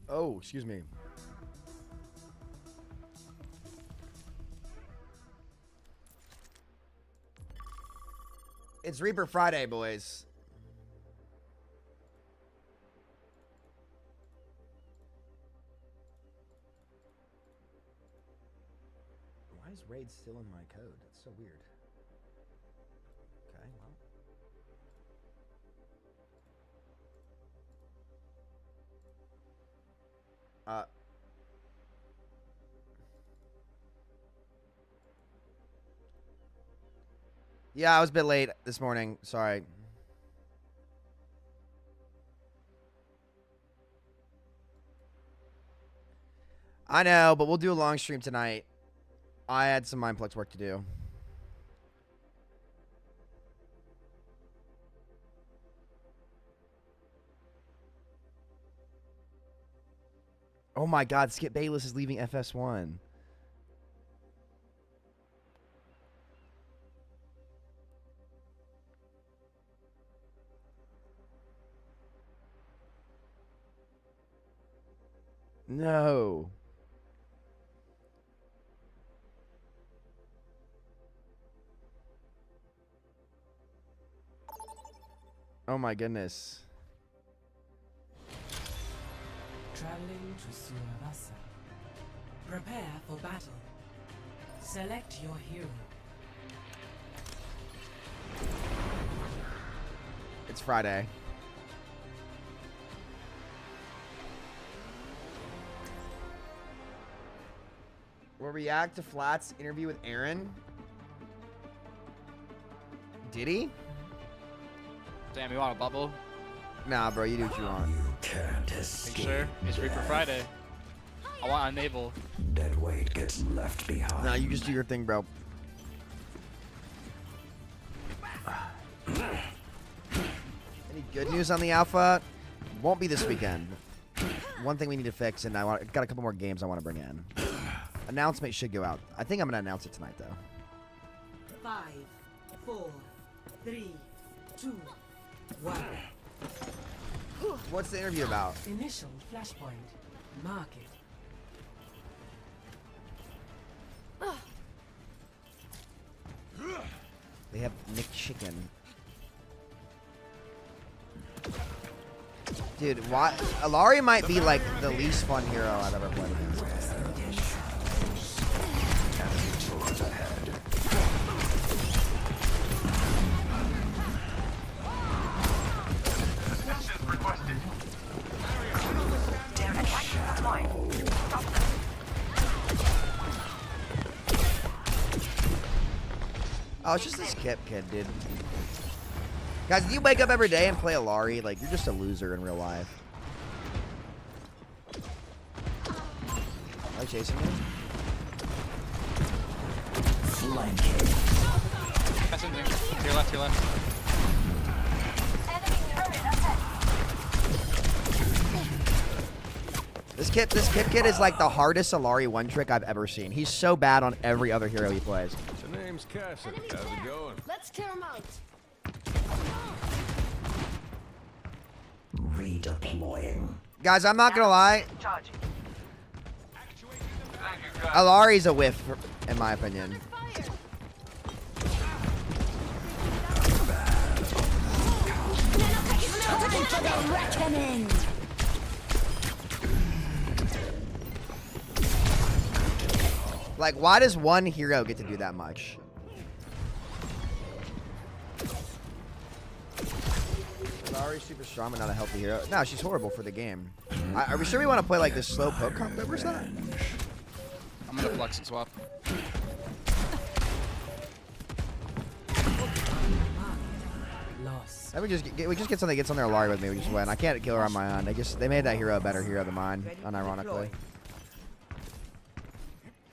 Oh, excuse me. It's Reaper Friday, boys. Why is Raid still in my code? That's so weird. Okay, well. Yeah, I was a bit late this morning. Sorry. I know, but we'll do a long stream tonight. I had some Mindplex work to do. Oh my god, Skip Bayless is leaving FS1. No. Oh my goodness. Traveling to Suravasa. Prepare for battle. Select your hero. It's Friday. We'll react to Flat's interview with Aaron. Did he? Damn, you want a bubble? Nah, bro, you do what you want. You can't escape. Sure, it's Reaper Friday. I want enable. Dead weight gets left behind. Nah, you just do your thing, bro. Any good news on the alpha? Won't be this weekend. One thing we need to fix, and got a couple more games I want to bring in. Announcement should go out. I think I'm gonna announce it tonight, though. 5, 4, 3, 2, 1. What's the interview about? Initial flashpoint. Mark it. They have Nick Chicken. Dude, why? Alari might be like the least fun hero I've ever played against. Oh, it's just this Kip kid, dude. Guys, if you wake up every day and play Alari, like, you're just a loser in real life. Are you chasing me? That's something. To your left, to your left. This Kip kid is like the hardest Alari one trick I've ever seen. He's so bad on every other hero he plays. The name's Cassie. How's it going? Let's clear him out. Redeploying. Guys, I'm not gonna lie. Alari's a whiff, in my opinion. Like, why does one hero get to do that much? Alari's super strong, but not a healthy hero. No, she's horrible for the game. Are we sure we want to play like this slow poke comp over that? I'm gonna flex and swap. Loss. We just get something that gets on their Alari with me. We just win. I can't kill her on my own. They made that hero a better hero than mine, unironically.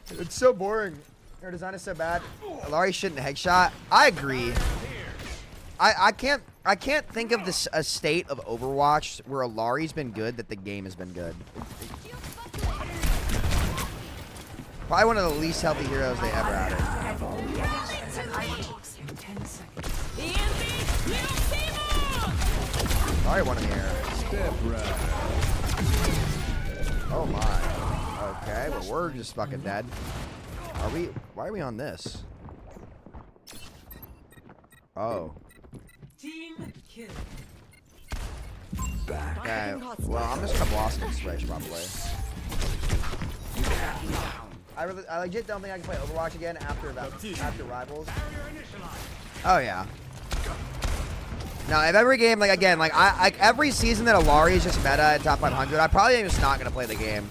It's so boring. Her design is so bad. Alari shouldn't headshot. I agree. I can't think of this a state of Overwatch where Alari's been good that the game has been good. Probably one of the least healthy heroes they ever added. Alari won in the air. Step right. Oh my. Okay, well we're just fucking dead. Are we? Why are we on this? Oh. Team kill. Back. Okay. Well, I'm just gonna blossom inspiration probably. I legit don't think I can play Overwatch again after Rivals. Oh yeah. No, if every game I every season that Alari is just meta at top 500, I probably am just not gonna play the game.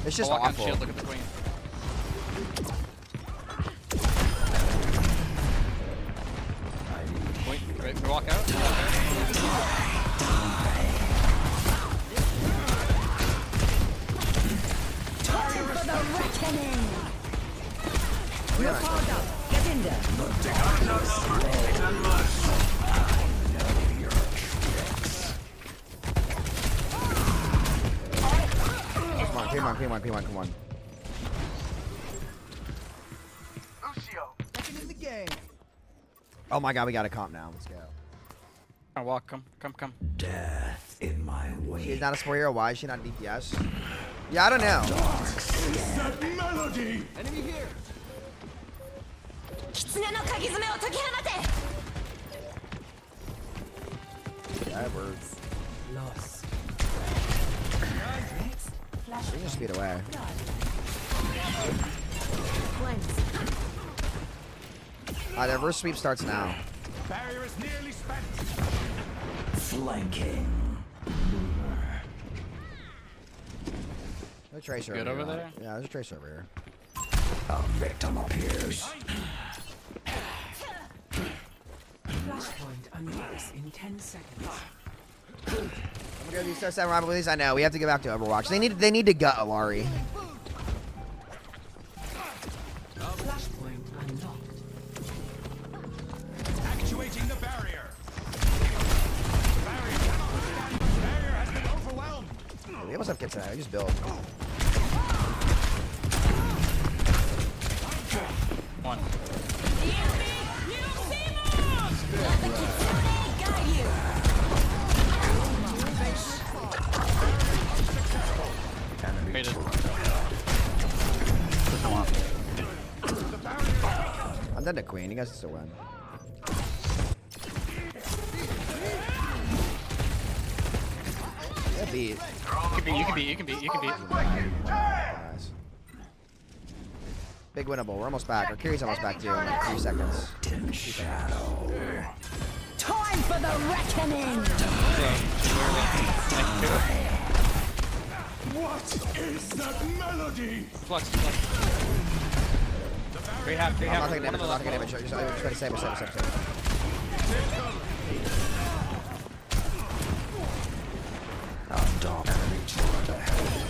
It's just Walk on awful. shield, look at the queen. Queen, ready to walk out? Come on. Oh my god, we got a comp now. Let's go. Come walk, come. Death in my way. She's not a support hero. Why is she not DPS? Yeah, I don't know. Enemy here. Edwards. Lost. Bring your speed away. Alright, their reverse sweep starts now. Barrier is nearly spent. Flanking. There's a tracer Good over over here. there? Yeah, there's a tracer over here. A victim appears. Flashpoint unlocks in 10 seconds. I'm gonna go do Star 7 rivalries. I know, we have to go back to Overwatch. They need to gut Alari. Flashpoint unlocked. Actuating the barrier. Barrier cannot withstand. Barrier has been overwhelmed. We almost have kits in that. We just build. One. Made it. I'm dead to Queen. You guys can still win. Yeah, beat. You can beat. Nice. Big winnable. We're almost back. Our carry's almost back too in like 3 seconds. In shadow. Time for the reckoning! What is that melody? Flux. Great half. I'm not taking damage. I'm not taking damage. Just try to save. A dark enemy toward ahead.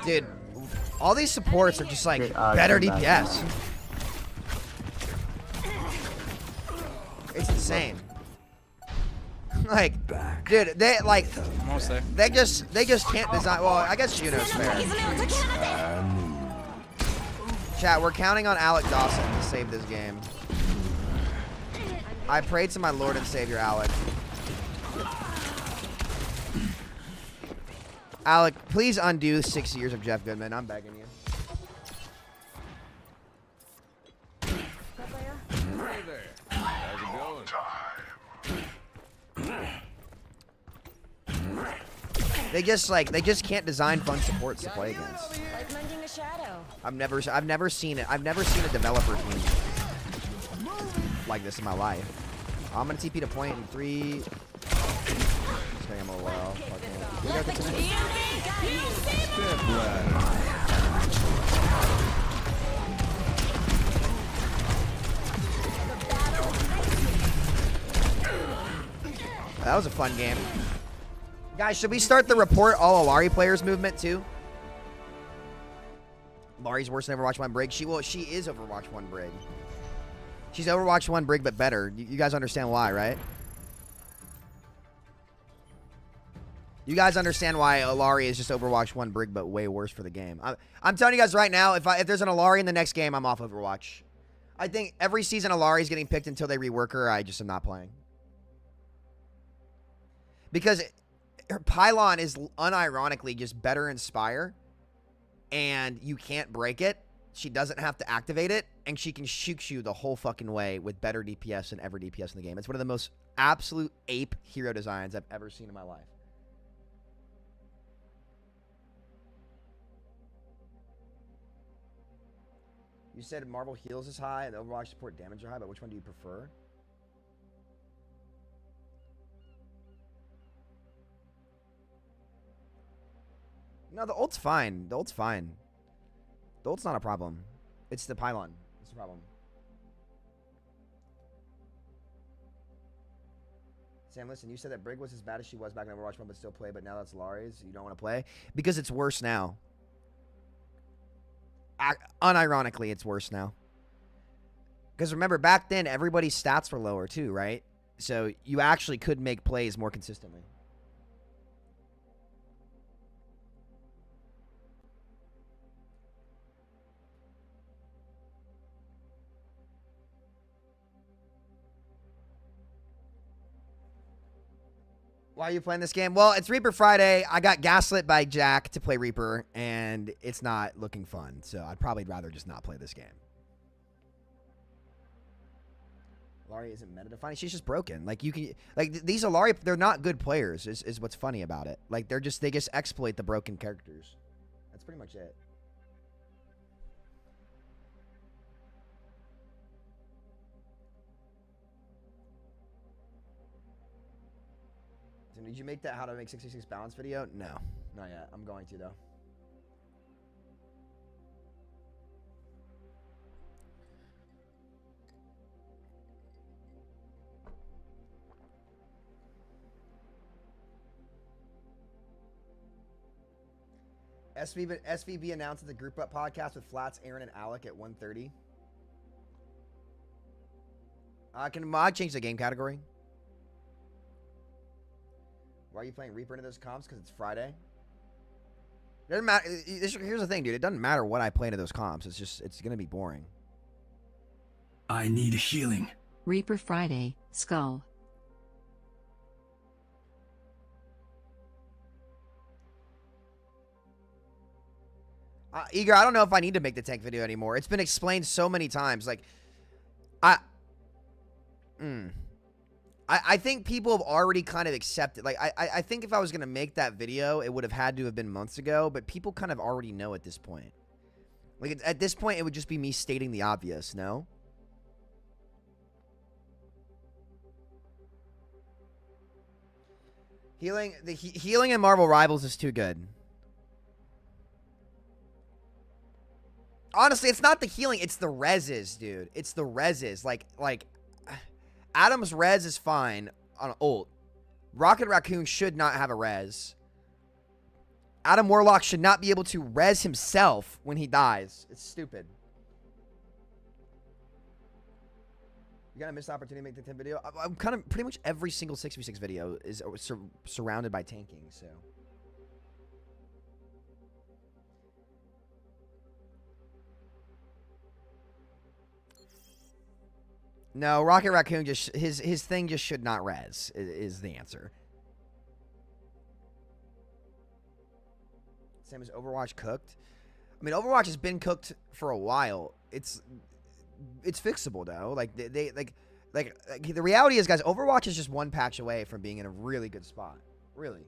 Dude, all these supports are just like better DPS. It's insane. Like, dude, they like Almost there. they just can't design. Well, I guess Juno's fair. Chat, we're counting on Alec Dawson to save this game. I prayed to my Lord and Savior Alec. Alec, please undo 6 years of Jeff Goodman. I'm begging you. Hey there. How's it going? They just can't design fun supports to play against. Like mending a shadow. I've never seen it. I've never seen a developer team like this in my life. I'm gonna TP to point in 3. Stay I'm a while. We got the That was a fun game. Guys, should we start the report all Alari players movement too? Alari's worse than Overwatch 1 Brig. She is Overwatch 1 Brig. She's Overwatch 1 Brig, but better. You guys understand why, right? You guys understand why Alari is just Overwatch 1 Brig, but way worse for the game. I'm telling you guys right now, if there's an Alari in the next game, I'm off Overwatch. I think every season Alari's getting picked until they rework her. I just am not playing. Because her pylon is unironically just better Inspire. And you can't break it. She doesn't have to activate it. And she can shoot you the whole fucking way with better DPS than ever DPS in the game. It's one of the most absolute ape hero designs I've ever seen in my life. You said Marvel heals is high and Overwatch support damage are high, but which one do you prefer? No, the ult's fine. The ult's fine. The ult's not a problem. It's the pylon. It's the problem. Sam, listen, you said that Brig was as bad as she was back in Overwatch 1, but still play, but now that's Lari's. You don't want to play? Because it's worse now. Unironically, it's worse now. Because remember, back then, everybody's stats were lower too, right? So you actually could make plays more consistently. Why are you playing this game? Well, it's Reaper Friday. I got gaslit by Jack to play Reaper, and it's not looking fun. So I'd probably rather just not play this game. Alari isn't meta defining. She's just broken. Like you can, like these Alari, they're not good players. Is what's funny about it. Like they just exploit the broken characters. That's pretty much it. Did you make that how to make 66 balance video? No, not yet. I'm going to though. SVB announced the group up podcast with Flats, Aaron, and Alec at 1:30. Can Mod change the game category? Why are you playing Reaper into those comps? Because it's Friday. Doesn't matter. Here's the thing, dude. It doesn't matter what I play into those comps. It's gonna be boring. I need healing. Reaper Friday, Skull. Eager, I don't know if I need to make the tank video anymore. It's been explained so many times. Like, I think people have already kind of accepted. Like, I think if I was going to make that video, it would have had to have been months ago. But people kind of already know at this point. Like, at this point, it would just be me stating the obvious, no? Healing in Marvel Rivals is too good. Honestly, it's not the healing. It's the reses, dude. It's the reses. Like... Adam's res is fine on ult. Rocket Raccoon should not have a res. Adam Warlock should not be able to res himself when he dies. It's stupid. You got a missed opportunity to make the 10 video. I'm kind of pretty much every single 6v6 video is surrounded by tanking, so. No, Rocket Raccoon just his thing just should not res is the answer. Same as Overwatch cooked. I mean, Overwatch has been cooked for a while. It's fixable though. Like like the reality is, guys, Overwatch is just one patch away from being in a really good spot. Really.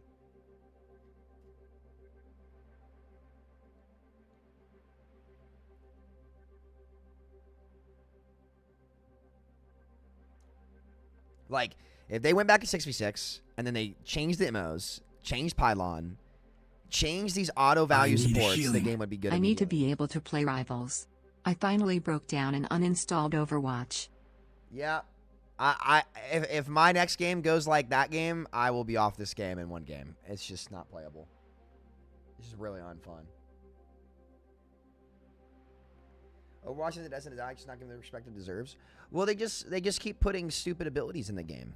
Like, if they went back to 6v6, and then they changed the MOs, changed Pylon, changed these auto value supports, the game would be good. I need to be able to play Rivals. I finally broke down and uninstalled Overwatch. Yeah. If my next game goes like that game, I will be off this game in one game. It's just not playable. It's just really unfun. Overwatch is just not giving the respect it deserves. Well, they just keep putting stupid abilities in the game.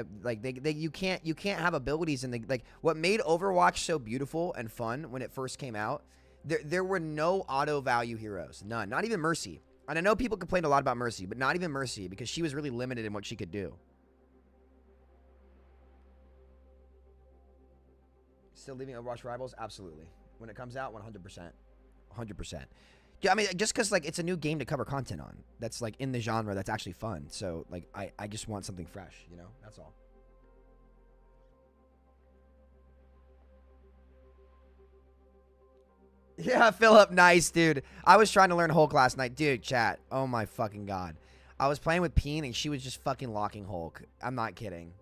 You can't have abilities in the, like, what made Overwatch so beautiful and fun when it first came out. There were no auto value heroes, none, not even Mercy. And I know people complained a lot about Mercy, but not even Mercy, because she was really limited in what she could do. Still leaving Overwatch Rivals? Absolutely. When it comes out, 100%. 100%. Yeah, I mean, just because, like, it's a new game to cover content on. That's, like, in the genre that's actually fun. So, like, I just want something fresh, you know? That's all. Yeah, Philip, nice, dude. I was trying to learn Hulk last night. Dude, chat. Oh, my fucking God. I was playing with Peen, and she was just fucking locking Hulk. I'm not kidding.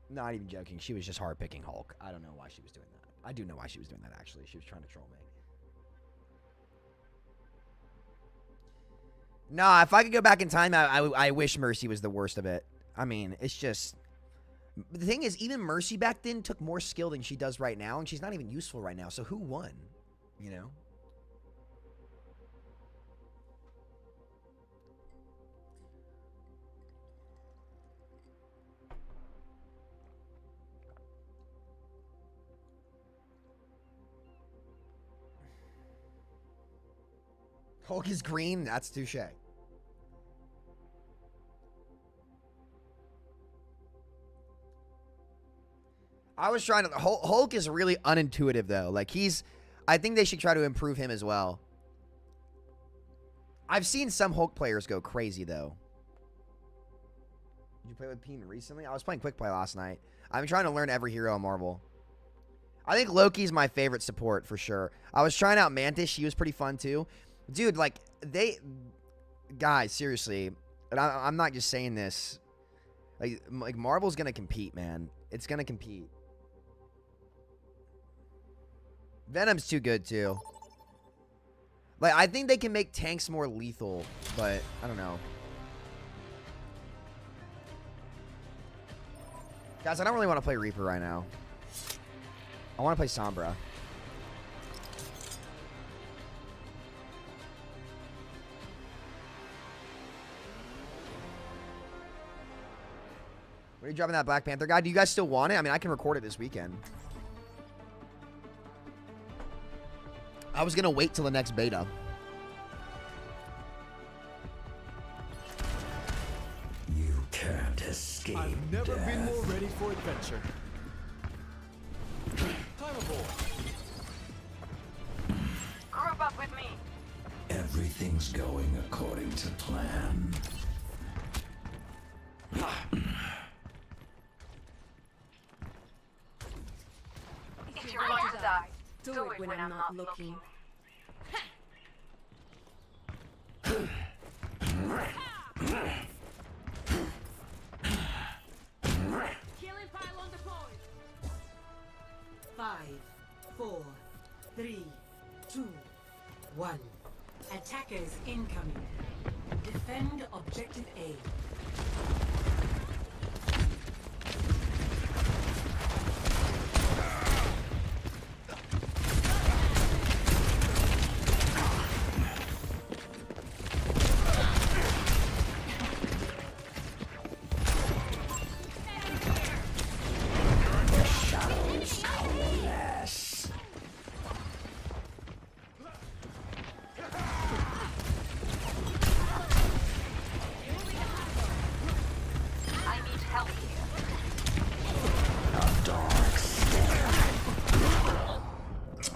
Not even joking. She was just hard picking Hulk. I don't know why she was doing that. I do know why she was doing that, actually. She was trying to troll me. Nah, if I could go back in time, I wish Mercy was the worst of it. I mean, it's just... The thing is, even Mercy back then took more skill than she does right now, and she's not even useful right now, so who won? You know? Hulk is green? That's touche. I was trying to... Hulk is really unintuitive, though. Like, he's... I think they should try to improve him as well. I've seen some Hulk players go crazy, though. Did you play with Peen recently? I was playing Quick Play last night. I'm trying to learn every hero in Marvel. I think Loki's my favorite support, for sure. I was trying out Mantis. She was pretty fun, too. Dude, like, they... Guys, seriously. And I'm not just saying this. Like Marvel's going to compete, man. It's going to compete. Venom's too good, too. Like, I think they can make tanks more lethal, but I don't know. Guys, I don't really want to play Reaper right now. I want to play Sombra. When are you dropping that Black Panther guy? Do you guys still want it? I mean, I can record it this weekend. I was going to wait till the next beta. You can't escape. I've never been more ready for adventure. Time aboard. Group up with me. Everything's going according to plan. If you want to die, do it when I'm not looking. Killing pylon deployed. 5, 4, 3, 2, 1. Attackers incoming. Defend objective A.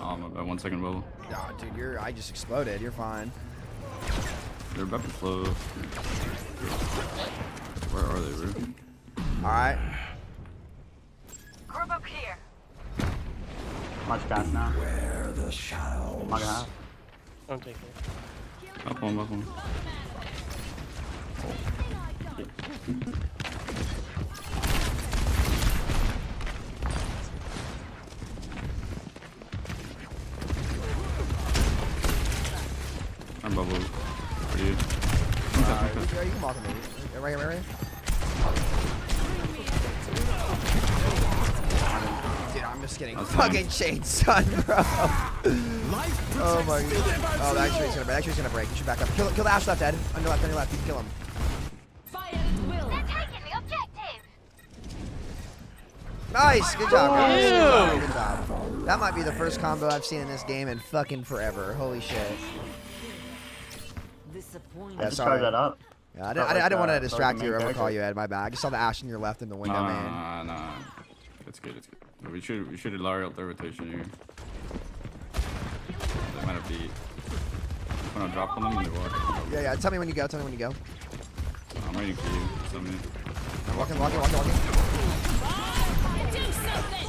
Oh, my bad. 1 second, bubble. Oh, dude, I just exploded. You're fine. They're about to flow. Where are they, bro? All right. Group up here. Much gas now. Where the shadows. My God. Don't take it. Up one, up one. I'm bubble. For you. Yeah, you can walk me. Right here. Dude, I'm just getting fucking chained, son, bro. Oh my God. Oh, that tree's gonna break. You should back up. Kill the Ash left, Ed. On your left. You can kill him. Fire at will. They're taking the objective. Nice. Good job, guys. Good job. That might be the first combo I've seen in this game in fucking forever. Holy shit. The Yeah, Just sorry. charge that up. Yeah, I Felt like, didn't want to that was distract the you main or overcall character. you, Ed. My bad. I just saw the ash in your left in the window, man. Nah. It's good. It's good. But we should have Lari out the rotation here. They might have beat. I'm gonna drop on them when they walk. Yeah. Tell me when you go. I'm waiting for you. I'm walking.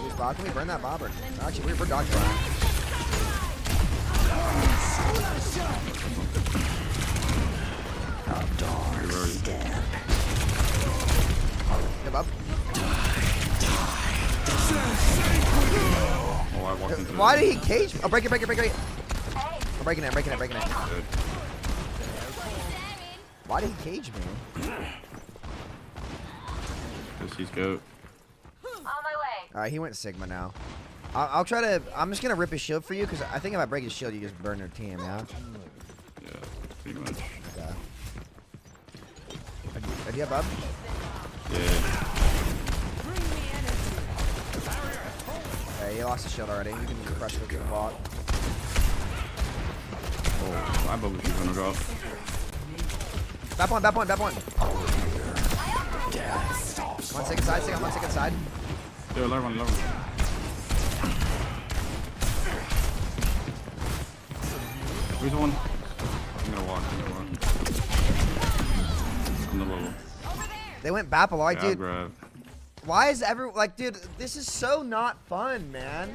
Use Bob. Can we burn that bobber? Actually, we're dodging that. Get up. Oh, I walked into Why did he cage? Oh, break it. I'm breaking it. Good. Why did he cage me? Because he's goat. On my way. Alright, he went Sigma now. I'll try to... I'm just going to rip his shield for you, because I think if I break his shield, you just burn their team, yeah? Yeah, pretty much. Okay. Are you up, bub? Yeah. Okay, he lost his shield already. You can crush it with your block. Oh, my bubble shoot's gonna drop. Bap one. One second side, I'm on second side. Yo, lower one. Where's the one? I'm gonna walk. I'm the level. They went Bapaloi, Yeah, dude. grab. Why is everyone... Like, dude, this is so not fun, man.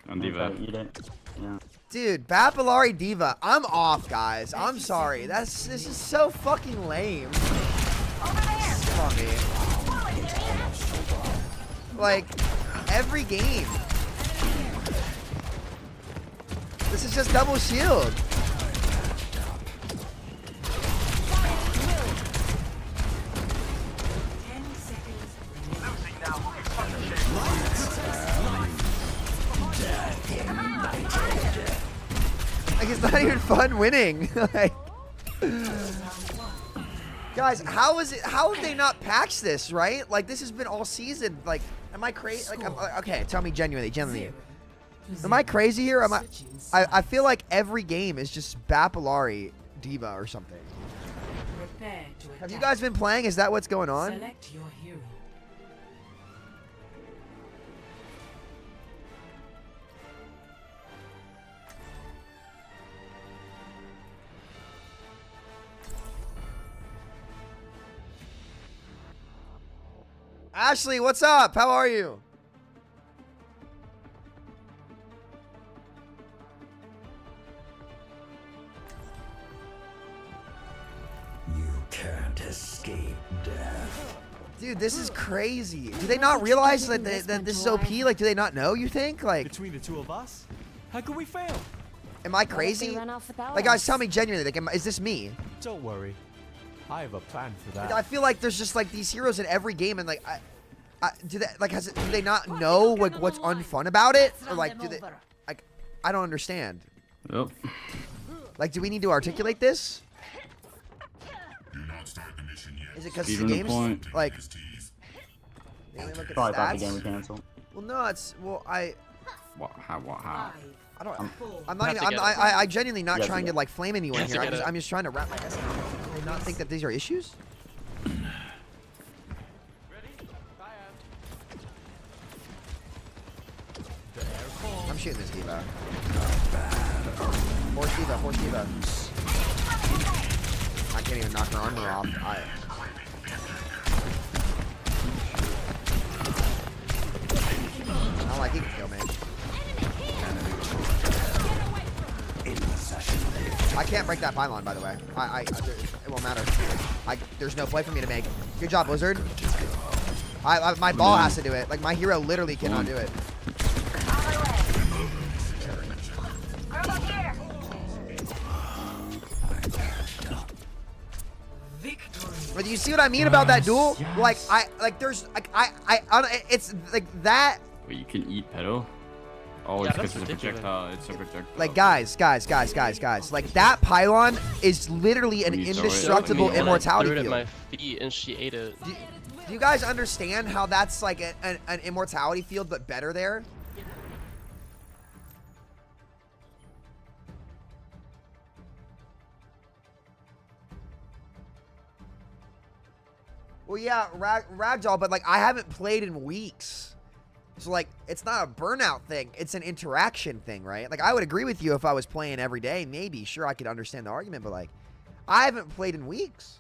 On Diva. Eat it. Yeah. Dude, Bapalari Diva. I'm off, guys. I'm sorry. This is so fucking lame. Come on, me. Like, every game. This is just double shield. Like, it's not even fun winning. Like, guys, how have they not patched this, right? Like, this has been all season. Like, am I crazy? Like, okay, tell me genuinely. Am I crazy here? I feel like every game is just Bapalari Diva or something. Have you guys been playing? Is that what's going on? Select your hero. Ashley, what's up? How are you? You can't escape death. Dude, this is crazy. Do they not realize that this is OP? Like, do they not know, you think? Like, Between the two of us, how could we fail? am I crazy? Like, guys, tell me genuinely. Like, is this me? Don't worry. I have a plan for Like, that. I feel like there's just like these heroes in every game, and like, do they not know like what's unfun about it, or like do they? Like, I don't understand. Yep. Like, do we need to articulate this? Is it because the Speed on the game's point. like? They only look at Probably thought the stats? game would cancel. Well, no, it's I What? How? don't. Four. I'm not Have even. to I'm, get it. I genuinely not You have to trying to get like flame anyone have to here. get it. I'm just trying to wrap my head around it. Do they not think that these are issues? I'm shooting this diva. Force diva. I can't even knock her armor off. I don't like he can kill me. I can't break that pylon, by the way. It won't matter. There's no play for me to make. Good job, Blizzard. My ball has to do it. Like, my hero literally cannot do it. But you see what I mean about that duel? Yes. Like, it's like that. Wait, you can eat pedo? Oh, Yeah, it's that's because it's a ridiculous. projectile. It's a projectile. Like, guys. Like, that pylon is literally an When you throw it. indestructible I immortality threw it at field. my feet and she ate it. Do you guys understand how that's like an immortality field, but better there? Well, yeah, Ragdoll, but like I haven't played in weeks. So like it's not a burnout thing, it's an interaction thing, right? Like I would agree with you if I was playing every day, maybe, sure I could understand the argument, but like I haven't played in weeks.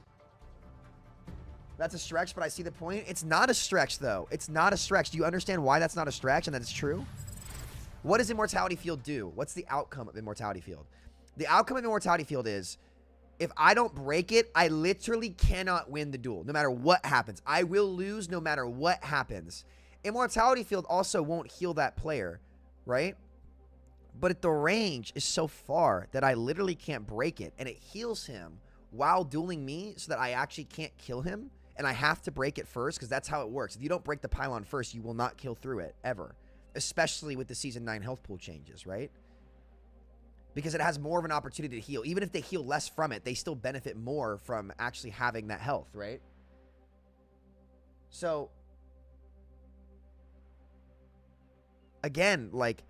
That's a stretch, but I see the point. It's not a stretch though. It's not a stretch. Do you understand why that's not a stretch and that it's true? What does Immortality Field do? What's the outcome of Immortality Field? The outcome of Immortality Field is if I don't break it, I literally cannot win the duel, no matter what happens. I will lose no matter what happens. Immortality Field also won't heal that player, right? But the range is so far that I literally can't break it, and it heals him while dueling me so that I actually can't kill him, and I have to break it first because that's how it works. If you don't break the pylon first, you will not kill through it, ever. Especially with the Season 9 health pool changes, right? Because it has more of an opportunity to heal. Even if they heal less from it, they still benefit more from actually having that health, right? So, again, like,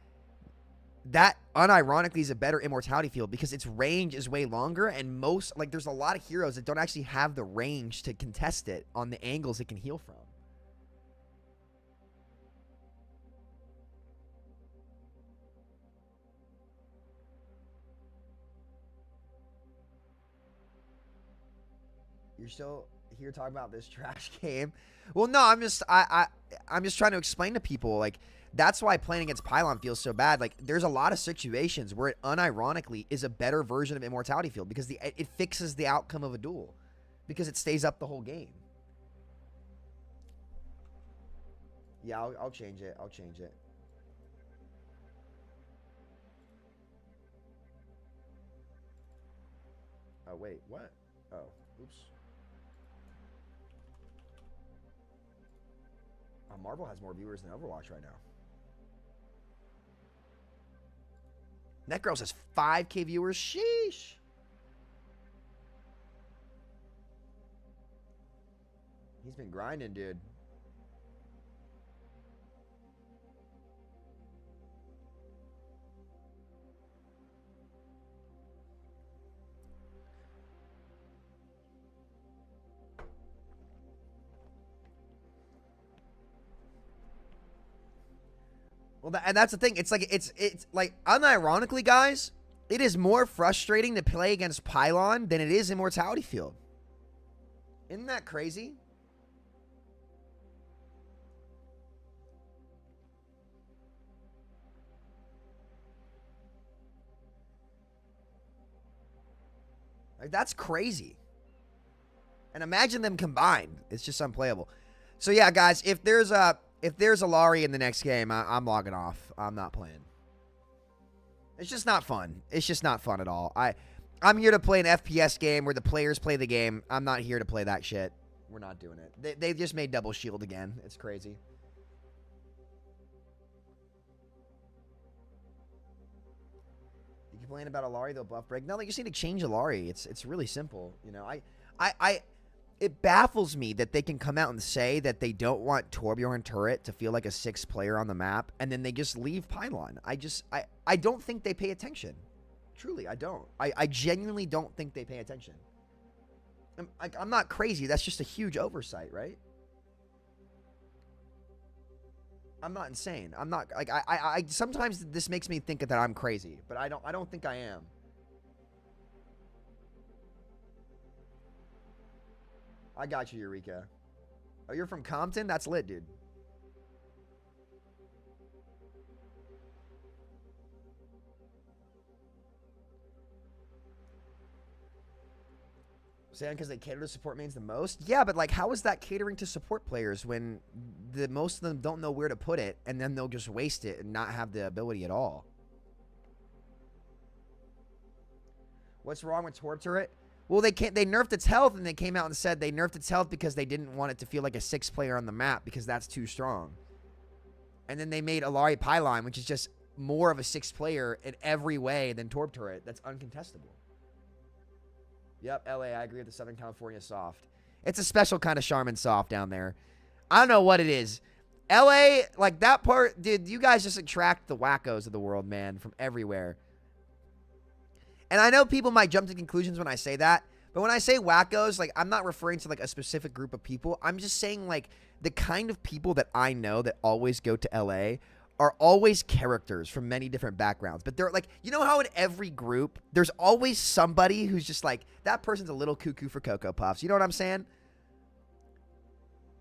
that unironically is a better Immortality Field because its range is way longer, and most, like, there's a lot of heroes that don't actually have the range to contest it on the angles it can heal from. You're still here talking about this trash game? Well, no, I'm just trying to explain to people, like, that's why playing against Pylon feels so bad. Like, there's a lot of situations where it unironically is a better version of Immortality Field because it fixes the outcome of a duel because it stays up the whole game. Yeah, I'll change it. I'll change it. Oh, wait, what? Oh, oops. Marvel has more viewers than Overwatch right now. Netgirls has 5K viewers. Sheesh. He's been grinding, dude. Well, and that's the thing. It's like unironically, guys, it is more frustrating to play against Pylon than it is Immortality Field. Isn't that crazy? Like, that's crazy. And imagine them combined. It's just unplayable. So yeah, guys, if there's a Larry in the next game, I'm logging off. I'm not playing. It's just not fun. It's just not fun at all. I'm here to play an FPS game where the players play the game. I'm not here to play that shit. We're not doing it. They just made Double Shield again. It's crazy. You complain about a Larry, they'll buff break. No, they just need to change a Larry. It's really simple. You know, it baffles me that they can come out and say that they don't want Torbjorn Turret to feel like a 6th player on the map, and then they just leave Pylon. I don't think they pay attention. Truly, I don't. I genuinely don't think they pay attention. I'm not crazy. That's just a huge oversight, right? I'm not insane. I'm not, like, I sometimes this makes me think that I'm crazy, but I don't think I am. I got you, Eureka. Oh, you're from Compton? That's lit, dude. Saying because they cater to support mains the most? Yeah, but like, how is that catering to support players when most of them don't know where to put it, and then they'll just waste it and not have the ability at all? What's wrong with Torb Turret? Well, they nerfed its health, and they came out and said they nerfed its health because they didn't want it to feel like a 6th player on the map because that's too strong. And then they made Alari Pylon, which is just more of a 6th player in every way than Torb Turret. That's uncontestable. Yep, LA, I agree with the Southern California soft. It's a special kind of Charmin soft down there. I don't know what it is. LA, like that part, dude, you guys just attract the wackos of the world, man, from everywhere. And I know people might jump to conclusions when I say that, But when I say wackos, like, I'm not referring to like a specific group of people. I'm just saying like the kind of people that I know that always go to LA are always characters from many different backgrounds. But they're like, you know how in every group, there's always somebody who's just like, that person's a little cuckoo for Cocoa Puffs. You know what I'm saying?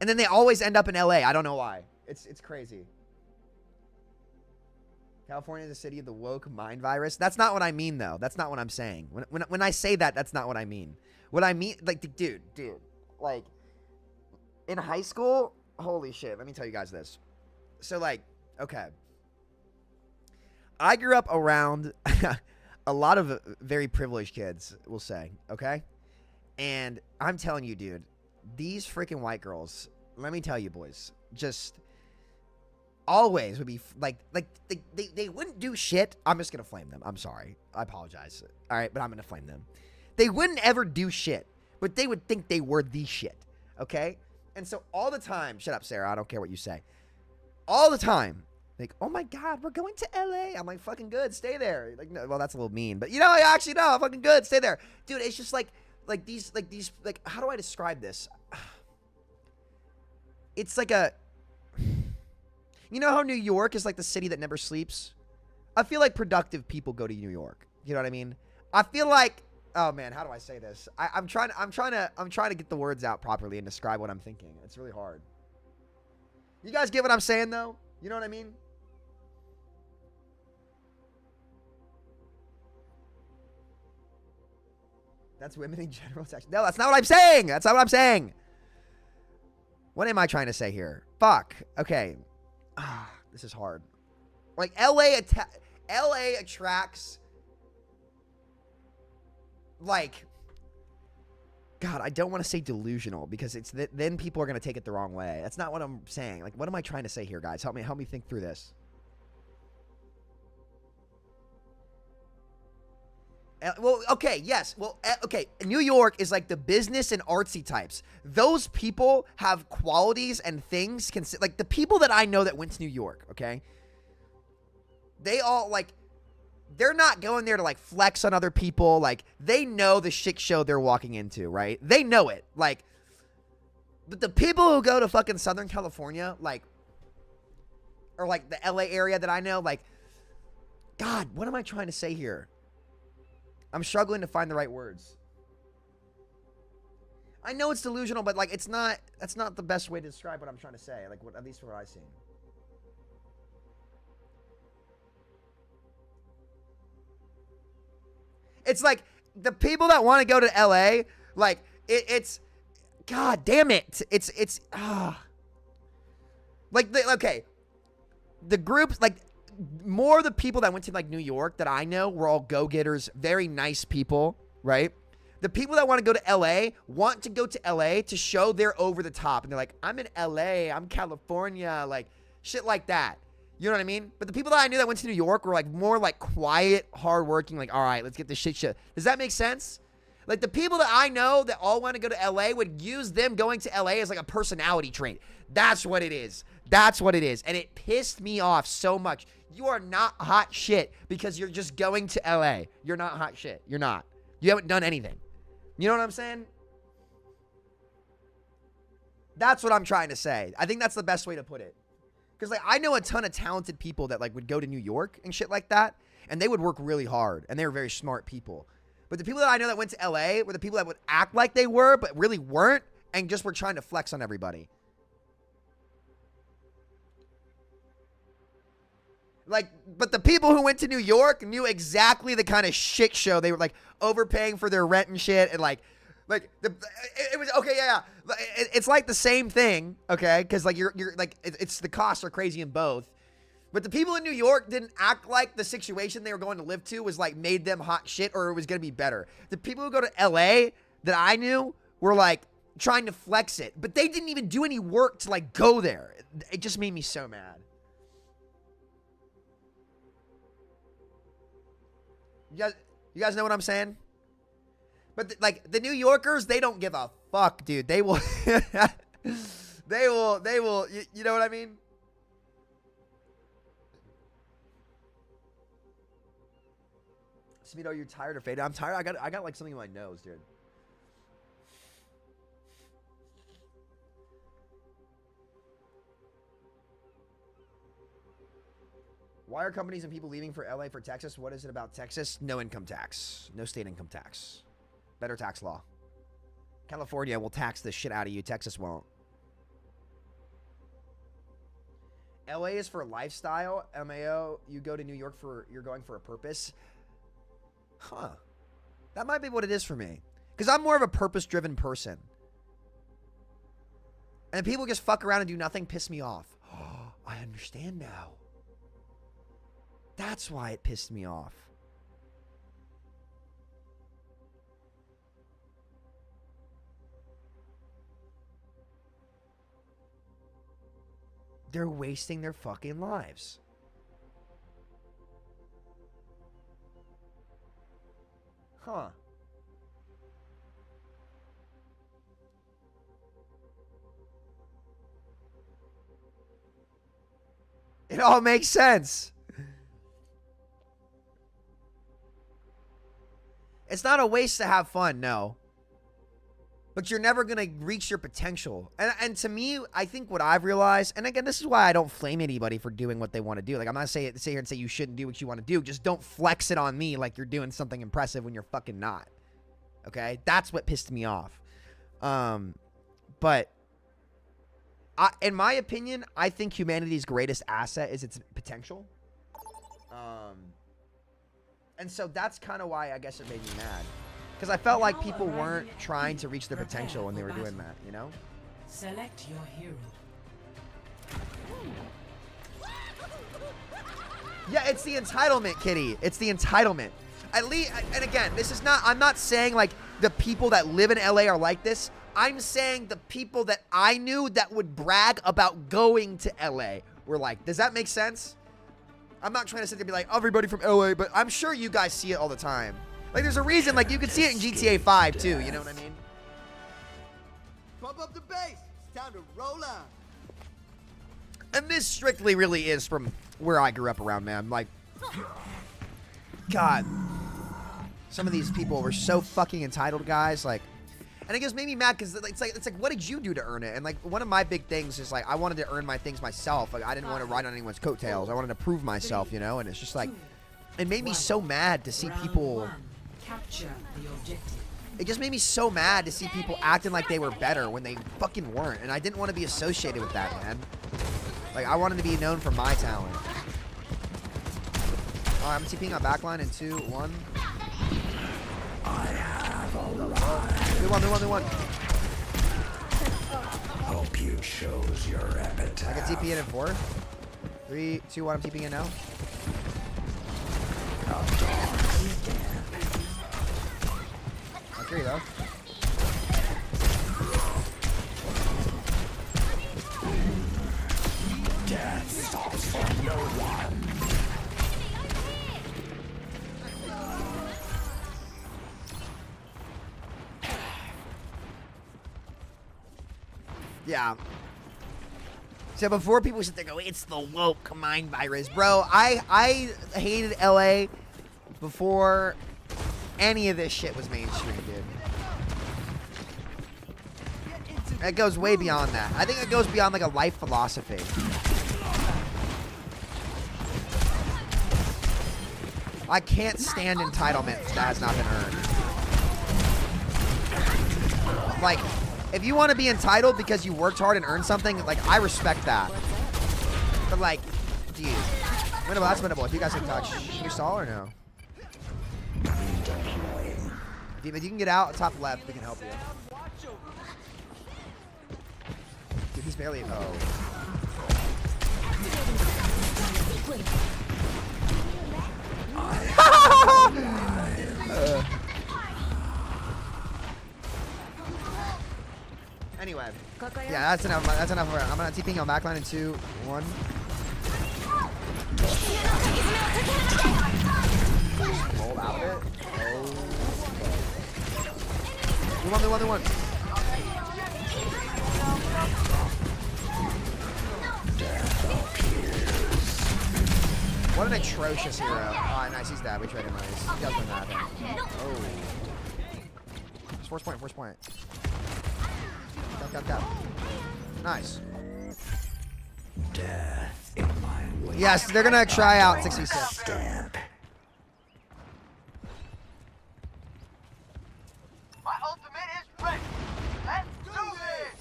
And then they always end up in LA. I don't know why. It's crazy. California is the city of the woke mind virus. That's not what I mean, though. That's not what I'm saying. When I say that, that's not what I mean. What I mean, like, dude, like, in high school, holy shit, let me tell you guys this. So, like, okay. I grew up around a lot of very privileged kids, we'll say, okay? And I'm telling you, dude, these freaking white girls, let me tell you, boys, just always would be like they wouldn't do shit. I'm just gonna flame them. I'm sorry. I apologize. All right, but I'm gonna flame them. They wouldn't ever do shit, but they would think they were the shit. Okay? And so all the time, shut up, Sarah. I don't care what you say. All the time, like, oh my God, we're going to LA. I'm like, fucking good, stay there. Like, no, well, that's a little mean, but you know, actually, no, fucking good, stay there, dude. It's just like these, how do I describe this? It's like a. You know how New York is like the city that never sleeps? I feel like productive people go to New York. You know what I mean? I feel like, oh man, how do I say this? I'm trying to get the words out properly and describe what I'm thinking. It's really hard. You guys get what I'm saying though? You know what I mean? That's women in general section. No, that's not what I'm saying. That's not what I'm saying. What am I trying to say here? Fuck. Okay. This is hard. Like LA attracts like, God, I don't want to say delusional because it's then people are going to take it the wrong way. That's not what I'm saying. Like, what am I trying to say here, guys? Help me think through this. Well, okay, yes. Well, okay. New York is like the business and artsy types. Those people have qualities and things. Like the people that I know that went to New York, okay? They all like, they're not going there to like flex on other people. Like they know the shit show they're walking into, right? They know it. Like, but the people who go to fucking Southern California, like, or like the LA area that I know, like, God, what am I trying to say here? I'm struggling to find the right words. I know it's delusional, but like that's not the best way to describe what I'm trying to say. Like at least from what I've seen. It's like the people that want to go to LA, like it's God damn it. It's like okay. The groups like more of the people that went to like New York that I know were all go-getters, very nice people, right? The people that want to go to LA want to go to LA to show they're over the top. And they're like, I'm in LA, I'm California, like shit like that. You know what I mean? But the people that I knew that went to New York were like more like quiet, hardworking, like, all right, let's get this shit. Does that make sense? Like the people that I know that all want to go to LA would use them going to LA as like a personality trait. That's what it is. That's what it is. And it pissed me off so much. You are not hot shit because you're just going to LA. You're not hot shit. You're not. You haven't done anything. You know what I'm saying? That's what I'm trying to say. I think that's the best way to put it. Because like I know a ton of talented people that like would go to New York and shit like that, and they would work really hard, and they were very smart people. But the people that I know that went to LA were the people that would act like they were, but really weren't, and just were trying to flex on everybody. Like, but the people who went to New York knew exactly the kind of shit show. They were like overpaying for their rent and shit. And it was okay. Yeah. It's like the same thing. Okay. Cause like you're like, it's the costs are crazy in both. But the people in New York didn't act like the situation they were going to live to was like made them hot shit or it was going to be better. The people who go to LA that I knew were like trying to flex it, but they didn't even do any work to like go there. It just made me so mad. You guys know what I'm saying? But like the New Yorkers, they don't give a fuck, dude. They will, they will. You know what I mean? Samito, you're tired or faded? I'm tired. I got like something in my nose, dude. Why are companies and people leaving for LA for Texas? What is it about Texas? No income tax. No state income tax. Better tax law. California will tax the shit out of you. Texas won't. LA is for lifestyle. MAO, you go to New York for, you're going for a purpose. Huh. That might be what it is for me. Because I'm more of a purpose-driven person. And people just fuck around and do nothing piss me off. Oh, I understand now. That's why it pissed me off. They're wasting their fucking lives. Huh. It all makes sense. It's not a waste to have fun, no. But you're never going to reach your potential. And to me, I think what I've realized, and again, this is why I don't flame anybody for doing what they want to do. Like, I'm not saying sit here and say you shouldn't do what you want to do. Just don't flex it on me like you're doing something impressive when you're fucking not. Okay? That's what pissed me off. But in my opinion, I think humanity's greatest asset is its potential. And so that's kind of why I guess it made me mad. Because I felt like people weren't trying to reach their potential when they were doing that, you know? Select your hero. Yeah, it's the entitlement, Kitty. It's the entitlement. At least, and again, this is not, I'm not saying like the people that live in LA are like this. I'm saying the people that I knew that would brag about going to LA were like, does that make sense? I'm not trying to sit there and be like, everybody from LA, but I'm sure you guys see it all the time. Like, there's a reason, like, you can see it in GTA 5, too. You know what I mean? Pump up the bass. It's time to roll out. And this strictly really is from where I grew up around, man. Like, God. Some of these people were so fucking entitled, guys. Like, and it just made me mad because it's like, what did you do to earn it? And, like, one of my big things is, like, I wanted to earn my things myself. Like, I didn't want to ride on anyone's coattails. I wanted to prove myself, you know? And it's just, like, it made me so mad to see people... Capture the objective. It just made me so mad to see people acting like they were better when they fucking weren't. And I didn't want to be associated with that, man. Like, I wanted to be known for my talent. Alright, I'm TPing on backline in 2, 1. I have arrived. Move on. Hope you chose your epitaph. I can TP in 4. 3, 2, 1, I'm TPing in now. Here you go. Death stops for no one. Yeah. So before people sit there and go, it's the woke mind virus. Bro, I hated LA before any of this shit was mainstream, dude. It goes way beyond that. I think it goes beyond like a life philosophy. I can't stand entitlement that has not been earned. Like, if you want to be entitled because you worked hard and earned something, like, I respect that. But like, dude, winnable, that's winnable. If you guys can touch, can you stall or no? If you can get out top left, we can help you. Dude, he's barely. Oh. Anyway, yeah, that's enough. That's enough. I'm gonna TPing on backline in 2, 1. Roll out of it. Oh. Move on. What an atrocious hero. Oh, nice. He's dead. We traded nice. He does win that, I think. Oh. It's force point. Got. Nice. Death in my Yes, they're gonna try out 66. Stamp. My ultimate is ready. Let's do this.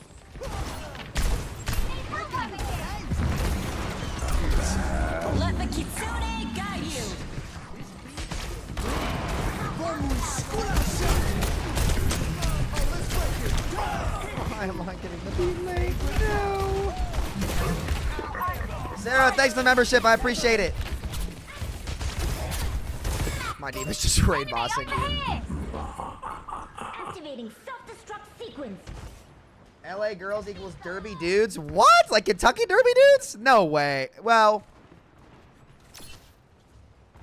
Let the Kitsune guide you. Why am I getting the beat late? No. Sarah, thanks for the membership. I appreciate it. My team is just raid bossing. Activating self-destruct sequence. LA girls equals derby dudes? What? Like Kentucky derby dudes? No way. Well,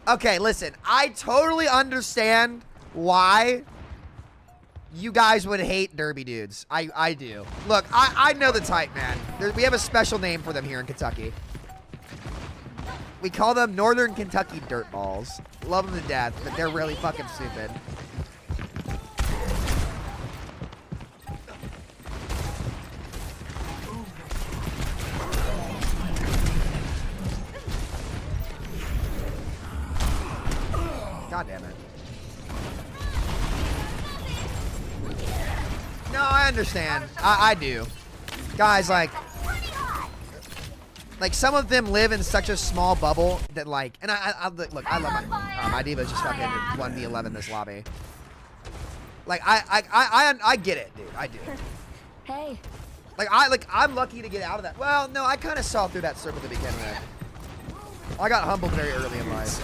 okay, listen. I totally understand why you guys would hate derby dudes. I do. Look, I know the type, man. We have a special name for them here in Kentucky. We call them Northern Kentucky dirtballs. Love them to death, but they're really fucking stupid. God damn it. No, I understand. I do. Guys, like some of them live in such a small bubble that like, and I look, I love my Diva's just fucking 1v11 this lobby. Like I get it, dude. I do. Hey. I'm lucky to get out of that. Well, no, I kind of saw through that circle to begin with. I got humbled very early in life.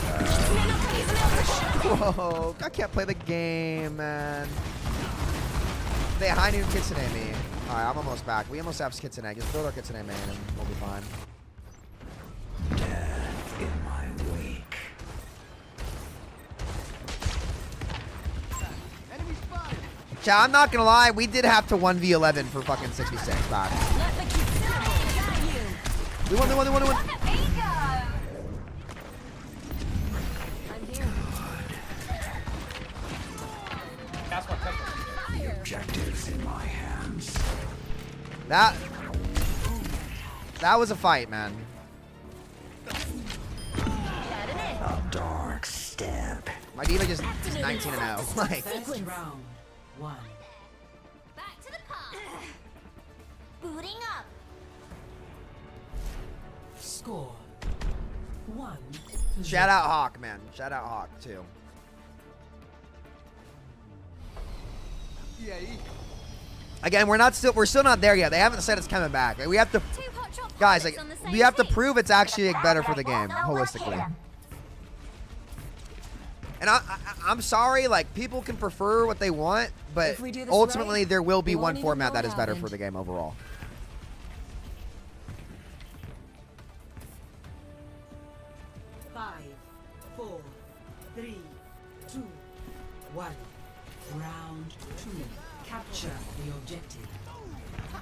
Whoa, I can't play the game, man. They high noon Kitsune me. Alright, I'm almost back. We almost have Kitsune. Just build our Kitsune main and we'll be fine. Death in my wake. Enemy spotted. Chat, I'm not gonna lie, we did have to 1v11 for fucking 66 back. Let the Kitsune guide you. We won. I'm here. The objective's in my hands. That was a fight, man. A dark step. My Diva just is 19 and 0. Like, First round. 1. Back to the pub. Booting up. Score. 1. shout out Hawk, man. Shout out Hawk too. Yeah, Again, we're still not there yet. They haven't said it's coming back. Like, we have to, guys. Like, we have to prove it's actually like, better for the game holistically. And I'm sorry, like people can prefer what they want, but ultimately there will be one format that is better for the game overall. Five, 4, 3, 2, 1. Round 2. Capture the objective.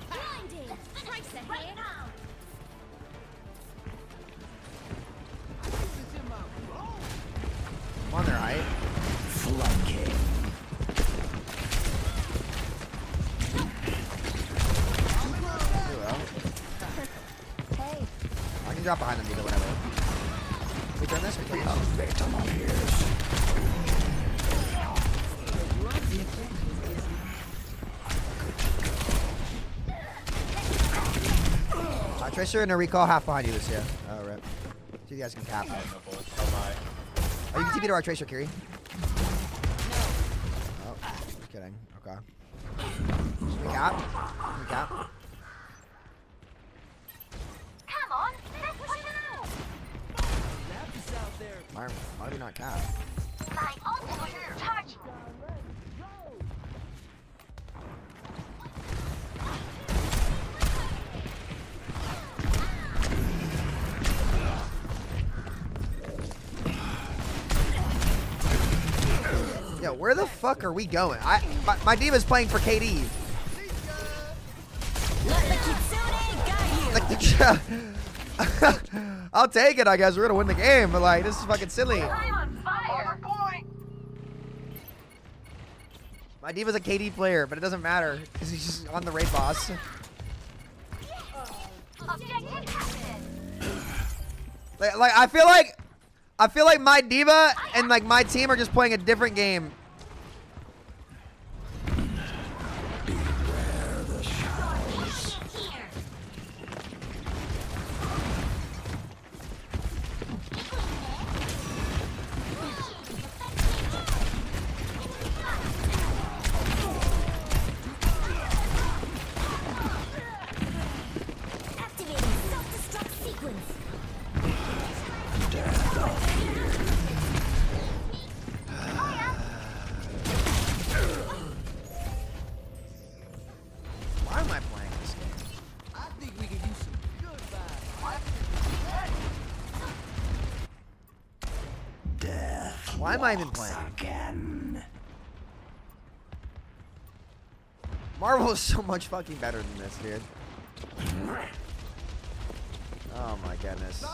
Blinding. Tracer here. I'm on their height. Flanking. Hey. I can drop behind them either, whatever. We turn this? We turn this? Victim appears. Tracer and a recall half behind you this year. Oh, rip. So you guys can cap. Oh, you can TP to our Tracer, Kiri. Oh, just kidding. Okay. Should we cap? Can we cap? Come on. Let's push it out. Why do we not cap? My ultimate is charging. Yo, where the fuck are we going? My Diva's playing for KD. Let the Kitsune guide you. Like the I'll take it, I guess. We're gonna win the game, but like this is fucking silly. I'm on fire. My Diva's a KD player, but it doesn't matter because he's just on the raid boss. Objective captain. Like I feel like my diva and like my team are just playing a different game. Beware the shadows. Activating self-destruct sequence. Why am I playing this game? I think we can use some good vibes. Death. Why am I even walks playing? Again. Marvel is so much fucking better than this, dude. Oh my goodness.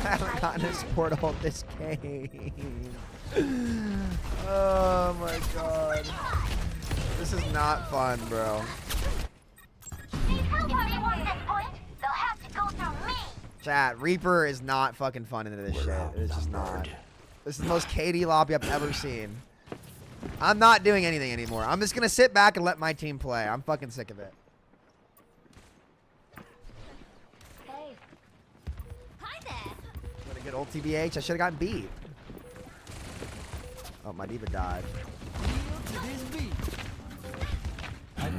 I haven't gotten a support ult this game. Oh my god. This is not fun, bro. Chat, Reaper is not fucking fun into this shit. It's just not. This is the most KD lobby I've ever seen. I'm not doing anything anymore. I'm just gonna sit back and let my team play. I'm fucking sick of it. Hey. Hi there. What a good old TBH. I should have gotten beat. Oh, my diva died. I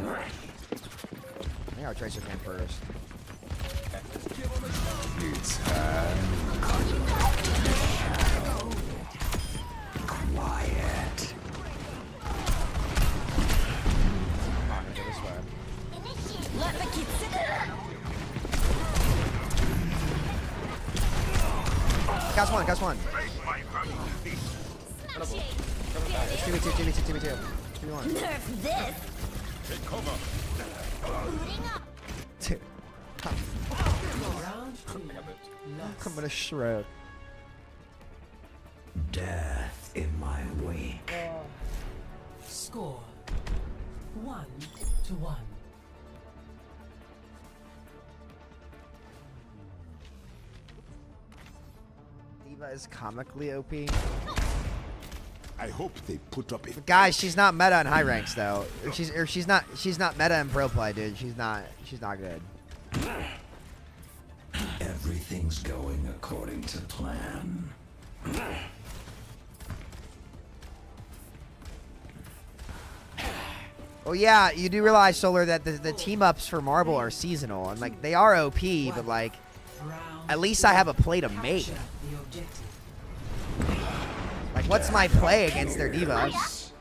think I'll trace your hand first. Quiet. Come on, go this way. Let the kids sit there. Cast one, cast one. Smashing. 2v2, 2v2, 2v2. 2v1. Nerf this. Booting up. Dude, Round 2. I'm gonna shred. Death in my wake. Score 1-1. Diva is comically OP. I hope they put up a Guys, she's not meta in high ranks though. She's not meta in pro play, dude. She's not good. Everything's going according to plan. Oh yeah, you do realize, Solar, that the team ups for Marble are seasonal, and like they are OP, but like at least I have a play to make. The objective. Like, what's my play against their divas?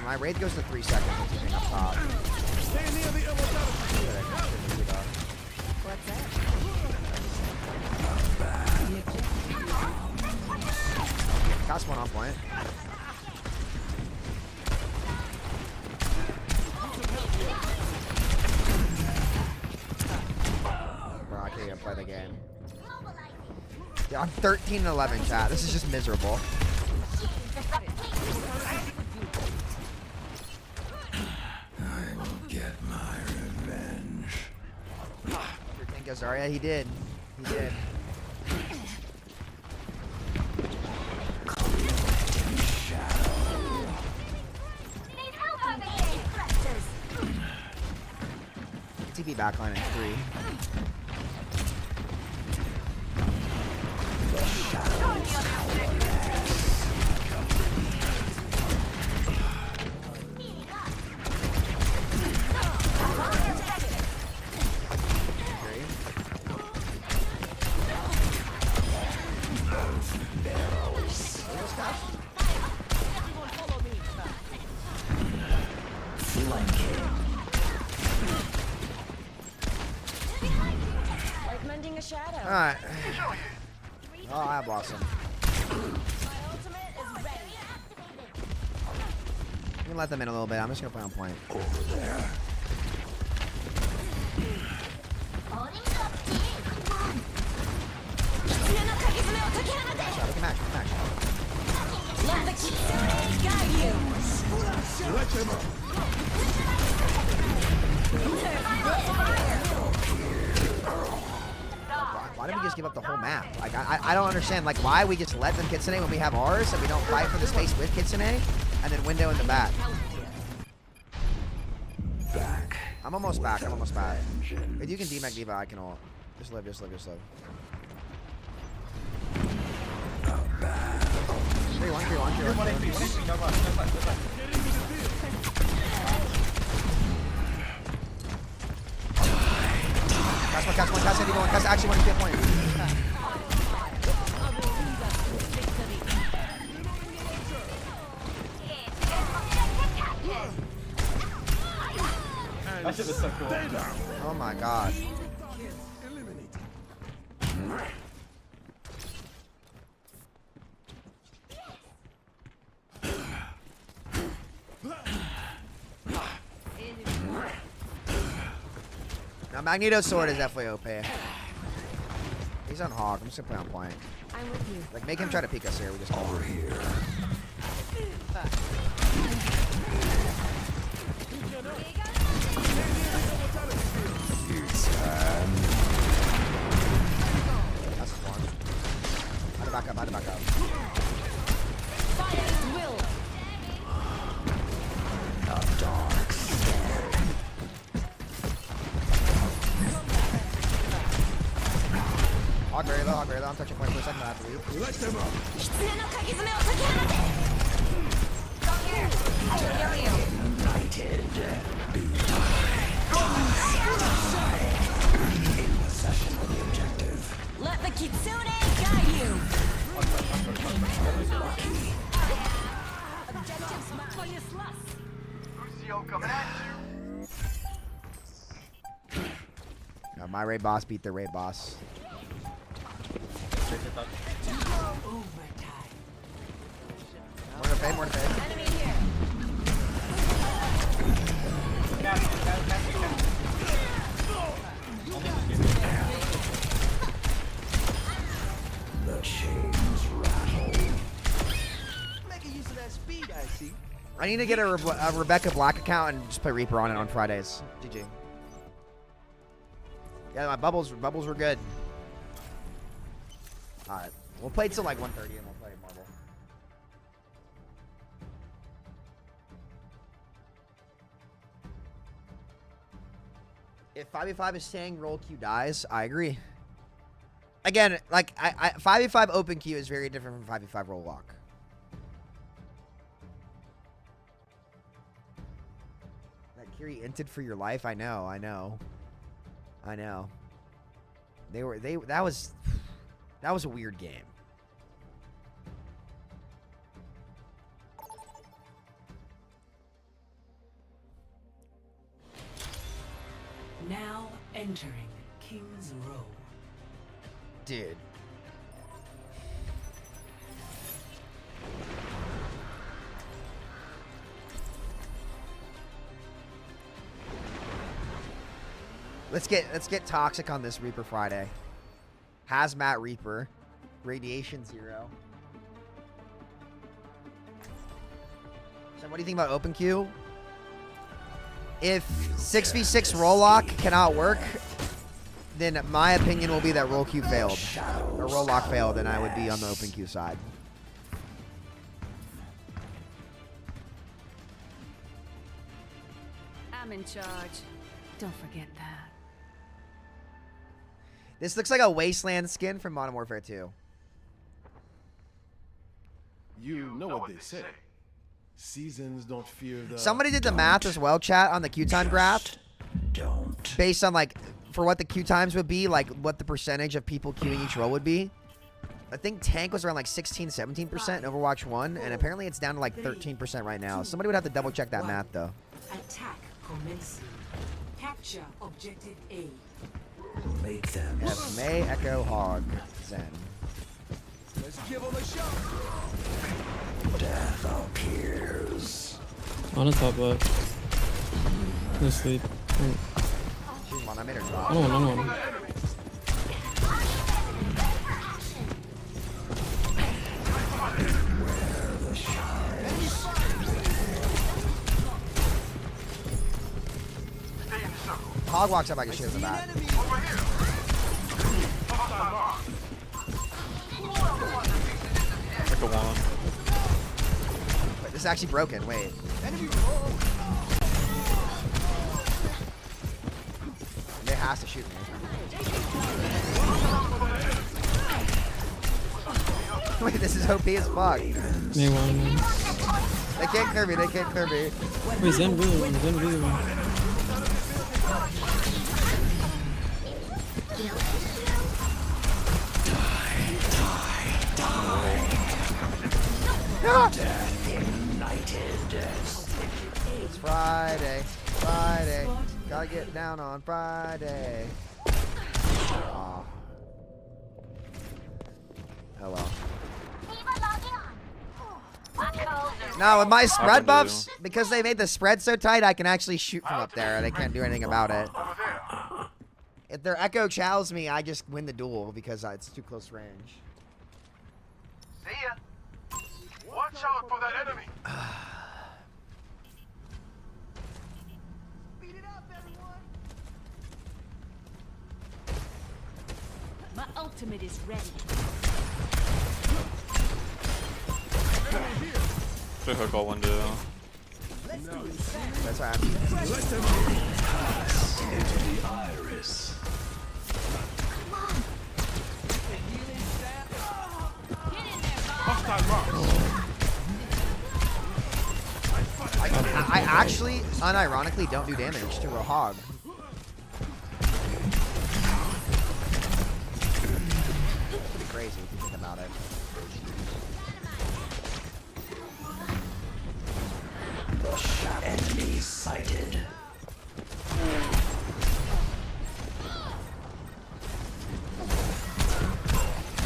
My raid goes to 3 seconds. I'm keeping up top. What's that? Cast one on point. Bro, I can't even play the game. Yeah, I'm 13-11, chat. This is just miserable. I will get my revenge. Think Azaria, he did. He did. TP backline in 3. Like mending a shadow. Alright. Oh, I blossom. My ultimate is ready. You can let them in a little bit. I'm just gonna play on point. Over there. Let the kitsune guide you. Why did we just give up the whole map? Like, I don't understand. Like, why we just let them Kitsune when we have ours and we don't fight for the space with Kitsune and then window in the back. Back. I'm almost back. I'm almost back. If you can DMAC Diva, I can ult. Just live, just live, just live. 3-1, 3-1, 3-1. Cast one, cast anyone, cast actually one, get point. That shit was so cool. Oh my god. Now Magneto's sword is definitely OP. He's on Hog. I'm just gonna play on point. I'm with you. Like, make him try to peek us here. We just Over here. That's one. How to back up, how to back up. Fire's will. The dark side. Hog very low, I'm touching point for a second, I have to leave. Let them up. United. Be in possession of the objective. Let the kitsune guide you. Objectives marked. My raid boss beat the raid boss. More to pay, more to pay. Enemy here. The chains rattle. Making use of that speed, I see. I need to get a Rebecca Black account and just play Reaper on it on Fridays. GG. Yeah, my bubbles were good. Alright. We'll play till like 1:30 and we'll play Marble. If 5v5 is saying roll Q dies, I agree. Again, like, 5v5 open Q is very different from 5v5 roll lock. That Kiri inted for your life? I know. That was a weird game. Now entering King's Row. Dude. Let's get toxic on this Reaper Friday. Hazmat Reaper. Radiation 0. So what do you think about open queue? If 6v6 roll lock cannot work, then my opinion will be that roll queue failed. Or roll lock failed, and I would be on the open queue side. I'm in charge. Don't forget that. This looks like a Wasteland skin from Modern Warfare 2. You know what they say. Seasons don't fear the... Somebody did the math as well, chat, on the queue time graph. Don't. Based on, like, for what the queue times would be, like, what the percentage of people queuing each role would be. I think tank was around, like, 16, 17% in Overwatch 1, and apparently it's down to, like, 13% right now. Somebody would have to double check that math, though. Attack commencing. Capture objective A. Make them. F May, Echo, Hog, Zen. Let's give them a shot. Death appears. On the top left. No sleep. She's mono. I made her drop. No. Hog walks up, I can shoot him in the back. Like a wand. Wait, this is actually broken. Wait. They has to shoot me. Wait, this is OP as fuck. They won, man. They can't clear me. They can't clear me. Wait, Zen really won. Zen really won. It's Friday. Friday. Gotta get down on Friday. Oh. Hello. No, with my spread buffs, because they made the spread so tight, I can actually shoot from up there, and they can't do anything about it. If their echo chows me, I just win the duel because it's too close range. See ya. Watch out for that enemy. Beat it up, everyone. My ultimate is ready. Should hook all window. That's what I'm into the iris. I actually, unironically, don't do damage to a hog. Pretty crazy if you think about it. Enemy sighted.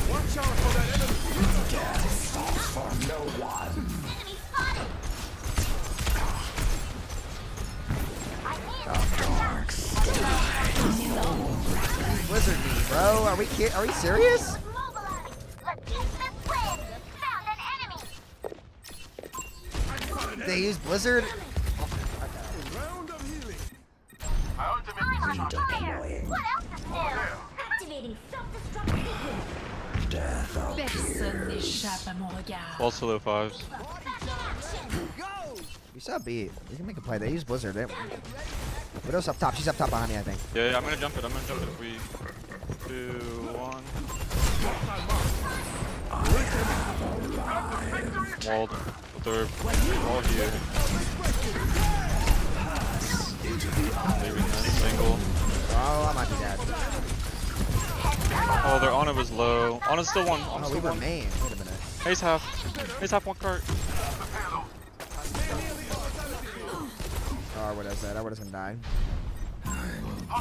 Watch out for that enemy. Death for no one. Blizzard me, bro. Are we serious? They use Blizzard? Round of healing. Activating self-destruct. Death Personne n'échappe à mon regard. Also low fives. You saw beat. You can make a play. They use Blizzard. Widow's up top. She's up top behind me, I think. Yeah, I'm gonna jump it. 3, 2, 1. Walled. Third. Wall here. Leaving this single. Oh, I might be dead. Oh, their Ana was low. Ana's still one. Oh, we were main. Wait a minute. Ace half. Ace half one cart. Oh, what is that? I would have died.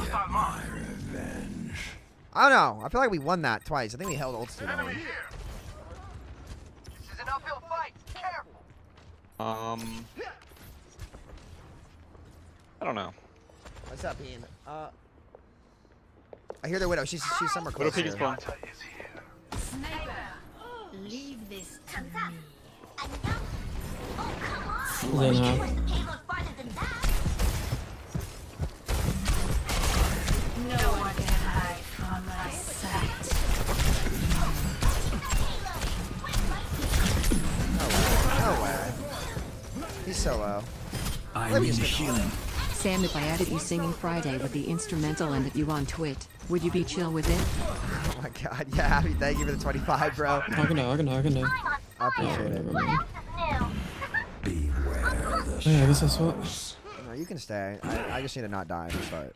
get my revenge. I don't know. I feel like we won that twice. I think we held ults too long. This is an uphill fight. Careful. I don't know. What's up, Ian? I hear the Widow. She's somewhere Widow close peek is here. fun. Sniper, leave this to me. Zen half. No one can hide from my sight. No way. He's so low. I'm healing. Sam, if I added you singing Friday with the instrumental and that you on Twit, would you be chill with it? Oh my god. Yeah, happy. Thank you for the 25, bro. I can do. I appreciate it. Beware the Yeah, this is what. No, you can stay. I just need to not die. But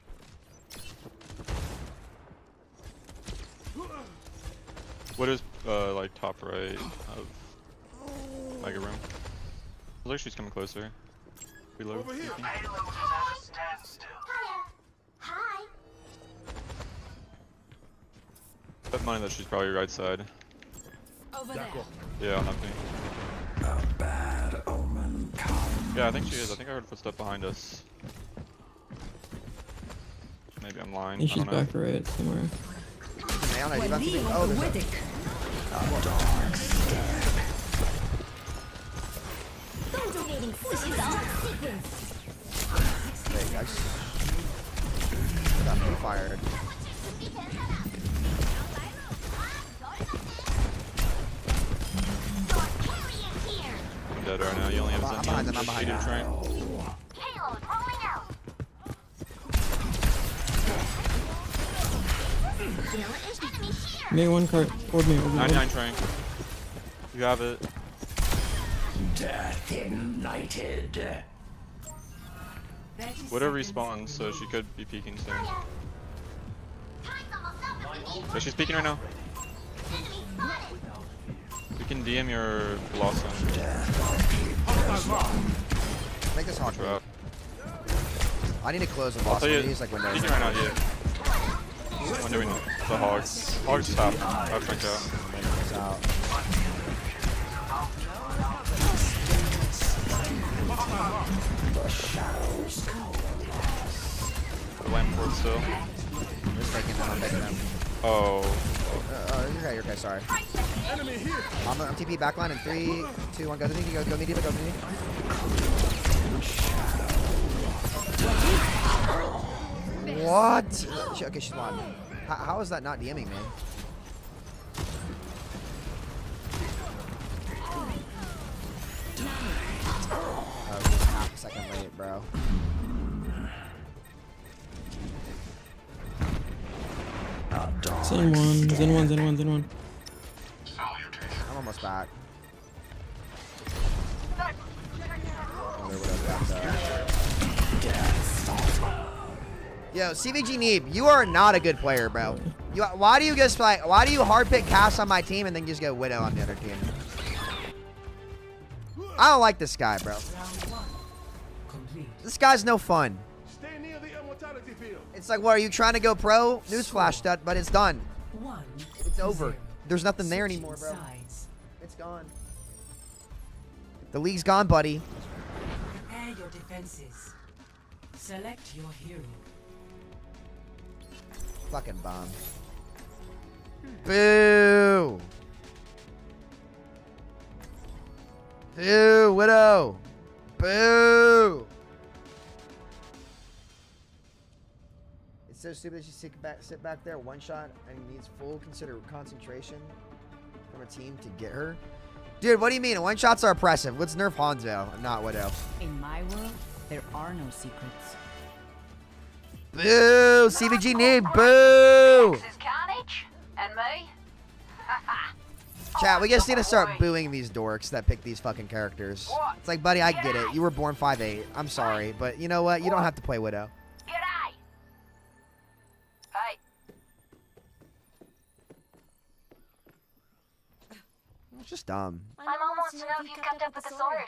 What is like top right of Mega Room? Looks like she's coming closer. Reload. Bet money that she's probably right side. Over there. Yeah, nothing. a bad omen comes. Yeah, I think she is. I think I heard a footstep behind us. Maybe I'm lying. I think I she's don't know. back right somewhere. Man, I about to be, oh, there's There you guys. Got me fired. I'm dead right now. You only have I'm behind them, I'm behind them. Train. May one cart. Hold me. 99 train. You have it. Death ignited. Widow respawns, so she could be peeking soon. So she's peeking right now. We can DM your Blossom. Make this hard. Drop. I need to close the I'll boss. tell you, He's like windows. peeking right now, yeah. Window, the hogs. Hogs top. I'll check out. It's out. The lamp port still. Just taking them. I'm taking them. Oh. You're okay. Sorry. I'm TP backline in 3, 2, 1. Go to me. Go to me. Go to me. What? Okay, she's blind. How is that not DMing me? Oh, just half a second late, bro. Zen one. I'm almost back. Oh, there would've got that. Yo, CVG Neeb, you are not a good player, bro. Why do you just like? Why do you hard pick Cass on my team and then just go Widow on the other team? I don't like this guy, bro. This guy's no fun. Stay near the immortality field. It's like, what are you trying to go pro? Newsflash, that, but it's done. It's over. There's nothing there anymore, bro. It's gone. The league's gone, buddy. Prepare your defenses. Select your hero. Fucking bomb. Boo! Boo, Widow! Boo! It's so stupid that she sit back there, one shot, and needs full concentration from a team to get her. Dude, what do you mean? One shots are oppressive. Let's nerf Hanzo, not Widow. In my world, there are no secrets. Boo! CBG need boo! This is Carnage and me. Chat, we just need to start booing these dorks that pick these fucking characters. It's like, buddy, I get it. You were born 5'8". I'm sorry, but you know what? You don't have to play Widow. G'day. Hey. It's just dumb. I'm almost to know if you kept up with the sword.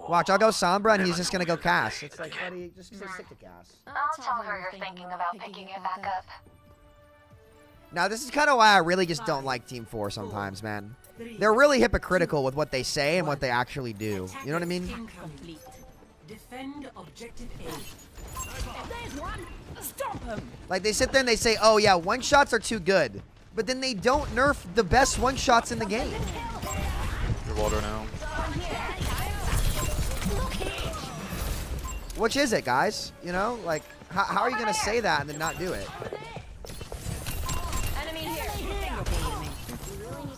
Watch, I'll go Sombra, and he's just gonna go Cass. It's like, buddy, just stick to Cass. I'll tell her you're thinking about picking it back up. Now, this is kind of why I really just don't like Team 4 sometimes, man. They're really hypocritical with what they say and what they actually do. You know what I mean? Incomplete. Defend objective A. There's one. Stop him. Like, they sit there and they say, oh, yeah, one-shots are too good. But then they don't nerf the best one-shots in the game. Your water now. Which is it, guys? You know, like, how are you going to say that and then not do it? Enemy here.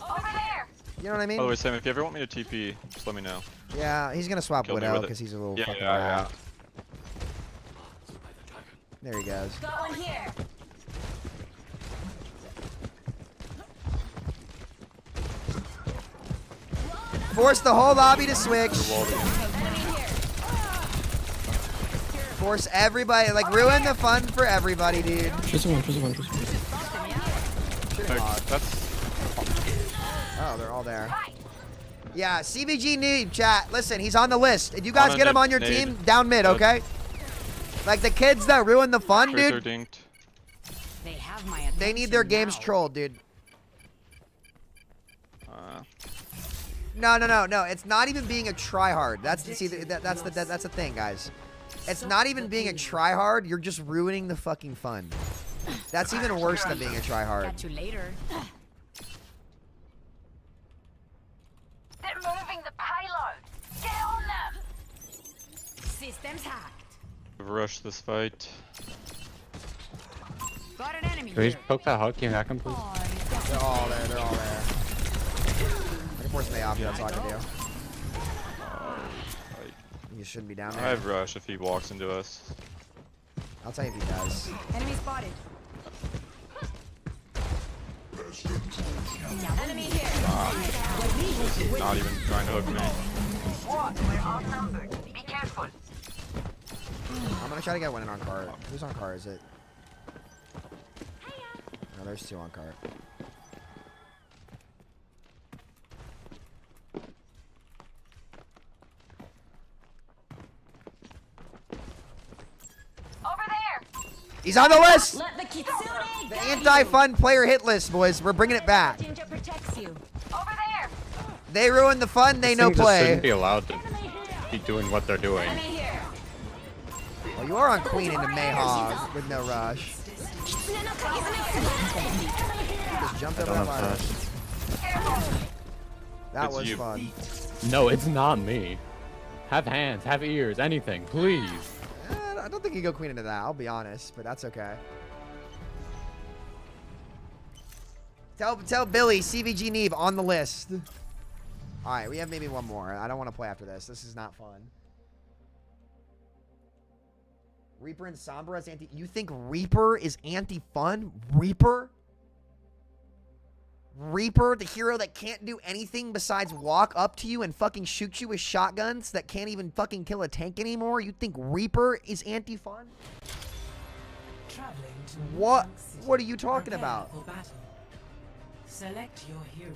Over there. You know what I mean? By the way, Sam, if you ever want me to TP, just let me know. Yeah, he's going to swap Kill me Widow with it. because he's a little Yeah, fucking yeah. rat. There he goes. Got one here. Force the whole lobby to switch. Force everybody, like, ruin the fun for everybody, dude. Just one. That's Oh, they're all there. Yeah, CVG need chat. Listen, he's on the list. If you guys get him on your team, down mid, okay? Like the kids that ruin the fun, Tracer dude. dinked. They have my They need their games trolled, dude. No. It's not even being a tryhard. That's the thing, guys. It's not even being a tryhard. You're just ruining the fucking fun. That's even worse than being a tryhard. Catch you later. They're moving the payload. Get on them. Systems hacked. Rush this fight. Got an enemy Can we here. poke that hug? Can you hack him, please? They're all there. They're all there. I can force May off you. That's all I can do. You shouldn't be down there. I have rush if he walks into us. I'll tell you if he does. Enemy spotted. Enemy here. He's not even trying to hook me. What? We're outnumbered. Be careful. I'm gonna try to get one in on cart. Who's on cart? Is it? No, there's two on cart. Over there. He's on the list. Let the kitsune The anti-fun player hit list, boys. We're bringing it back. Ginger protects you. Over there. They ruin the fun. They no This thing just shouldn't be play. allowed to be doing what they're doing. Enemy here. Well, you are on Queen into Mayhog with no rush. Just jumped over that ladder. That It's was you. fun. No, it's not me. Have hands, have ears, anything, please. I don't think you go Queen into that. I'll be honest, but that's okay. Tell Billy CVG Neve on the list. All right, we have maybe one more. I don't want to play after this. This is not fun. Reaper and Sombra is anti. You think Reaper is anti-fun? Reaper? Reaper, the hero that can't do anything besides walk up to you and fucking shoot you with shotguns that can't even fucking kill a tank anymore? You think Reaper is anti-fun? Traveling to What? Toxicity. What are you talking Prepare about? for battle. Select your hero.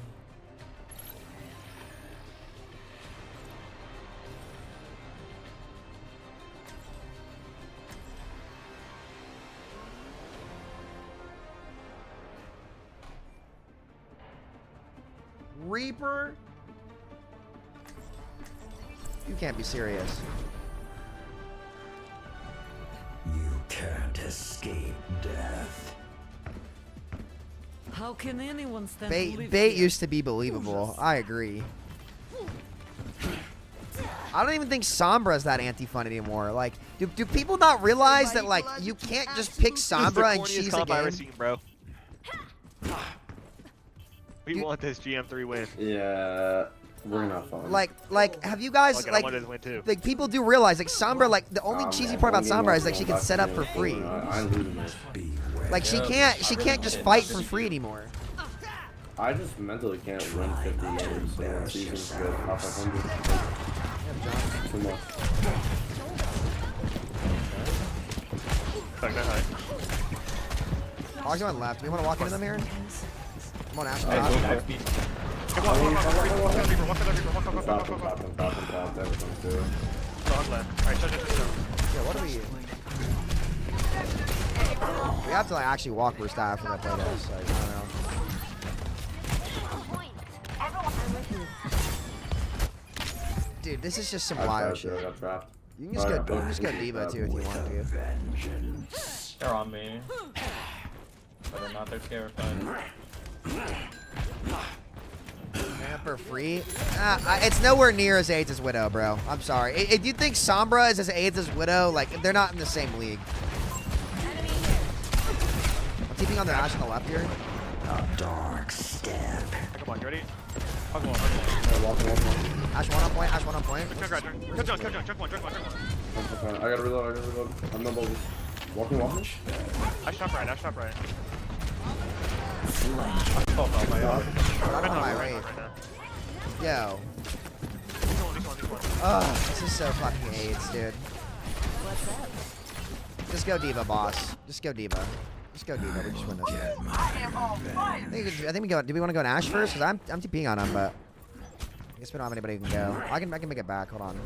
Reaper? You can't be serious. You can't escape death. How can anyone stand Bait used to be believable. I agree. I don't even think Sombra is that anti-fun anymore. Like, do people not realize that, like, you can't just pick Sombra and she's a game? Seen, bro. We want this GM3 win. Yeah, we're not fun. Like, have you guys, Look, I like, wanted to win too. like, people do realize, like, Sombra, like, the only cheesy part about Sombra is, like, she can set up for free. I'm losing this. Like, she can't just fight for free anymore. I just mentally can't win 50 games, so seasons go top 100. Too much. Fuck that high. Walk going left. Do we want to walk into them here? Come on, Ash. Come on, walk on the Reaper, walk on the Reaper, walk on, walk on, walk on, walk on. Everything's good. Dog left. Alright, shut. Yeah, what are we? We have to, like, actually walk for staff for that play this. Like, I don't know. Dude, this is just some wild shit. I got trapped. You can just go Diva too if you want to. They're on me. Whether or not they're terrified. For free? It's nowhere near as AIDS as Widow, bro. I'm sorry. If you think Sombra is as AIDS as Widow, like, they're not in the same league. I'm TPing on their Ash on the left here. A dark step. Come on, you ready? Hug one. Ash one on point, Ash one on point. Kill one. I gotta reload. I'm not bogus. Walking. I stop right. I'm on my right. Yo. Ugh, this is so fucking AIDS, dude. Just go Diva, boss. Just go Diva. We just win this. I think we go. Do we want to go to Ash first? Because I'm TPing on him, but I guess we don't have anybody who can go. I can make it back. Hold on.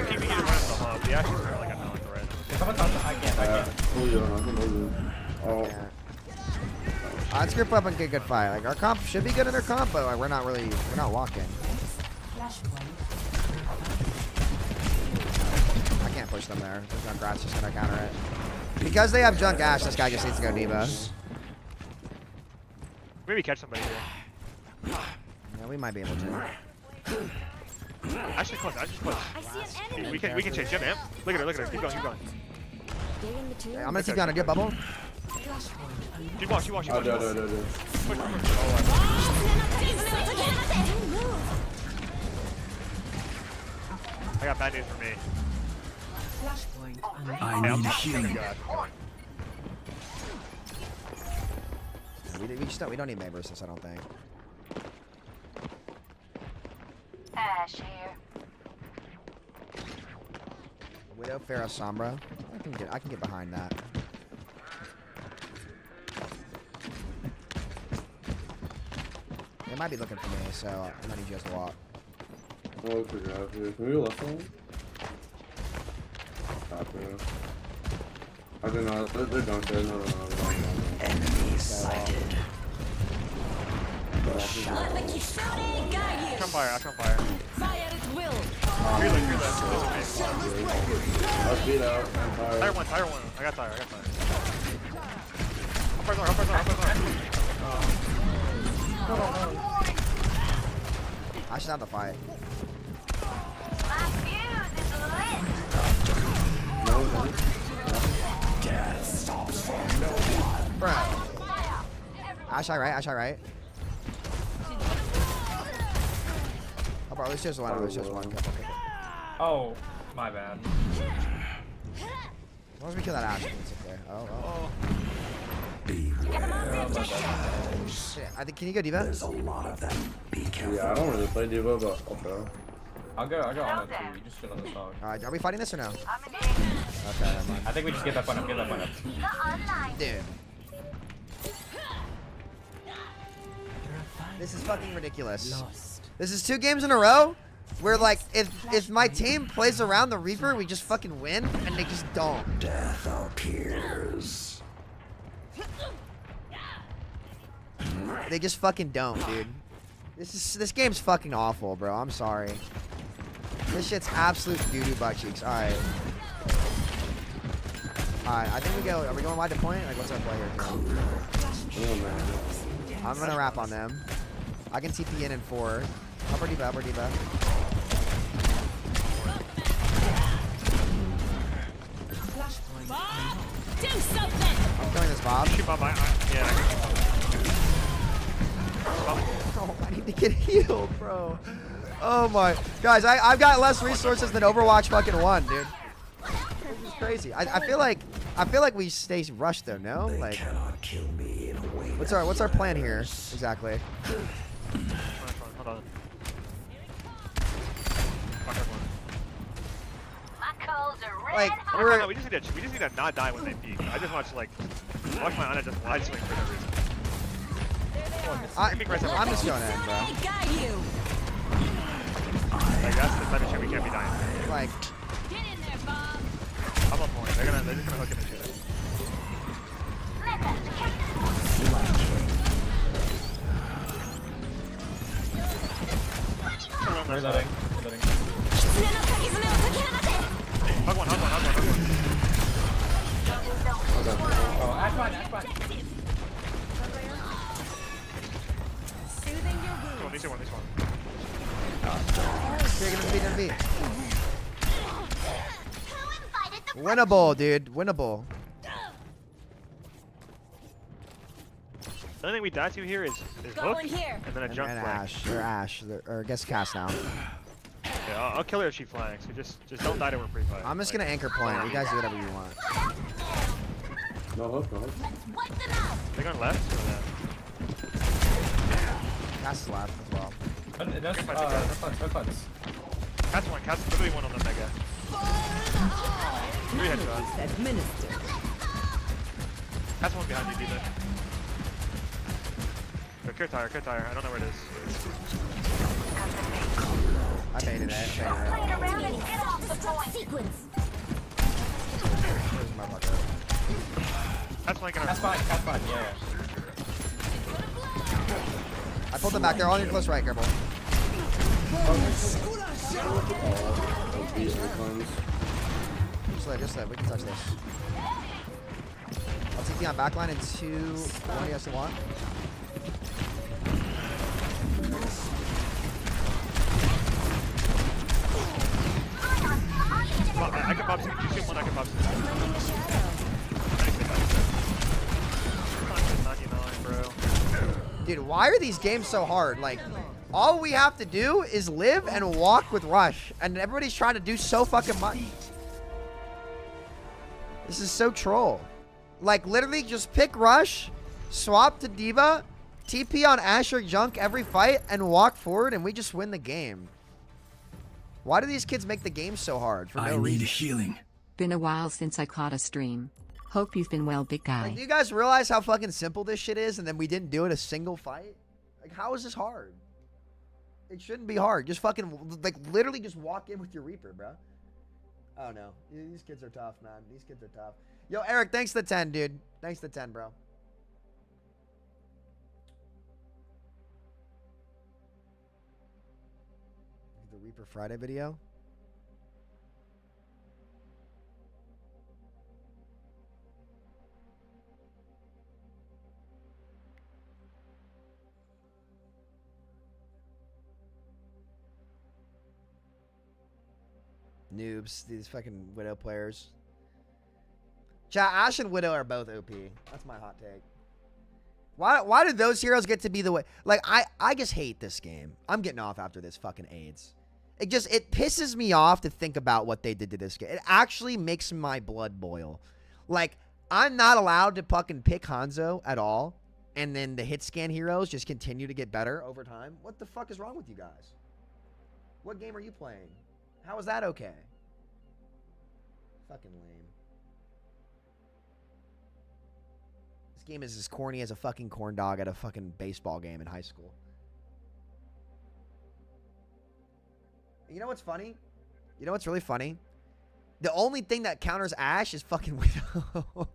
Keep me getting right on the hub. The Ashes are like a non threat. I can't. Oh. Yeah. Let's group up and get a good fight. Like, our comp should be good in their comp, but like, we're not walking. can't push them there. The Junkrat's just gonna counter it. Because they have Junk Ash, this guy just needs to go Diva. Maybe catch somebody here. Yeah, we might be able to. Actually close, actually close. I see an enemy. We can change. Jim, amp. Look at her, keep going, keep going. Yeah, I'm gonna TP on a good bubble. She walks. Do. Push. I got bad news for me. Flashpoint unlocked. I need healing. We don't need May versus, I don't think. Ash here. Widow, Pharah, Sombra. I can get behind that. They might be looking for me, so I might need you guys to walk. I'll look for grab here. Can we go left one? Top here. I don't know. They're done there. No. Enemy sighted. Let me keep shooting, guide you. I'll fire. Fire at will. You're left. I'll beat out. I'm tired. Tire one. I got tire. Hop our I should have the fight. My fuse is lit. Death stops for no one. Bro. Ash, I right. Oh, bro, there's just one. Okay. Oh, my bad. As long as we kill that Ash, it's okay. Oh. Shit, I think, can you go Diva? There's a lot of them. Be careful. Yeah, I don't really play Diva, but I'll try. I'll go on it too. You just sit on the dog. Alright, are we fighting this or no? I'm in Okay, never mind. I think we just get that one up. Dude. This is fucking ridiculous. This is 2 games in a row where, like, if my team plays around the Reaper, we just fucking win, and they just don't. Death appears. They just fucking don't, dude. This game's fucking awful, bro. I'm sorry. This shit's absolute doo-doo butt cheeks. Alright. Alright, I think we go. Are we going wide to point? Like, what's our play here? I'm gonna wrap on them. I can TP in 4. Upper D.Va. Do something. I'm killing this Bob. Shoot my yeah. Oh, I need to get healed, bro. Oh my. Guys, I've got less resources than Overwatch fucking 1, dude. This is crazy. I feel like we stay rushed though, no? They Like, cannot kill me in a way. what's our plan here? Exactly. Hold on. My coals are red Like, hot. No, we just need to not die when they peek. I just want to watch my Ana just wide swing for no reason. I'm just going in, bro. I got you. Like that's the type of shit we can't be dying. Like, Get in there, Bob. I'm on point. They're just gonna hook in and shoot it. Reloading. Hug one. Oh, Ash one. Soothing your wounds. This one. you're gonna be. Winnable, dude. Winnable. The only thing we die to here is hook, Going here. and then a jump And flank. Ash. Or I guess cast now. Yeah, I'll kill her if she flanks. So just don't die to her pre-fight. I'm just gonna anchor point. You guys do whatever you want. No hook. They're going left or left? Cast is left as well. That's cuts. Cast literally one on the mega. 3 headshots. Administered. Cast one behind you, D-Lip. Cure tire. I don't know where it is. I baited it. Playing around and get off the point. Sequence. Where's my fucker? That's flanking her. That's fine, yeah. I pulled them back. They're all in your close right. Careful. Just live. We can touch this. I'll take you on backline in 2. 1 yes, you want. I can pop some. You shoot one, I can pop some. 99, bro. Dude, why are these games so hard? Like, all we have to do is live and walk with Rush, and everybody's trying to do so fucking much. This is so troll. Like, literally just pick Rush, swap to Diva, TP on Asher Junk every fight, and walk forward, and we just win the game. Why do these kids make the game so hard for no reason? healing. Been a while since I caught a stream. Hope you've been well, big guy. Like, do you guys realize how fucking simple this shit is, and then we didn't do it a single fight? Like, how is this hard? It shouldn't be hard. Just fucking, like, literally just walk in with your Reaper, bro. Oh, no. These kids are tough, man. These kids are tough. Yo, Eric, thanks for the 10, dude. Thanks for the 10, bro. The Reaper Friday video. Noobs, these fucking Widow players. Chat, Ash and Widow are both OP. That's my hot take. Why did those heroes get to be the way? Like, I just hate this game. I'm getting off after this fucking AIDS. It pisses me off to think about what they did to this game. It actually makes my blood boil. Like, I'm not allowed to fucking pick Hanzo at all, and then the hit scan heroes just continue to get better over time. What the fuck is wrong with you guys? What game are you playing? How is that okay? Fucking lame. This game is as corny as a fucking corn dog at a fucking baseball game in high school. You know what's funny? You know what's really funny? The only thing that counters Ashe is fucking Widow.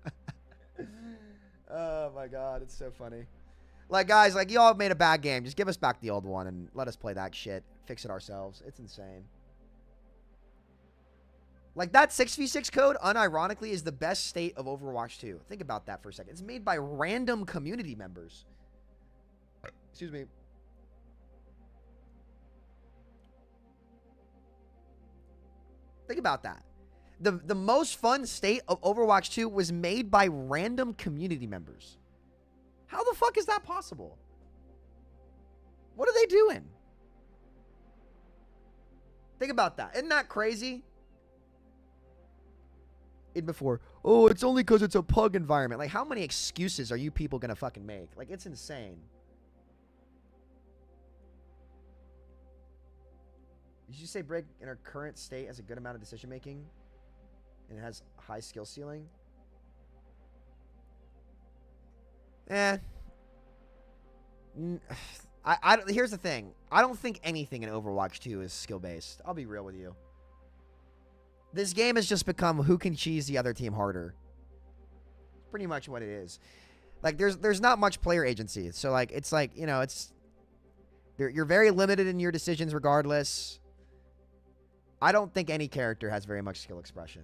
Oh my god, it's so funny. Like, guys, like, y'all made a bad game. Just give us back the old one and let us play that shit. Fix it ourselves. It's insane. Like, that 6v6 code, unironically, is the best state of Overwatch 2. Think about that for a second. It's made by random community members. Excuse me. Think about that. The most fun state of Overwatch 2 was made by random community members. How the fuck is that possible? What are they doing? Think about that. Isn't that crazy? Before, oh, it's only because it's a pug environment. Like, how many excuses are you people gonna fucking make? Like, it's insane. Did you say Break in her current state has a good amount of decision making and it has high skill ceiling? Here's the thing. I don't think anything in Overwatch 2 is skill based. I'll be real with you. This game has just become who can cheese the other team harder. Pretty much what it is. Like, there's not much player agency. So, like, it's like, you know, you're very limited in your decisions regardless. I don't think any character has very much skill expression.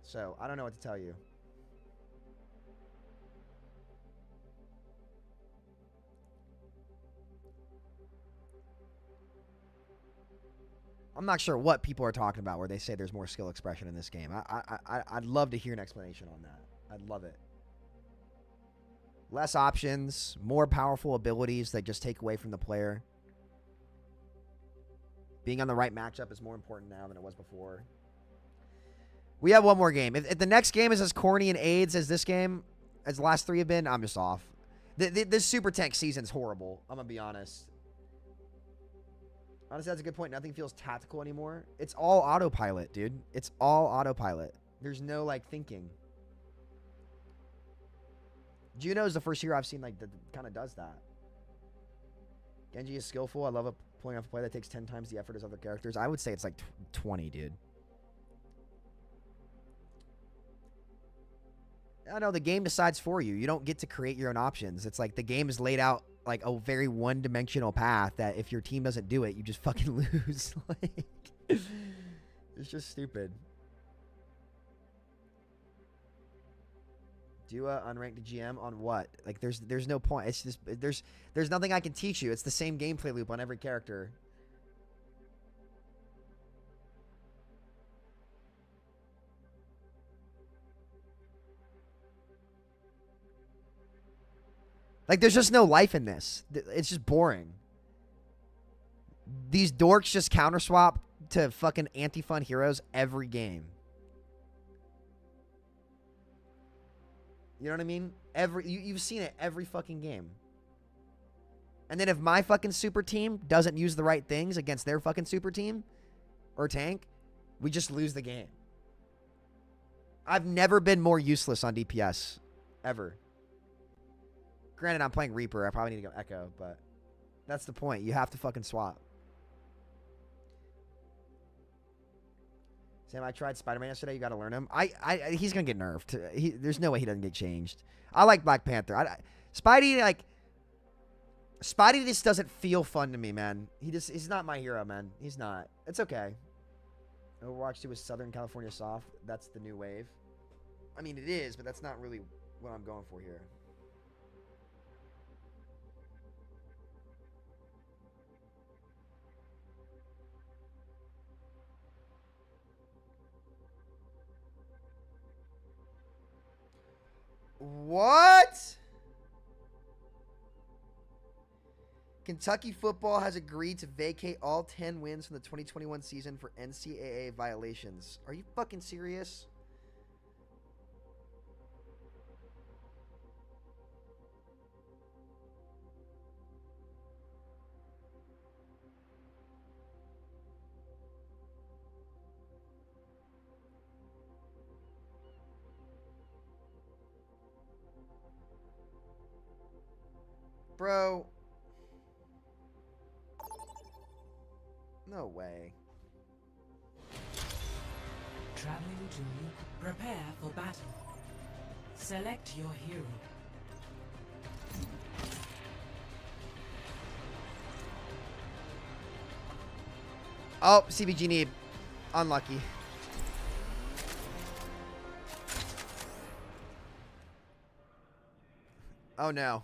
So, I don't know what to tell you. I'm not sure what people are talking about where they say there's more skill expression in this game. I'd love to hear an explanation on that. I'd love it. Less options, more powerful abilities that just take away from the player. Being on the right matchup is more important now than it was before. We have one more game. If the next game is as corny and AIDS as this game, as the last 3 have been, I'm just off. This Super Tank season's horrible. I'm going to be honest. Honestly, that's a good point. Nothing feels tactical anymore. It's all autopilot, dude. It's all autopilot. There's no, like, thinking. Juno's the first hero I've seen, like, that kind of does that. Genji is skillful. I love pulling off a play that takes 10 times the effort as other characters. I would say it's, like, 20, dude. I know the game decides for you. You don't get to create your own options. It's like the game is laid out like a very one-dimensional path that if your team doesn't do it, you just fucking lose. Like, it's just stupid. Do a unranked GM on what? Like, there's no point. It's just there's nothing I can teach you. It's the same gameplay loop on every character. Like, there's just no life in this. It's just boring. These dorks just counter swap to fucking anti-fun heroes every game. You know what I mean? You've seen it every fucking game. And then if my fucking super team doesn't use the right things against their fucking super team or tank, we just lose the game. I've never been more useless on DPS. Ever. Granted, I'm playing Reaper. I probably need to go Echo, but that's the point. You have to fucking swap. Sam, I tried Spider-Man yesterday. You got to learn him. He's gonna get nerfed. There's no way he doesn't get changed. I like Black Panther. Spidey just doesn't feel fun to me, man. He's not my hero, man. He's not. It's okay. Overwatch 2 was Southern California soft. That's the new wave. I mean, it is, but that's not really what I'm going for here. What? Kentucky football has agreed to vacate all 10 wins from the 2021 season for NCAA violations. Are you fucking serious? Bro. No way. Traveling to prepare for battle. Select your hero. Oh, CBG need. Unlucky. Oh no.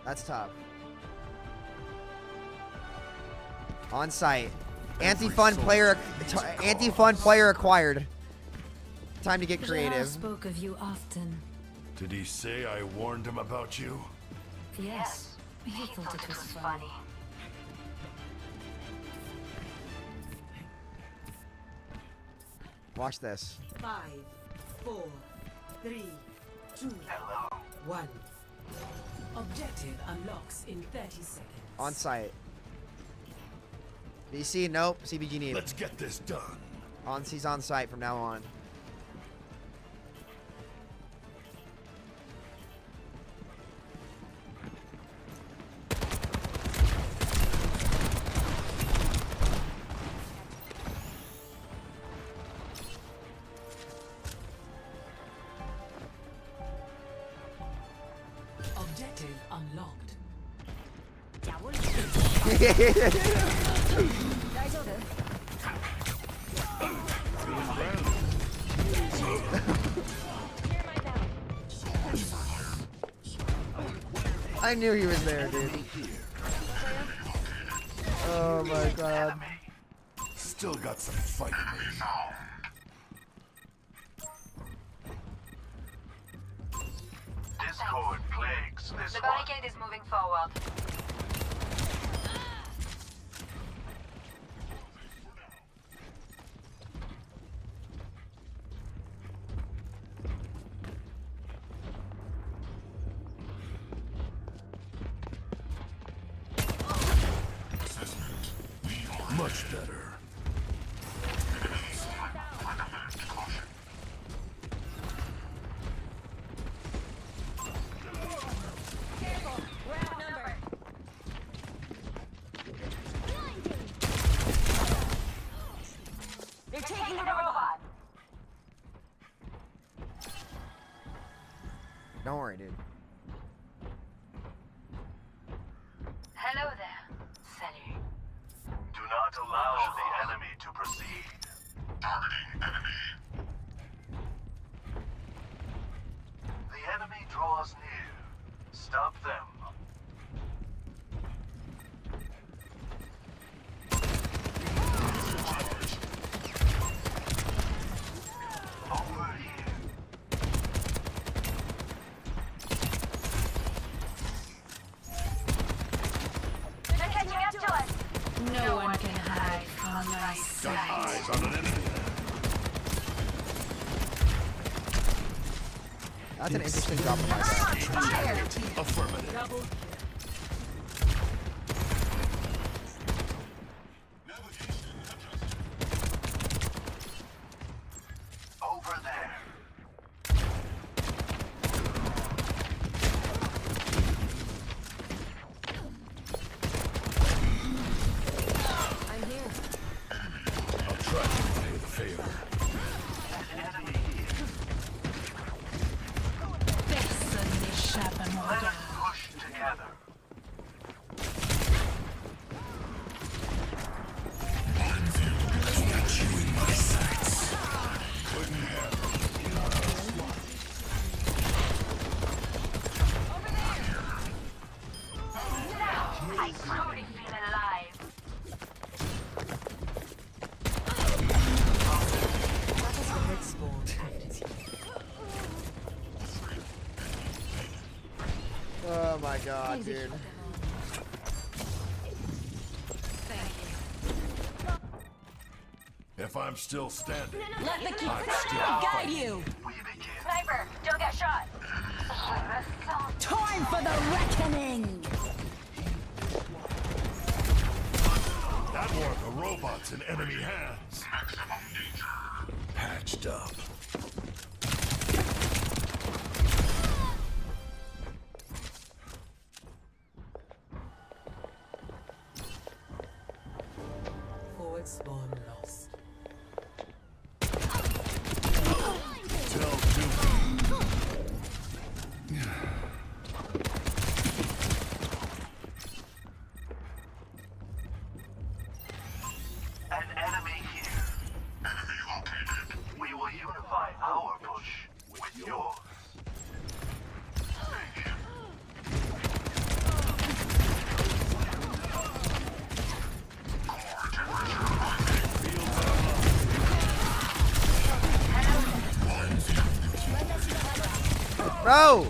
That's tough. On site. Anti-fun player acquired. Time to get creative. Spoke of you often. Did he say I warned him about you? Yes. He thought it was funny. Watch this. 5, 4, 3, 2, 1. Objective unlocks in 30 seconds. On site. DC, nope. CBG need. Let's get this done. He's on site from now on. Objective unlocked. I knew he was there, dude. Oh my god. Still got some fight in me. Discord plagues this The barricade is moving forward. Much better. They're taking the robot. Don't worry, dude. enemy to proceed. Targeting enemy. The enemy draws near. Stop them. Over here. They're catching up to us. No one can hide from my sight. Eyes on an enemy. That's an interesting drop on my side. Affirmative. Over there. I'm here. I'll try to pay the favor. Let us push together. Got you in my sights. I truly feel alive. Oh my god, dude. If I'm still standing, Let the key I'm still guide you. Sniper, don't get shot. Time for the reckoning. That war the robots in enemy hands. Patched up. Forward spawn lost. Tell Googoo. An enemy here. Enemy located. We will unify our push with yours. Bro!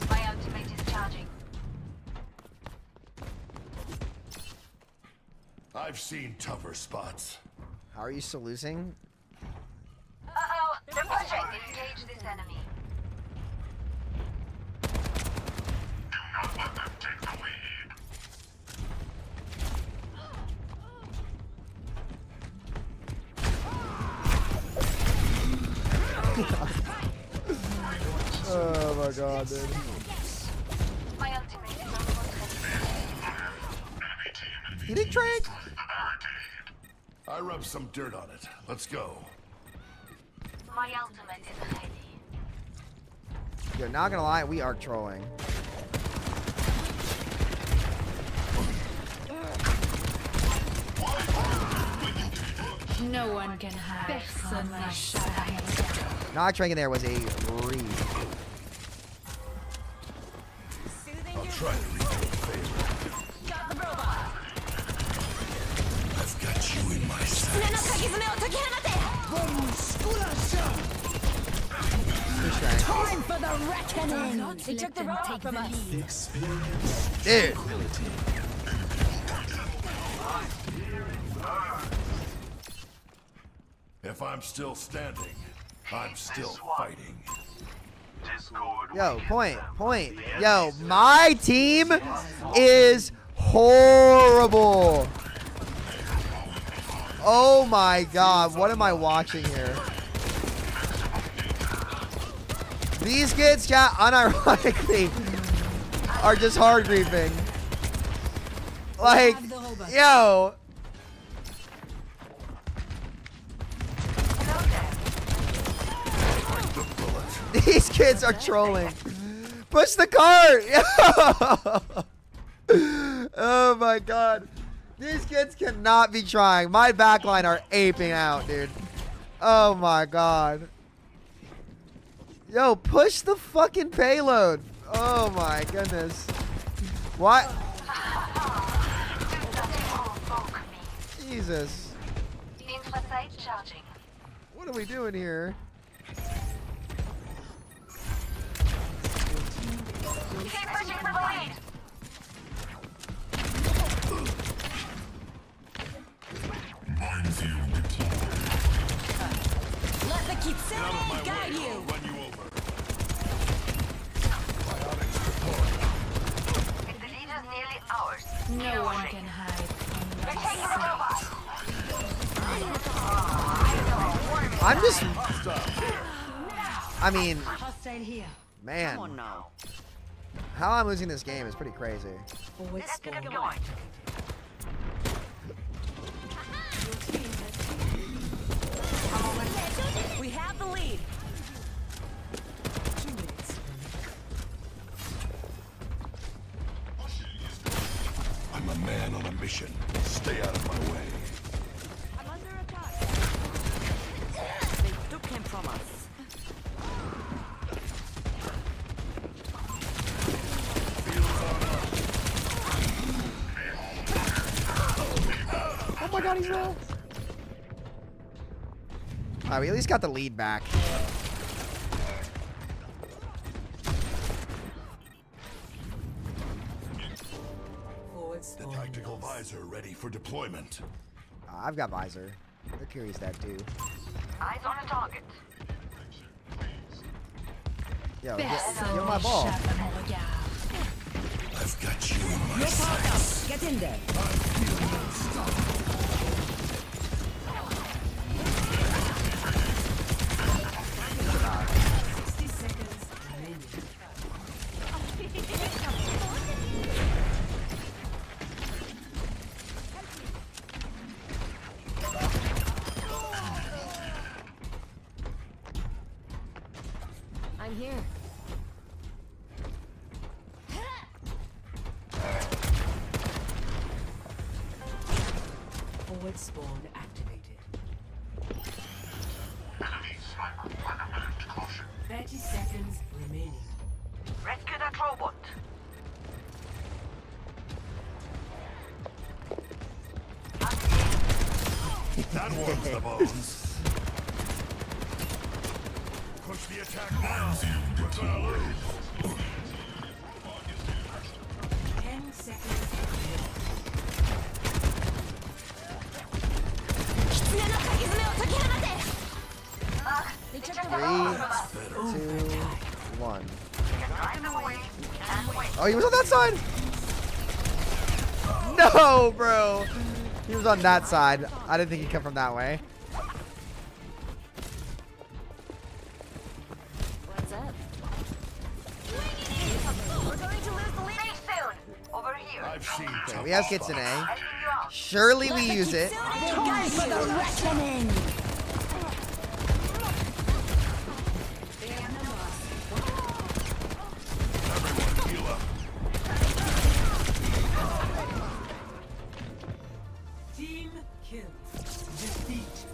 My ultimate is charging. I've seen tougher spots. How are you still losing? Uh-oh, they're pushing. Engage this enemy. Do not let them take the lead. Oh my god, dude. My ultimate is almost ready. Heating trank? I rubbed some dirt on it. Let's go. My ultimate is ready. Yo, not gonna lie, we are trolling. No one can hide from my sight. Not trank in there was a read. I'll try to return the favor. Got the robot. I've got you in my sights. Time for the reckoning. They took the robot from us. Dude. If I'm still standing, I'm still fighting. Discord. Yo, point. Yo, my team is horrible. Oh my god, what am I watching here? These kids, chat, unironically, are just hard griefing. Like, yo. These kids are trolling. Push the cart. Oh my god. These kids cannot be trying. My backline are aping out, dude. Oh my god. Yo, push the fucking payload. Oh my goodness. What? Jesus. What are we doing here? Keep pushing for the lead. Minefield deployed. Let the Kitsune guide you. Run you over. If the lead is nearly ours, no one can hide from my sight. I'm just... I mean, Hostile here. man. Come on now. How I'm losing this game is pretty crazy. Forward spawn. We have the lead. 2 minutes. I'm a man on a mission. Stay out of my way. I'm under attack. They took him from us. Oh my god, he's low. Alright, we at least got the lead back. Forward The spawn. tactical visor ready for deployment. I've got visor. They're curious that too. Eyes on a target. Yo, get my ball. I've got you in my sights. Get in there. I'm here. Forward spawn activated. Enemy sniper. 30 seconds remaining. Rescue that robot. That warms the bones. Push the attack now. We're gonna lose. 10 seconds remaining. 狐の鍵爪を解き放て。They took the 3, 2, 1. Drive them away and wait. Oh, he was on that side? No, bro. He was on that side. I didn't think he'd come from that way. What's up? We're going to lose the lead soon. Over here. I've seen Okay, we have Kitsune. Helping you out. Surely we use it. Guys for the reckoning. everyone heal up. Team kill. Defeat.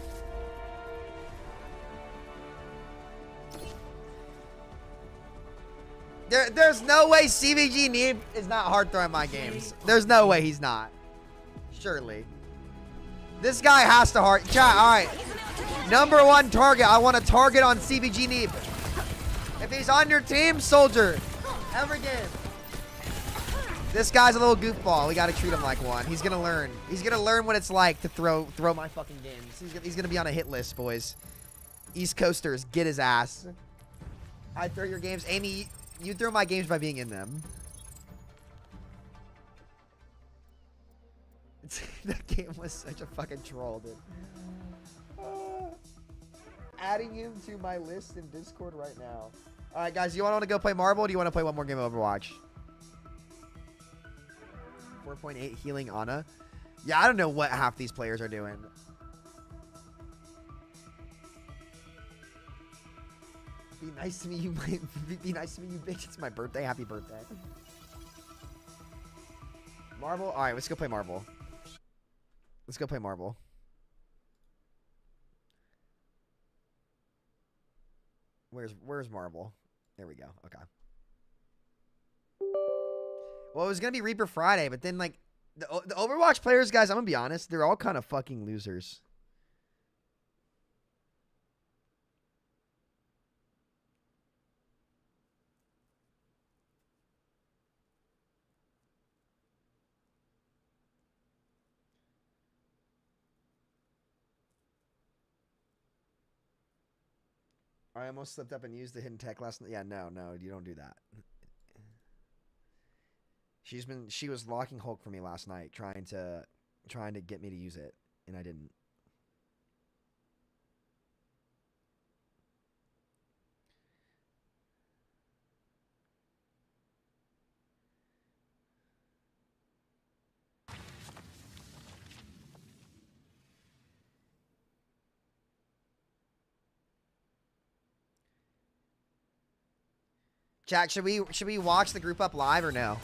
There's no way CBG Neeb is not hard throwing my games. There's no way he's not. Surely. This guy has to hard. Chat, alright. Number 1 target. I want a target on CBG Neeb. If he's on your team, soldier. Every game. This guy's a little goofball. We gotta treat him like one. He's gonna learn. He's gonna learn what it's like to throw my fucking games. He's gonna be on a hit list, boys. East Coasters, get his ass. I throw your games. Amy, you throw my games by being in them. That game was such a fucking troll, dude. Adding him to my list in Discord right now. All right, guys, you want to go play Marble or do you want to play one more game of Overwatch? 4.8 healing Ana. Yeah, I don't know what half these players are doing. Be nice to me, you. Be nice to me, you bitch. It's my birthday. Happy birthday. Marble? Alright, let's go play Marble. Let's go play Marble. Where's Marble? There we go. Okay. Well, it was gonna be Reaper Friday, but then like the Overwatch players, guys, I'm gonna be honest, they're all kind of fucking losers. I almost slipped up and used the hidden tech last night. Yeah, no, you don't do that. She was locking Hulk for me last night, trying to get me to use it, and I didn't. Jack, should we watch the group up live or no?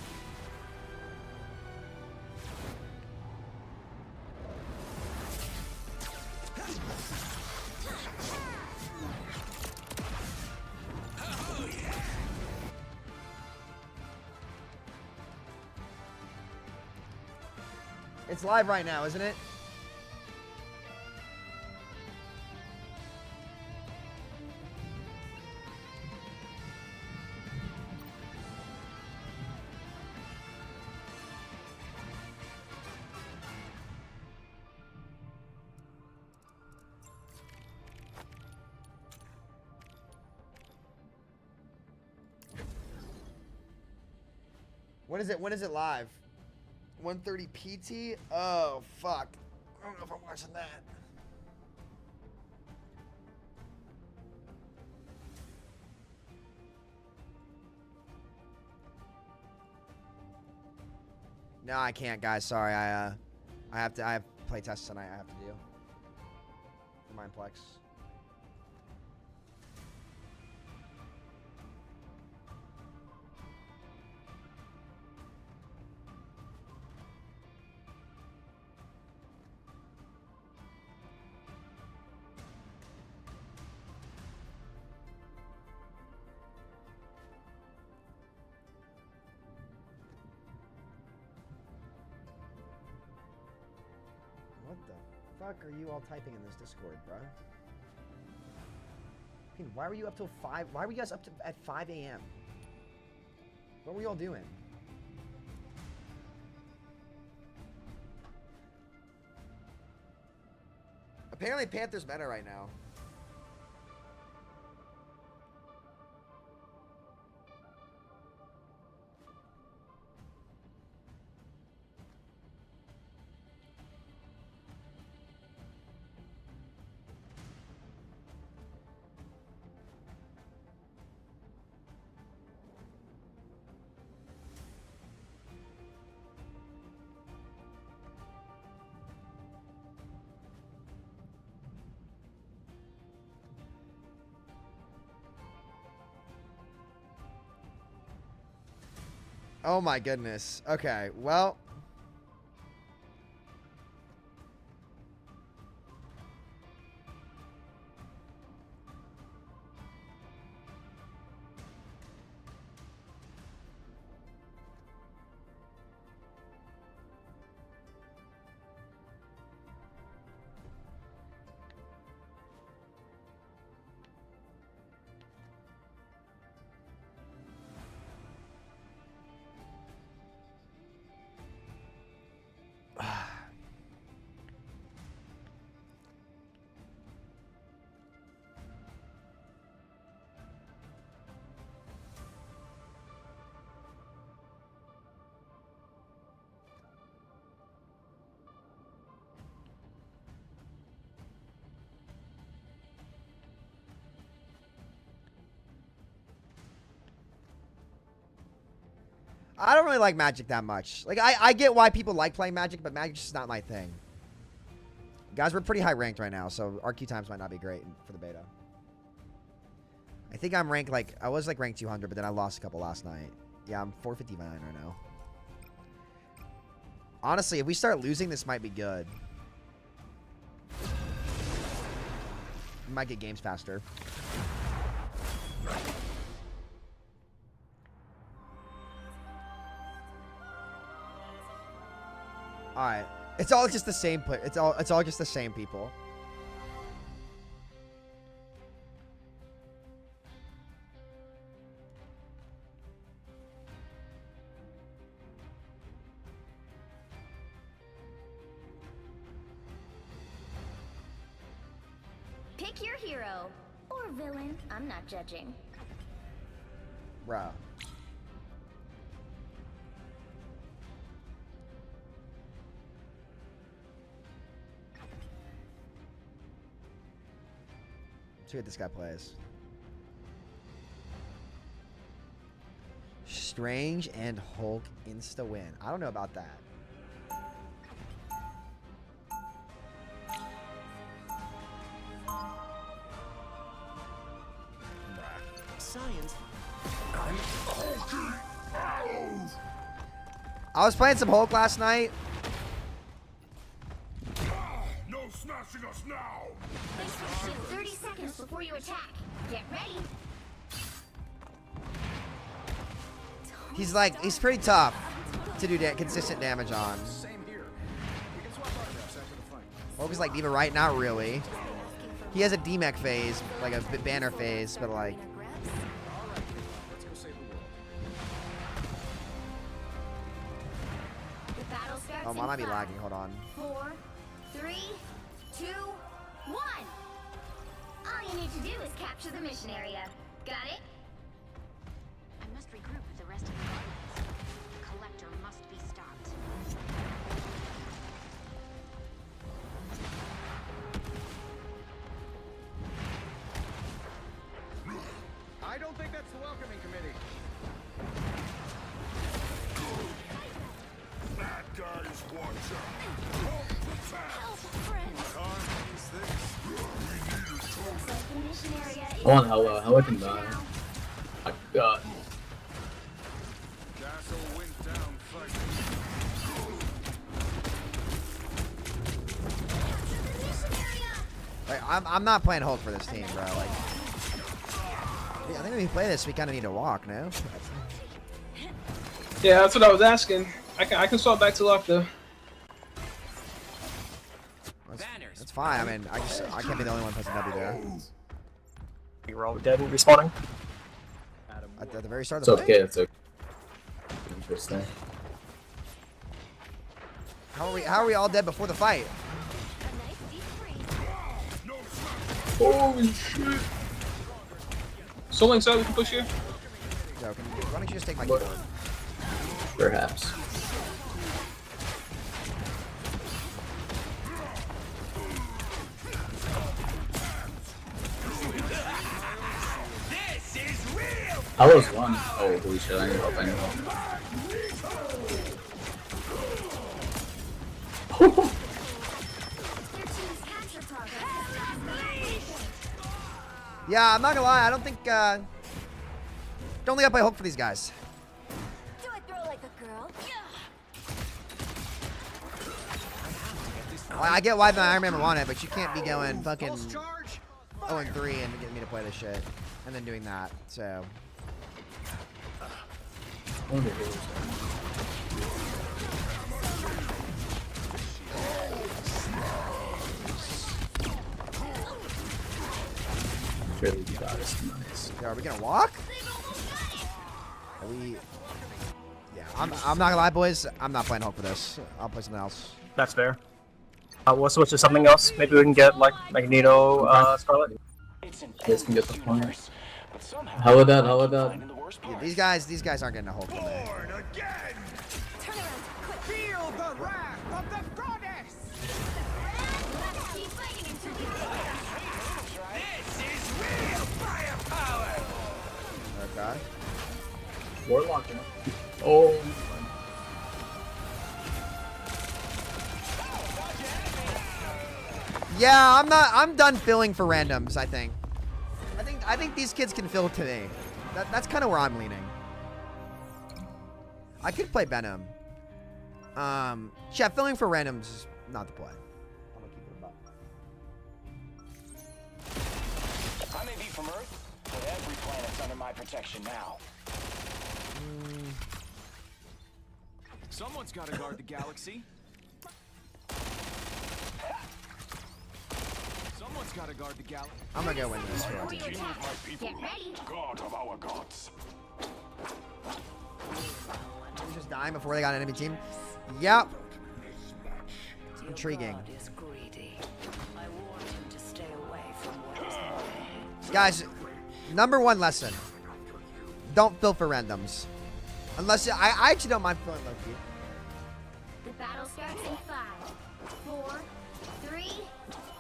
It's live right now, isn't it? When is it live? 1:30 PT? Oh, fuck. I don't know if I'm watching that. No, I can't, guys. Sorry. I have play tests tonight I have to do. For Mindplex. What the fuck are you all typing in this Discord, bro? Why were you up till 5? Why were you guys up to at 5 a.m.? What were you all doing? Apparently Panther's meta right now. Oh my goodness. Okay, well. I don't really like Magic that much. Like, I get why people like playing Magic, but Magic's just not my thing. Guys, we're pretty high ranked right now, so our queue times might not be great for the beta. I think I'm ranked, like, I was, like, ranked 200, but then I lost a couple last night. Yeah, I'm 459 right now. Honestly, if we start losing, this might be good. We might get games faster. All right, it's all just the same play. It's all just the same people. Pick your hero. Or villain. I'm not judging. Bro. See what this guy plays. Strange and Hulk insta win. I don't know about that. Science. I was playing some Hulk last night. No snatching us now! 30 seconds before you attack. Get ready. He's pretty tough to do consistent damage on. Same here. We can swap autographs after the fight. Hulk is like Diva right, not really. He has a D-Mech phase, like a banner phase, but like. Let's go save the world. The battle starts Oh, in I might be 5, lagging. Hold on. 4, 3, 2, 1. All you need to do is capture the mission area. Got it? I must regroup with the rest of the Guardians. The Collector must be stopped. I don't think that's the welcoming committee. Bad guys, watch out! Help, friend. The mission area is Come on, how I can die. My God. Castle went down fighting. Like, I'm not playing Hulk for this team, bro. Like, I think when we play this, we kind of need to walk, no? Yeah, that's what I was asking. I can swap back to Lock though. That's fine. I mean, I can't be the only one pressing W there. You're all dead and respawning. At the very start It's of the okay, play? it's okay. Interesting. How are we all dead before the fight? Holy shit. Soul side, we can push here. Yo, why don't you just take my keyboard? Perhaps. I was one. Oh, holy shit, I need help, I need help. Yeah, I'm not gonna lie. I don't think I play Hulk for these guys. Do I throw like a girl? Well, I get why the Iron Man would want it, but you can't be going fucking 0-3 and getting me to play this shit, and then doing that. So. Really got us nice. Yeah, are we gonna walk? Are we? Yeah, I'm not gonna lie, boys. I'm not playing Hulk for this. I'll play something else. That's fair. We'll switch to something else. Maybe we can get like Magneto, Scarlet. This can get the point. How would that? Yeah, these guys aren't getting a Hulk from me. Feel the wrath of the goddess! This is real firepower! Okay. Warlock. Oh. Yeah, I'm done filling for randoms. I think these kids can fill today. That's kind of where I'm leaning. I could play Venom. Chef, filling for randoms is not the play. I'm gonna keep it above. I may be from Earth, but every planet's under my protection now. Someone's got to guard the galaxy. Someone's got to guard the galaxy. I'm gonna go win this. Get ready. God of our gods. They're just dying before they got an enemy team. Yep. Intriguing. Guys, #1 lesson. Don't fill for randoms. Unless I actually don't mind filling low key. The battle starts in 5, 4, 3,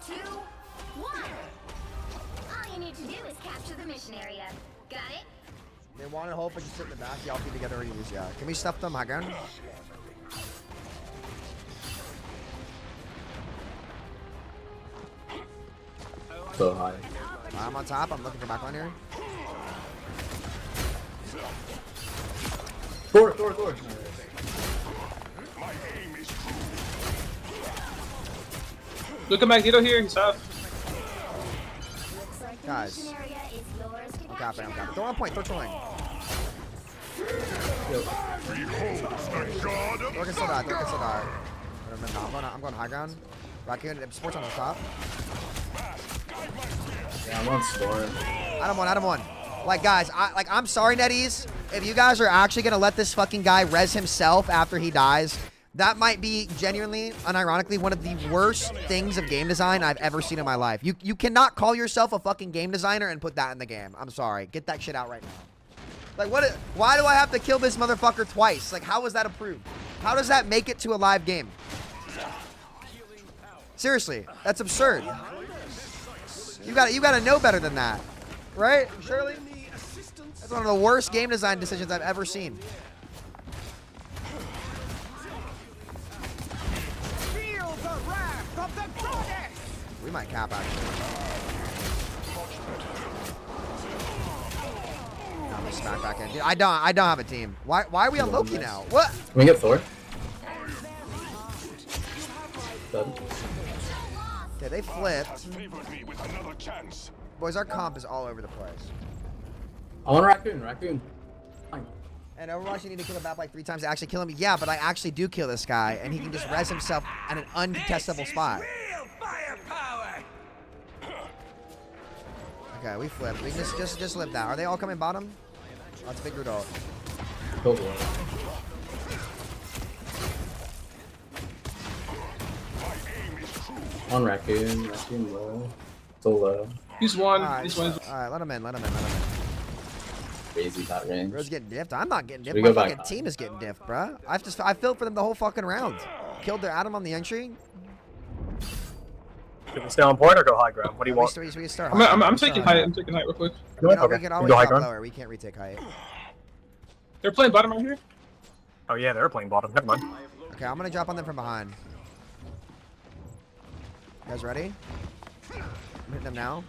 2, 1. All you need to do is capture the mission area. Got it? They want to hope but just sit in the back. Y'all be together or use, yeah. Can we stuff them high ground? So high. I'm on top. I'm looking for backline here. Door. Look at Magneto here. He's off. Guys. I'm capping. Throw on point. Throw trolling. Thor can still die. I'm going high ground. Raccoon. Sports on the top. Yeah, I'm on Storm. Adam one. Like, guys, I'm sorry, Netties. If you guys are actually going to let this fucking guy res himself after he dies, that might be genuinely, unironically, one of the worst things of game design I've ever seen in my life. You cannot call yourself a fucking game designer and put that in the game. I'm sorry. Get that shit out right now. Like, why do I have to kill this motherfucker twice? Like, how was that approved? How does that make it to a live game? Seriously, that's absurd. You gotta know better than that. Right, Shirley? That's one of the worst game design decisions I've ever seen. Feel the wrath of the goddess. We might cap actually. I'm gonna smack back in. Dude, I don't have a team. Why are we on Loki now? What? Can we get Thor? Done. Okay, they flipped. Boys, our comp is all over the place. I want Raccoon. Fine. And Overwatch, you need to kill him back like 3 times to actually kill him. Yeah, but I actually do kill this guy, and he can just res himself at an uncontestable spot. Okay, we flipped. We just live that. Are they all coming bottom? That's a big Rudolph. Killed one. On Raccoon low. Still low. He's one. Alright, let him in. Crazy that range. Bro's getting diffed. I'm not getting diffed. We My go fucking back team is getting diffed, bruh. I filled for them the whole fucking round. Killed their Adam on the entry. Should we stay on point or go high ground? What do you want? We start I'm taking height. I'm taking height real quick. We Okay. can always go high drop ground. lower. We can't retake height. They're playing bottom right here. Oh yeah, they're playing bottom. Never mind. Okay, I'm gonna drop on them from behind. You guys ready? I'm hitting them now.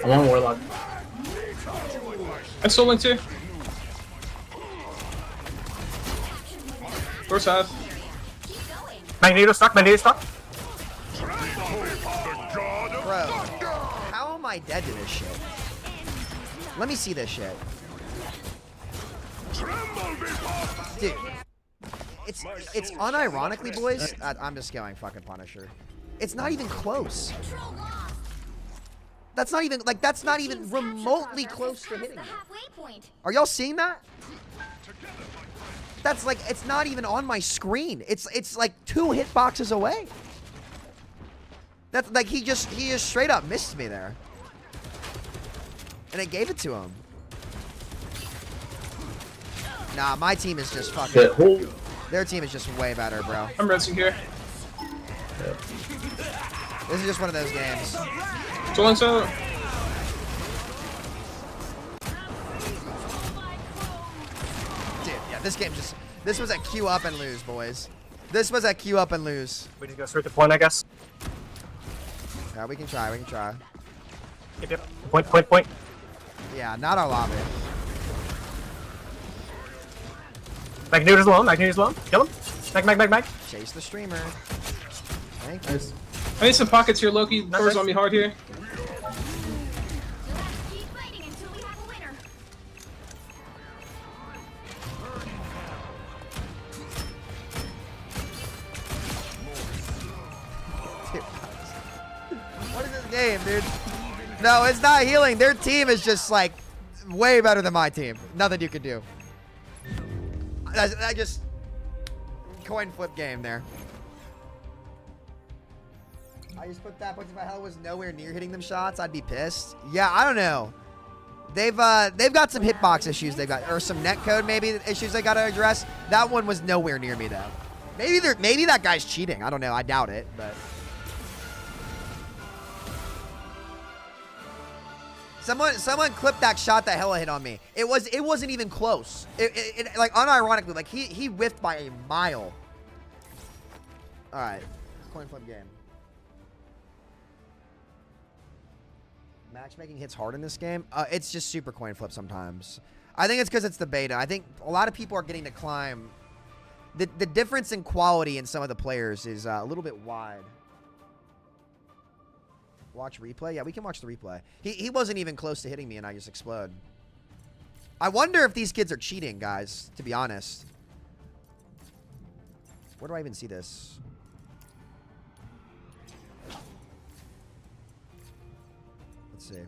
I'm on Warlock. I stole one too. First half. Magneto stuck. Bro, how am I dead to this shit? Let me see this shit. Dude, it's unironically, boys. I'm just going fucking Punisher. It's not even close. That's not even remotely close to hitting me. Are y'all seeing that? That's like, it's not even on my screen. It's like 2 hitboxes away. That's like, he just straight up missed me there. And it gave it to him. Nah, my team is just fucking... Their team is just way better, bro. I'm resting here. This is just one of those games. So and so. Dude, yeah, this game just... This was a queue up and lose, boys. This was a queue up and lose. We just go straight to point, I guess. Yeah, we can try. Yep. Point. Yeah, not our lobby. Magneto's low. Magneto's low. Kill him. Mag. Chase the streamer. Thank you. Nice. I need some pockets here, Loki. Thor's on me hard here. Keep fighting until we have a winner. What is this game, dude? No, it's not healing. Their team is just like way better than my team. Nothing you can do. I just coin flip game there. I just put that, but if my hell was nowhere near hitting them shots, I'd be pissed. Yeah, I don't know. They've got some hitbox issues or some netcode maybe issues they gotta address. That one was nowhere near me though. Maybe that guy's cheating. I don't know. I doubt it, but someone clipped that shot that Hella hit on me. It wasn't even close. It like unironically, like he whiffed by a mile. All right, coin flip game. Matchmaking hits hard in this game. It's just super coin flip sometimes. I think it's because it's the beta. I think a lot of people are getting to climb. The difference in quality in some of the players is a little bit wide. Watch replay? Yeah, we can watch the replay. He wasn't even close to hitting me and I just explode. I wonder if these kids are cheating, guys, to be honest. Where do I even see this? Let's see.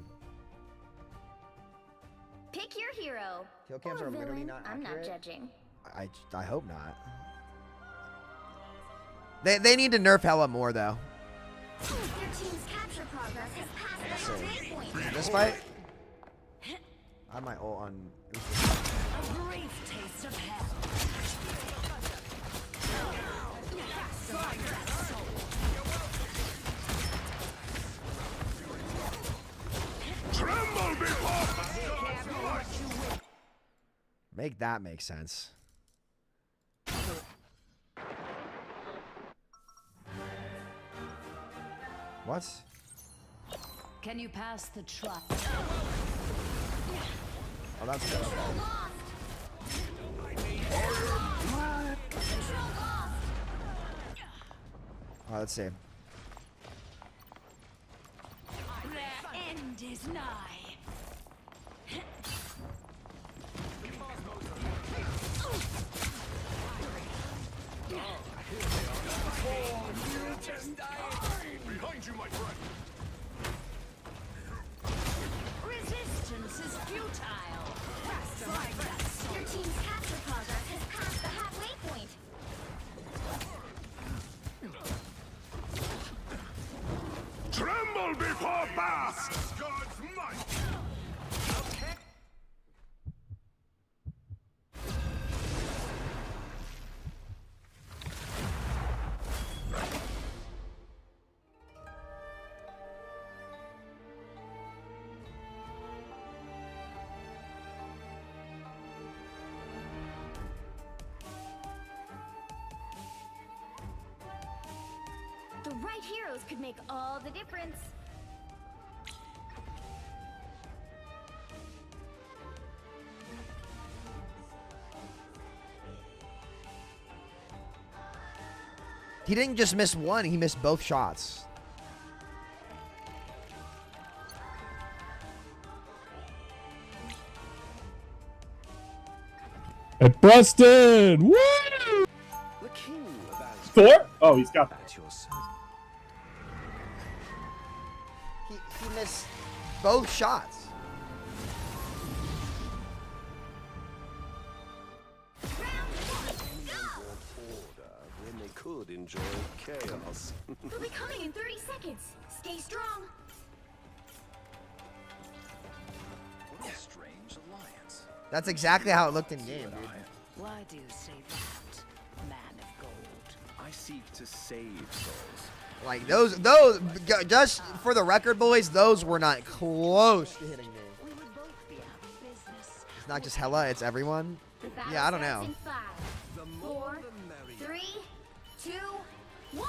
Pick your hero. Kill cams Or are literally villain. not I'm not accurate. judging. I hope not. They need to nerf Hella more though. Your team's capture progress has passed the halfway point. This fight, I have my ult on. A brief taste of hell. Make that make sense. What? Can you pass the trust? Oh, that's good. Oh, let's see. Their end is nigh. Behind you, my friend. Resistance is futile. Your team's capture progress has passed the halfway point. Tremble before Bast! God's might! The right heroes could make all the difference. He didn't just miss one, he missed both shots. It busted! Woo! Thor? Oh, he's got that. He missed both shots. When they could enjoy chaos. They'll be coming in 30 seconds. Stay strong. What a strange alliance. That's exactly how it looked in game, dude. Why do you say that, man of gold? I seek to save souls. Like those, just for the record, boys, those were not close to hitting me. We would both be out of business. It's not just Hella, it's everyone. The battle Yeah, I don't starts know. in 5, 4, 3, 2, 1.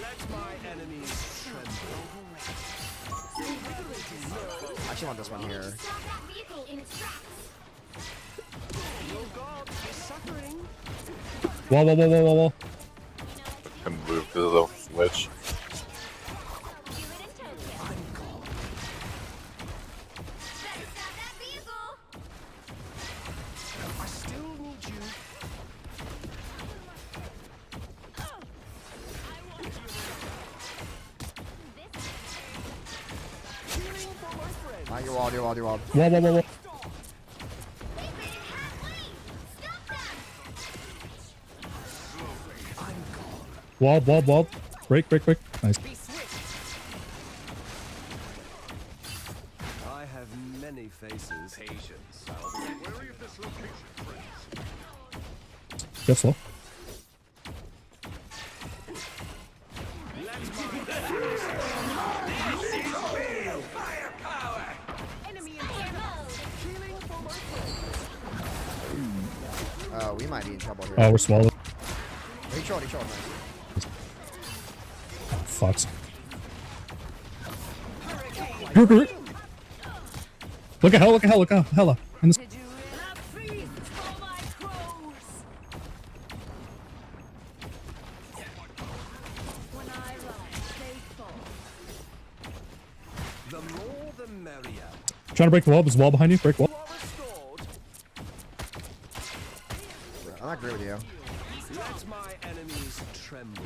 Let my enemies tremble. I actually want this one here. Stop that vehicle in its tracks. Wall, wall, wall, wall, wall, wall. Can move to the little switch. Your wall, your wall, your wall. Wall, wall, wall, wall. Wall, wall, wall. Break, break, break. Nice. I have many faces. Patience. I'll be wary of this location, friends. Get slow. Oh, we might be in trouble here. Oh, we're swallowed. He trolled, nice. Fucks. Look at hell, look at hell, look at hella. In this The more the merrier. trying to break the wall. There's a wall behind you. Break wall. I'm not great with you. Let my enemies tremble.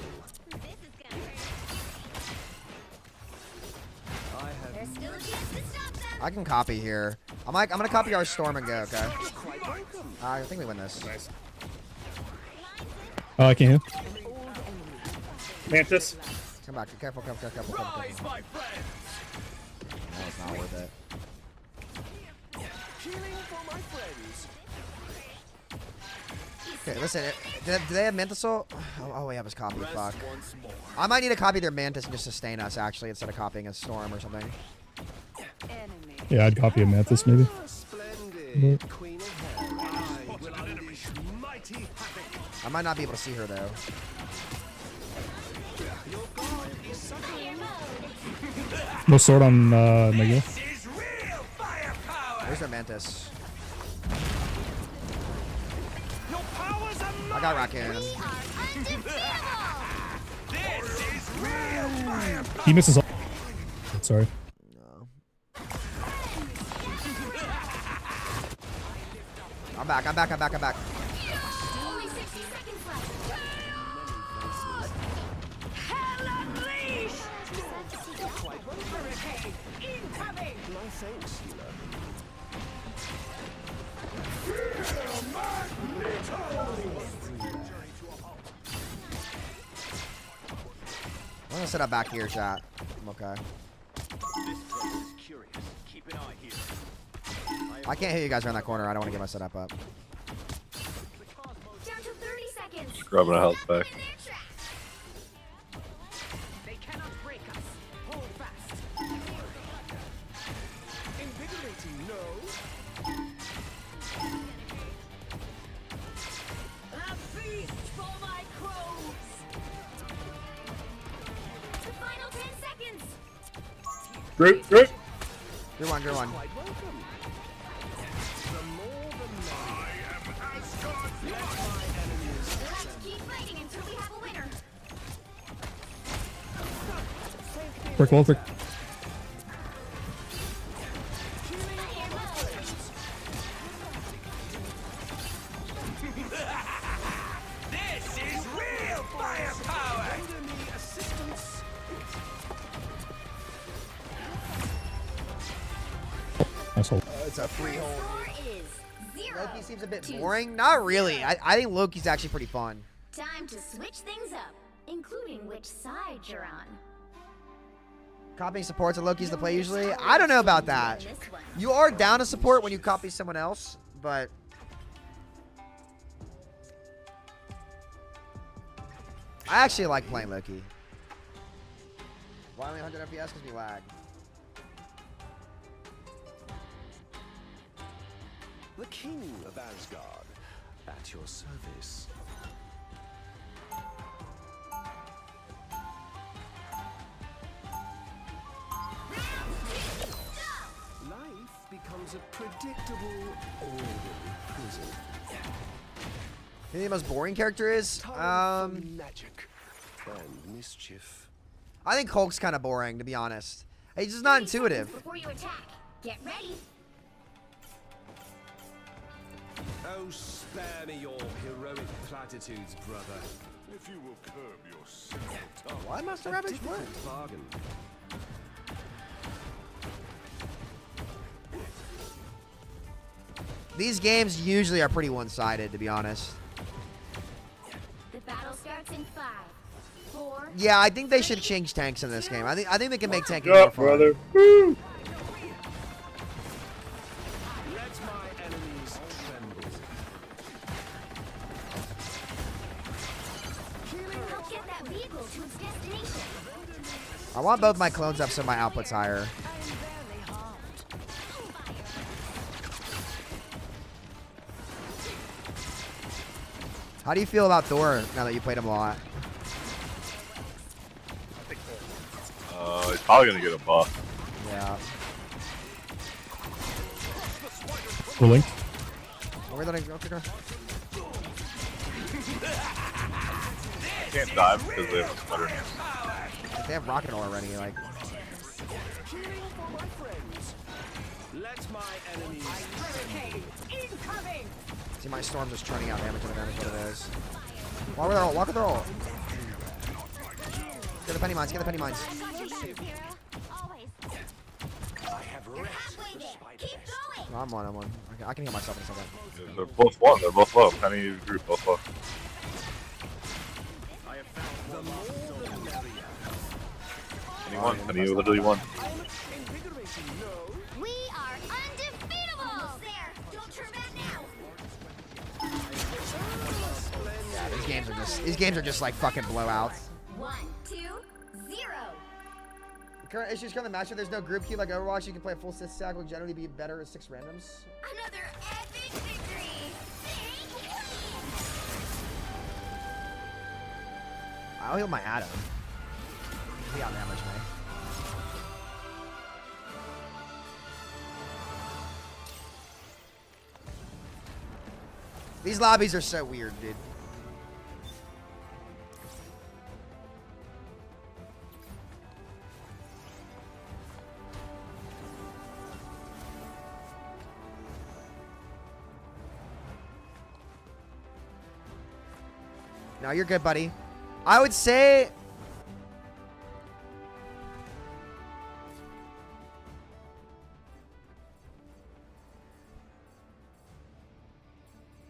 There's still a chance to stop them. I can copy here. I'm gonna copy our storm and go, okay? I think we win this. Nice. Oh, I can't hear. Mantis. Come back. Careful, careful, careful, careful, careful. No, it's not worth it. Okay, listen. Do they have Mantis? Oh, we have his copy. Fuck. I might need to copy their Mantis and just sustain us, actually, instead of copying a Storm or something. Yeah, I'd copy a Mantis, maybe. I might not be able to see her, though. No sword on Megala. Where's their Mantis? I got Raccoon. He misses all. Sorry. No. I'm back. Only 60 seconds left. Hell unleashed! Hurricane incoming! No thanks, Sheila. I'm gonna set up back here, chat. I'm okay. I can't hit you guys around that corner. I don't want to get my setup up. Down to 30 seconds. Grabbing a health pack. They cannot break us. Hold fast. Invigorating, no? A feast for my crows. The final 10 seconds. Great, great. You're one. Let's keep fighting until we have a winner. Break wall, break. This is real firepower! Render me assistance. Asshole. It's a free hole. Score is 0. Loki seems a bit boring. Not really. I think Loki's actually pretty fun. Time to switch things up, including which side you're on. Copying supports and Loki's the play usually. I don't know about that. You are down to support when you copy someone else, but I actually like playing Loki. Why only 100 FPS? Because we lag. The king of Asgard, at your service. Round was a predictable, orderly prison. Who the most boring character is? Magic and mischief. I think Hulk's kind of boring, to be honest. He's just not intuitive. Before you attack, get ready. Oh, spare me your heroic platitudes, brother. If you will curb your simple tongue. Why must the rabbit work? Bargain. These games usually are pretty one-sided, to be honest. The battle starts in 5, 4. Yeah, I think they should change tanks in this game. I think they can make tanking Good more job, fun. brother. Woo! Let my enemies tremble. Help get that vehicle to its destination. I want both my clones up so my output's higher. How do you feel about Thor now that you played him a lot? He's probably gonna get a buff. Yeah. Cooling. Where did I go? Can't dive because they have a stutter. They have rocket already. Like. Let my enemies Incoming! See, my storm just churning out damage when it is. Walk with their ult. Walk with their ult. Get the penny mines. Get the penny mines. No, I'm one. I'm one. I can heal myself in a second. They're both one. They're both low. Penny group both low. Anyone? Penny literally won. We are undefeatable. There. Don't turn back now. Yeah, these games are just like fucking blowouts. 1, 2, 0. The current issues come to master. There's no group queue like Overwatch. You can play a full sys stack. Will generally be better at 6 randoms. Another epic victory. I'll heal my Adam. He out damage me. These lobbies are so weird, dude. No, you're good, buddy. I would say...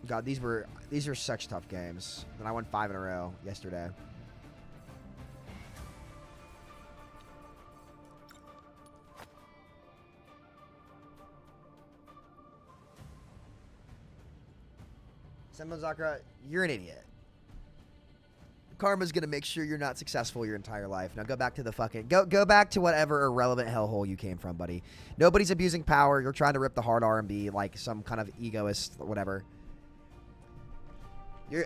God, these are such tough games. And I won 5 in a row yesterday. Senmo Zakra, you're an idiot. Karma's gonna make sure you're not successful your entire life. Now go back to the fucking go back to whatever irrelevant hellhole you came from, buddy. Nobody's abusing power. You're trying to rip the hard R&B like some kind of egoist, whatever.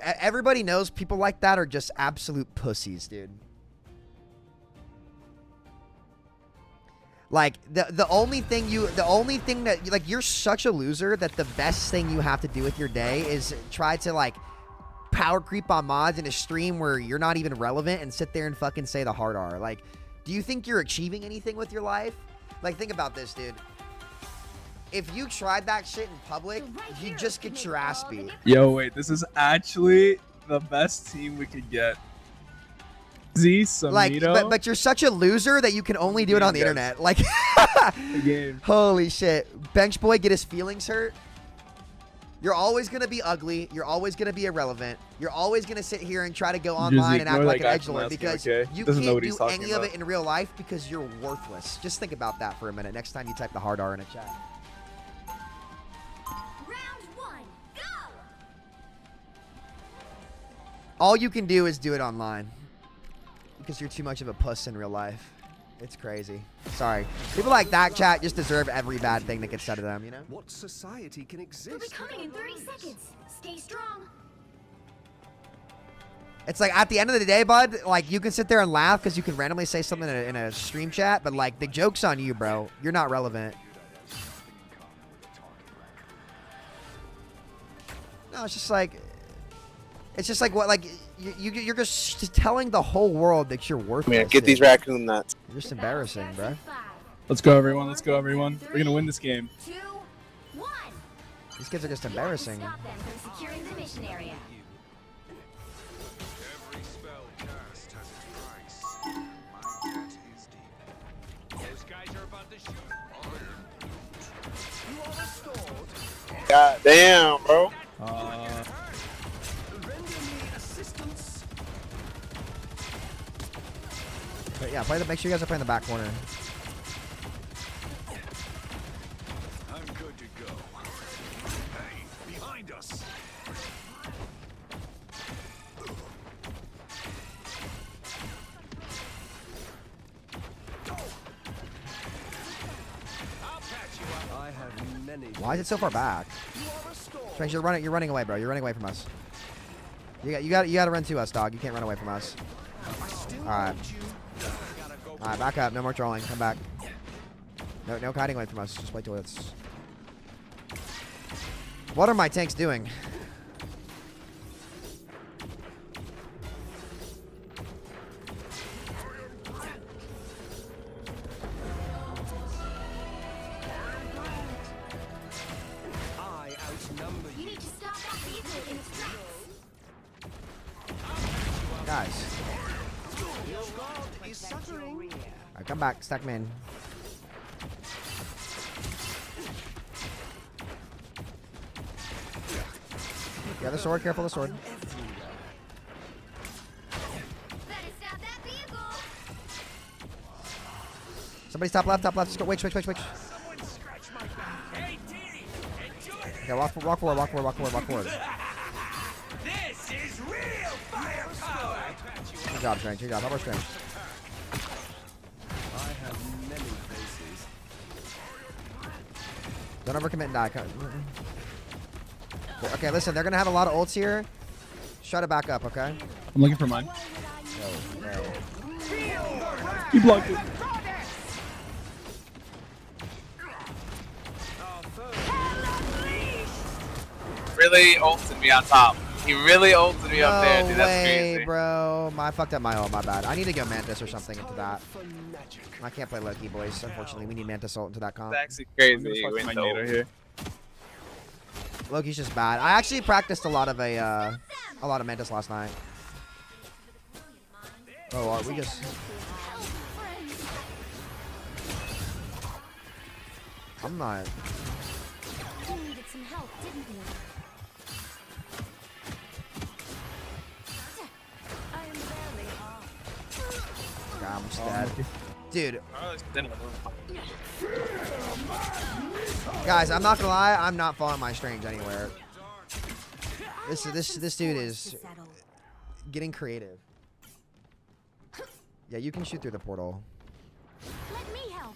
Everybody knows people like that are just absolute pussies, dude. Like the only thing that like you're such a loser that the best thing you have to do with your day is try to like power creep on mods in a stream where you're not even relevant and sit there and fucking say the hard R. Like, do you think you're achieving anything with your life? Like, think about this, dude. If you tried that shit in public, you just get your ass beat. Yo, wait, this is actually the best team we could get. Z, Samito. Like, but you're such a loser that you can only do it on the internet. Like, holy shit. Bench boy get his feelings hurt. You're always going to be ugly. You're always going to be irrelevant. You're always going to sit here and try to go online and act like an edgelord because you can't do any of it in real life because you're worthless. Just think about that for a minute next time you type the hard R in a chat. Round 1, go! All you can do is do it online because you're too much of a puss in real life. It's crazy. Sorry. People like that chat just deserve every bad thing that gets said to them, you know? What society can exist? They'll be coming in 30 seconds. Stay strong. It's like, at the end of the day, bud, like, you can sit there and laugh because you can randomly say something in a stream chat, but, like, the joke's on you, bro. You're not relevant. No, it's just like what, like you're just telling the whole world that you're worthless. Man, get these raccoon nuts. You're just embarrassing, bro. Let's go, everyone. Let's go, everyone. We're gonna win this game. 2, 1. These kids are just embarrassing. Stop them from securing the mission area. Every spell cast has its price. My debt is deep. Those guys are about to shoot. You are restored. God damn, bro. Render me assistance. But yeah, make sure you guys are playing the back corner. I'm good to go. Hey, behind us. I have many. Why is it so far back? Strange, you're running away, bro. You're running away from us. You got to run to us, dog. You can't run away from us. All right. All right, back up. No more trolling. Come back. No hiding away from us. Just wait till it's. What are my tanks doing? I outnumber You need to stop that vehicle in its tracks. Guys. Your god is suffering. All right, come back. Stack man. Yeah, the sword. Careful, the sword. Better stop that vehicle. Somebody's top left. Just go. Wait. Okay, walk forward. This is real firepower. Good job, Strange. Good job. How about Strange? I have many faces. Don't overcommit and die. Okay, listen. They're gonna have a lot of ults here. Shut it back up, okay? I'm looking for mine. No. You blocked it. Really ulted me on top. He really ulted me up there, dude. That's crazy. Bro. I fucked up my ult. My bad. I need to go Mantis or something into that. I can't play Loki, boys. Unfortunately, we need Mantis ult into that comp. That's actually crazy. You went to here. Loki's just bad. I actually practiced a lot of Mantis last night. Oh, are we just? I'm not. You needed some help, didn't you? I am barely off. God, I'm just dead. Dude. Guys, I'm not gonna lie. I'm not following my Strange anywhere. This dude is getting creative. Yeah, you can shoot through the portal. Let me help.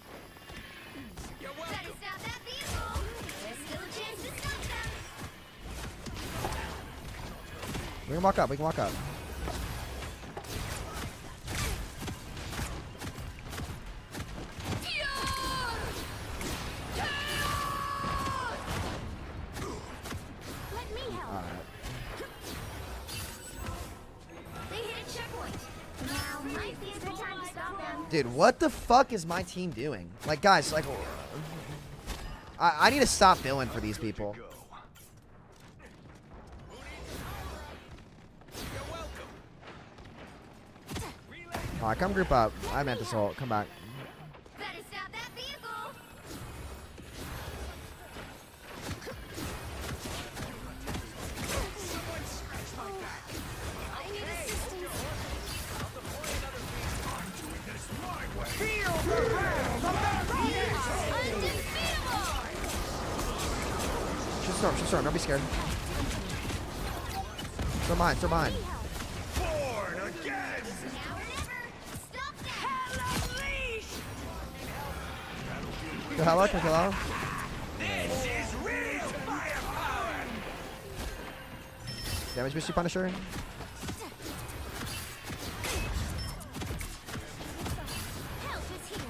Better stop that vehicle. There's still a chance to stop them. We can walk up. Let me help. Alright. They hit a checkpoint. Now might be a good time to stop them. Dude, what the fuck is my team doing? Like, guys, like, I need to stop billing for these people. Alright, come group up. I meant this ult. Come back. Better stop that vehicle. I need assistance. Shoot storm. Don't be scared. Still mine. Kill Hello. This is real firepower. Damage Mystery Punisher. Help is here.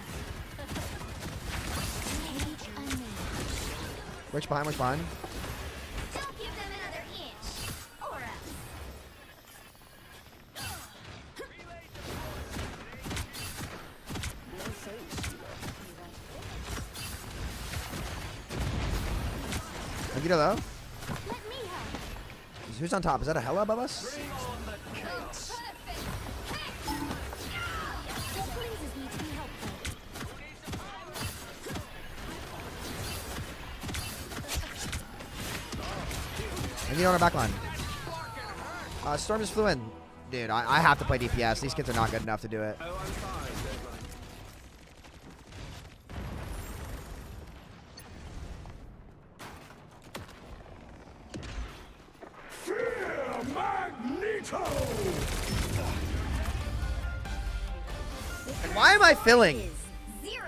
Witch behind. Don't give them another inch. Magneto low. Who's on top? Is that a Hella above us? Magneto on our back line. Storm just flew in. Dude, I have to play DPS. These kids are not good enough to do it. And why am I filling? 0,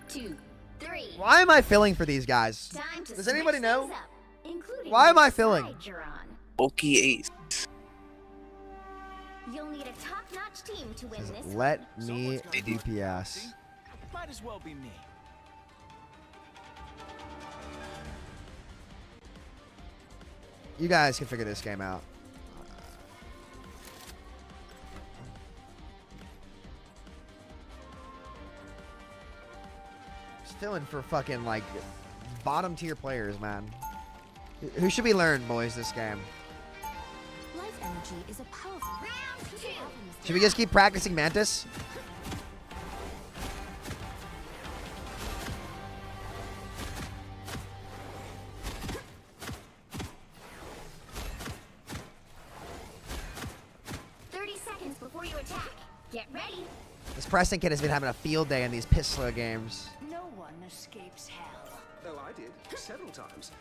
2, 3. Why am I filling for these guys? Does anybody know? Why am I filling? Bulky ace. You'll need a top-notch team to win this. Let me DPS. Might as well be me. You guys can figure this game out. Filling for fucking like bottom tier players, man. Who should we learn, boys, this game? Life energy is a powerful. Round 2. Should we just keep practicing Mantis? Before you attack, get ready. This Preston kid has been having a field day in these piss slow games. No one escapes hell. Oh, I did. Several times.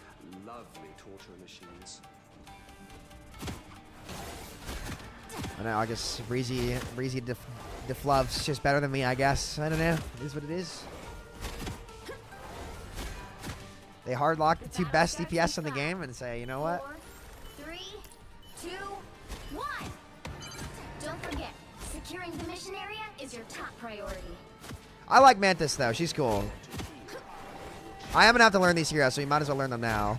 Lovely torture machines. I know, I guess Breezy Deflove's just better than me, I guess. I don't know. It is what it is. They hard lock the two best DPS in the game and say, you know what? 4, 3, 2, 1. Don't forget, securing the mission area is your top priority. I like Mantis though. She's cool. I am gonna have to learn these heroes, so you might as well learn them now.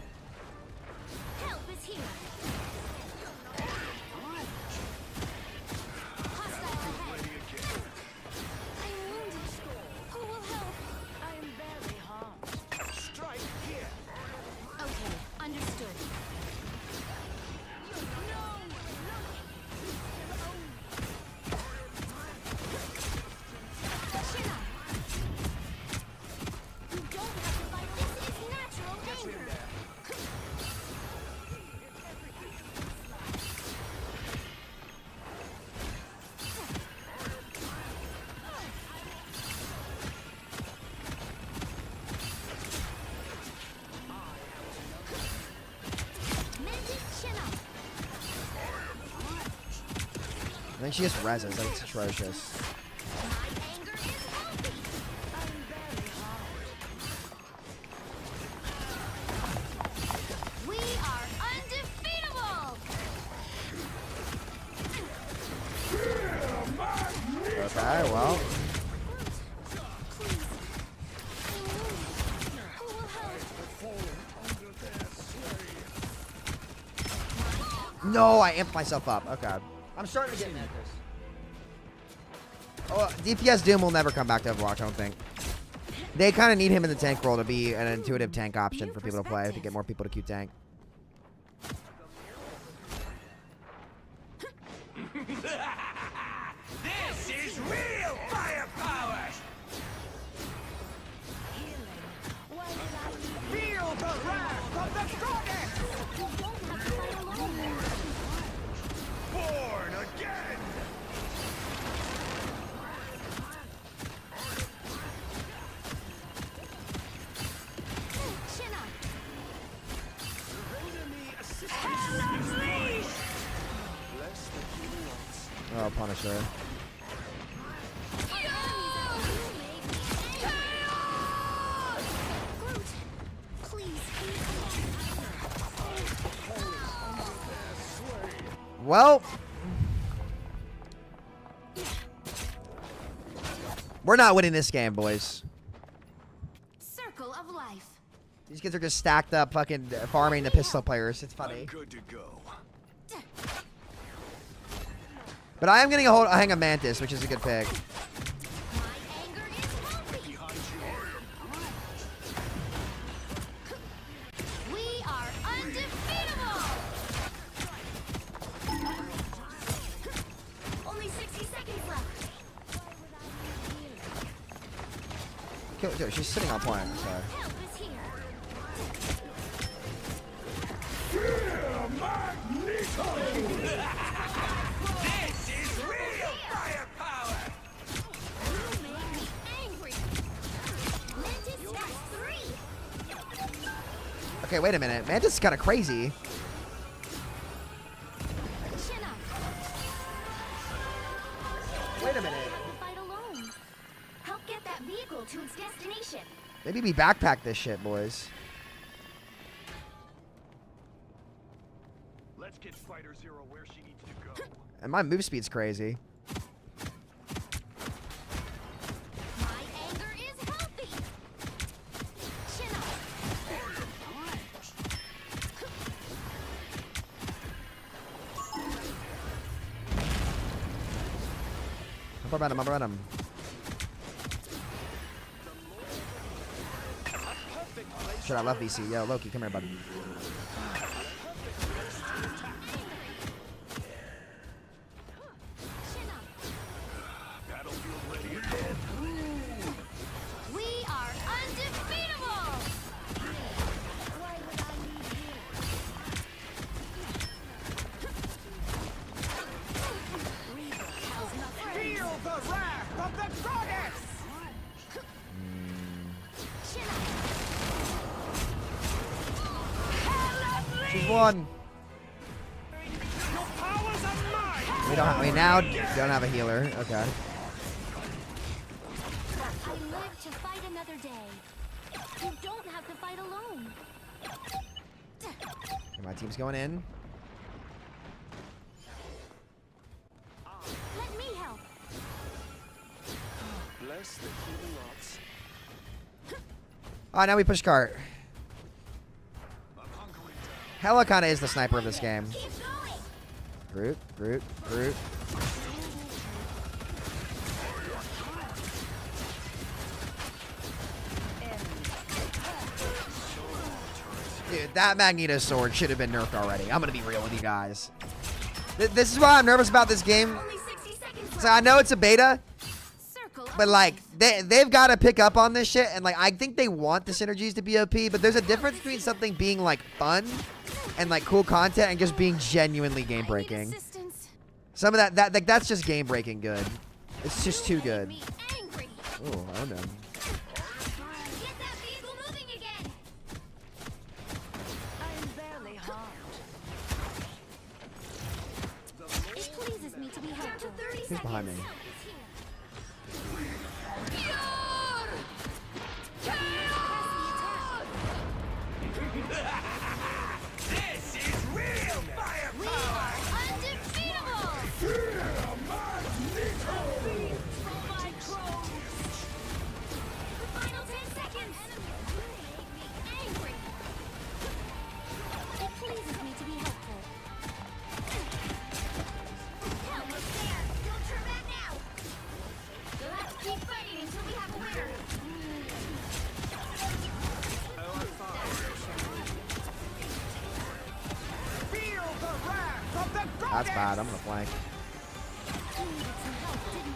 Help is here. Hostile ahead. I'm wounded. Who will help? I'm barely harmed. Strike here. Okay, understood. I think she just reses. That's atrocious. We are undefeatable. Okay, well. No, I amped myself up. Okay. I'm starting to get Mantis. Oh, DPS Doom will never come back to Overwatch, I don't think. They kind of need him in the tank role to be an intuitive tank option for people to play, to get more people to queue tank. This is real firepower! Feel the wrath of the strongest! Born again! Chin up. Oh, Punisher. Well, we're not winning this game, boys. Circle of life. These kids are just stacked up, fucking farming the pistol players. It's funny. Good to go. But I am getting a hang of Mantis, which is a good pick. We are Dude, she's sitting on point. Sorry. This is real firepower! You make me angry. Mantis has 3. Okay, wait a minute. Mantis is kind of crazy. Chin up. Wait a minute. Fight alone. Help get that vehicle to its destination. Maybe we backpack this shit, boys. Let's get Fighter Zero where she needs to go. And my move speed's crazy. My anger is healthy. Chin up. Up around him, up around him. Shit, I love VC. Yo, Loki, come here, buddy. Battlefield ready again. We are undefeatable. Why would I need you? Feel the wrath of the goddess! She's won. Your powers are mine! We don't have, we now don't have a healer. Okay. I live to fight another day. You don't have to fight alone. Okay, my team's going in. Let me help. Bless the healing arts. Alright, now we push cart. Hella kind of is the sniper of this game. Groot, Groot, Groot. Dude, that Magneto sword should have been nerfed already. I'm gonna be real with you guys. This is why I'm nervous about this game. So I know it's a beta, but like they've got to pick up on this shit, and like I think they want the synergies to be OP. But there's a difference between something being like fun and like cool content and just being genuinely game breaking. Some of that that's just game breaking good. It's just too good. Oh, I don't know. I'm barely harmed. It pleases me to be helpful. Who's behind me? This is real firepower! We are undefeatable! The final 10 seconds! Angry! It pleases me to be helpful. Help us there! Don't turn back now! You'll have to keep fighting until we have a winner! Feel the wrath of the goddess! That's bad. I'm gonna flank. You needed some help, didn't you?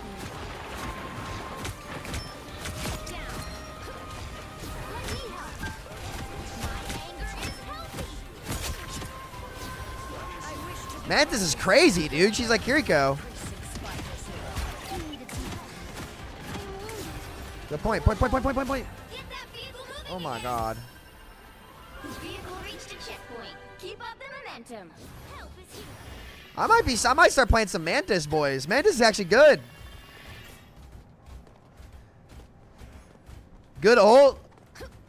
Down. Let me help. My anger is healthy. I wish to Mantis is crazy, dude. She's like Kiriko. You needed some help. I'm wounded. Good point. Point. Get that vehicle moving Oh my again. god. Vehicle reached a checkpoint. Keep up the momentum. Help is here. I might start playing some Mantis, boys. Mantis is actually good. Good ult.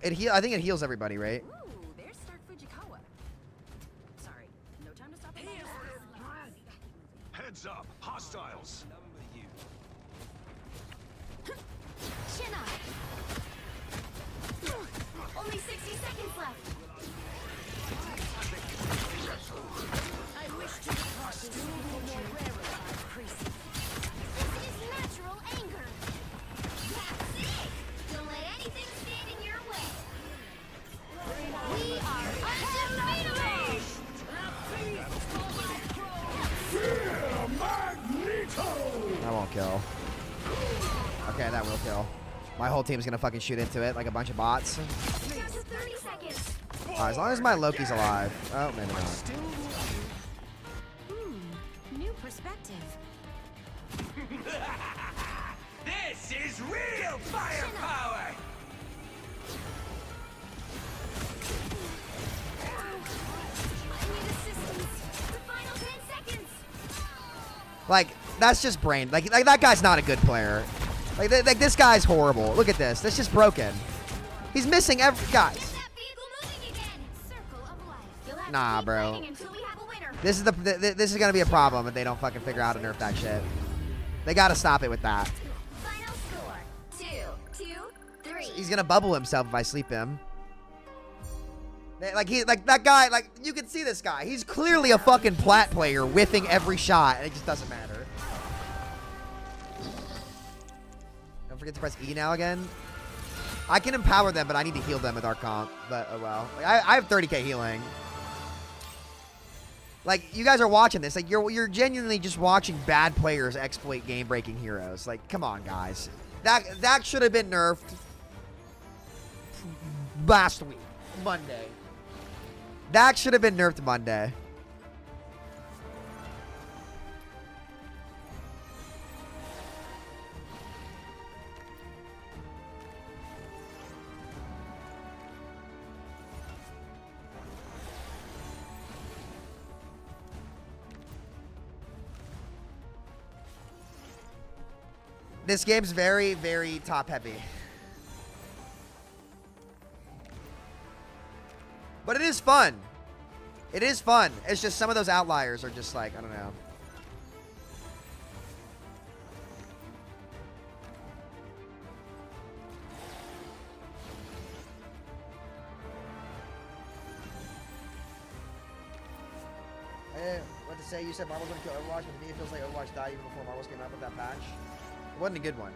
I think it heals everybody, right? Ooh, there's Stark Fujikawa. Sorry, no time to stop. Heads up, hostiles. Chin up. Only 60 seconds left. I wish to depart this more rarefied creases. This is natural anger. That's it. Don't let anything stand in your way. We are undefeatable. That won't kill. Okay, that will kill. My whole team's gonna fucking shoot into it like a bunch of bots. Down to 30 seconds. As long as my Loki's alive. Oh, maybe not. New perspective. This is real firepower! I need assistance. The final 10 seconds. Like, that's just brain. Like that guy's not a good player. Like this guy's horrible. Look at this. That's just broken. He's missing every guys. That vehicle moving again. Circle of life. You'll have Nah, to keep bro. fighting until we have a winner. This is this is gonna be a problem if they don't fucking figure out how to nerf that shit. They gotta stop it with that. Final score: 2-2-3. He's gonna bubble himself if I sleep him. Like that guy. Like you can see this guy. He's clearly a fucking plat player, whiffing every shot, and it just doesn't matter. Don't forget to press E now again. I can empower them, but I need to heal them with our comp. But oh well. Like, I have 30k healing. Like you guys are watching this. Like you're genuinely just watching bad players exploit game-breaking heroes. Like come on, guys. That should have been nerfed last week, Monday. That should have been nerfed Monday. This game's very, very top heavy. But it is fun. It is fun. It's just some of those outliers are just like, I don't know. What to say? You said Marvel's gonna kill Overwatch, but to me it feels like Overwatch died even before Marvel's came out with that patch. It wasn't a good one.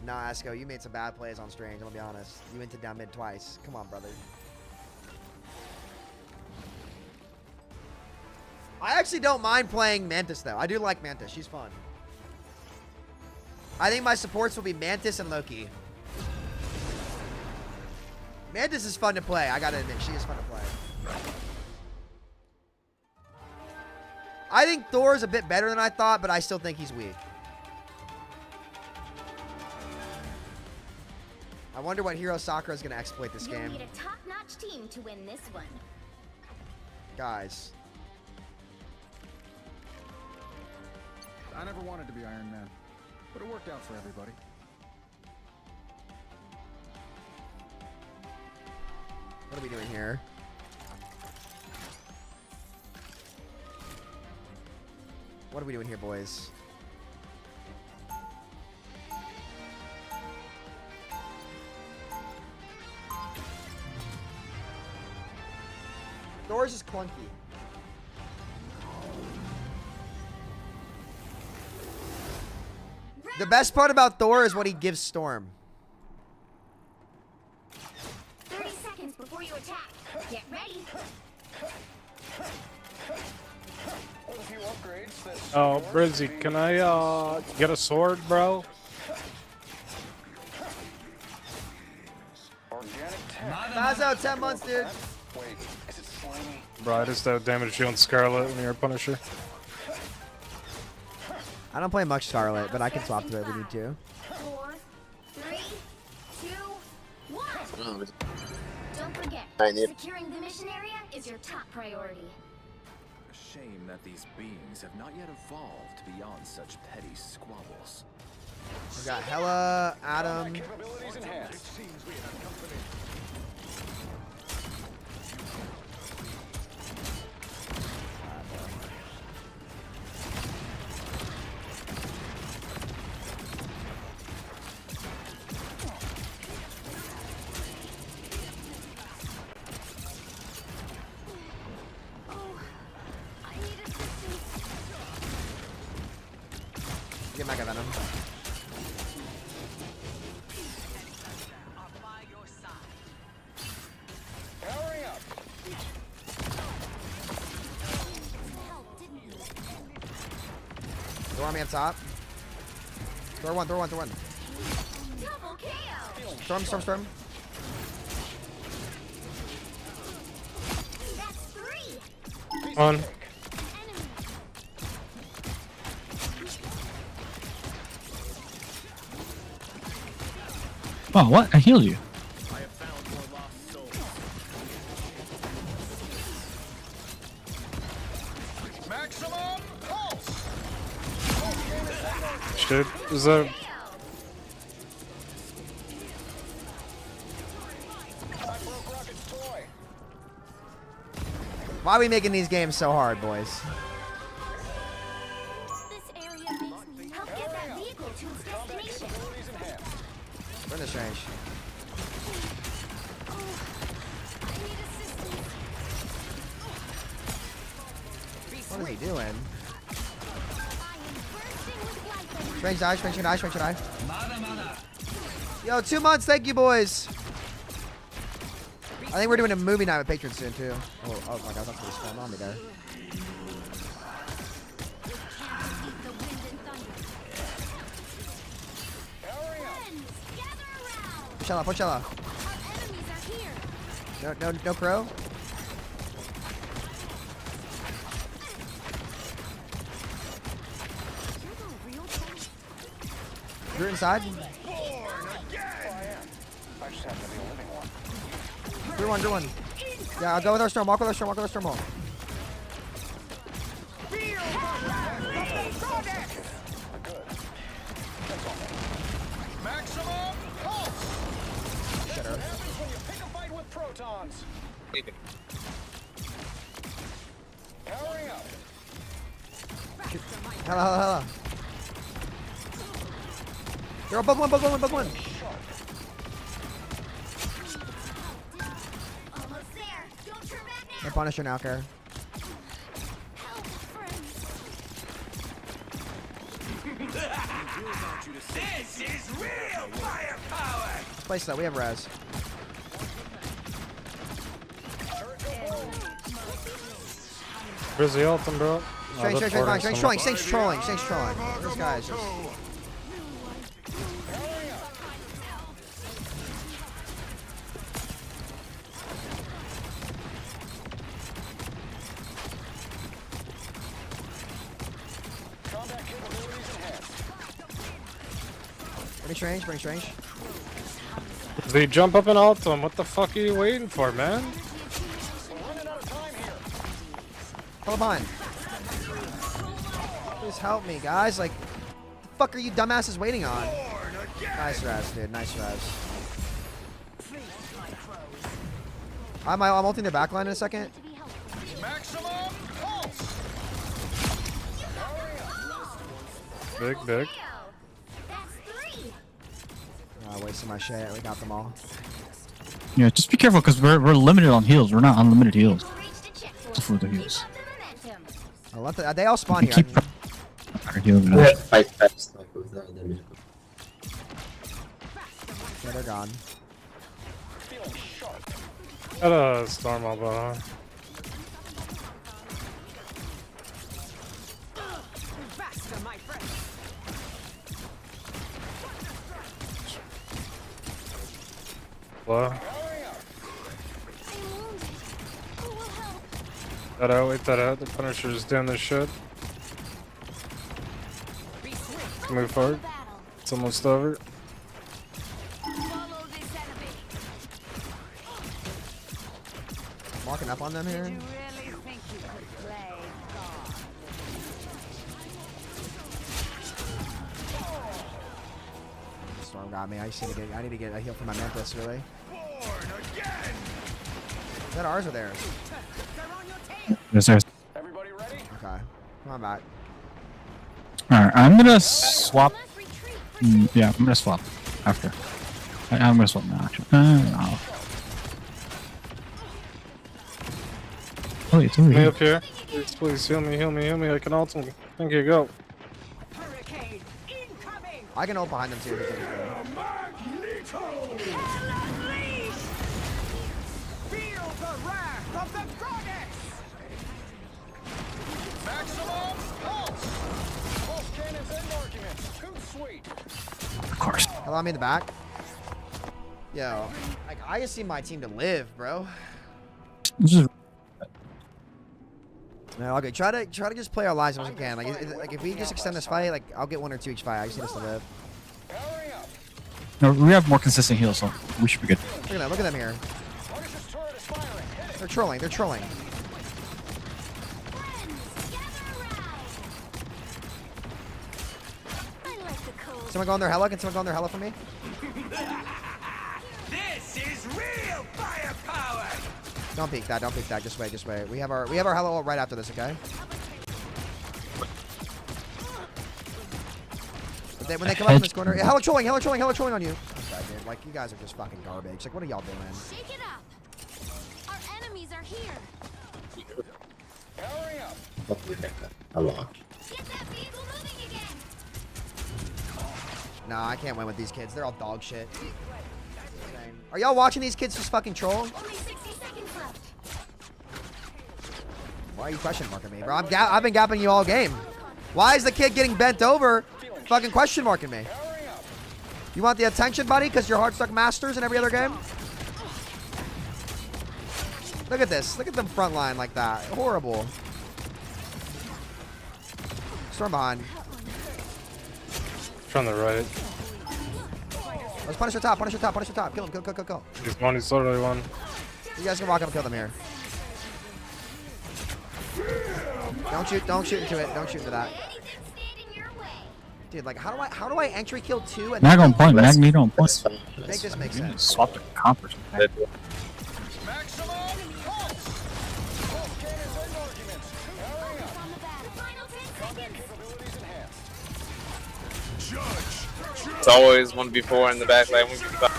Nah, Esco, you made some bad plays on Strange, I'm gonna be honest. You went to down mid twice. Come on, brother. I actually don't mind playing Mantis, though. I do like Mantis. She's fun. I think my supports will be Mantis and Loki. Mantis is fun to play. I gotta admit, she is fun to play. I think Thor is a bit better than I thought, but I still think he's weak. I wonder what hero Sakura is going to exploit this game. You'll need a top-notch team to win this one. Guys. I never wanted to be Iron Man, but it worked out for everybody. What are we doing here? What are we doing here, boys? Thor's is clunky. The best part about Thor is what he gives Storm. 30 seconds before you attack. Get ready. Oh, Brizzy, can I get a sword, bro? Mazo, 10 months, dude. Bro, I just damaged you on Scarlet when you're a Punisher. I don't play much Scarlet, but I can swap to it if we need to. 4, 3, 2, 1. Don't forget, securing the mission area is your top priority. A shame that these beings have not yet evolved beyond such petty squabbles. We got Hella, Adam. Capabilities enhanced. It seems we have company. Get Mega Venom. Hurry up. Throw army on top. Throw one. Double KO. Storm. That's 3. On. Oh, what? I healed you. I have found your lost soul. Maximum pulse. Shit. Is that? Why are we making these games so hard, boys? This area makes me help get that vehicle to its destination. We're in this range. I need assistance. What is he doing? I am bursting with life energy. Strange die. Yo, 2 months, thank you, boys. I think we're doing a movie night with patrons soon, too. Oh my god, that's what spawned on me there. Push Ella. No crow. You're inside. Drew one. Yeah, I'll go with our storm. Walk with our storm. All. Maximum pulse. Shut up. Happens when you pick a fight with protons. Powering up. Hello. You're above one. Almost there. Don't turn back now. No Punisher now, Care. Help, friends. This is real firepower! Let's place that. We have res. Where's the ultim, bro? Strange trolling. This guy's just... Bring strange. They jump up and ultim. What the fuck are you waiting for, man? Hold behind. Please help me, guys. Like, the fuck are you dumbasses waiting on? Nice res, dude. Nice res. I'm ulting their backline in a second. Maximum pulse. Big. That's 3. Wasting my shit. We got them all. Yeah, just be careful because we're limited on heals. We're not unlimited heals. For the heals. They all spawn here. Fight fast like without damage. Yeah, they're gone. Got a storm all behind. Faster, my friend. Hello? Wait that out. The Punisher's doing this shit. Move forward. It's almost over. Walking up on them here. Storm got me. I need to get a heal for my Mantis, really. Is that ours or theirs? Yes, sir. Everybody ready? Okay. Come on back. Alright, I'm gonna swap. Yeah, I'm gonna swap after. I'm gonna swap now, actually. No. Oh, it's over Me here. up here. Please heal me. I can ultimate. Thank you, go. I can ult behind them too. Feel the wrath of the goddess! Maximum pulse. Pulse cannon Allow me in the back. Yo, like I just need my team to live, bro. This is No, okay. Try to just play our lives as much as we can. Like if we just extend this fight, like I'll get 1 or 2 each fight. I just need us to live. no, we have more consistent heals, so we should be good. Look at them. Look at them here. They're trolling. They're trolling. Someone go on their hella? Can someone go on their hella for me? This is real firepower. Don't peek that. Don't peek that. Just wait. Just wait. We have our hella ult right after this. Okay. But when they come up in this corner, hella trolling on you. Okay, dude. Like you guys are just fucking garbage. Like what are y'all doing? Shake it up. Our enemies are here. Hurry up. Hopefully take that. I locked. Get that vehicle moving again. Nah, I can't win with these kids. They're all dog shit. Are y'all watching these kids just fucking troll? Only 60 seconds left. Why are you question marking me, bro? I've been gapping you all game. Why is the kid getting bent over fucking question marking me? You want the attention, buddy? Because you're hard stuck masters in every other game? Look at this. Look at them front line like that. Horrible. Storm behind. From the right. Let's punish your top. Punish your top. Punish your top. Kill him. Kill. He's one. He's literally one. You guys can walk up and kill them here. Don't shoot into it. Don't shoot into that. Dude, like how do I entry kill 2 and Mag on point. Magneto on point. make this make sense? Swap the comp or something. It's always 1v4 in the back lane. 1v5.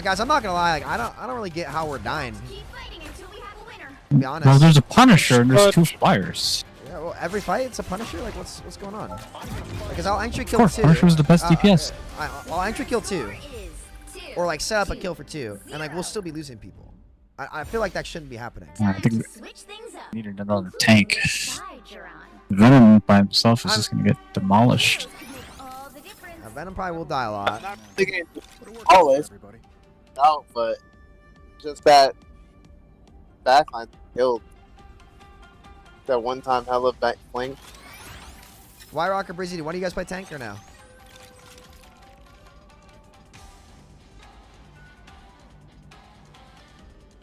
Guys, I'm not gonna lie. Like I don't really get how we're dying. To be honest. Well, there's a Punisher and there's 2 flyers. Yeah, well, every fight it's a Punisher. Like what's going on? Because I'll entry kill Of course, 2. Punisher's the best DPS. I'll entry kill 2, or like set up a kill for 2, and like we'll still be losing people. I feel like that shouldn't be happening. I think we need another tank. Venom by himself is just gonna get demolished. Venom probably will die a lot. Always. No, but just that backline killed. That one time hella back fling. Why Rock or Brizzy? Why do you guys play tank or no?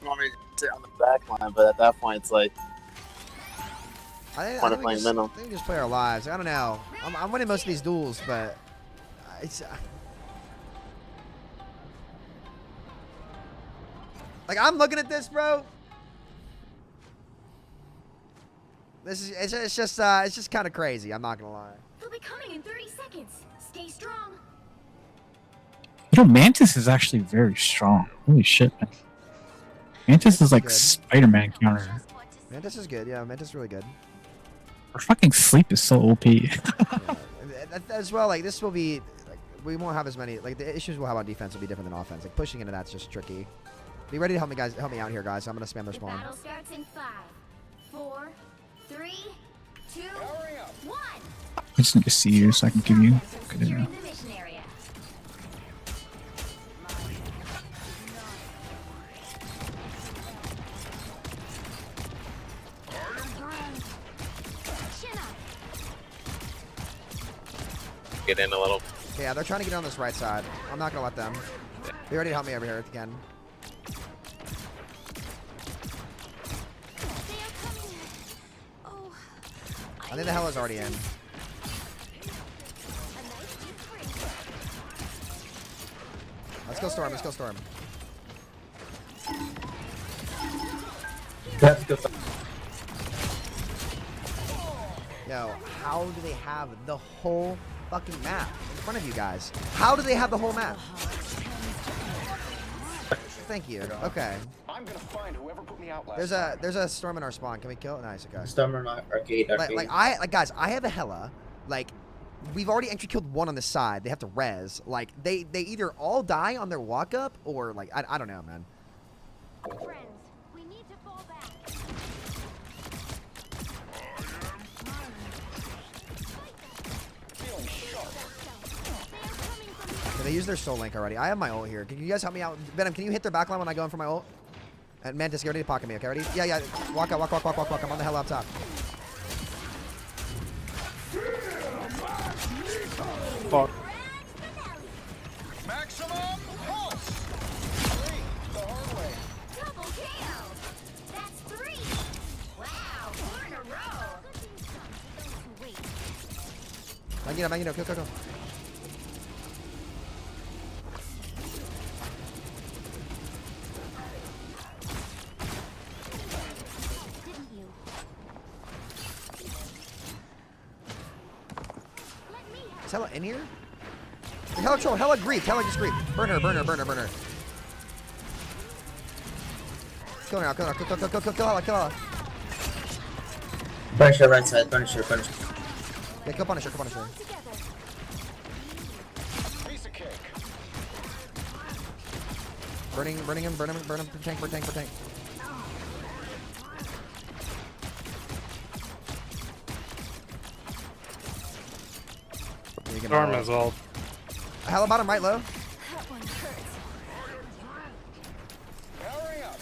I want me to sit on the back line, but at that point it's like I want to think play Venom. we just play our lives. I don't know. I'm winning most of these duels, but it's like I'm looking at this, bro. This is it's just kind of crazy. I'm not gonna lie. They'll be coming in 30 seconds. Stay strong. You know, Mantis is actually very strong. Holy shit, man. Mantis is like Spider-Man counter. Mantis is good. Yeah, Mantis is really good. Our fucking sleep is so OP. As well, like this will be, like, we won't have as many, like the issues we'll have on defense will be different than offense. Like pushing into that's just tricky. Be ready to help me, guys. Help me out here, guys. I'm gonna spam their spawn. Battle starts in 5, 4, 3, 2, 1. I just need to see you so I can give you good You're enough. in the mission area. Get in a little. Okay, yeah, they're trying to get on this right side. I'm not gonna let them. Be ready to help me over here again. I think the hell is already in. Let's go storm. Let's go storm. That's good. Yo, how do they have the whole fucking map in front of you guys? How do they have the whole map? Thank you. Okay. I'm gonna find whoever put me out last There's a storm in our spawn. Can we kill it? Nice. Okay. Storm or arcade. Like guys, I have a hella. Like, we've already entry killed 1 on the side. They have to res. Like, they either all die on their walk up or like I don't know, man. Friends, we need to fall back. used their soul link already. I have my ult here. Can you guys help me out? Venom, can you hit their backline when I go in for my ult? And Mantis, get ready to pocket me, okay? Ready? Yeah, yeah. Walk out, walk. I'm on the hell up top. Fuck. Maximum pulse. 3 the hard way. Double KO. That's 3. Wow, 4 in a row. Magneto, kill. Is Hella in here? Hella troll, Hella grief, Hella just grief. Burn her. Kill her now, kill Hella. Punisher right side, Punisher. Yeah, kill Punisher. Piece of cake. Burn him, tank. Storm is old. Hella bottom right low. That one hurts. Powering up.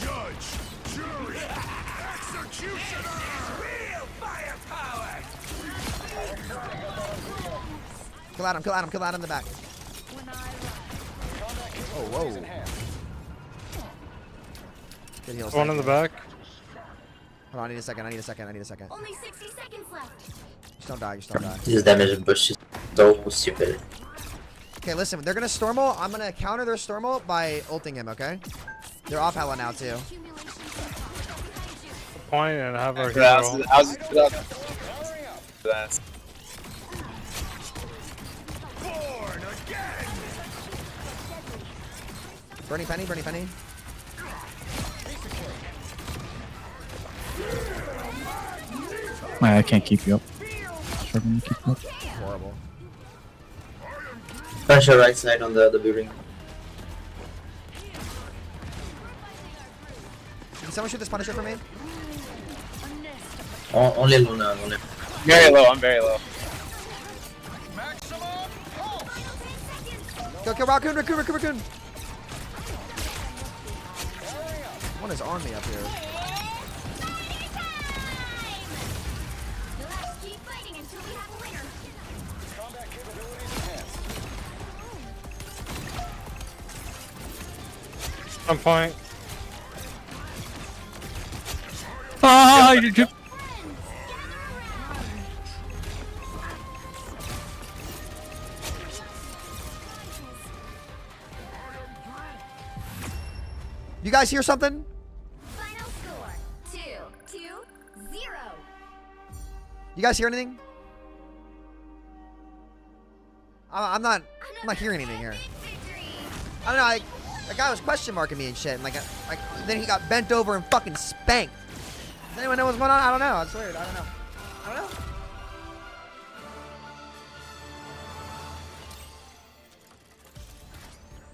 Judge, jury, executioner! Real firepower! Kill Adam in the back. Oh, whoa. Good heals. One in the back. Hold on, I need a second. Only 60 seconds left. Just don't die. This damage in bush is so stupid. Okay, listen, they're gonna storm ult. I'm gonna counter their storm ult by ulting him, okay? They're off Hella now, too. Point and have our Yeah, hero. That's Born again! Burning Penny. I can't keep you up. Struggling to keep you up. Horrible. Punisher right side on the building. Can someone shoot this Punisher for me? Only Luna. Very low, I'm very low. Maximum pulse. Kill Raccoon. One is on me up here. Let's keep fighting until we have a winner. Combat capabilities enhanced. One point. Ah, you just. You guys hear something? Final score 2-0. You guys hear anything? I'm not hearing anything here. I don't know. That guy was question marking me and shit. And like then he got bent over and fucking spanked. Does anyone know what's going on? I don't know. It's weird. I don't know.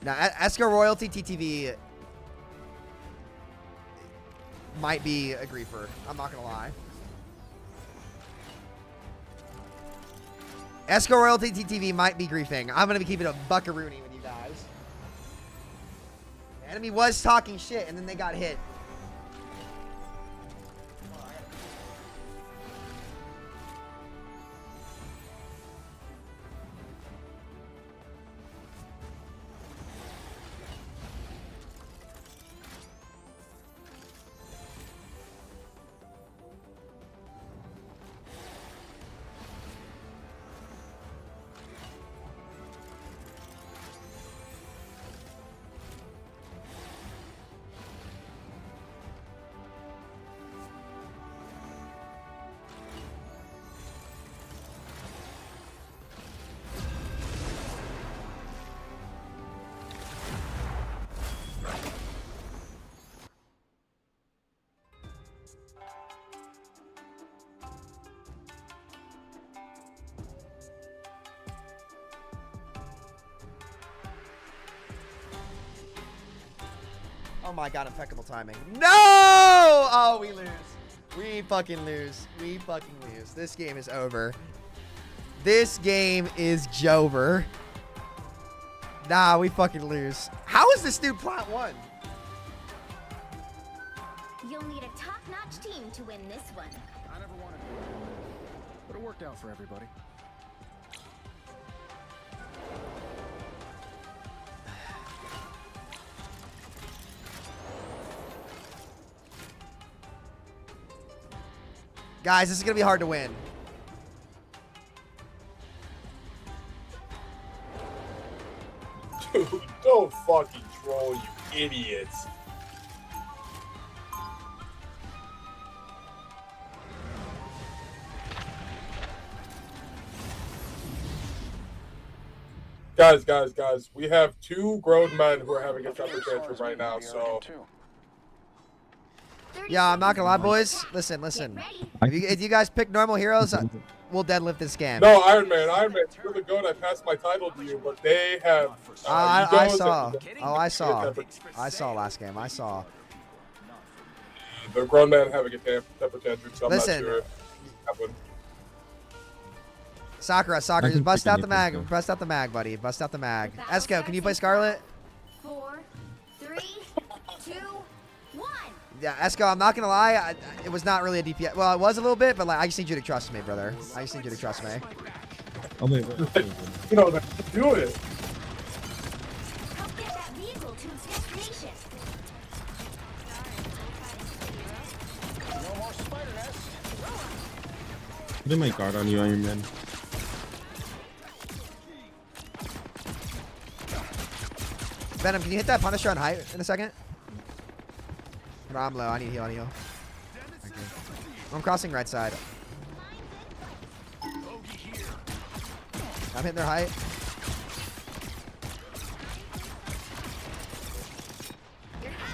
Now, Esco Royalty TTV might be a griefer. I'm not gonna lie. Esco Royalty TTV might be griefing. I'm gonna be keeping a buckaroonie with you guys. The enemy was talking shit and then they got hit. Oh my god, impeccable timing. No! Oh, we lose. We fucking lose. This game is over. This game is Jover. Nah, we fucking lose. How is this dude plat 1? You'll need a top-notch team to win this one. I never wanted to be Iron Man, but it worked out for everybody. Guys, this is gonna be hard to win. Dude, don't fucking troll, you idiots. Guys, we have 2 grown men who are having a temper tantrum right now, so... Yeah, I'm not gonna lie, boys. Listen. If you guys pick normal heroes, we'll deadlift this game. No, Iron Man, you're the goat. I passed my title to you, but they have. I saw. I saw last game. I saw. The grown man having a temper tantrum. So I'm Listen. not sure if that would. Sakura, just bust out the mag. Bust out the mag, buddy. Bust out the mag. Esco, can you play Scarlet? 4, 3, 2, 1. Yeah, Esco, I'm not gonna lie. It was not really a DPS. Well, it was a little bit, but like, I just need you to trust me, brother. I just need you to trust me. Oh wait. You know, do it. Help get that vehicle to its destination. No more spider nests. Putting my guard on you, Iron Man. Venom, can you hit that Punisher on height in a second? No, I'm low. I need heal. Okay. I'm crossing right side. I'm hitting their height.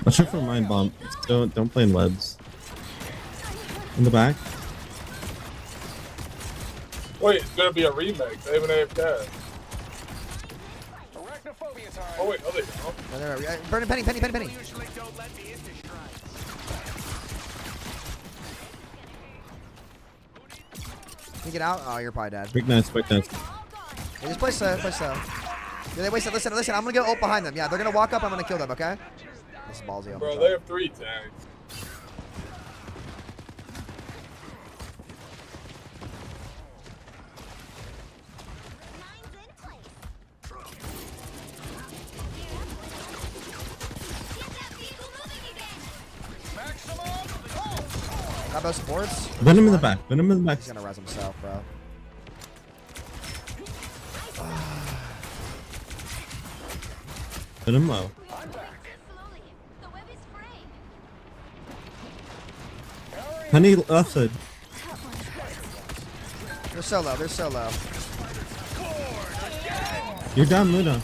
Watch out for mine bomb. Don't play in webs. In the back. Wait, it's gonna be a remake. They have an AFK. Oh wait, no they don't. Burn penny. Can you get out? Oh, you're probably dead. Quick nice. Yeah, just play slow. Yeah, they wasted. Listen. I'm gonna go ult behind them. Yeah, they're gonna walk up. I'm gonna kill them. Okay. This is ballsy. Bro, they have 3 tanks. Got both supports. Venom in the back. He's gonna res himself, bro. Venom low. Penny left side. They're so low. You're down, Luna.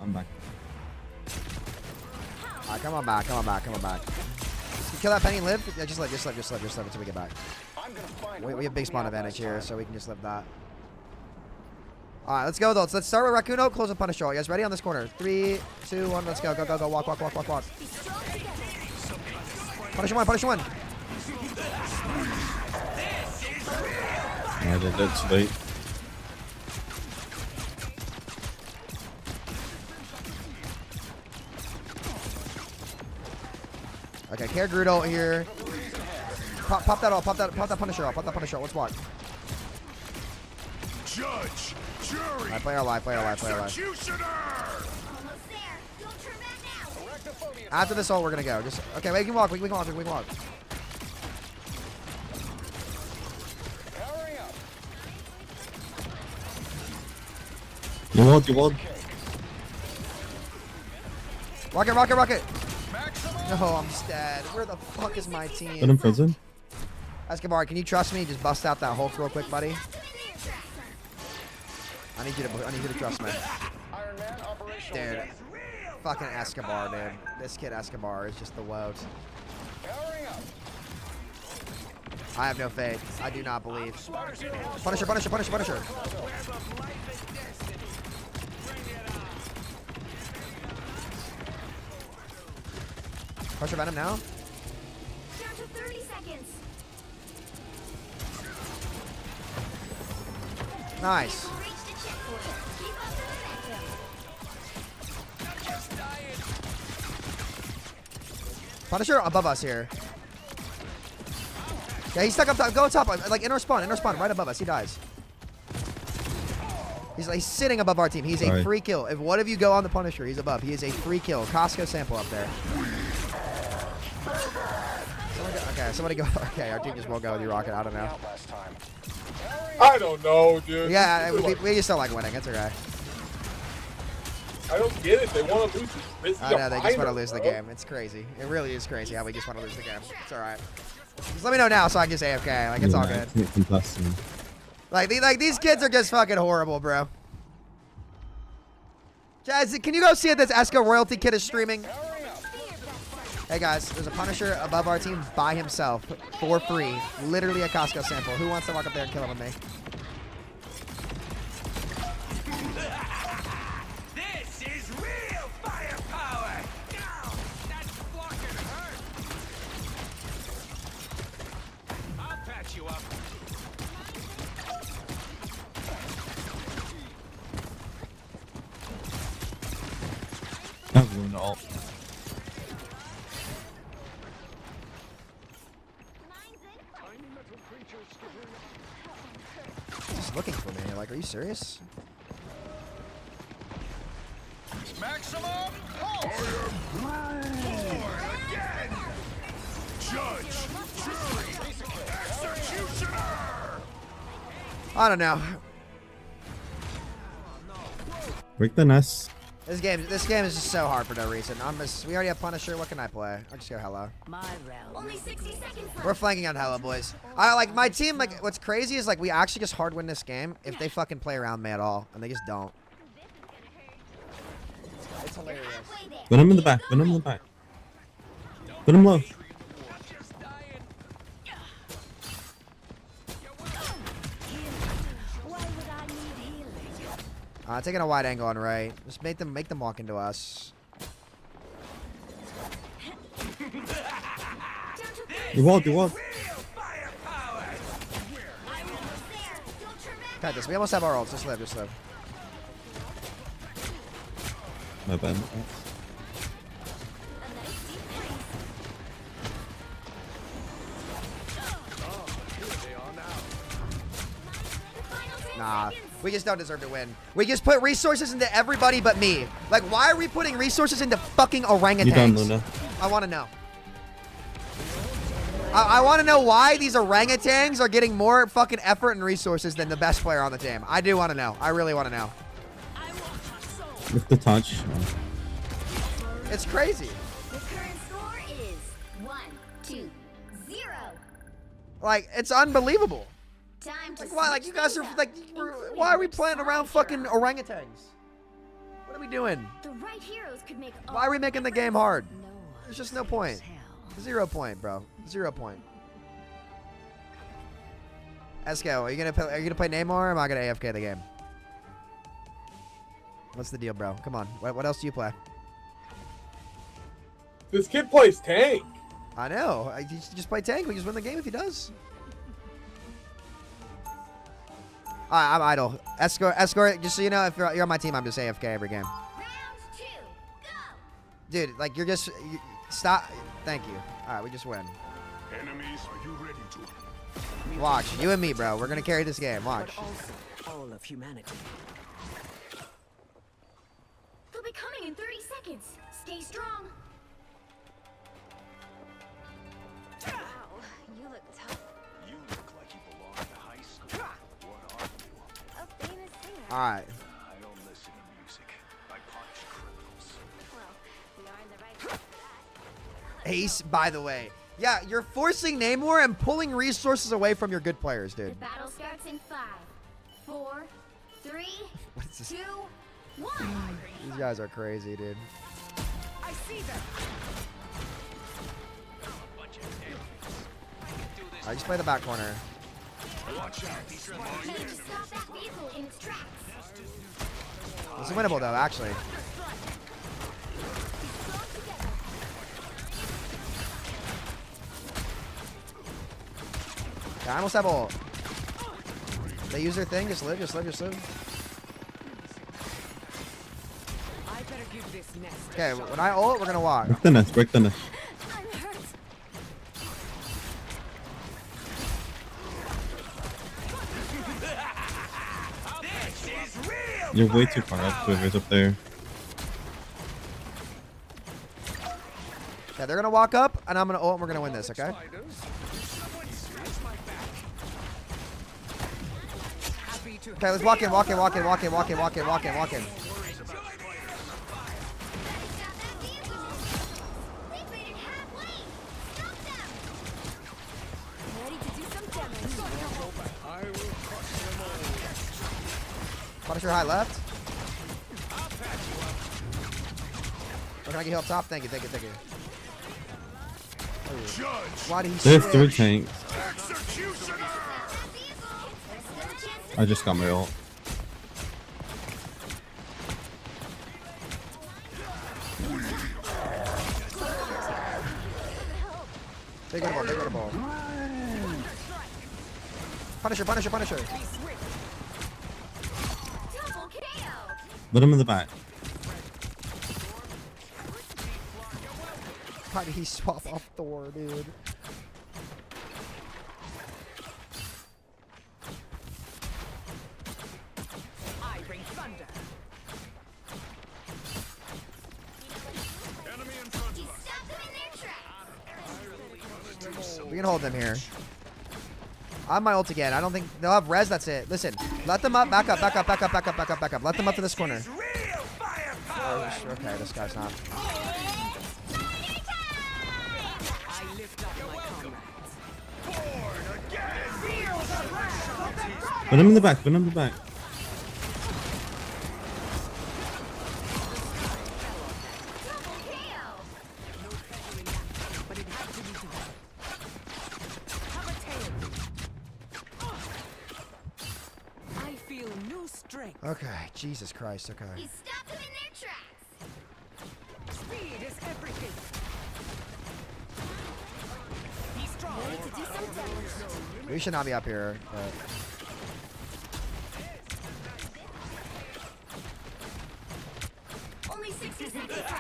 I'm back. Alright, come on back. You kill that penny and live? Yeah, just live until we get back. We have big spawn advantage here, so we can just live that. Alright, let's go though. Let's start with Raccoon Oak, close with Punisher. You guys ready on this corner? 3, 2, 1, let's go. Go. Walk. Punisher one. Yeah, that's late. Okay, Care Grudo here. Pop that Punisher off. Let's walk. Judge, jury, Alright, play our life. executioner! After this ult, we're gonna go. Okay, we can walk. You walled. Rocket. No, I'm just dead. Where the fuck is my team? Put him frozen. Escobar, can you trust me? Just bust out that Hulk real quick, buddy. I need you to trust me. Dude. Fucking Escobar, dude. This kid Escobar is just the woes. I have no faith. I do not believe. Punisher. Push Venom now. Down to 30 seconds. Nice. Punisher above us here. Yeah, he's stuck up top. Go up top. Like inner spawn, right above us. He dies. He's sitting above our team. He's a free kill. If one of you go on the Punisher, he's above. He is a free kill. Costco sample up there. Somebody go. Okay, our team just won't go with you, Rocket. I don't know. I don't know, dude. Yeah, we just don't like winning. It's okay. I don't get it. They want to lose. I know, they just want to lose the game. It's crazy. It really is crazy how we just want to lose the game. It's alright. Just let me know now so I can just AFK. Like, it's all good. Like, these kids are just fucking horrible, bro. Jazz, can you go see if this Esco royalty kid is streaming? Hey, guys, there's a Punisher above our team by himself for free. Literally a Costco sample. Who wants to walk up there and kill him with me? Ult. Just looking for me. Like, are you serious? Maximum pulse. Again. Judge, jury, executioner. I don't know. Break the nest. This game is just so hard for no reason. We already have Punisher. What can I play? I'll just go Hello. Only 60 seconds left. We're flanking on Hello, boys. I like my team. Like, what's crazy is like we actually just hard win this game if they fucking play around me at all, and they just don't. It's hilarious. Put him in the back. Put him in the back. Put him low. Taking a wide angle on right. Just make them walk into us. You won't. Got this. We almost have our ults. Just live. My bad. Nah, we just don't deserve to win. We just put resources into everybody but me. Like, why are we putting resources into fucking orangutans? You done, Luna? I want to know. I want to know why these orangutans are getting more fucking effort and resources than the best player on the team. I do want to know. I really want to know. With the touch. It's crazy. The current score is 1-2-0. Like, it's unbelievable. Time to Like, why? Like, you guys are like, why are we playing around fucking orangutans? What are we doing? The right heroes could make Why are we making the game hard? There's just no point. 0 point, bro. 0 point. Esco, are you gonna play Namor or am I gonna AFK the game? What's the deal, bro? Come on. What else do you play? This kid plays tank. I know. You just play tank. We just win the game if he does. Alright, I'm idle. Escort, just so you know, if you're on my team, I'm just AFK every game. Round 2, go! Dude, like, stop. Thank you. Alright, we just win. Enemies, are you ready to? Watch. You and me, bro. We're gonna carry this game. Watch. All of humanity. They'll be coming in 30 seconds. Stay strong. Wow, you look tough. You look like you belong to high school. What are you? A famous singer. Alright. I don't listen to music. I punish criminals. Well, we are in the right place for that. Ace, by the way. Yeah, you're forcing Namor and pulling resources away from your good players, The dude. battle starts in 5, 4, 3, What is this? 2, 1. These guys are crazy, dude. I see them. Alright, just play the back corner. Watch out. Managed to stop that vehicle in its tracks. This is winnable, though, actually. Yeah, I almost have ult. They use their thing. Just live. Just live. Just live. I better give this nest a Okay, shot. when I ult, we're gonna walk. Break the nest. Break the nest. You're way too far up. Whoever's up there. Yeah, they're gonna walk up, and I'm gonna ult, and we're gonna win this. Okay. Okay, let's walk in. Walk in. Walk in. Walk in. Walk in. Walk in. Walk in. Walk in. Ready to do some damage. Punisher high left. We're gonna get heal up top. Thank you. Thank you. Thank you. Oh. Why did he There's switch? 3 tanks. I just got my ult. They go to ball. They go to ball. Punisher. Punisher. Punisher. Let him in the back. How did he swap off Thor, dude? I bring thunder. We can hold them here. I have my ult again. I don't think they'll have res. That's it. Listen, let them up. Back up. Back up. Back up. Back up. Back up. Back up. Let them up to this corner. Oh, okay, this guy's not. I lift up my comrades. Put him in the back. Put him in the back. But it had to be done. Have a tail. I feel new strength. Okay, Jesus Christ. Okay. You stopped them in their tracks. Speed is everything. He's strong. Ready to do some damage. We should not be up here, but. Only 60 seconds left.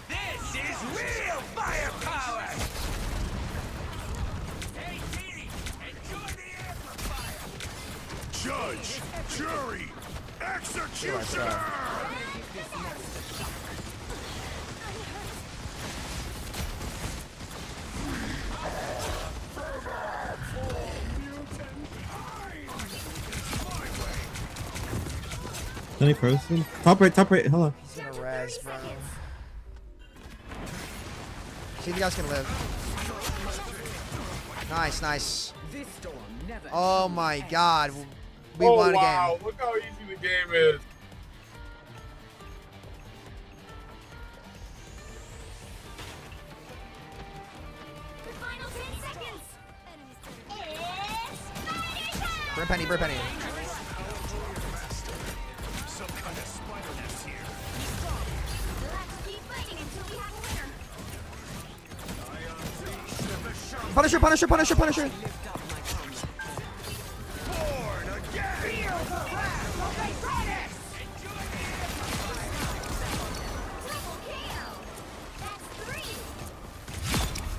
This is real firepower! Hey, Petey, enjoy the amplifier! Judge, jury, executioner! Any person? Top right. Top right. Hello. He's gonna res, bro. See if you guys can live. Nice, nice. This storm never Oh my God. We Oh, won a wow. game. Look how easy the game is. The final 10 seconds. It's Burn penny, burn penny. Some kind of spider nest here. We'll have to keep fighting until we have a winner. Punisher, Punisher, Punisher, Punisher. Born again! Feel the wrath of Atlantis! Triple KO. That's 3.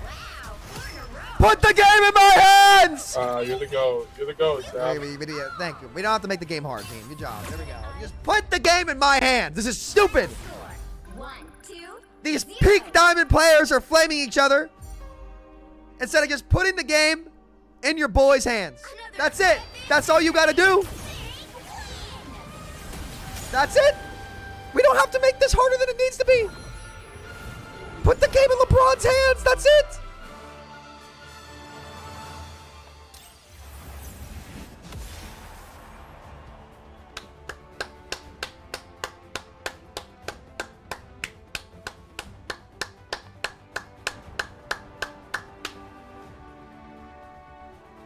Wow, 4 in a row. Put the game in my hands! You're the GOAT. You're the GOAT, Sam. Thank you. We don't have to make the game hard, team. Good job. There we go. Just put the game in my hands. This is stupid. 1, 2. These peak diamond players are flaming each other instead of just putting the game in your boys' hands. That's it. That's all you got to do. That's it. We don't have to make this harder than it needs to be. Put the game in LeBron's hands. That's it.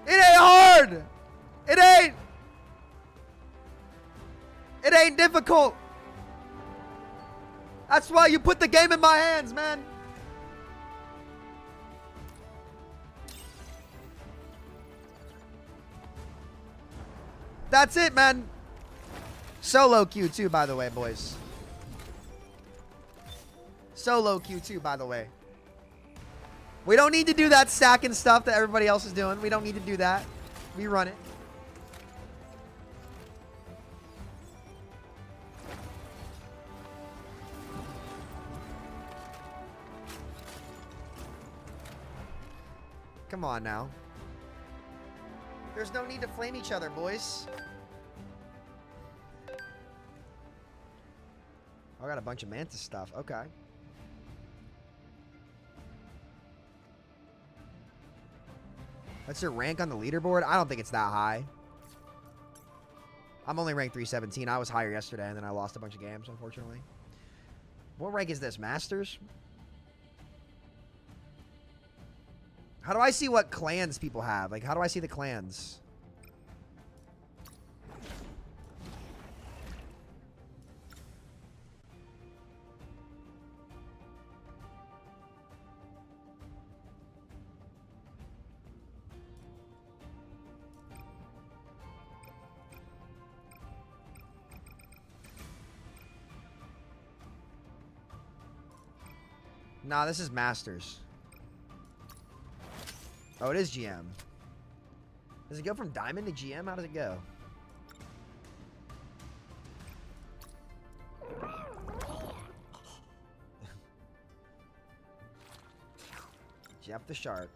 It ain't hard. It ain't. It ain't difficult. That's why you put the game in my hands, man. That's it, man. Solo queue too, by the way, boys. Solo queue too, by the way. We don't need to do that stacking stuff that everybody else is doing. We don't need to do that. We run it. Come on now. There's no need to flame each other, boys. I got a bunch of Mantis stuff. Okay. What's your rank on the leaderboard? I don't think it's that high. I'm only ranked 317. I was higher yesterday, and then I lost a bunch of games, unfortunately. What rank is this? Masters? How do I see what clans people have? Like, how do I see the clans? Nah, this is Masters. Oh, it is GM. Does it go from Diamond to GM? How does it go? Jeff the Shark.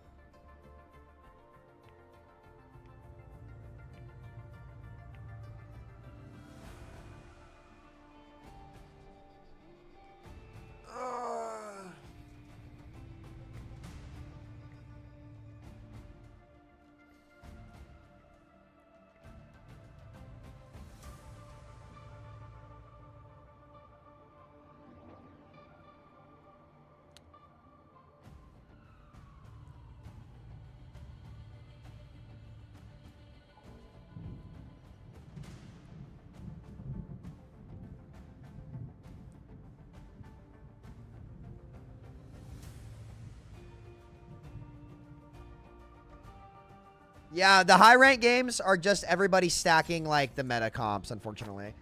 Yeah, the high rank games are just everybody stacking like the meta comps, unfortunately.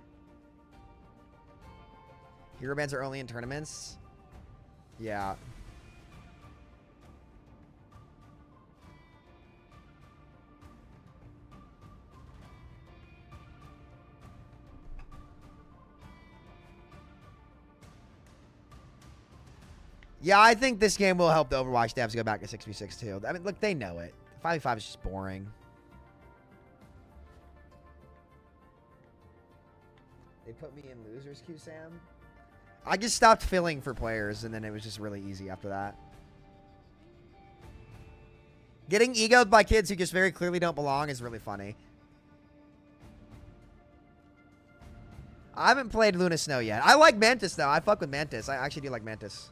Hero bands are only in tournaments. Yeah. Yeah, I think this game will help the Overwatch devs go back to 6v6 too. I mean, look, they know it. 5v5 is just boring. They put me in losers queue, Sam. I just stopped filling for players, and then it was just really easy after that. Getting egoed by kids who just very clearly don't belong is really funny. I haven't played Luna Snow yet. I like Mantis, though. I fuck with Mantis. I actually do like Mantis.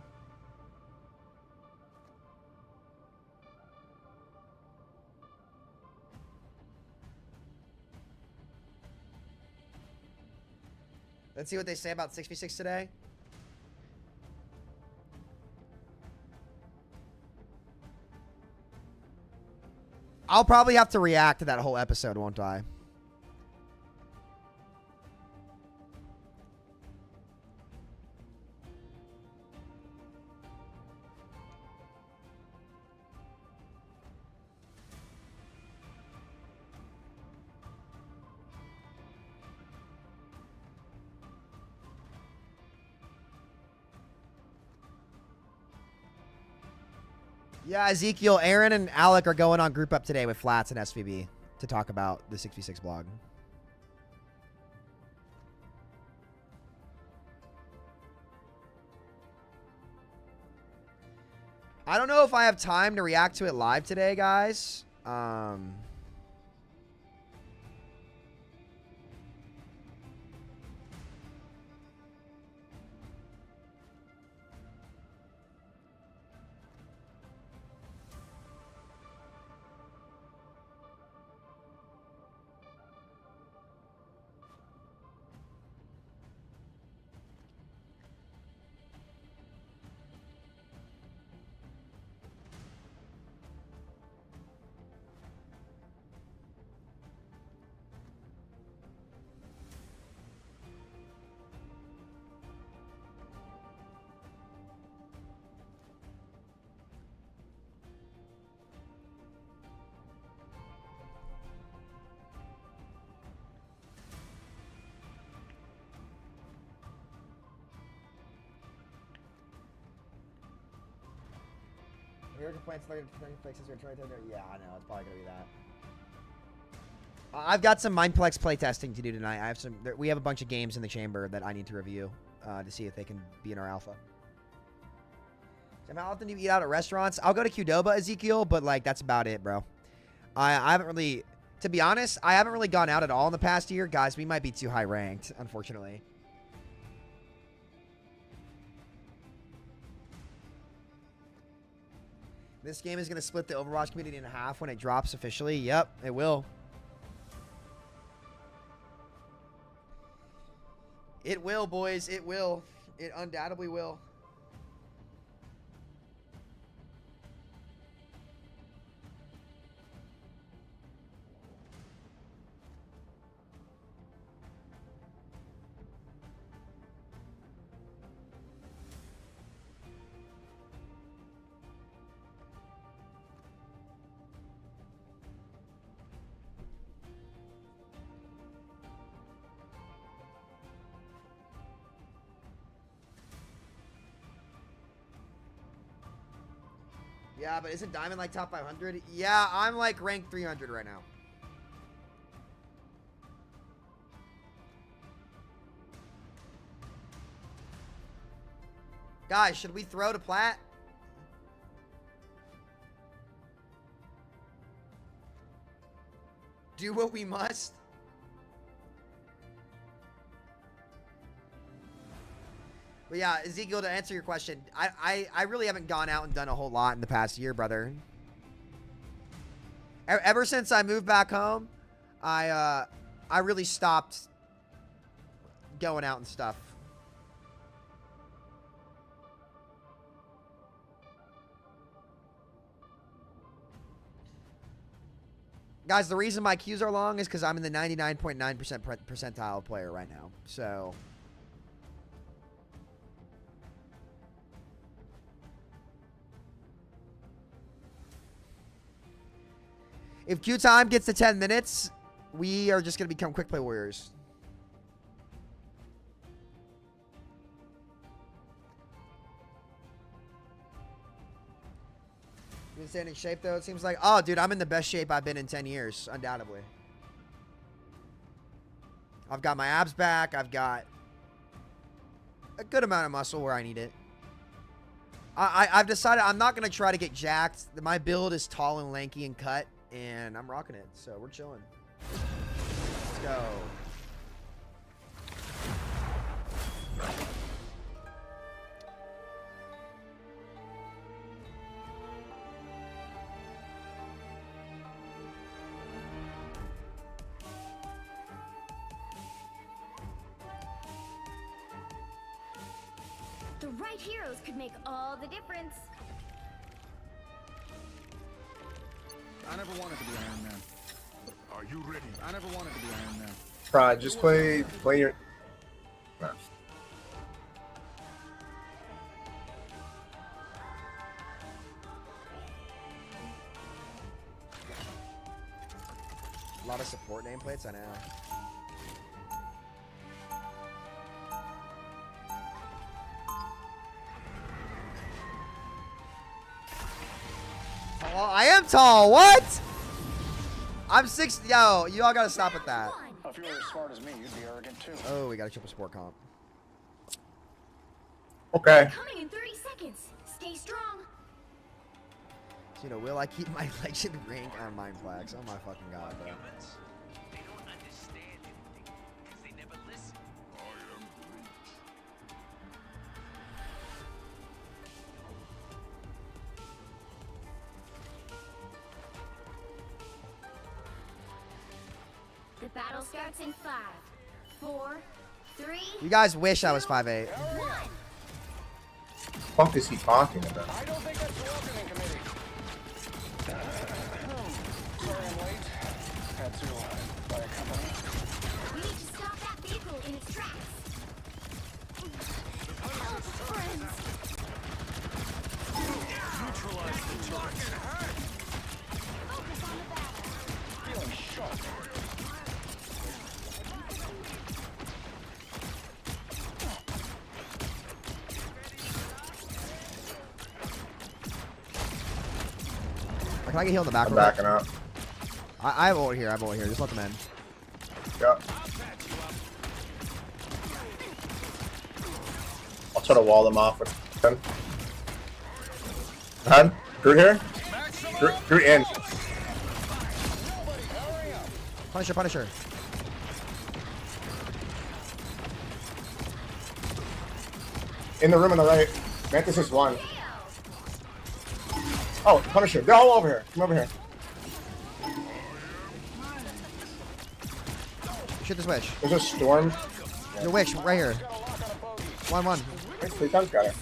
Let's see what they say about 6v6 today. I'll probably have to react to that whole episode, won't I? Yeah, Ezekiel, Aaron, and Alec are going on group up today with Flats and SVB to talk about the 6v6 blog. I don't know if I have time to react to it live today, guys. Severe complaints looking to fixes are trying to. Yeah, I know. It's probably gonna be that. I've got some Mindplex playtesting to do tonight. I have some. We have a bunch of games in the chamber that I need to review to see if they can be in our alpha. So how often do you eat out at restaurants? I'll go to Qdoba, Ezekiel, but like that's about it, bro. I haven't really, to be honest, I haven't really gone out at all in the past year, guys. We might be too high ranked, unfortunately. This game is going to split the Overwatch community in half when it drops officially. Yep, it will. It will, boys. It will. It undoubtedly will. Yeah, but isn't Diamond like top 500? Yeah, I'm like ranked 300 right now. Guys, should we throw to Plat? Do what we must. But yeah, Ezekiel, to answer your question, I really haven't gone out and done a whole lot in the past year, brother. Ever since I moved back home, I really stopped going out and stuff. Guys, the reason my queues are long is because I'm in the 99.9% percentile player right now. So if queue time gets to 10 minutes, we are just going to become quick play warriors. You been staying in shape, though? It seems like... Oh, dude, I'm in the best shape I've been in 10 years, undoubtedly. I've got my abs back. I've got a good amount of muscle where I need it. I've decided I'm not going to try to get jacked. My build is tall and lanky and cut, and I'm rocking it, so we're chilling. Let's go. The right heroes could make all the difference. I never wanted to be Iron Man. Are you ready? I never wanted to be Iron Man. Pride, just play your... No. A lot of support nameplates, I know. Tall? I am tall. What? I'm 6. Yo, you all gotta stop at that. If you were as smart as me, you'd be arrogant too. Oh, we got a triple support comp. Okay. Coming in 30 seconds. Stay strong. So, you know, will I keep my legend rank on Mindplex? Oh my fucking god, bro. The battle starts in 5, 4, 3. You guys wish I was 5'8". What the fuck is he talking about? I don't think that's the welcoming committee. Sorry I'm late. Had to buy a company. We need to stop that vehicle in its tracks. Help, friends. Neutralize the fucking hurt. Focus on the battle. Feeling sharp. Can I get healed in the back? I'm real quick? backing up. I have ult here. I have ult here. Just let them in. Yep. I'll try to wall them off with 10. Ahead. Groot here. Groot in. Punisher, Punisher. In the room on the right. Mantis is 1. Oh, Punisher. They're all over here. Come over here. Shoot this witch. There's a storm. There's a witch right here. 1-1. Nice, 3 times got it.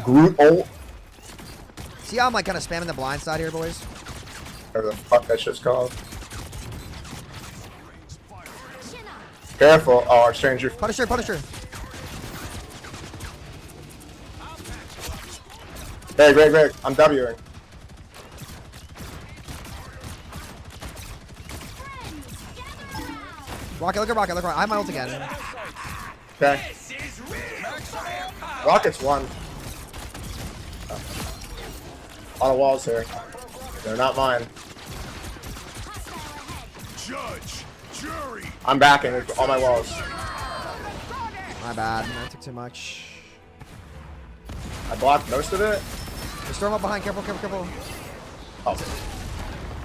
Groot ult. See how I'm like kind of spamming the blind side here, boys? Whatever the fuck that shit's called. Careful. Oh, our stranger. Punisher, Punisher. Hey, Greg. I'm W'ing. Rocket, look at Rocket, look at Rocket. I have my ult again. Okay. Rocket's 1. On the walls here. They're not mine. Judge, jury. I'm backing on my walls. My bad. I took too much. I blocked most of it. There's storm up behind. Careful, careful, careful. Oh.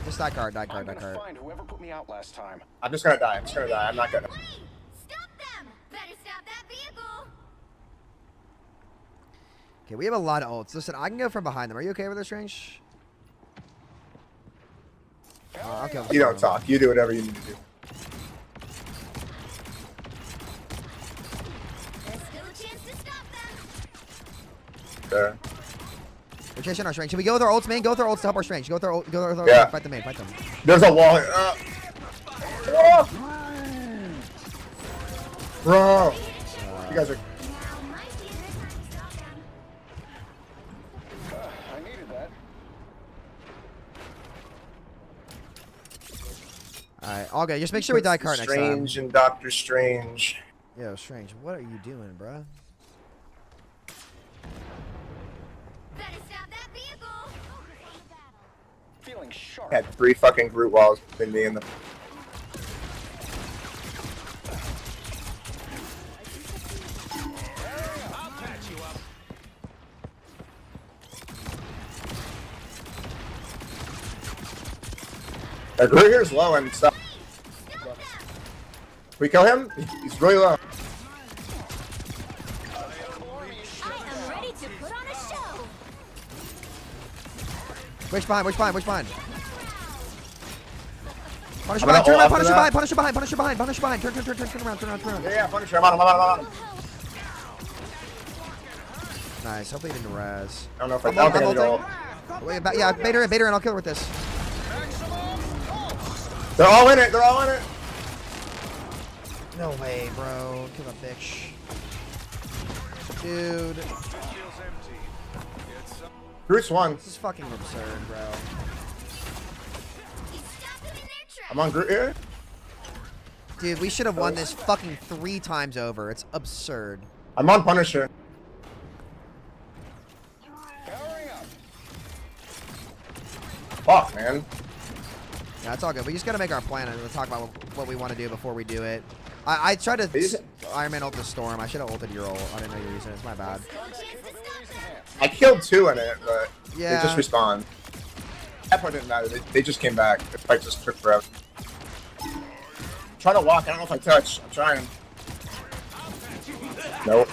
Just die card, die card, die card. Find whoever put me out last time. I'm just gonna die. I'm not gonna. Stop them! Better stop that vehicle! Okay, we have a lot of ults. Listen, I can go from behind them. Are you okay with this, Range? Okay. You don't talk. You do whatever you need to do. There's still a chance to stop them. There. We're chasing our strength. Should we go with our ults, man? Go with our ults to help our strength. Go with our ult. Go with our Yeah. Fight the main. Fight them. There's a wall here. Bro. You guys are. I needed that. Alright, all good. Just make sure we die card next time. Strange and Doctor Strange. Yo, Strange, what are you doing, bruh? Better stop that vehicle! Feeling sharp. Had 3 fucking Groot walls between me and them. Groot here's low and stuff. We kill him? He's really low. I am ready to put on a show! Which behind? Which behind? Which behind? Punisher I'm gonna behind, turn ult around, after Punisher that. behind, Punisher behind, Punisher behind, Punisher behind. Turn around, turn around. Yeah, Punisher. I'm on him. Nice. Hopefully he didn't raz. I don't know if I don't think I need to ult. Wait, yeah, bait her in. I'll kill her with this. They're all in it. No way, bro. Kill that bitch. Dude. Groot's 1. This is fucking absurd, bro. I'm on Groot here. Dude, we should have won this fucking 3 times over. It's absurd. I'm on Punisher. Fuck, man. Yeah, it's all good. We just gotta make our plan and we'll talk about what we want to do before we do it. I tried to Iron Man ult the storm. I should have ulted your ult. I didn't know you were using it. It's my bad. I killed 2 in it, but Yeah. they just respawned. That part didn't matter. They just came back. The fight just took forever. I'm trying to walk. I don't know if I touch. I'm trying. Nope.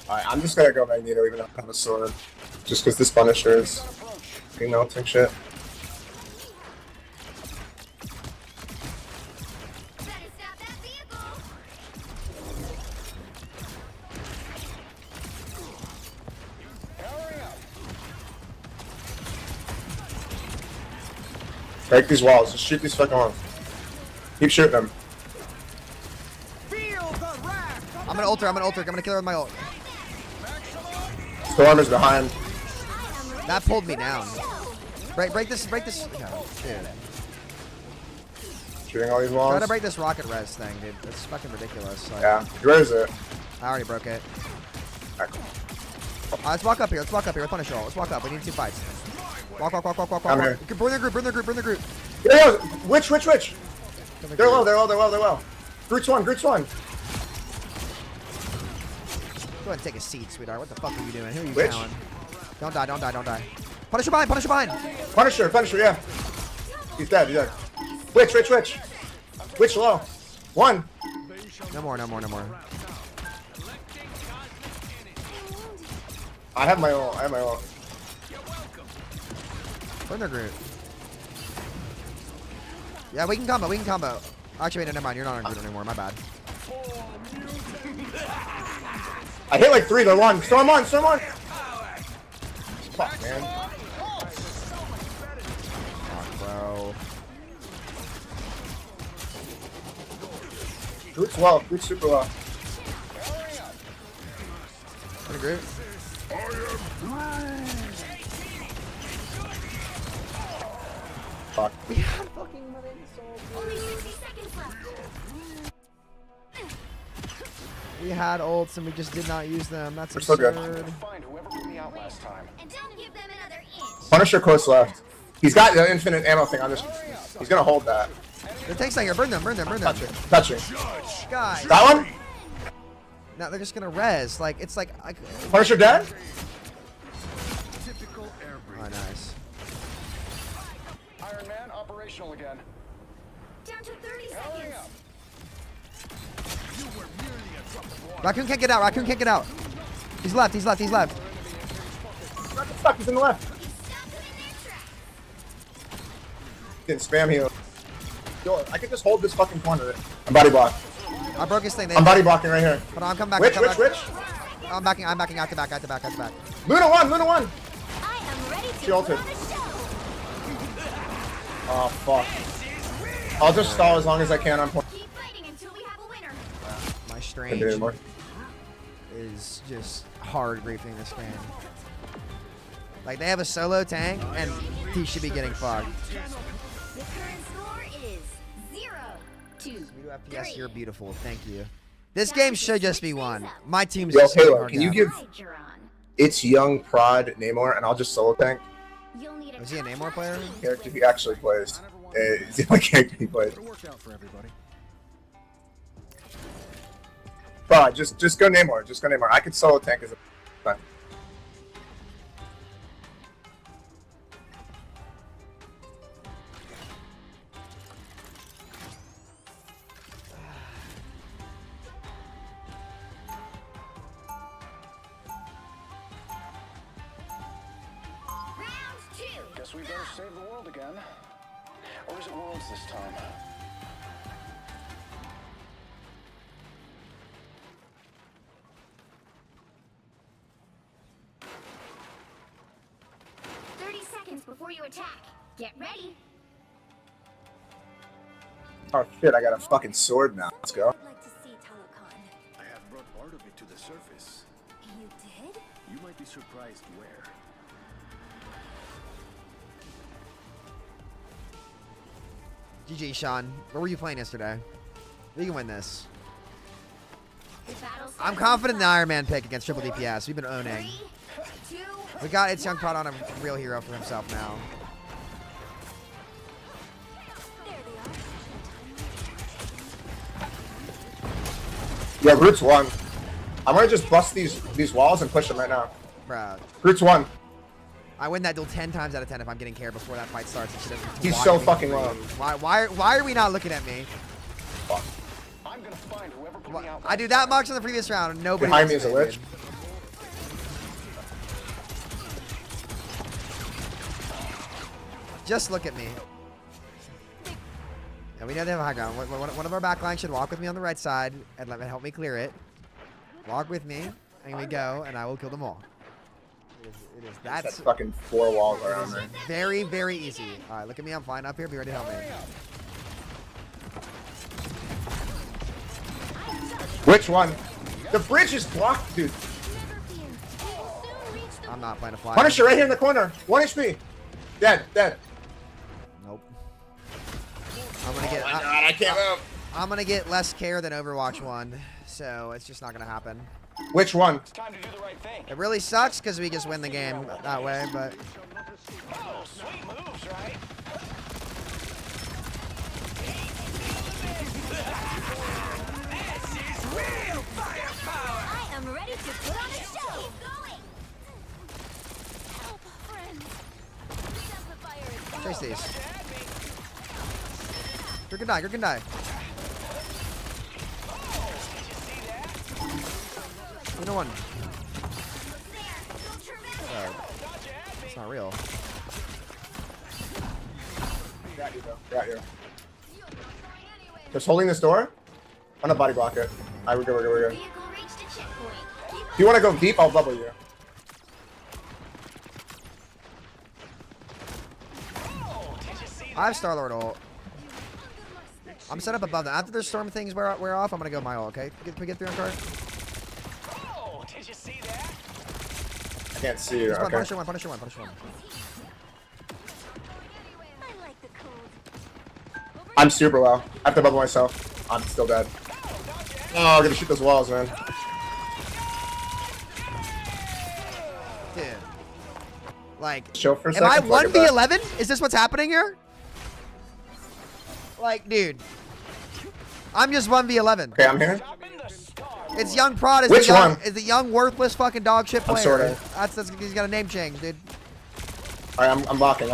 Alright, I'm just gonna go Magneto even though I have a sword. Just because this Punisher is melting shit. Break these walls. Just shoot these fucking ones. Keep shooting them. I'm gonna ult her. I'm gonna kill her with my ult. Storm is behind. That pulled me down. Break this. No, dude. Shooting all these walls. Try to break this rocket res thing, dude. It's fucking ridiculous. Like, Yeah. Where is it? I already broke it. Alright, cool. Let's walk up here. Let's punish roll. Let's walk up. We need 2 fights. Walk. I'm here. Burn their group. Yeah, Witch. They're low. Groot's one. Go ahead and take a seat, sweetheart. What the fuck are you doing? Who are you Witch? calling? Don't die. Punisher behind. Punisher, yeah. He's dead. Witch. Witch low. 1. No more. I have my ult. Burn their group. Yeah, we can combo. Actually, wait, never mind. You're not on group anymore. My bad. I hit like 3. They're 1. Storm 1. Fuck, man. Fuck, bro. Groot's low. Groot's super low. Burn the group. Fuck. Only 60 seconds left. We had ults and we just did not use them. That's We're so good. absurd. Find whoever put me out last time. And don't give them another inch. Punisher close left. He's got the infinite ammo thing on this. He's gonna hold that. The tank's not here. Burn them. Touching. Guys. That one? Now they're just gonna res. Like, it's like... Punisher dead? Oh, nice. Iron Man operational again. Down to 30 seconds. Raccoon can't get out. He's left. He's stuck. He's in the left. Didn't spam heal. Yo, I could just hold this fucking corner. I'm body block. I broke his thing. I'm body blocking right here. Hold on, I'm coming back. Witch. I'm backing out the back. Luna 1. I am ready to She ulted. run the show. Oh, fuck. I'll just stall as long as I can on point. Keep fighting until we have a winner. My Can't strange do it anymore. is just hard griefing this game. Like, they have a solo tank, and he should be getting fucked. The current score is 0-2. FPS, you're beautiful. Thank you. This game should just be won. My team's Yo, just getting Halo, hard can you out. give It's Young Prod Namor, and I'll just solo tank? Is he a Namor player? Character he actually plays. It's the only character he plays. Bro, just go Namor. I could solo tank as a fine. Guess we better save the world again. Or is it worlds this time? Before you attack, get ready. Oh shit, I got a fucking sword now. Let's go. I have brought part of it to the surface. You did? You might be surprised where. GG, Sean. What were you playing yesterday? We can win this. I'm confident in the Iron Man pick against triple DPS. We've been owning. We got It's Young Prod on a real hero for himself now. Yeah, Groot's 1. I'm gonna just bust these walls and push them right now. Bruh. Groot's 1. I win that duel 10 times out of 10 if I'm getting care before that fight starts. And she doesn't He's watch so me. fucking low. Why are we not looking at me? Fuck. I'm gonna find whoever put me out. I do that much in the previous round and nobody Behind me looks is a at me, lich. dude. Just look at me. Yeah, we know they have a high ground. One of our backline should walk with me on the right side and help me clear it. Walk with me, and we go, and I will kill them all. That's fucking 4 walls around there. very, very easy. All right, look at me. I'm flying up here. Be ready to help me. Which one? The bridge is blocked, dude. I'm not playing a fly. Punisher right here in the corner. 1 HP. Dead. Nope. I'm gonna get. Oh my God, I can't move. I'm gonna get less care than Overwatch 1, so it's just not gonna happen. Which one? It really sucks because we just win the game that way, but. Oh, sweet moves, right? This is real firepower! I am ready to put on a show. Keep going. Help, friends. Chase these. You're gonna die. You know one. Oh, it's not real. Got you, bro. Got you. Just holding this door. I'm gonna body block it. Alright, we're good. If you want to go deep, I'll bubble you. I have Star-Lord ult. I'm set up above them. After the storm things wear off, I'm gonna go my ult, okay? Can we get through on card? Oh, did you see that? I can't see you. Okay. Punisher one. I'm super low. I have to bubble myself. I'm still dead. Oh, I'm gonna shoot those walls, man. Dude. Like, Chill for a am I second, fuck it back. 1v11? Is this what's happening here? Like, dude. I'm just 1v11. Okay, I'm here. It's Young Prod is Which one? Is the young worthless fucking dog shit player. I'm sorting. That's he's got a name change, dude. Alright, I'm blocking.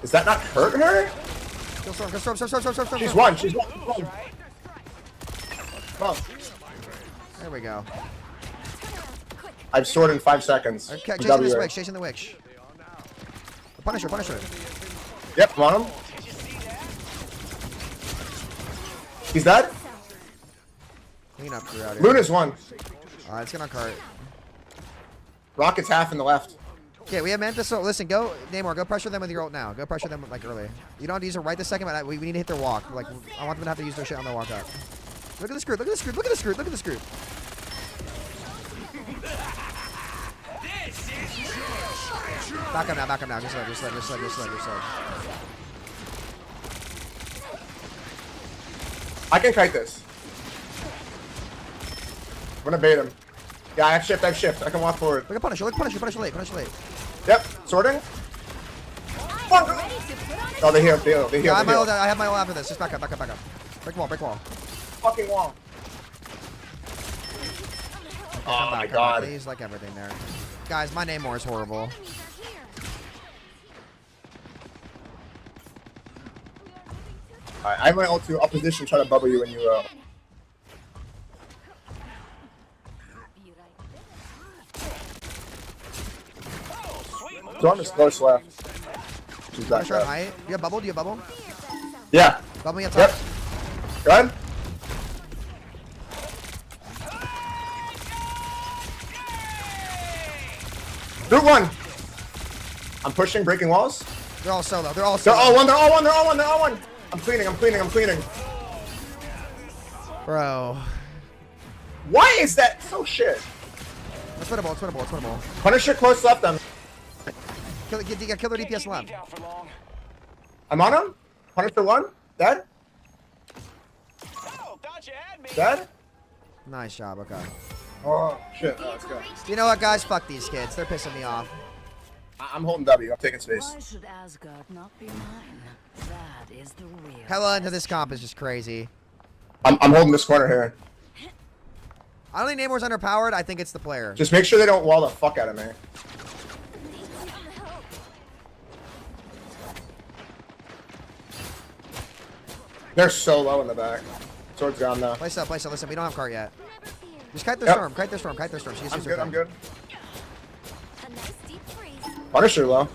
Is that not hurt her? Go storm. She's one. Come on. There we go. I've stored in 5 seconds. Okay, chasing the witch. Punisher. Yep, I'm on him. He's dead. Clean up crew out here. Luna's one. Alright, let's get on cart. Rocket's half in the left. Okay, we have Mantis, so listen, go, Namor, go pressure them with your ult now. Go pressure them, like, early. You don't have to use it right this second, but we need to hit their walk. Like, I want them to have to use their shit on their walk up. Look at the screw. Back up now. Just let. I can kite this. I'm gonna bait him. Yeah, I have shift. I can walk forward. Look at Punisher late. Yep, sorting. Oh, they heal. Yeah, I have my ult after this. Just back up. Break wall. Fucking wall. Oh my God. Please, like everything there. Guys, my Namor is horrible. Alright, I have my ult to opposition, try to bubble you when you Storm is close left. She's back Punisher on up. height. Do you have bubble? Yeah. Bubble me up top. Yep. Go ahead. Do one. I'm pushing, breaking walls. They're all solo. They're all one. I'm cleaning. Bro. Why is that so shit? It's winnable. Punisher close left them. Kill their DPS left. I'm on him. Punisher one. Dead. Dead. Nice job. Okay. Oh shit. Oh, let's go. You know what, guys? Fuck these kids. They're pissing me off. I'm holding W. I'm taking space. Why should Asgard not be mine? That is the real. Hella into this comp is just crazy. I'm holding this corner here. I don't think Namor's underpowered. I think it's the player. Just make sure they don't wall the fuck out of me. They're so low in the back. Sword's gone now. Place up. Listen, we don't have cart yet. Just kite their storm. I'm good. Punisher low.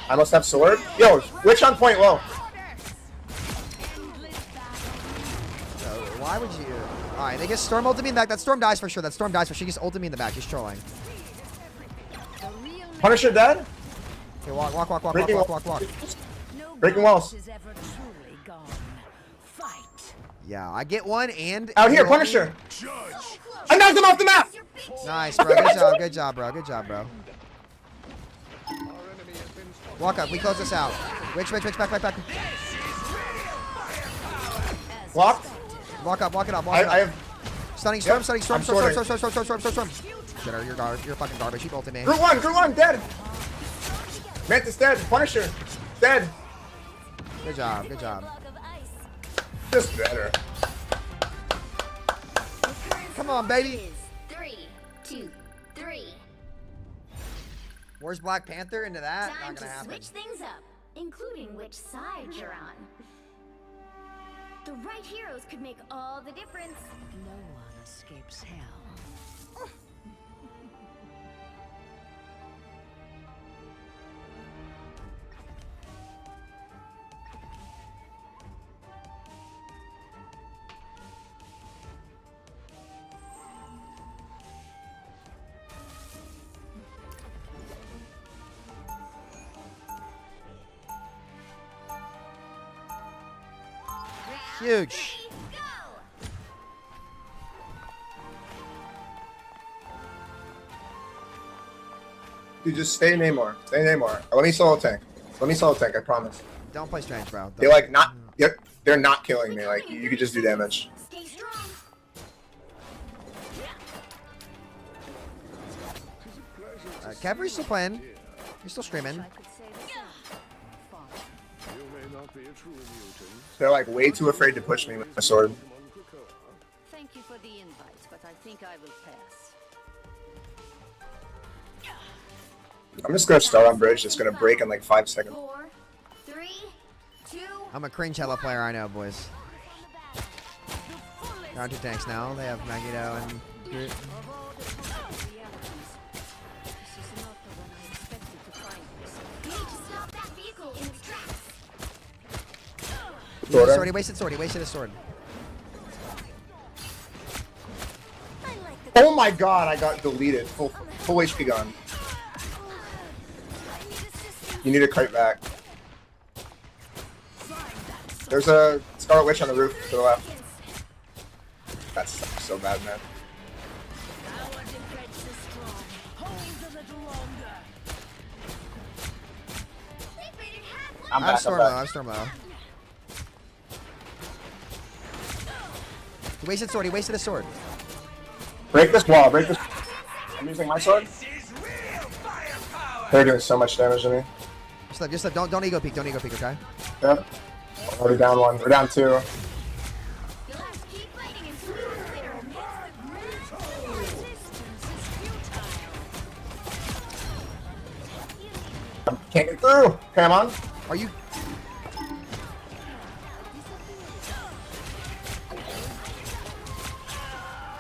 I must have sword. Yo, witch on point low. Why would you? Alright, they get Storm ulted me in the back. That Storm dies for sure. That Storm dies for sure. She gets ulted me in the back. She's trolling. Punisher dead. Okay, walk. Breaking Walk. Breaking walls. Yeah, I get one and... Out here, Punisher. I knocked him off the map. Nice, bro. Good job, bro. Walk up. We close this out. Witch, back. Blocked. Walk up. I have... Stunning storm. Shit, you're fucking garbage. She ulted me. Group one, dead. Mantis dead. Punisher, dead. Good job. Just better. Come on, baby. 3, 2, 3. Where's Black Panther into that? Time Not gonna to happen. switch things up, including which side you're on. The right heroes could make all the difference. No one escapes hell. Huge. Dude, just stay Namor. Let me solo tank. I promise. Don't play strange, bro. They're like not. They're not killing me. Like you could just do damage. Stay strong. Cavalry's still playing. He's still streaming. They're like way too afraid to push me with my sword. Thank you for the invite, but I think I will pass. I'm just gonna start on bridge. It's gonna break in like 5 seconds. 4, 3, 2. I'm a cringe hella player, I know, boys. They're on 2 tanks now. They have Magneto and Groot. He wasted sword. His sword. Oh my god, I got deleted. Full HP gone. You need to kite back. There's a Scarlet Witch on the roof to the left. That's so bad, man. I'm storm low. He wasted sword. He wasted his sword. Break this wall. I'm using my sword. They're doing so much damage to me. Just live. Don't ego peek. Okay. Yep. Already down 1. We're down 2. Can't get through. Okay, I'm on. Are you?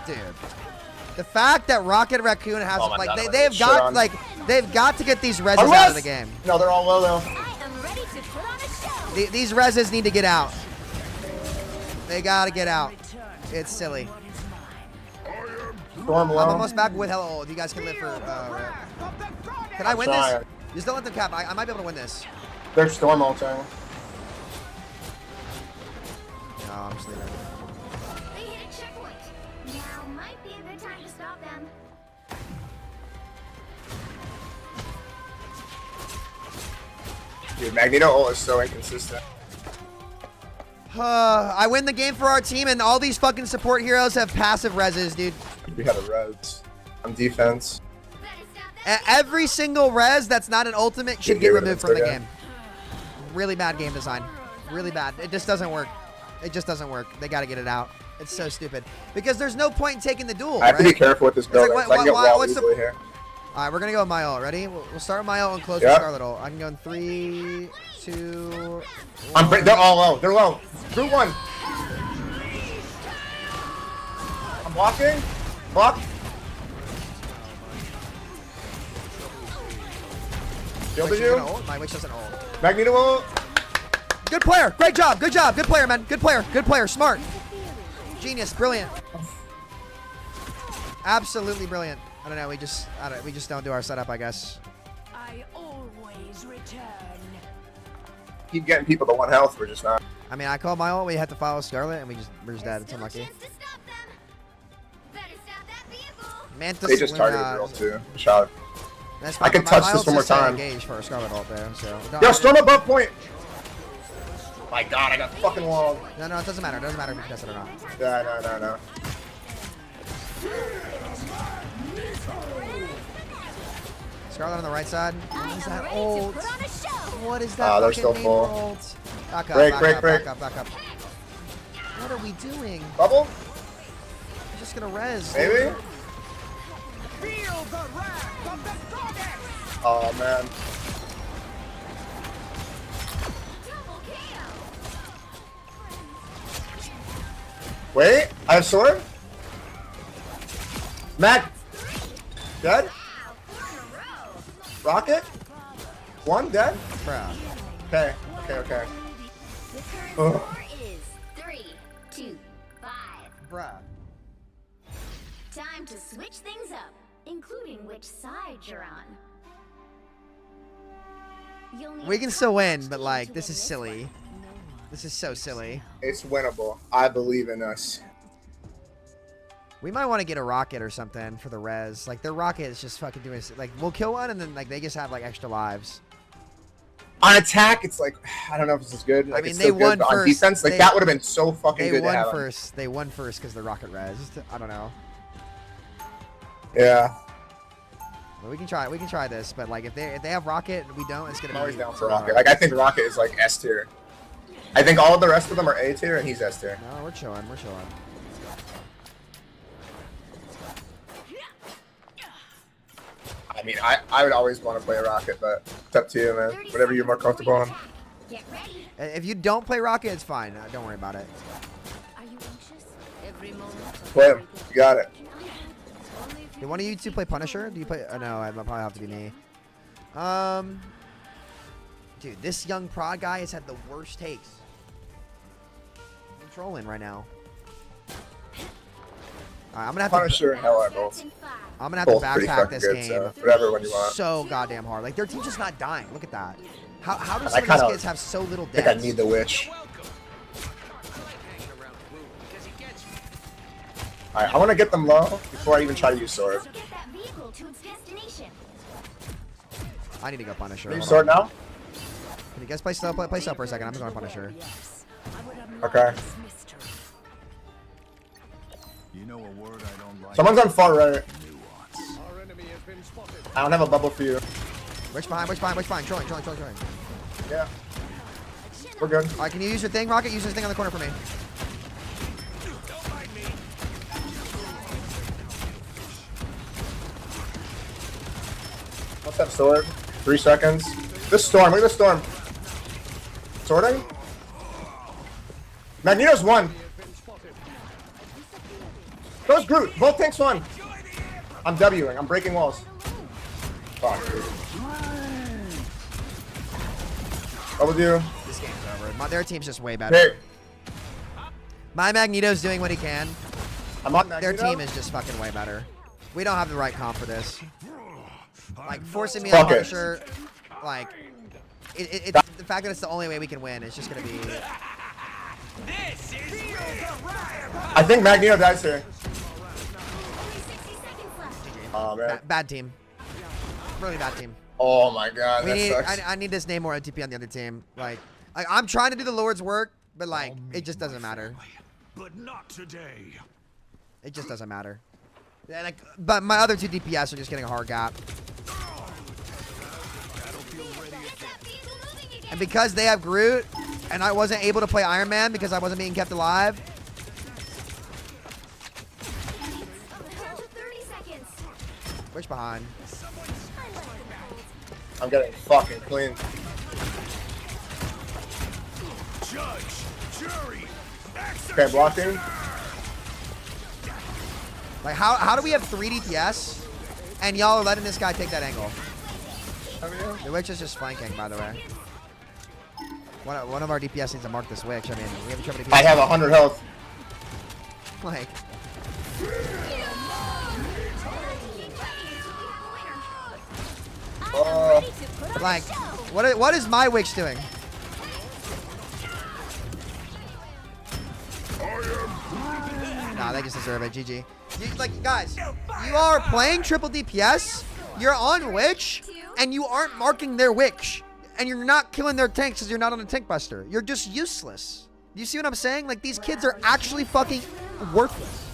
Dude, the fact that Rocket Raccoon has they've got to get these reses out of the game. No, they're all low though. These reses need to get out. They gotta get out. It's silly. Storm low. I'm almost back with hella ult. You guys can live for. Can I win this? Just don't let them cap. I might be able to win this. They're storm ulting. No, I'm just leaving. They hit a checkpoint. Now might be a good time to stop them. Dude, Magneto ult is so inconsistent. I win the game for our team, and all these fucking support heroes have passive reses, dude. We had a res on defense. Every single res that's not an ultimate should get removed from the game. Really bad game design. Really bad. It just doesn't work. They gotta get it out. It's so stupid. Because there's no point in taking the duel, I have to be careful with this build. Like, I can get walled easily here. Alright, we're gonna go with my ult. Ready? We'll start with my ult and close with Scarlet ult. I can go in 3, 2, 1. They're all low. They're low. Through 1. I'm blocking. Block. Shielded you. My witch doesn't ult. Magneto ult. Good player. Great job. Good player, man. Good player. Smart. Genius. Brilliant. Absolutely brilliant. I don't know. We just don't do our setup, I guess. I always return. Keep getting people to 1 health. We're just not. I mean, I called my ult. We had to follow Scarlet, and we're just dead. It's unlucky. Mantis They just targeted girl too. Shot. I can touch this one more time. Engage for a Scarlet ult there, so. Yo, storm above point. My God, I got fucking walled. No, it doesn't matter. It doesn't matter if you can test it or not. No. Scarlet on the right side. What is that ult? What is that? They're still full. Ult? Back up, Break. back up. What are we doing? Bubble? I'm just gonna res. Maybe? Feel the wrath of the goddess. Oh, man. Wait, I have sword? Mac. Dead? Rocket? 1 dead? Bruh. Okay. The current Ugh. score is 3, 2, 5. Bruh. Time to switch things up, including which side you're on. You'll need We a can still win, top but team like to this win is silly. This is so silly. It's winnable. I believe in us. We might want to get a rocket or something for the res. Like their rocket is just fucking doing like we'll kill one and then like they just have like extra lives. On attack, it's like I don't know if this is good. Like, I mean, it's they still good, won but first. on defense, like that would have been so fucking good to have. They won first because the rocket rezzed. I don't know. Yeah. But we can try. We can try this. But like if they have rocket and we don't, it's gonna be. I'm always down for rocket. Like I think rocket is like S tier. I think all of the rest of them are A tier and he's S tier. No, we're chilling. We're chilling. I mean, I would always want to play a rocket, but it's up to you, man. Whatever you're more comfortable on. If you don't play rocket, it's fine. Don't worry about it. Are you anxious? Every moment. Play him. You got it. Do one of you two play Punisher? Do you play? Oh, no, it'll probably have to be me. Dude, this young prod guy has had the worst takes. I'm trolling right now. Alright, I'm gonna have Punisher and Hell are both. I'm gonna have to Both pretty backpack fucking this good, game. so whatever one you want. So goddamn hard. Like their team's just not dying. Look at that. How do I some of kinda these kids have so little I think deaths? I need the witch. Alright, I want to get them low before I even try to use sword. Get that vehicle to its destination. I need to go Punisher. Use Hold sword on. now? Can you guys play still for a second? I'm going Punisher. Okay. You know a word I don't like. Someone's on far right. I don't have a bubble for you. Which behind? Trolling. Yeah. We're good. Alright, can you use your thing, Rocket? Use this thing on the corner for me. Let's have sword. 3 seconds. This storm. Look at this storm. Sorting. Magneto's 1. Goes Groot. Both tanks 1. I'm Wing. I'm breaking walls. Fuck, dude. What would you? This game's over. Their team's just way better. Hey. My Magneto's doing what he can. I'm on Their Magneto. team is just fucking way better. We don't have the right comp for this. Like forcing me Fuck on it. Punisher, like it's the fact that it's the only way we can win. It's just gonna be. I think Magneto dies here. Oh man. Bad team. Really bad team. Oh my god, We that need. sucks. I need this name more OTP on the other team. Like I'm trying to do the Lord's work, but like it just doesn't matter. But not today. It just doesn't matter. Yeah, like, but my other 2 DPS are just getting a hard gap. And because they have Groot, and I wasn't able to play Iron Man because I wasn't being kept alive. Which behind? I'm getting fucking clean. Judge, jury, Okay, blocking. Like how do we have 3 DPS and y'all are letting this guy take that angle? The witch is just flanking, by the way. One of our DPS needs to mark this witch. I mean, we have trouble. I have 100 health. Like, like, what is my Witch doing? Nah, they just deserve it. GG. Like, guys, you are playing triple DPS. You're on Witch, and you aren't marking their Witch, and you're not killing their tanks because you're not on a tank buster. You're just useless. You see what I'm saying? Like, these kids are actually fucking worthless.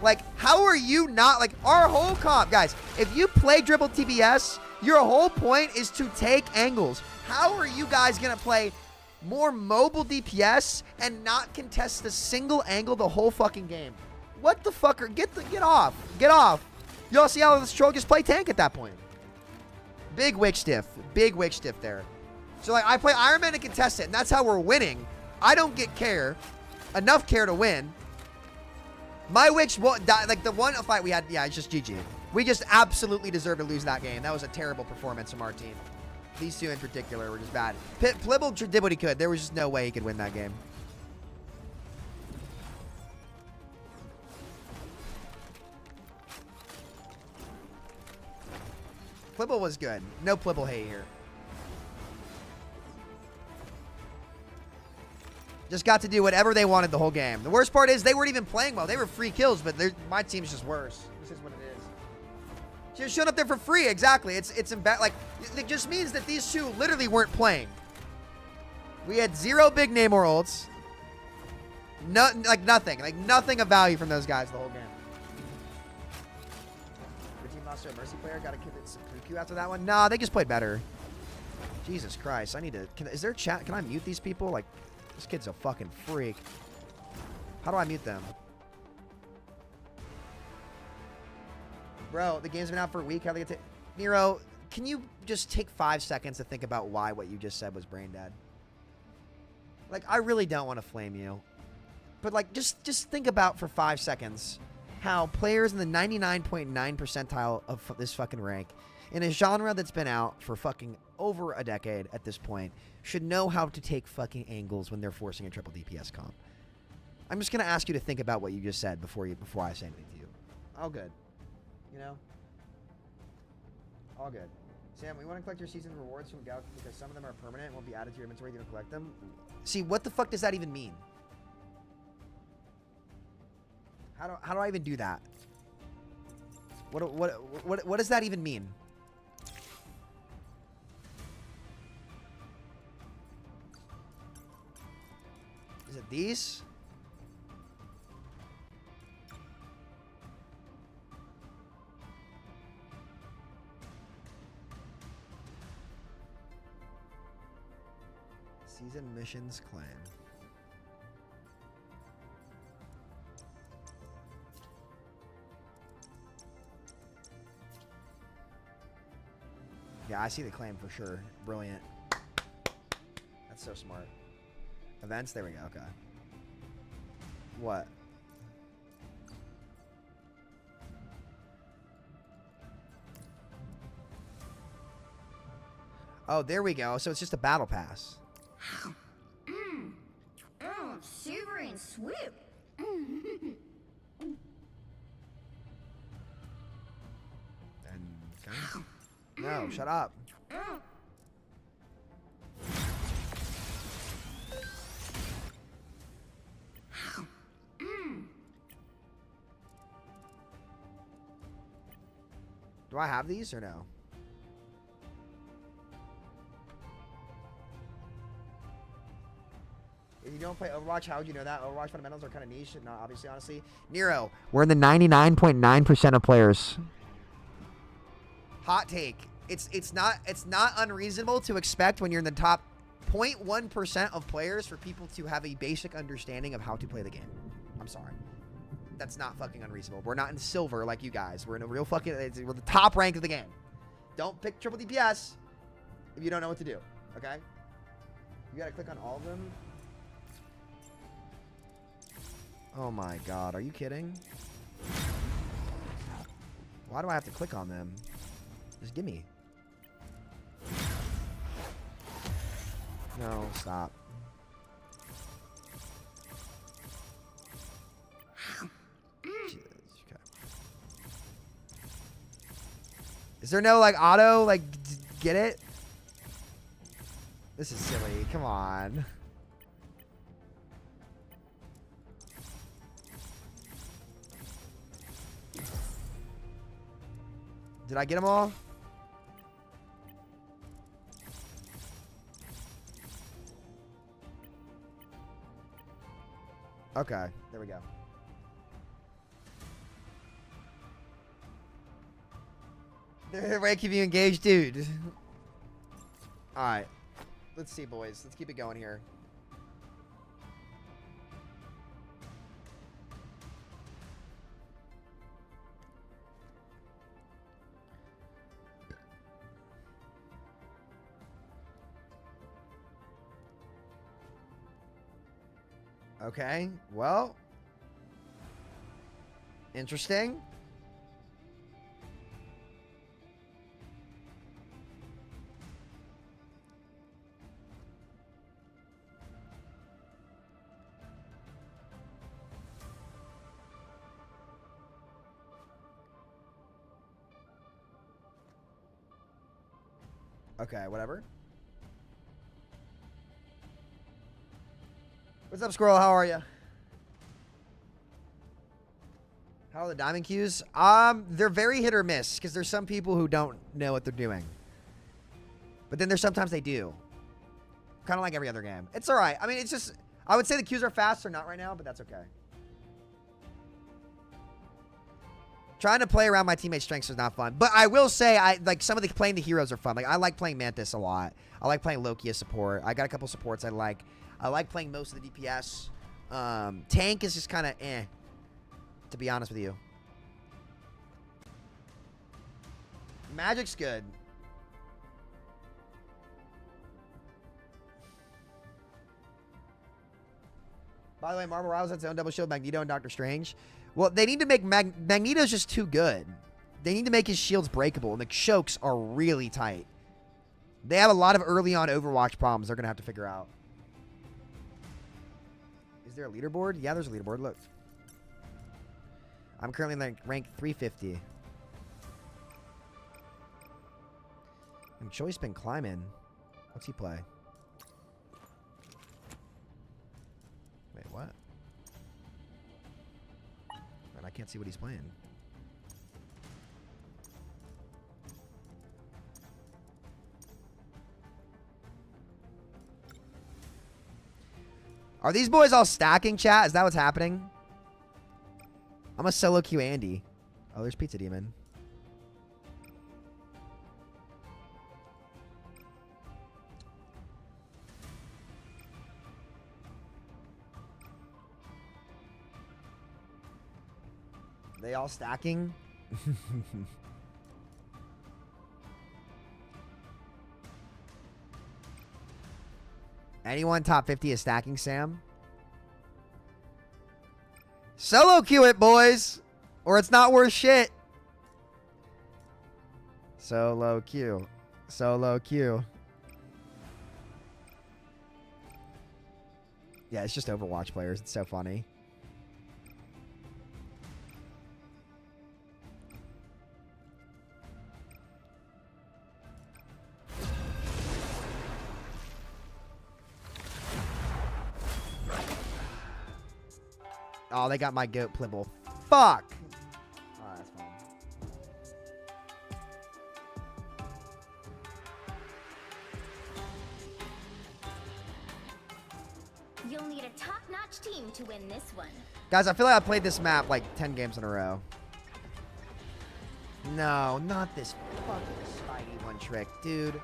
Like, how are you not, like, our whole comp, guys, if you play triple TPS, your whole point is to take angles. How are you guys gonna play more mobile DPS and not contest a single angle the whole fucking game? What the fuck? Get off. Get off. Y'all see how this troll just play tank at that point? Big Witch diff. Big Witch diff there. So, like, I play Iron Man and contest it, and that's how we're winning. I don't get enough care to win. My Witch won't die. Like, the one fight we had, yeah, it's just GG. We just absolutely deserve to lose that game. That was a terrible performance from our team. These two in particular were just bad. Plibble did what he could. There was just no way he could win that game. Plibble was good. No Plibble hate here. Just got to do whatever they wanted the whole game. The worst part is they weren't even playing well. They were free kills, but my team's just worse. This is what it is. Just showing up there for free. Exactly. It's like, it just means that these two literally weren't playing. We had 0 big name or ults. Nothing of value from those guys the whole game. Your team lost to a Mercy player. Got to give it some QQ after that one. Nah, they just played better. Jesus Christ. I need to. Is there chat? Can I mute these people? Like, this kid's a fucking freak. How do I mute them? Bro, the game's been out for a week. How they get to... Nero, can you just take 5 seconds to think about why what you just said was brain dead? Like, I really don't want to flame you. But, like, just think about for 5 seconds how players in the 99.9 percentile of this fucking rank, in a genre that's been out for fucking over a decade at this point, should know how to take fucking angles when they're forcing a triple DPS comp. I'm just going to ask you to think about what you just said before I say anything to you. All good. You know? All good. Sam, we want to collect your season rewards from Gout because some of them are permanent and won't be added to your inventory if you don't collect them. See, what the fuck does that even mean? How do I even do that? What does that even mean? Is it these? Season missions claim. Yeah, I see the claim for sure. Brilliant. That's so smart. Events? There we go. Okay. What? Oh, there we go. So it's just a battle pass. Super and swoop. Okay. No, shut up. Do I have these or no? If you don't play Overwatch, how would you know that? Overwatch fundamentals are kind of niche. Not obviously, honestly. Nero, we're in the 99.9% of players. Hot take. It's not unreasonable to expect when you're in the top 0.1% of players for people to have a basic understanding of how to play the game. I'm sorry. That's not fucking unreasonable. We're not in silver like you guys. We're in a real fucking... We're the top rank of the game. Don't pick triple DPS if you don't know what to do. Okay? You gotta click on all of them. Oh my god. Are you kidding? Why do I have to click on them? Just give me. No, stop. Is there no like auto like get it? This is silly. Come on. Did I get them all? Okay, there we go. Everybody keep you engaged, dude. Alright. Let's see, boys. Let's keep it going here. Okay, well. Interesting. Okay, whatever. What's up, Squirrel? How are you? How are the diamond queues? They're very hit or miss because there's some people who don't know what they're doing. But then there's sometimes they do. Kind of like every other game. It's all right. I mean, it's just, I would say the queues are fast. They're not right now, but that's okay. Trying to play around my teammates' strengths is not fun. But I will say, like some of the playing the heroes are fun. Like I like playing Mantis a lot. I like playing Loki as support. I got a couple supports I like. I like playing most of the DPS. Tank is just kind of eh, to be honest with you. Magic's good. By the way, Marvel Rivals has its own double shield, Magneto and Doctor Strange. Well, they need to make Magneto's just too good. They need to make his shields breakable, and the chokes are really tight. They have a lot of early on Overwatch problems they're going to have to figure out. Is there a leaderboard? Yeah, there's a leaderboard. Look. I'm currently like rank 350. And Joey's been climbing. What's he play? Wait, what? Man, I can't see what he's playing. Are these boys all stacking, chat? Is that what's happening? I'm a solo queue Andy. Oh, there's Pizza Demon. They all stacking? Anyone top 50 is stacking, Sam? Solo queue it, boys! Or it's not worth shit. Solo queue. Solo queue. Yeah, it's just Overwatch players. It's so funny. Oh, they got my goat Plimble. Fuck! Oh, that's fine. You'll need a top-notch team to win this one. Guys, I feel like I played this map like 10 games in a row. No, not this fucking Spidey one trick, dude.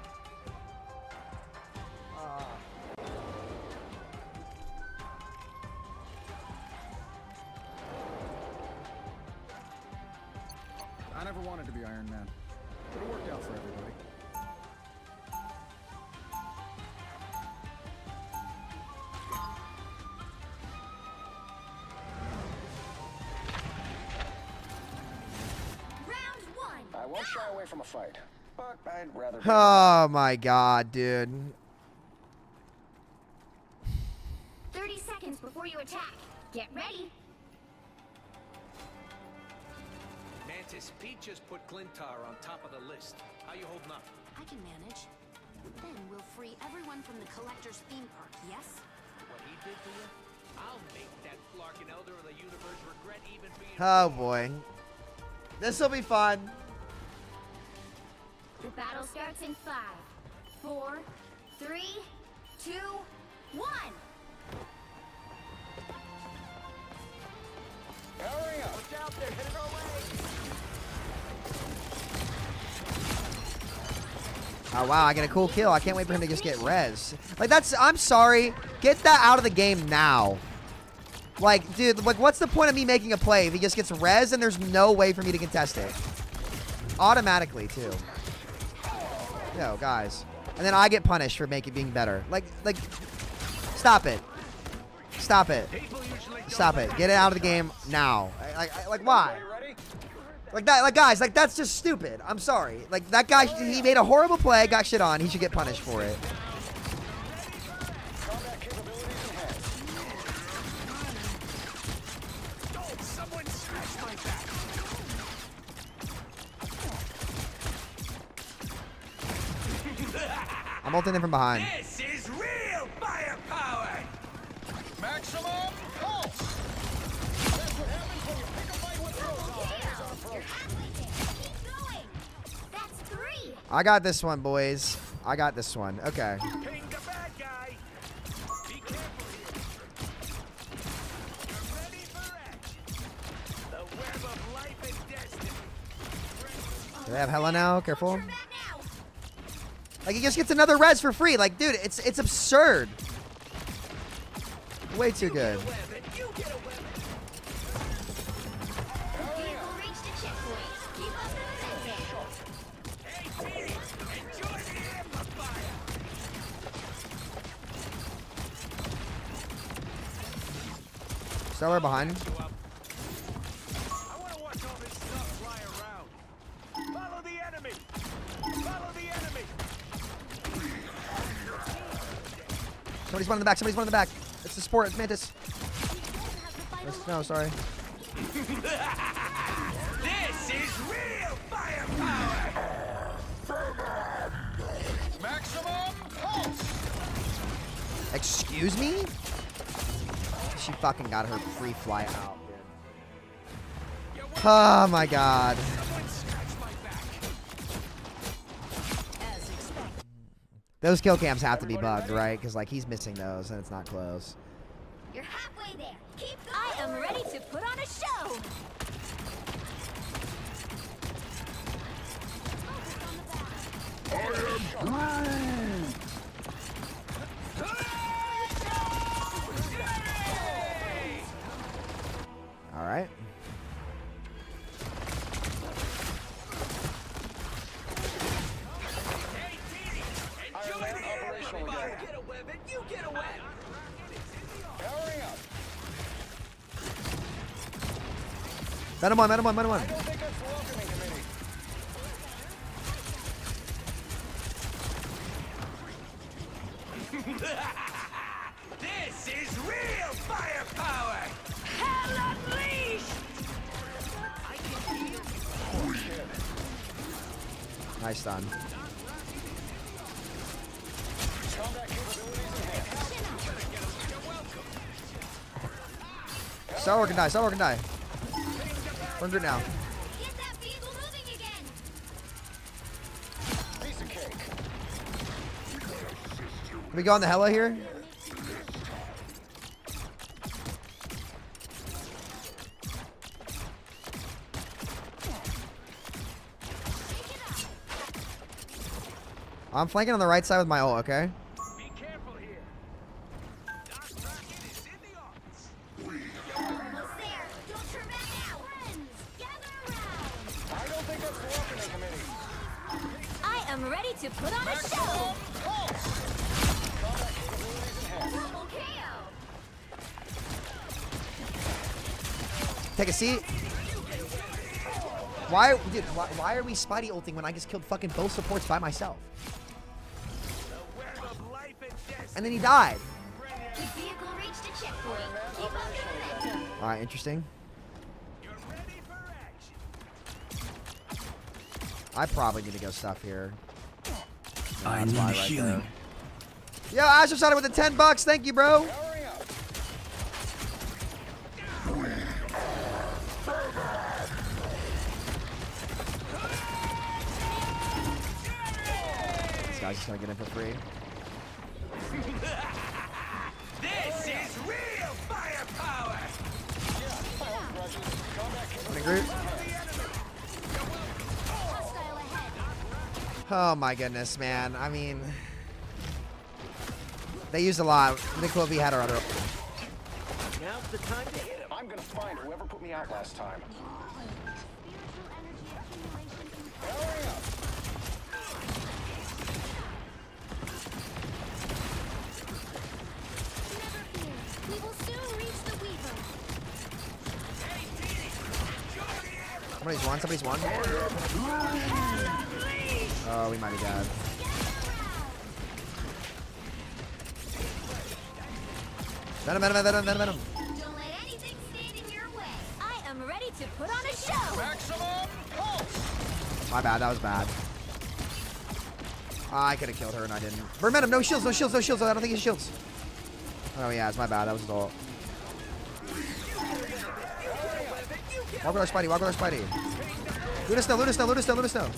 I never wanted to be Iron Man, but it worked out for everybody. I won't shy away from a fight, but I'd rather. Oh my god, dude. 30 seconds before you attack. Get ready. Mantis, Pete just put Glintar on top of the list. How you holding up? I can manage. Then we'll free everyone from the Collector's theme park, yes? What he did for you? I'll make that Flarkin Elder of the Universe regret even being... Oh boy. This will be fun. The battle starts in 5, 4, 3, 2, 1. Hurry up! Watch out there, headed our way! Oh wow, I get a cool kill. I can't wait for him to just get res. Like that's, I'm sorry. Get that out of the game now. Like, dude, like what's the point of me making a play if he just gets res and there's no way for me to contest it? Automatically too. Yo, guys. And then I get punished for being better. Like, stop it. Stop it. Stop it. Get it out of the game now. Like why? Like that, like guys, like that's just stupid. I'm sorry. Like that guy, he made a horrible play, got shit on. He should get punished for it. I'm ulting him from behind. This is real firepower! Maximum pulse! That's what happens when you pick a fight with those. You're halfway there. Keep going. That's 3. I got this one, boys. I got this one. Okay. Ping the bad guy! Be careful here. You're ready for action. The web of life and destiny. Do they have Hella now? Careful. Like he just gets another res for free. Like, dude, it's absurd. Way too good. Vehicle reached a checkpoint. Keep up the momentum. Hey, team! Enjoy the amplifier! Stellar behind. I want to watch all this stuff fly around. Follow the enemy! Follow the enemy! Somebody's one in the back. Somebody's one in the back. It's the sport. It's Mantis. No, sorry. This is real firepower! Maximum pulse! Excuse me? She fucking got her free fly out. Oh my god. Those kill cams have to be bugged, right? Because like he's missing those and it's not close. You're halfway there. Keep going. I am ready to put on a show. All right. Venom one, Venom one, Venom one. This is real firepower! Hell unleashed! I can feel. Nice stun. Star Wars can die, Star Wars can die. 100 now. Get that vehicle moving again. Piece of cake. Can we go on the Hella here? I'm flanking on the right side with my ult, okay? Be careful here. Doc Rocket is in the office. Almost there. Don't turn back now. Friends, gather around. I don't think that's walking committee. I am ready to put on a show. Double KO. Take a seat. Why, dude, why are we Spidey ulting when I just killed fucking both supports by myself? And then he died. The vehicle reached a checkpoint. Keep up the momentum. Alright, interesting. You're ready for action. I probably need to go stuff here. No, I that's need why healing. Yo, Asher started with the 10 bucks. Thank you, bro. This guy's just gonna get in for free. This is real firepower. Running group. Oh my goodness, man. I mean, they used a lot. I think what we had our other. Now's the time to hit him. I'm gonna find whoever put me out last time. Hurry up. We will soon reach the Weaver. Somebody's won. Somebody's won. Oh, we might have died. Venom, venom, venom, venom, venom. Don't let anything stand in your way. I am ready to put on a show. Maximum pulse. My bad. That was bad. I could have killed her and I didn't. Burn venom. No shields. No shields. No shields. I don't think he has shields. Oh yeah, it's my bad. That was his ult. Walk with our Spidey. Walk with our Spidey. Loot us now. Loot us now. Loot us now. Loot us now.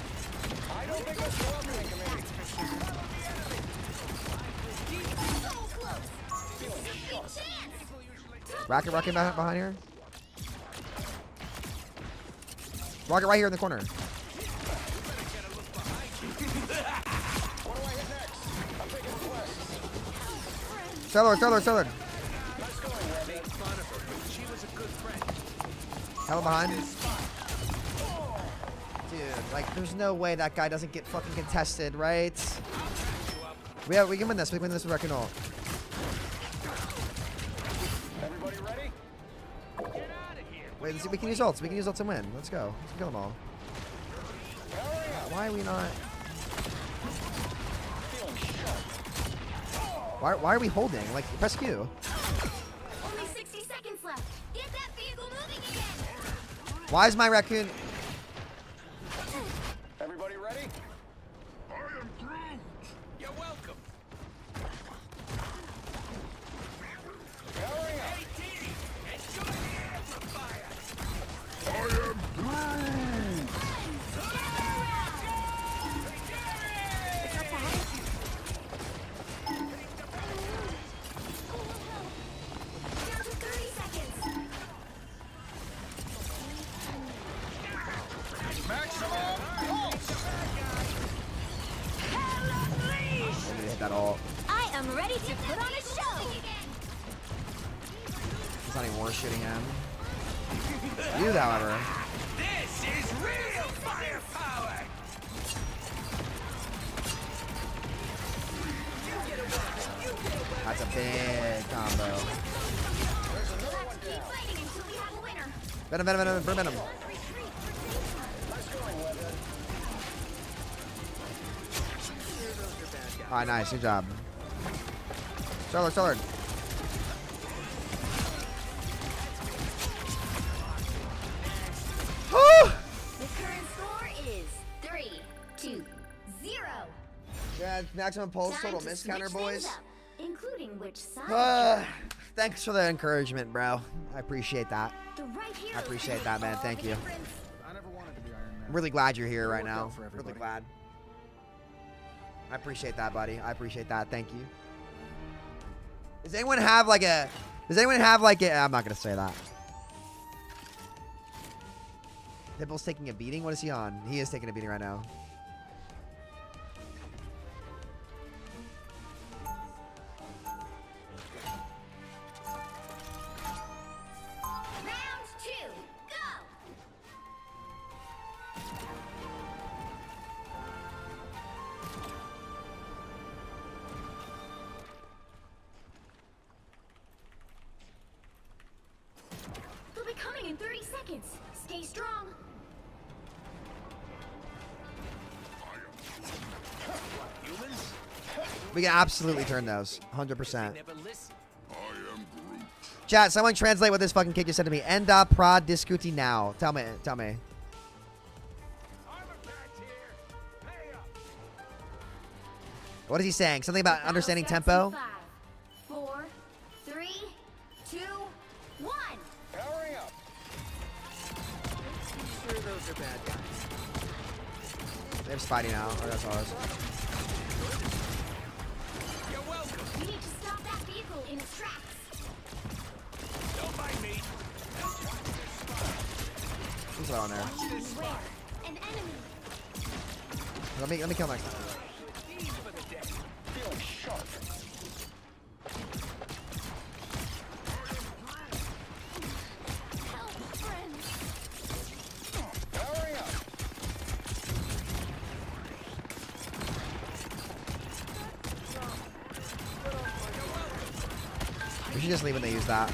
Rocket behind here. Rocket right here in the corner. Stellar. Hella behind. Dude, like, there's no way that guy doesn't get fucking contested, right? We can win this. We can win this with Wrecking Ult. Everybody ready? Wait, let's see, we can use ults. We can use ults and win. Let's go. Let's kill them all. Why are we not? Why are we holding? Like, press Q. Only 60 seconds left. Get that vehicle moving again. Why is my raccoon? Everybody ready? I am Groot. You're welcome. Hurry up. Enjoy the amplifier. I am Groot. Down to 30 seconds. Maximum pulse. I'm gonna hit that ult. I am ready to put on a show. It's not even worth shooting him. You, however. This is real firepower. That's a big combo. We'll have to keep fighting until we have a winner. Venom. Alright, nice. Good job. Stellar. The current score is 3-2-0. Yeah, maximum pulse, Time total to miss switch counter, things boys. up, including which side. Thanks for the encouragement, bro. I appreciate that. The right hero I appreciate that, man. Thank you. I never wanted to be Iron Man. I'm really glad you're here right Worked out now. for Really everybody. glad. I appreciate that, buddy. I appreciate that. Thank you. Does anyone have like a... I'm not going to say that. Pipple's taking a beating? What is he on? He is taking a beating right now. Round 2, go! They'll be coming in 30 seconds. Stay strong. Humans? We can absolutely turn those. 100%. Never listen. Chat, someone translate what this fucking kid just said to me. Enda prod diskuti now. Tell me. I'm a cat here. What is he saying? Something about understanding tempo? 5, 4, 3, 2, 1. Powering up. Sure, those are bad guys. They have Spidey now. Oh, that's ours. You're welcome. We need to stop that vehicle in its tracks. Don't mind me. Who's that on there? Beware. An enemy. Let me kill next time. Ease for the day. Feeling sharp. Help, friends. Powering up. We should just leave when they use that.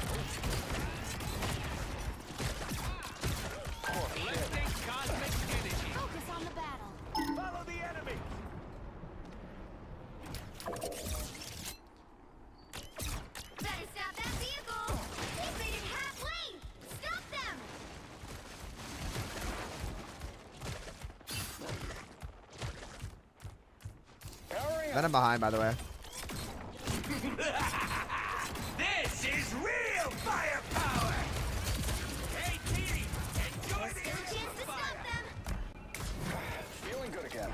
Instinct cosmic energy. Focus on the battle. Follow the enemy. Better stop that vehicle. They've made it halfway. Stop them. Powering up. Venom behind, by the way. This is real firepower. Hey, team, enjoy the Still a chance to stop them. Feeling good again.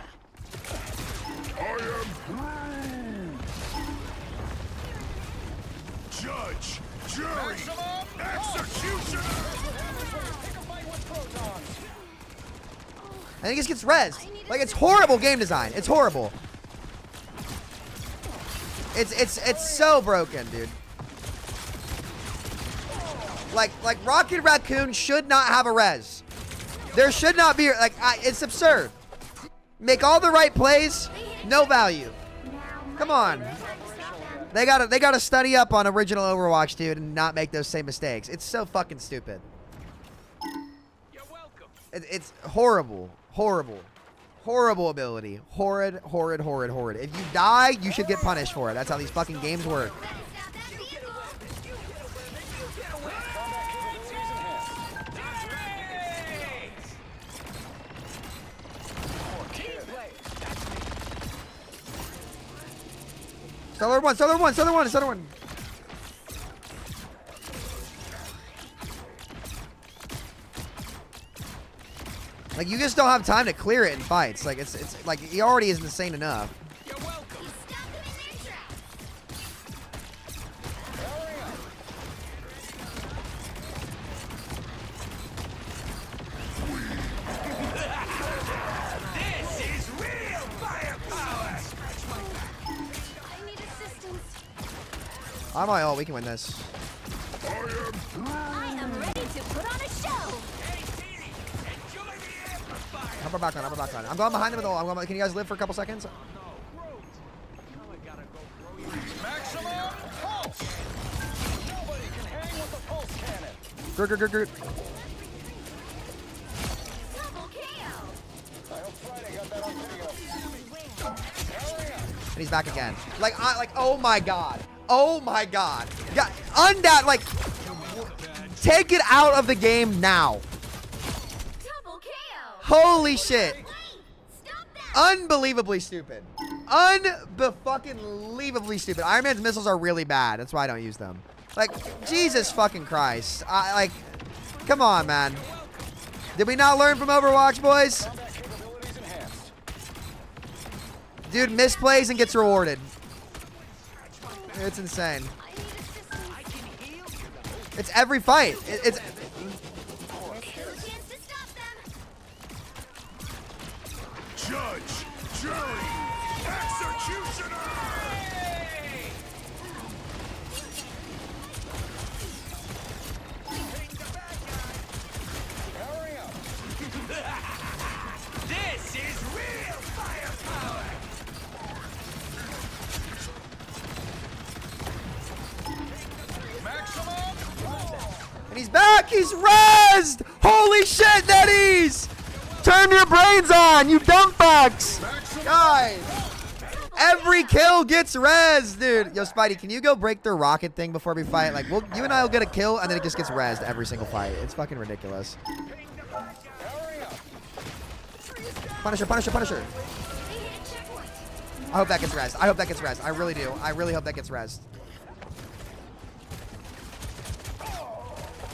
Judge, jury, Maximum executioner. Pick a fight with protons. I think this gets rezzed. Like, it's horrible game design. It's horrible. It's so broken, dude. Like Rocket Raccoon should not have a res. There should not be, like, it's absurd. Make all the right plays, no value. Come on. They gotta study up on original Overwatch, dude, and not make those same mistakes. It's so fucking stupid. You're welcome. It's horrible. Horrible. Horrible ability. Horrid, horrid, horrid, horrid. If you die, you should get punished for it. That's how these fucking games work. Better stop that vehicle. Stellar one, Stellar one, Stellar one, Stellar one. Like, you just don't have time to clear it in fights. Like, it's like, he already is insane enough. You're welcome. You stopped them in their tracks. Powering up. This is real firepower. I need assistance. I'm my ult. We can win this. I am ready to put on a show. Hey, team, enjoy the amplifier. Upper back on, upper back on. I'm going behind them with ult. Can you guys live for a couple seconds? Maximum pulse. Nobody can hang with the pulse cannon. Grr. Double KO. I hope Friday got that on video. Powering up. And he's back again. Like, oh my god. Oh my god. God, like, take it out of the game now. Double KO. Holy shit. Wait. Stop that. Unbelievably stupid. Unfucking-leavably stupid. Iron Man's missiles are really bad. That's why I don't use them. Like, Jesus fucking Christ. Like, come on, man. Did we not learn from Overwatch, boys? Combat capabilities enhanced. Dude misplays and gets rewarded. It's insane. I need assistance. It's every fight. It's Still a chance to stop them. Judge, jury, executioner. Powering up. This is real firepower. Maximum pulse. And he's back! He's rezzed! Holy shit, Netties! Turn your brains on, you dunkbugs! Guys! Every kill gets rezzed, dude! Yo, Spidey, can you go break the rocket thing before we fight? Like, you and I will get a kill, and then it just gets rezzed every single fight. It's fucking ridiculous. Powering up. Punisher, Punisher, Punisher! They hit a checkpoint. I hope that gets rezzed. I hope that gets rezzed. I really do. I really hope that gets rezzed.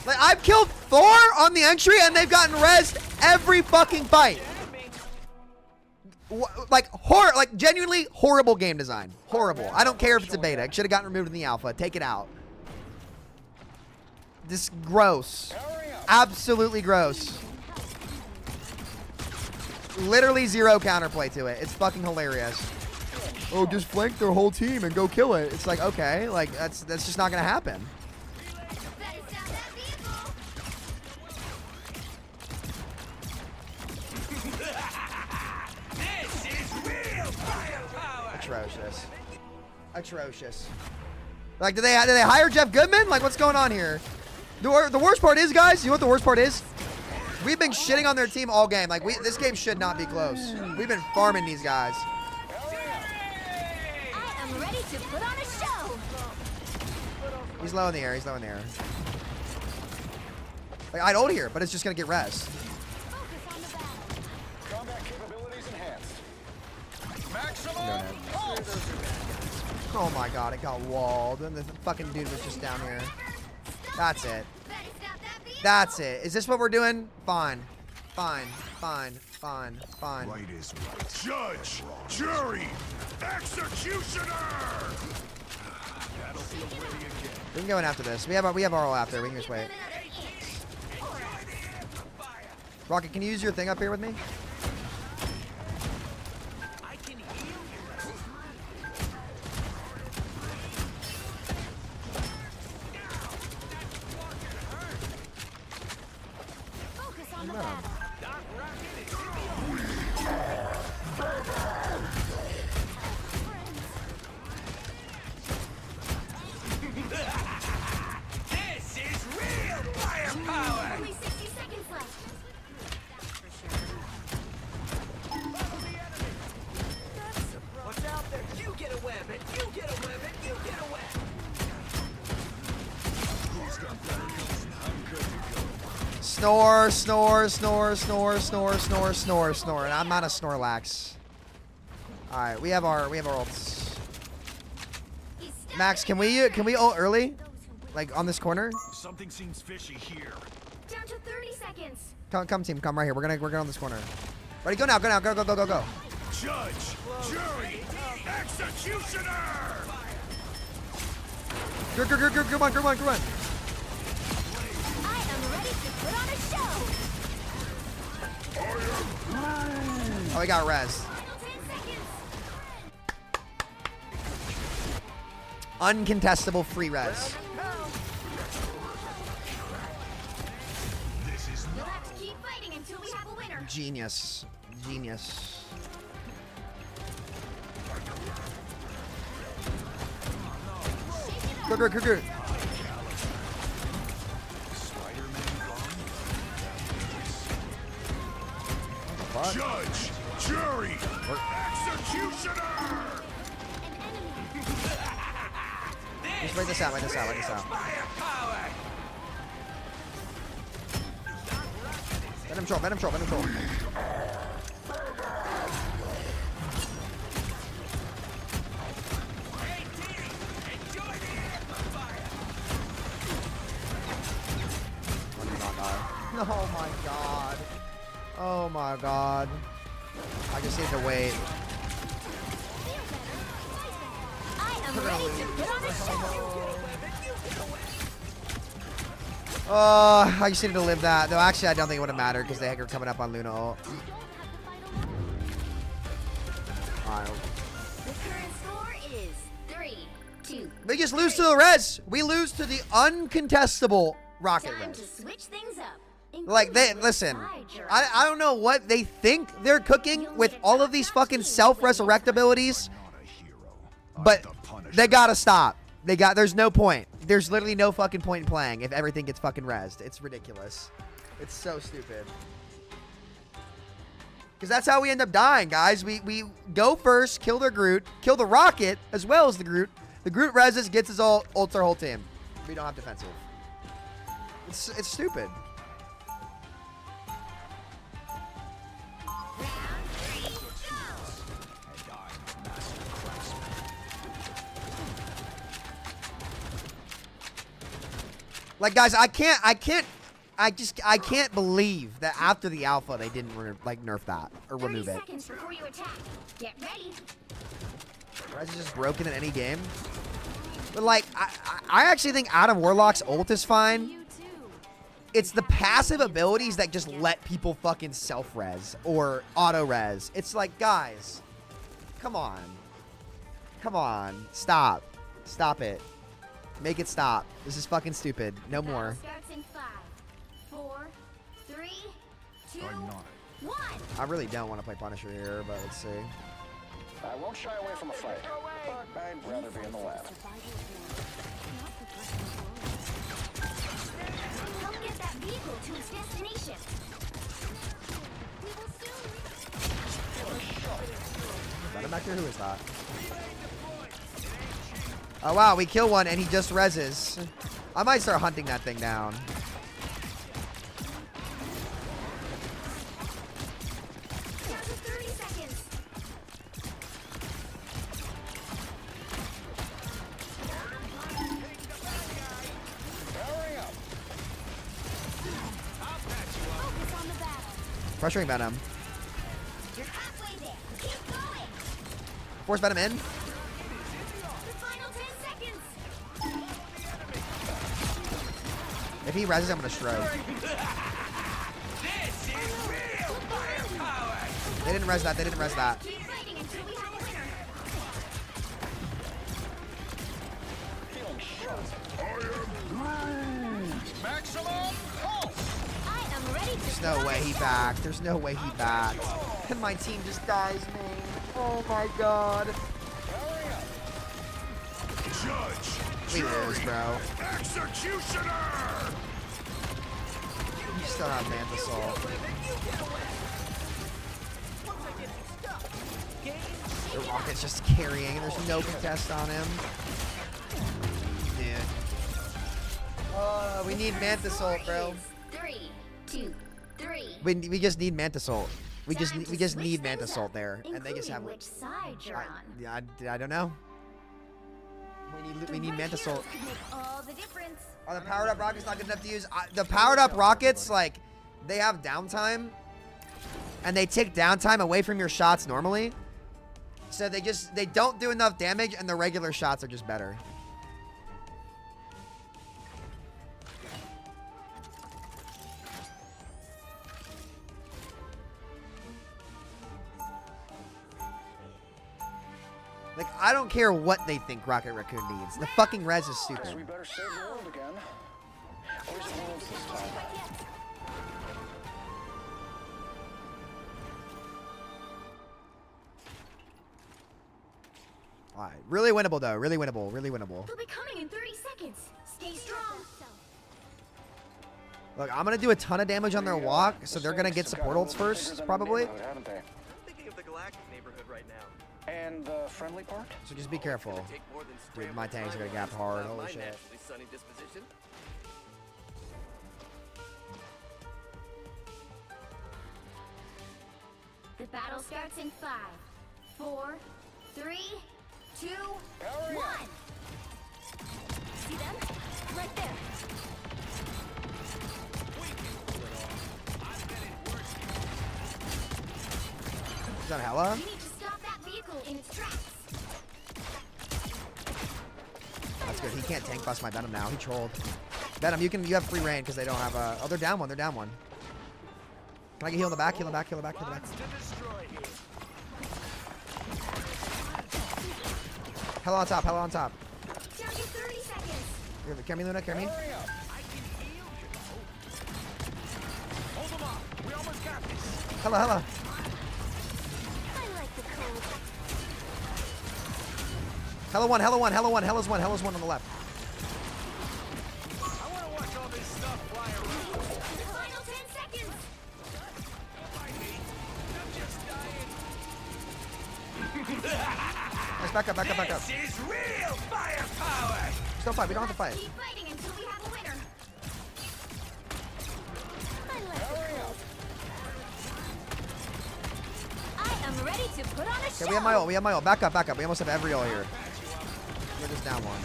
Like, I've killed 4 on the entry, and they've gotten rezzed every fucking fight. Like, genuinely horrible game design. Horrible. I don't care if it's a beta. It should have gotten removed in the alpha. Take it out. This gross. Absolutely gross. Literally 0 counterplay to it. It's fucking hilarious. Oh, just flank their whole team and go kill it. It's like, okay, like that's just not gonna happen. Atrocious. Atrocious. Like, did they hire Jeff Goodman? Like, what's going on here? The worst part is, guys, you know what the worst part is? We've been shitting on their team all game. Like, this game should not be close. We've been farming these guys. I am ready to put on a show. He's low in the air. He's low in the air. Like, I'd ult here, but it's just gonna get res. Combat capabilities enhanced. Maximum pulse. Oh my god, it got walled. And the fucking dude was just down here. That's it. That's it. Is this what we're doing? Fine. Fine. Fine. Fine. Fine. Right is right. Judge, jury, executioner. Battlefield ready again. We can go in after this. We have our all after. We can just wait. Rocket, can you use your thing up here with me? This is real firepower. Only 60 seconds left. What's out there? You get a weapon. You get a weapon. You get a weapon. Who's got better guns? I'm good to go. Snore, snore, snore, snore, snore, snore, snore, snore. And I'm not a Snorlax. All right, we have our ults. Max, can we ult early? Like on this corner? Something seems fishy here. Down to 30 seconds. Come team, come right here. We're gonna on this corner. Ready? Go now. Go now. Go. Judge, jury, executioner. Come on. I am ready to put on a show. Oh, we got res. Uncontestable free res. You'll have to keep fighting until we have a winner. Genius. Go. Judge, jury, executioner. Just wait this out. Venom troll. Oh my god. I just need to wait. I am ready to put on a show. I just needed to live that. Though actually I don't think it would have mattered because they are coming up on Luna ult. Alright. The current score is 3-2. We just lose to the res. We lose to the uncontestable rocket Time res. to switch things up. Like, listen, I don't know what they think they're cooking with all of these fucking self-resurrect abilities, but they gotta stop. There's no point. There's literally no fucking point in playing if everything gets fucking rezzed. It's ridiculous. It's so stupid. Because that's how we end up dying, guys. We go first, kill their Groot, kill the rocket as well as the Groot. The Groot rezzes, gets his ult, ults our whole team. We don't have defensive. It's stupid. Like, guys, I can't believe that after the alpha they didn't like nerf that or remove 30 it. seconds before you attack. Get ready. Res is just broken in any game. But like, I actually think Adam Warlock's ult is fine. It's the passive abilities that just let people fucking self-res or auto-res. It's like, guys, come on. Come on. Stop. Stop it. Make it stop. This is fucking stupid. No more. Starts in 5, 4, 3, 2, 1. I really don't want to play Punisher here, but let's see. I won't shy away from a fight, but I'd rather be in the lab. Help get that vehicle to its destination. We will soon Got him back there? Who is that? Oh, wow. We kill one, and he just reses. I might start hunting that thing down. Down to 30 seconds. Focus on the battle. Pressuring Venom. You're halfway there. Keep going. Force Venom in. The final 10 seconds. If he reses, I'm going to stroke. They didn't res that. They didn't res that. Keep fighting until we have a winner. Maximum pulse. I am ready to There's no way he backed. There's no way he backed. And my team just dies, man. Oh my god. Judge. We lose, bro. Executioner. You still have Manta Salt. The Rocket's just carrying. There's no contest on him. Dude. We need Manta Salt, bro. 3, 2, 3. We just need Manta Salt. We just Time to need switch Manta things Salt up, there, and they just have. including which side you're on. I don't know. We need Manta Salt. Could make all the difference. Are the powered up rockets not good enough to use? The powered up rockets, like, they have downtime, and they take downtime away from your shots normally. So they don't do enough damage, and the regular shots are just better. Like, I don't care what they think Rocket Raccoon needs. The fucking res is stupid. We better save the world again. Where's the wolves this time? Alright, really winnable though. Really winnable. Really winnable. They'll be coming in 30 seconds. Stay strong. Look, I'm gonna do a ton of damage on their walk, so they're gonna get support ults first, probably. Haven't they? I'm thinking of the Galactic neighborhood right now. And the friendly part? So just be careful. Dude, my tanks are gonna gap hard. Holy shit. Sunny disposition. The battle starts in 5, 4, 3, 2, 1. See them? Right there. Is that Hella? You need to stop that vehicle in its tracks. That's good. He can't tank bust my Venom now. He trolled. Venom, you have free reign because they don't have a. Oh, they're down one. They're down one. Can I get heal in the back? Heal in the back. Heal in the back. Heal in the back. Hella on top. Hella on top. Down to 30 seconds. Here, carry me, Luna. Carry me. Hold them up. We almost got this. Hella, Hella. I like the cold. Hella one. Hella one. Hella one. Hella's one. Hella's one on the left. I want to watch all this stuff fly around. Final 10 seconds. I'm just dying. Nice, back up. Back up. Back up. This is real firepower. Just don't fight. We don't have to fight. Keep fighting until we have a winner. I like the cold. I am ready to put on a show. Okay, we have my ult. We have my ult. Back up. Back up. We almost have every ult here. We're just down one.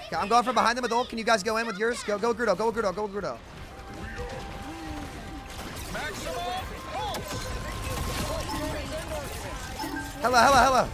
Okay, I'm going from behind them with ult. Can you guys go in with yours? Go Grudo, go Grudo, go Grudo. Hello.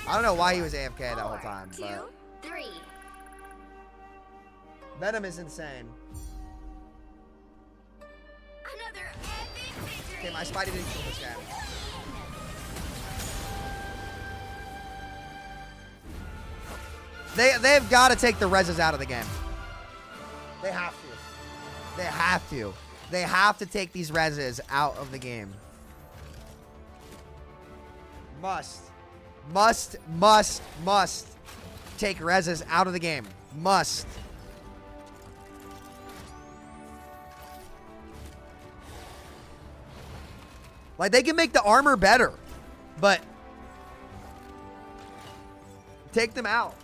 I don't know why he was AFK that whole time, but 3. Venom is insane. Another epic victory. Okay, my Spidey didn't kill this guy. They've got to take the reses out of the game. They have to. They have to. They have to take these reses out of the game. Must take reses out of the game. Must. Like, they can make the armor better, but take them out.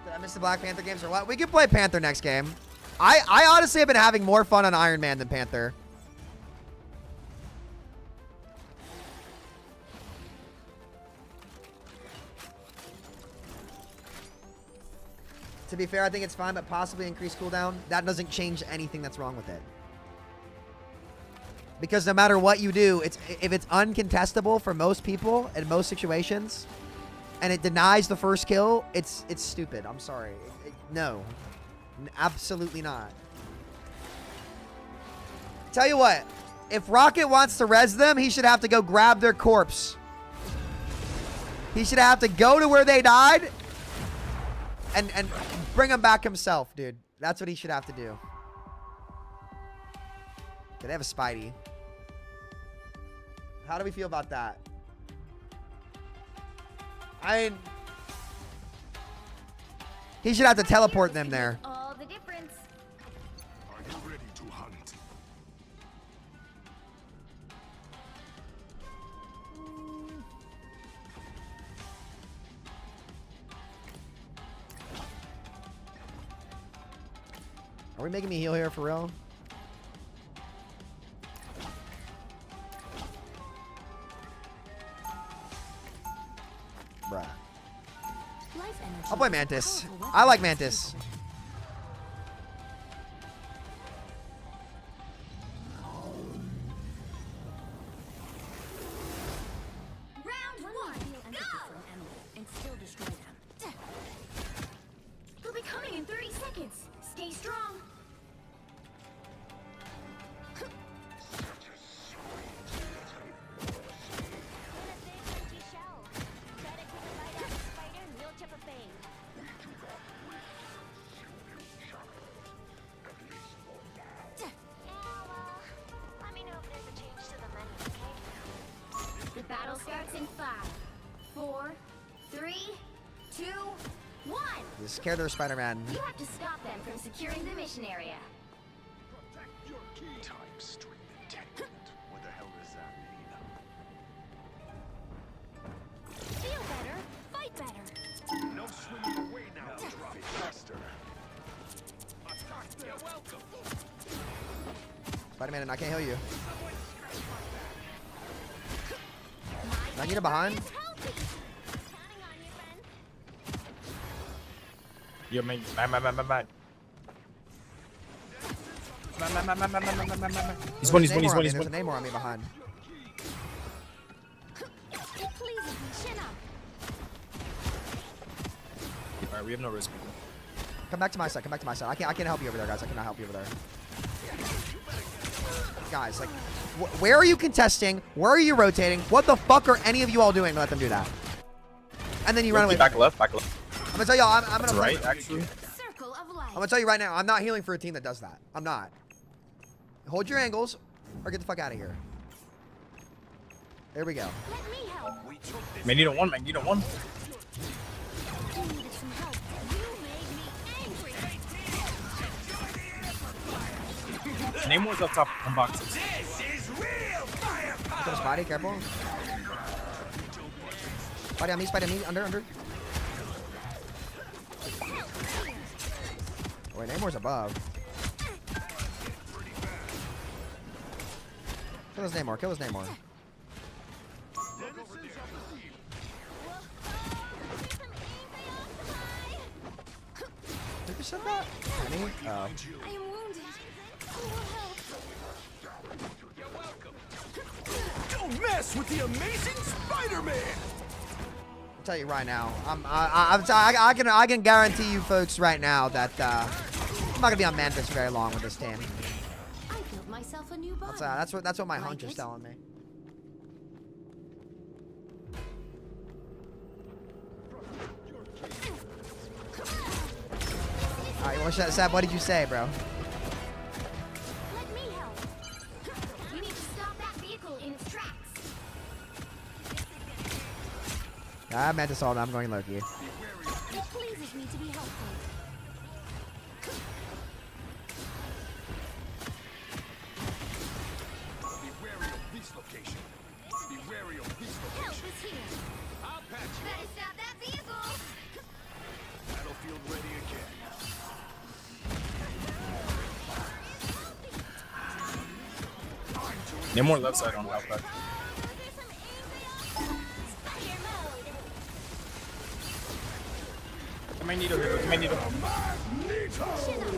Did I miss the Black Panther games or what? We can play Panther next game. I honestly have been having more fun on Iron Man than Panther. To be fair, I think it's fine, but possibly increase cooldown. That doesn't change anything that's wrong with it. Because no matter what you do, if it's uncontestable for most people in most situations, and it denies the first kill, it's stupid. I'm sorry. No. Absolutely not. Tell you what, if Rocket wants to res them, he should have to go grab their corpse. He should have to go to where they died and bring them back himself, dude. That's what he should have to do. Okay, they have a Spidey. How do we feel about that? He should have to teleport them there. All the difference. Are you ready to hunt? Are we making me heal here for real? Bruh. I'll play Mantis. I like Mantis. Round 1. Go! And still destroy them. They'll be coming in 30 seconds. Stay strong. The battle starts in 5, 4, 3, 2, 1. This is Keller Spider-Man. You have to stop them from securing the mission area. Time stream intent. What the hell does that mean? Feel better, fight better. No swimming away now. Drop it faster. You're welcome. Spider-Man, and I can't heal you. Can I get it behind? Yo, man. Man. He's one. There's a Namor on me behind. Alright, we have no risk. Come back to my side. Come back to my side. I can't help you over there, guys. I cannot help you over there. Guys, like, where are you contesting? Where are you rotating? What the fuck are any of you all doing to let them do that? And then you run away. Back left, back left. I'm gonna tell y'all. I'm gonna. That's right, actually. I'm gonna tell you right now. I'm not healing for a team that does that. I'm not. Hold your angles, or get the fuck out of here. There we go. Magneto 1, Magneto 1. Namor's up top on boxes. Spidey, careful. Spidey on me, under. Oh, wait, Namor's above. Kill his Namor, kill his Namor. Who just said that? Any? Oh. I am wounded. Don't mess with the amazing Spider-Man. I'll tell you right now. I can guarantee you folks right now that I'm not gonna be on Mantis very long with this team. I built myself a new body. That's what my hunch is telling me. Alright, you want to shut this up? What did you say, bro? Let me help. We need to stop that vehicle in its tracks. I meant to solve it. I'm going Loki. It pleases me to be helpful. Be wary of this location. Be wary of this Help location. is here. I'll patch you Better up. stop that vehicle. Battlefield ready again. Namor left side on outback. Magneto here, Magneto.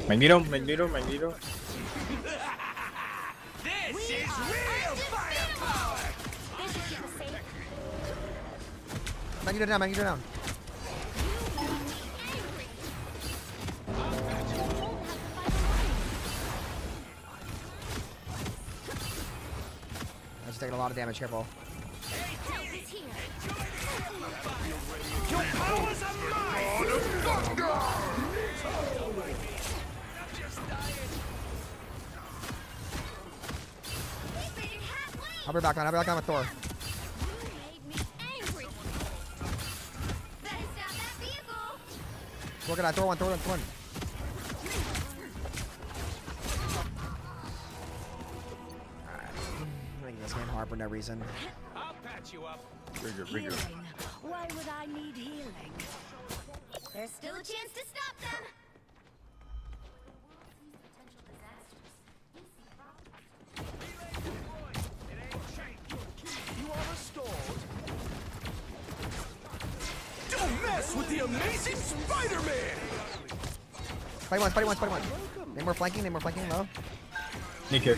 Magneto. This is real firepower. Magneto down. That's taking a lot of damage. Careful. Your powers are mine. I'll be back on with Thor. Look at that. Thor one. I'm making this game hard for no reason. I'll patch you up. Rigor. Why would I need healing? There's still a chance to stop them. You are restored. Don't mess with the amazing Spider-Man. Spidey one. Namor flanking low. Nick. This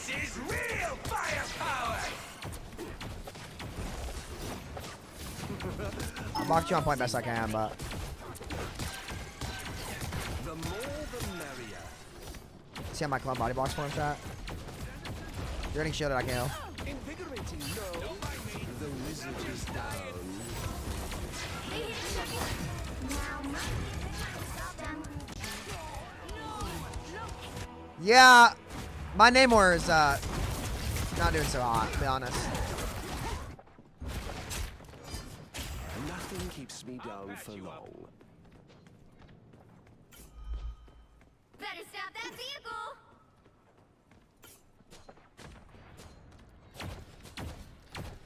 is real firepower. I'll box you on point best I can, but The more the merrier. see how my club body blocks for him, chat. You're getting shielded, I can heal. Invigorating, no. The wizard is down. Yeah, my Namor is not doing so hot, to be honest. Nothing keeps me down for long. Better stop that vehicle.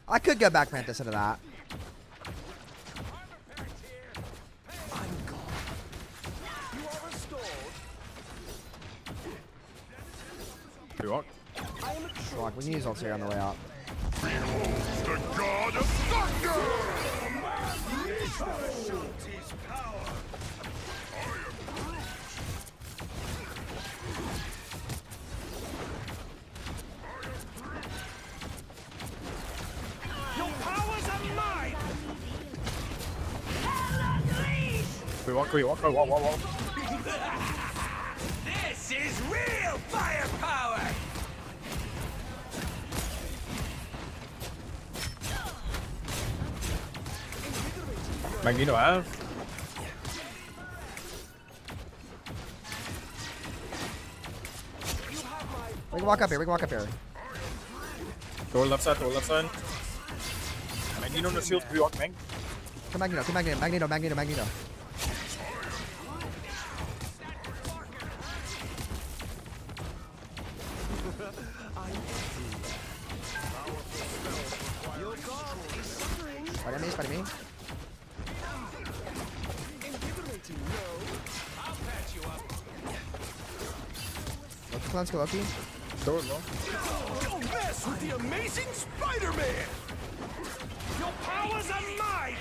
I could go back Mantis into that. I'm gone. You are restored. You want? I am a true. Look, we can use ults here on the way out. The god of thunder! Your powers are mine! walk away, walk away, walk, walk, walk. This is real firepower! Magneto have. We can walk up here. We can walk up here. Door left side, door left side. Magneto no shield, we walk Mag. Come Magneto, come Magneto, Magneto, Magneto, Magneto. Spider me. Let's go, Loki. Door low. Don't mess with the amazing Spider-Man! Your powers are mine!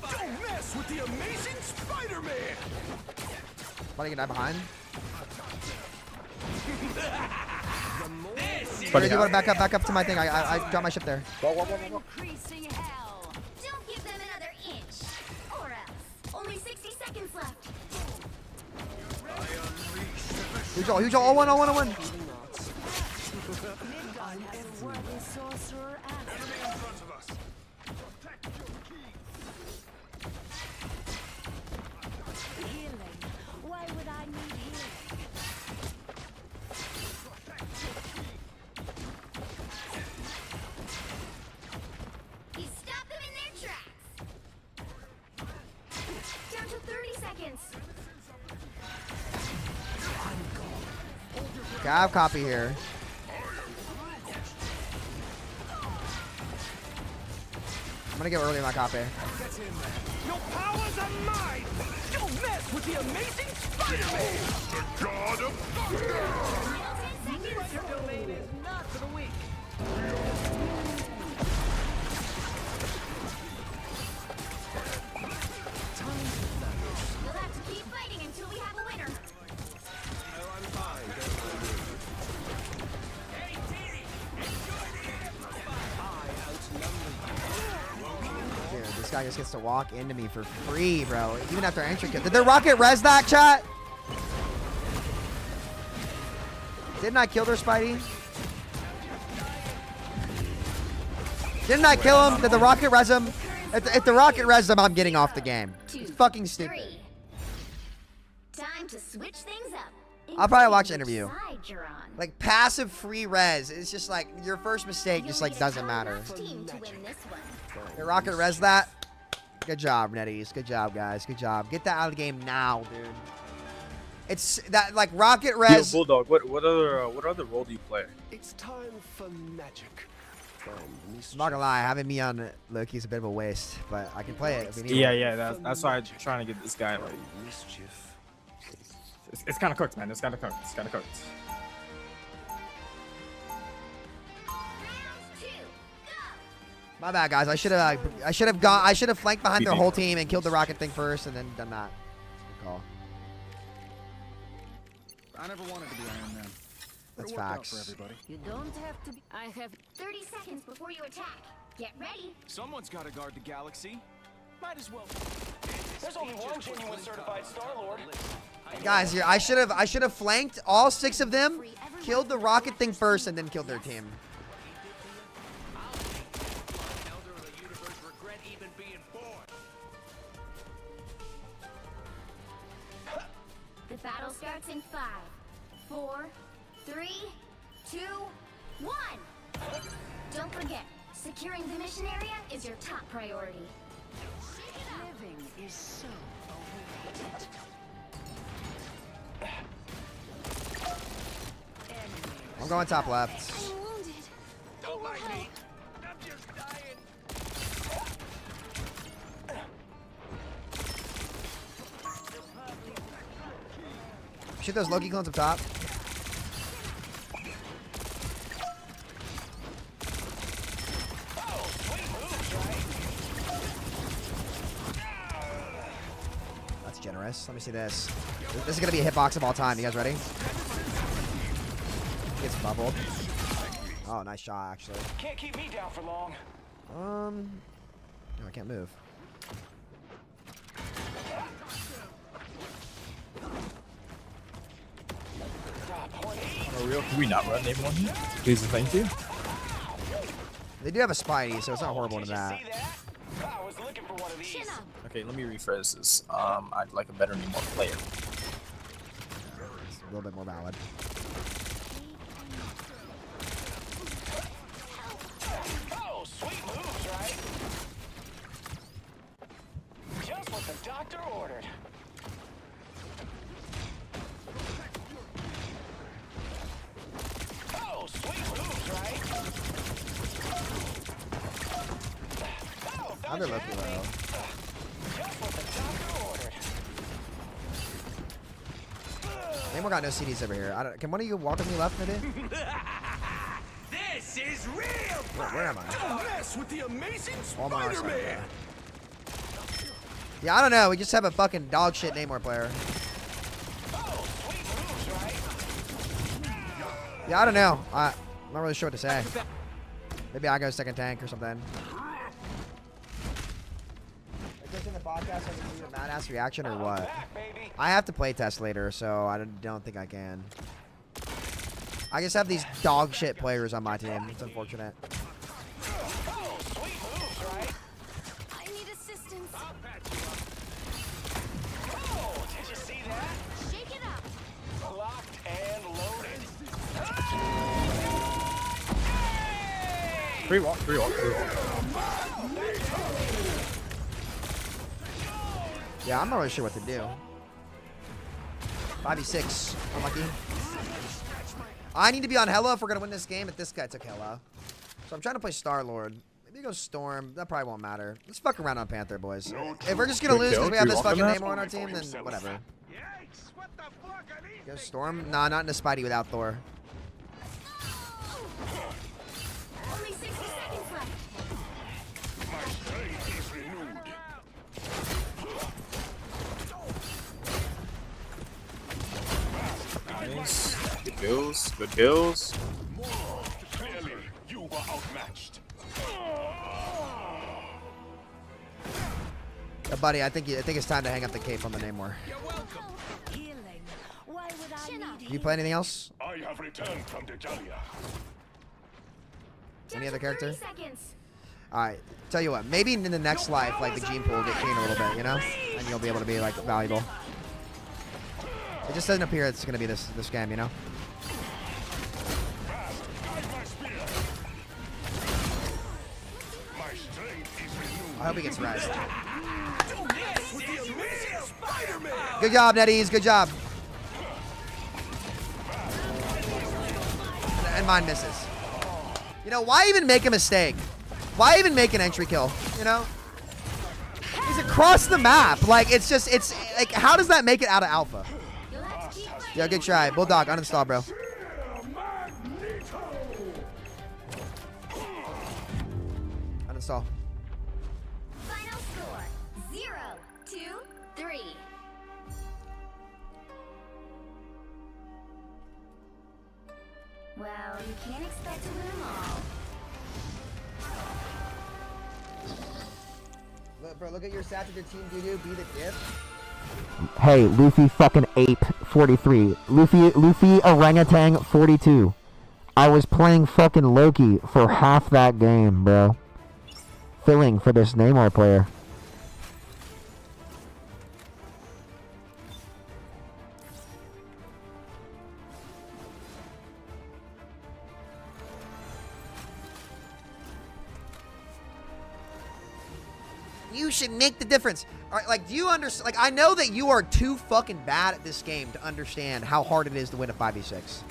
Don't mess with the amazing Spider-Man! Somebody can die behind. Buddy, you want to back up to my thing? I dropped my ship there. Increasing hell. Don't give them another inch. Or else. Only 60 seconds left. Huge all one. Midgard has a worthy sorcerer at enemy in front of us. Healing. Why would I need healing? He stopped them in their tracks. Down to 30 seconds. Okay, I have copy here. I'm gonna get early in my copy. Your powers are mine! Don't mess with the amazing Spider-Man! The God of Thunder! Your domain is not for the weak. You'll have to keep fighting until we have a winner. Dude, this guy just gets to walk into me for free, bro. Even after entry kill. Did the rocket res that, chat? Didn't I kill their Spidey? Didn't I kill him? Did the rocket res him? If the rocket res him, I'm getting off the game. It's fucking stupid. Time to switch things up. I'll probably watch the interview. Side you're on. Like passive free res, it's just like your first mistake just like doesn't matter. Team to win this one. The rocket res that. Good job, Netties. Good job, guys. Good job. Get that out of the game now, dude. It's that like rocket res. Yo, Bulldog, what other role do you play? It's time for magic. I'm not gonna lie, having me on Loki's a bit of a waste, but I can play it if we need it. Yeah. That's why I'm trying to get this guy. Like, it's kind of cooked, man. It's kind of cooked. My bad, guys. I should have flanked behind their whole team and killed the rocket thing first, and then done that. Good call. I never wanted to be Iron Man. That's It worked out facts. for everybody. You don't have to be. I have 30 seconds before you attack. Get ready. Someone's got to guard the galaxy. Might as well. There's only one genuine certified Star-Lord. Guys, here I should have flanked all 6 of them, killed the rocket thing first, and then killed their team. The battle starts in 5, 4, 3, 2, 1. Don't forget, securing the mission area is your top priority. Living is so overrated. I'm going top left. I'm wounded. Don't mind me. I'm just dying. Shoot those Loki clones up top. That's generous. Let me see this. This is gonna be a hitbox of all time. You guys ready? Gets bubbled. Oh, nice shot, actually. Can't keep me down for long. No, I can't move. real? Can we not run name one here? Please and thank you. They do have a Spidey, so it's not horrible to that. Okay, let me rephrase this. I'd like a better name one player. It's a little bit more valid. Oh, sweet moves, right? Just what the doctor ordered. Oh, sweet moves, right? How they're looking low. Just what the doctor ordered. Namor got no CDs over here. Can one of you walk with me left, maybe? This is real. Where am I? Don't mess with the amazing Oh, I'm on our side, Spider-Man. okay. Yeah, I don't know. We just have a fucking dog shit Namor player. Yeah, I don't know. I'm not really sure what to say. Maybe I go second tank or something. Is this in the podcast so I can do a badass reaction or what? I have to play test later, so I don't think I can. I just have these dog shit players on my team. It's unfortunate. I need assistance. Oh, did you see that? Shake it up. Locked and loaded. Free walk. Yeah, I'm not really sure what to do. 5v6. Unlucky. I need to be on Hella if we're going to win this game, but this guy took Hella. So I'm trying to play Star-Lord. Maybe go Storm. That probably won't matter. Let's fuck around on Panther, boys. If we're just going to lose because we have this fucking Namor on our team, then whatever. Go Storm? Nah, not in a Spidey without Thor. Only 60 seconds left. My strength is renewed. Nice. Good kills. Good kills. Clearly, you were outmatched. Buddy, I think it's time to hang up the cape on the Namor. Healing. Why would I need You play anything else? I have returned from the Jalia. Any other character? 30 seconds. Alright, tell you what, maybe in the next life, like the gene pool will get clean a little bit, you know? And you'll be able to be, like, valuable. It just doesn't appear it's gonna be this game, you know? I hope he gets rest. Good job, Netties. Good job. And mine misses. You know, why even make a mistake? Why even make an entry kill? You know? He's across the map. Like, it's like, how does that make it out of alpha? Yeah, good try. Bulldog, uninstall, bro. Uninstall. Final score 0-2-3. Well, you can't expect to win them all. Look, bro, look at your stats with your team, Googoo. Be the dip. Hey, Luffy fucking ape 43. Luffy orangutan 42. I was playing fucking Loki for half that game, bro. Filling for this Namor player. You should make the difference. All right, like, do you understand? Like, I know that you are too fucking bad at this game to understand how hard it is to win a 5v6.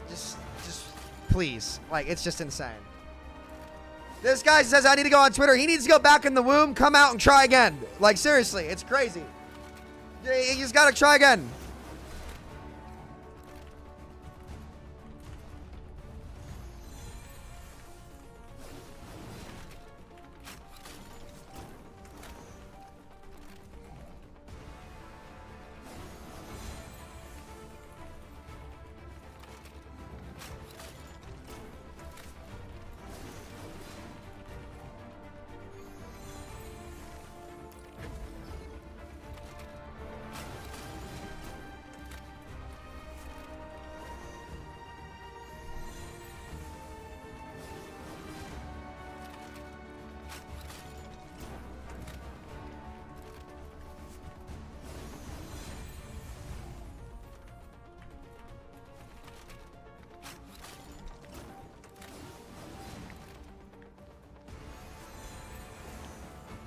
Just please. Like, it's just insane. This guy says I need to go on Twitter. He needs to go back in the womb, come out and try again. Like, seriously, it's crazy. You just gotta try again.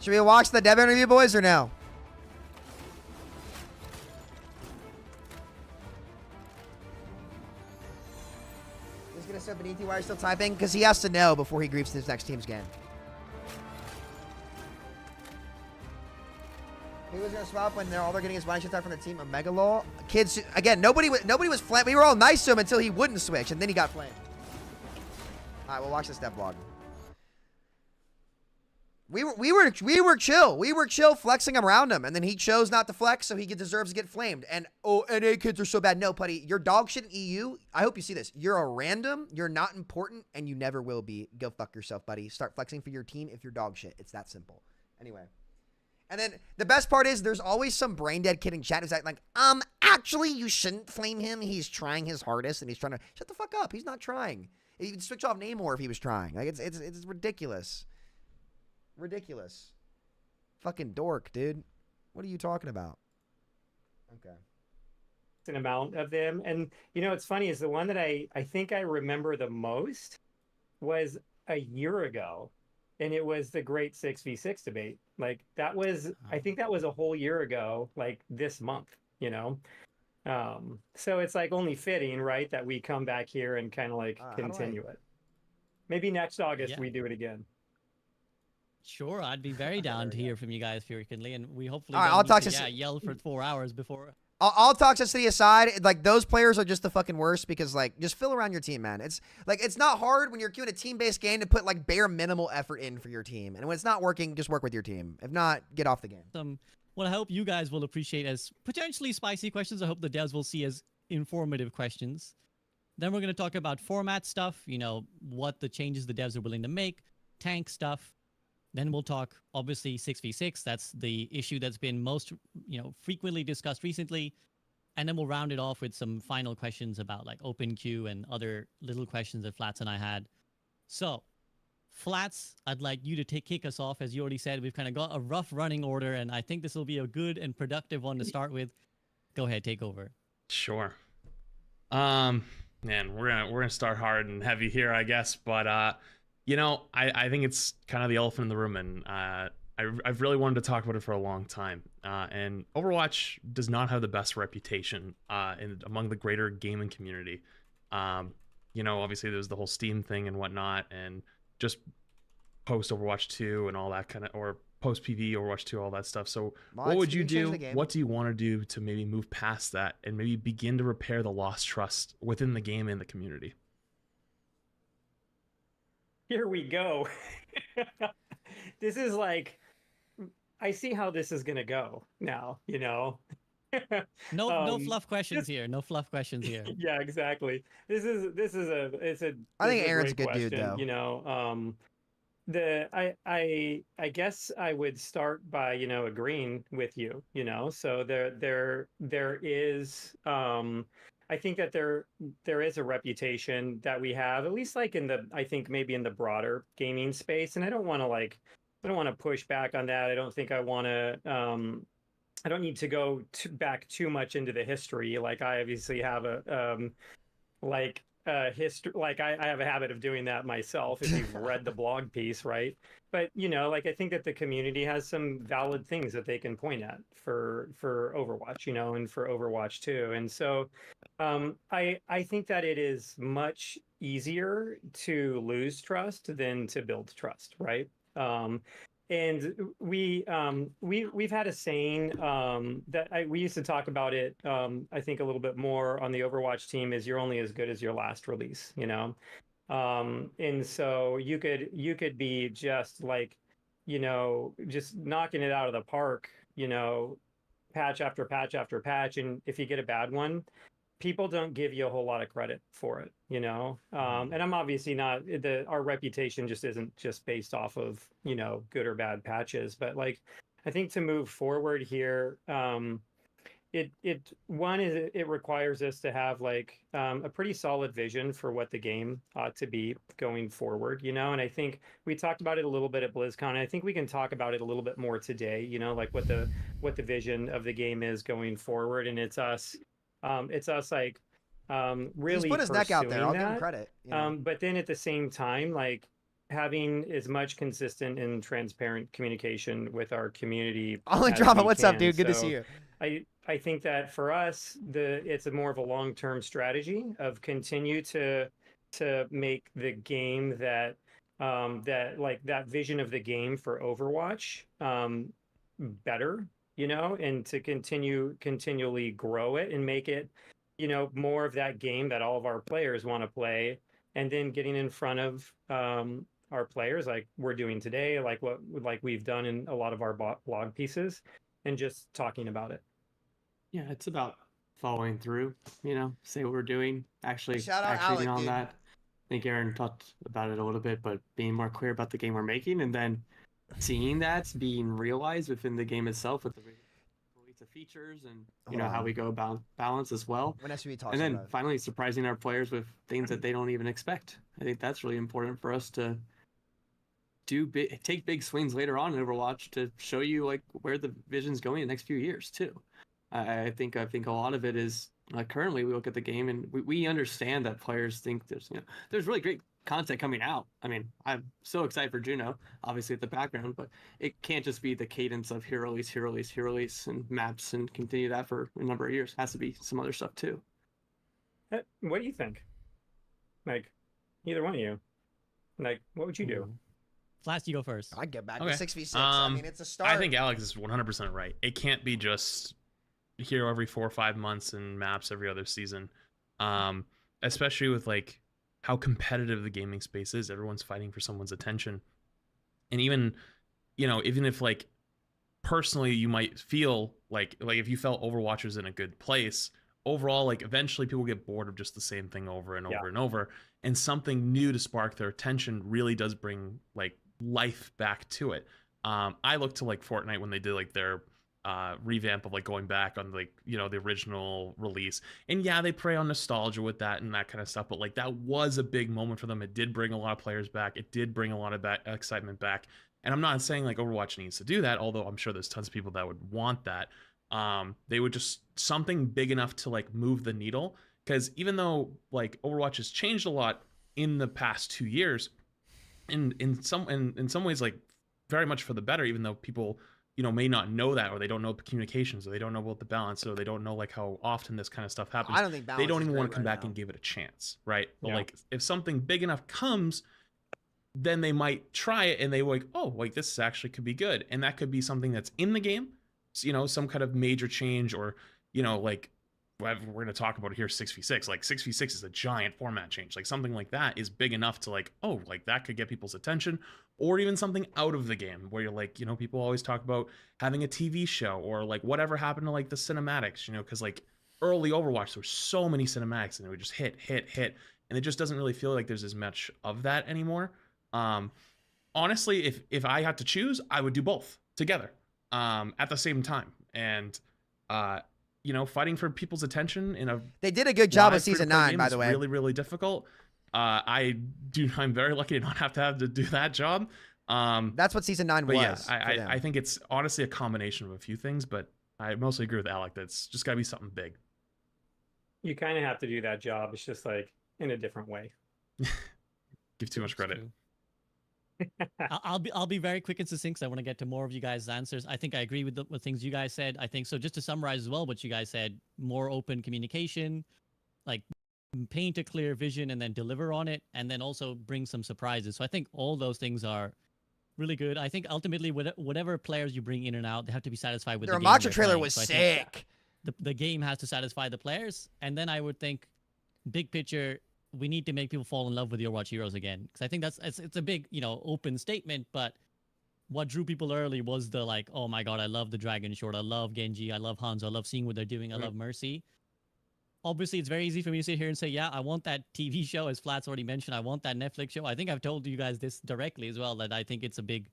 Should we watch the dev interview, boys, or no? He's gonna start beneath you while you're still typing, because he has to know before he griefs his next team's game. He was gonna swap when all they're getting is one shot time from the team of Megalol. Kids, again, nobody was flamed. We were all nice to him until he wouldn't switch, and then he got flamed. All right, we'll watch this dev vlog. We were chill. We were chill flexing around him, and then he chose not to flex, so he deserves to get flamed. And oh, NA kids are so bad. No, putty, your dog shit in EU. I hope you see this. You're a random. You're not important, and you never will be. Go fuck yourself, buddy. Start flexing for your team if you're dog shit. It's that simple. Anyway. And then the best part is there's always some brain dead kid in chat who's like, actually, you shouldn't flame him. He's trying his hardest, and he's trying to shut the fuck up. He's not trying. He'd switch off Namor if he was trying. Like it's ridiculous. Ridiculous. Fucking dork, dude. What are you talking about? Okay. An amount of them. And you know what's funny is the one that I think I remember the most was a year ago. And it was the great 6v6 debate. Like that was, I think that was a whole year ago, like this month, you know? So it's like only fitting, right? That we come back here and kind of like continue it. Maybe next August we do it again. Sure, I'd be very down to hear from you guys frequently, and we hopefully all right, I'll talk to yell for 4 hours before. All toxicity aside, like those players are just the fucking worst because like just fill around your team, man. It's like it's not hard when you're doing a team-based game to put like bare minimal effort in for your team, and when it's not working, just work with your team. If not, get off the game. What I hope you guys will appreciate as potentially spicy questions. I hope the devs will see as informative questions. Then we're going to talk about format stuff. You know what the changes the devs are willing to make, tank stuff. Then we'll talk, obviously, 6v6. That's the issue that's been most, frequently discussed recently. And then we'll round it off with some final questions about, like, open queue and other little questions that Flats and I had. So, Flats, I'd like you to kick us off. As you already said, we've kind of got a rough running order, and I think this will be a good and productive one to start with. Go ahead, take over. Sure. Man, we're gonna start hard and heavy here, I guess, but I think it's kind of the elephant in the room, and I've really wanted to talk about it for a long time. And Overwatch does not have the best reputation among the greater gaming community. Obviously there's the whole Steam thing and whatnot, and just post Overwatch 2 and all that kind of, or post PvE Overwatch 2, all that stuff. So what would you do? What do you want to do to maybe move past that and maybe begin to repair the lost trust within the game and the community? Here we go. This is like, I see how this is gonna go now. No fluff questions here. No fluff questions here. Yeah, exactly. It's a. I think Aaron's a good question, dude, though. I guess I would start by agreeing with you. So there is I think that there is a reputation that we have, at least like I think maybe in the broader gaming space. And I don't want to push back on that. I don't think I want to, I don't need to go back too much into the history. Like I obviously have history. Like I have a habit of doing that myself. If you've read the blog piece, right? But like I think that the community has some valid things that they can point at for Overwatch, and for Overwatch 2. And so I think that it is much easier to lose trust than to build trust, right? And we've had a saying that we used to talk about it. I think a little bit more on the Overwatch team is you're only as good as your last release, and so you could be just like, just knocking it out of the park, patch after patch after patch, and if you get a bad one, people don't give you a whole lot of credit for it, and I'm obviously not our reputation just isn't just based off of, good or bad patches, but like, I think to move forward here, it requires us to have like a pretty solid vision for what the game ought to be going forward, and I think we talked about it a little bit at BlizzCon. I think we can talk about it a little bit more today, like what the vision of the game is going forward, and it's us like really He's put his neck out there. I'll pursuing give him that. credit. But then at the same time, like having as much consistent and transparent communication with our community. Only as Drama, we what's up, can. dude? Good to So see you. I think that for us, it's a more of a long-term strategy of continue to make the game that that vision of the game for Overwatch better, and to continually grow it and make it, more of that game that all of our players want to play, and then getting in front of our players like we're doing today, like we've done in a lot of our blog pieces, and just talking about it. Yeah, it's about following through, say what we're doing, actually Shout out executing Alec, on dude. that. I think Aaron talked about it a little bit, but being more clear about the game we're making, and then seeing that being realized within the game itself with the release of features and how we go about balance as well. When SUV talks And then about it. finally surprising our players with things that they don't even expect. I think that's really important for us to take big swings later on in Overwatch to show you like where the vision's going in the next few years too. I think a lot of it is currently we look at the game and we understand that players think there's really great content coming out. I mean, I'm so excited for Juno, obviously at the background, but it can't just be the cadence of hero release, and maps and continue that for a number of years. It has to be some other stuff too. What do you think? Like, either one of you, like, what would you do? Flash, you go first. I'd get back Okay. to 6v6. I mean, it's a start. I think Alex is 100% right. It can't be just hero every 4 or 5 months and maps every other season. Especially with like how competitive the gaming space is. Everyone's fighting for someone's attention. And even if like personally you might feel like if you felt Overwatch was in a good place, overall, like eventually people get bored of just the same thing over and over and over. And something new to spark their attention really does bring like life back to it. I look to like Fortnite when they did like their revamp of like going back on like the original release, and they prey on nostalgia with that and that kind of stuff, but like that was a big moment for them. It did bring a lot of players back. It did bring a lot of excitement back, and I'm not saying like Overwatch needs to do that, although I'm sure there's tons of people that would want that. They would just something big enough to like move the needle, because even though like Overwatch has changed a lot in the past 2 years, in some ways like very much for the better, even though people may not know that, or they don't know communications, or they don't know about the balance, or they don't know like how often this kind of stuff happens. I don't think balance they don't is even want to great come right back now. and give it a chance, right? But like if something big enough comes, then they might try it, and they like, oh, like this actually could be good, and that could be something that's in the game, some kind of major change, or like we're going to talk about it here, 6v6. Like 6v6 is a giant format change. Like something like that is big enough to like, oh, like that could get people's attention, or even something out of the game where you're like, people always talk about having a TV show, or like whatever happened to like the cinematics, because like early Overwatch, there were so many cinematics and it would just hit. And it just doesn't really feel like there's as much of that anymore. Honestly, if I had to choose, I would do both together at the same time. And, fighting for people's attention they did a good job live with season free-to-play 9, game by is the way. really, really difficult. I'm very lucky to not have to do that job. That's what season 9 but was. yeah, I think it's honestly a combination of a few things, but I mostly agree with Alec that it's just got to be something big. You kind of have to do that job. It's just like in a different way. Give too much credit. I'll be very quick and succinct because I want to get to more of you guys' answers. I think I agree with the things you guys said. I think so. Just to summarize as well, what you guys said: more open communication, like paint a clear vision and then deliver on it, and then also bring some surprises. So I think all those things are really good. I think ultimately, whatever players you bring in and out, they have to be satisfied with Their the game Amacha they're trailer playing. was So I think sick. the game has to satisfy the players, and then I would think, big picture, we need to make people fall in love with the Overwatch heroes again, because I think it's a big, open statement, but what drew people early was the like, oh my god, I love the Dragon Short, I love Genji, I love Hanzo, I love seeing what they're doing, I love Mercy. Obviously, it's very easy for me to sit here and say, yeah, I want that TV show, as Flat's already mentioned, I want that Netflix show. I think I've told you guys this directly as well, that I think it's a big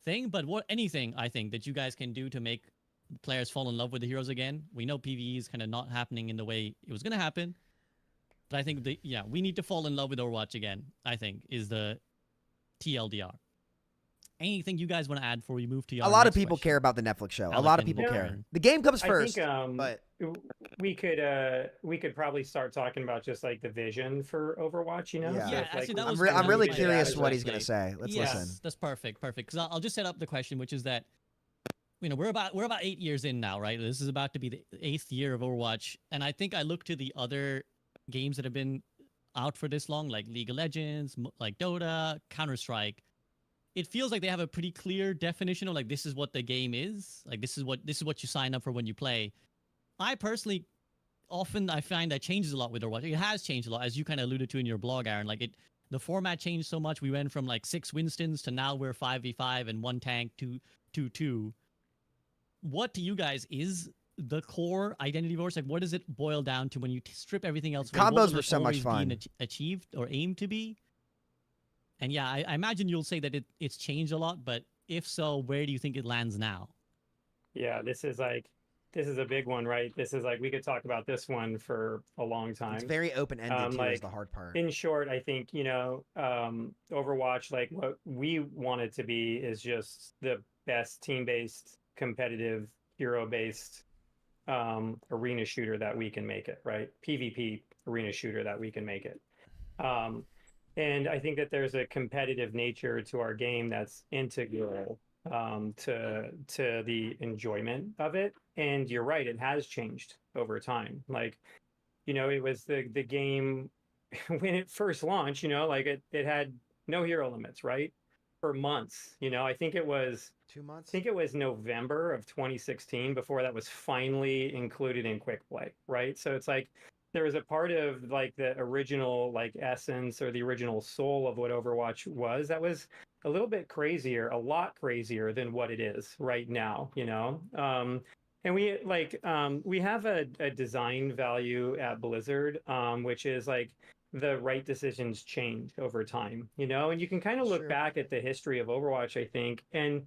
thing, but anything I think that you guys can do to make players fall in love with the heroes again. We know PvE is kind of not happening in the way it was going to happen. But I think we need to fall in love with Overwatch again, I think, is the TLDR. Anything you guys want to add before we move to your A lot of next people question? care about the Netflix show. A Alec lot of and people care. Aaron. The game comes I first, think but we could probably start talking about just like the vision for Overwatch. Yeah. Yeah, If, like, actually, that I'm, was I'm kind really of my curious answer, what he's gonna actually. say. Let's Yes, listen. that's perfect. Because I'll just set up the question, which is that we're about 8 years in now, right? This is about to be the 8th year of Overwatch, and I think I look to the other games that have been out for this long, like League of Legends, like Dota, Counter-Strike. It feels like they have a pretty clear definition of like, this is what the game is. Like, this is what you sign up for when you play. I personally, I find that changes a lot with Overwatch. It has changed a lot, as you kind of alluded to in your blog, Aaron. Like the format changed so much. We went from like 6 Winstons to now we're 5v5 and 1 tank, 2-2. What to you guys is the core identity of Overwatch? Like, what does it boil down to when you strip everything else away? What Combos was were it so much always fun. being achieved or aimed to be? And yeah, I imagine you'll say that it's changed a lot, but if so, where do you think it lands now? Yeah, this is a big one, right? This is like, we could talk about this one for a long time. It's very open-ended too, is the hard part. In short, I think, Overwatch, like what we want it to be is just the best team-based, competitive, hero-based arena shooter that we can make it, right? PvP arena shooter that we can make it. And I think that there's a competitive nature to our game that's integral to the enjoyment of it. And you're right, it has changed over time. Like, it was the game when it first launched, like it had no hero limits, right? For months, I think it was 2 months. I think it was November of 2016 before that was finally included in quick play, right? So it's like there was a part of like the original like essence or the original soul of what Overwatch was that was a little bit crazier, a lot crazier than what it is right now, and we have a design value at Blizzard, which is like the right decisions change over time, and you can kind of look back at the history of Overwatch, I think, and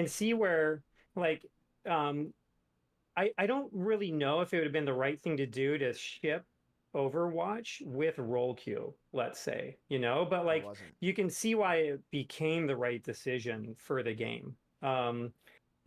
see where like I don't really know if it would have been the right thing to do to ship Overwatch with role queue, let's say, but like you can see why it became the right decision for the game. And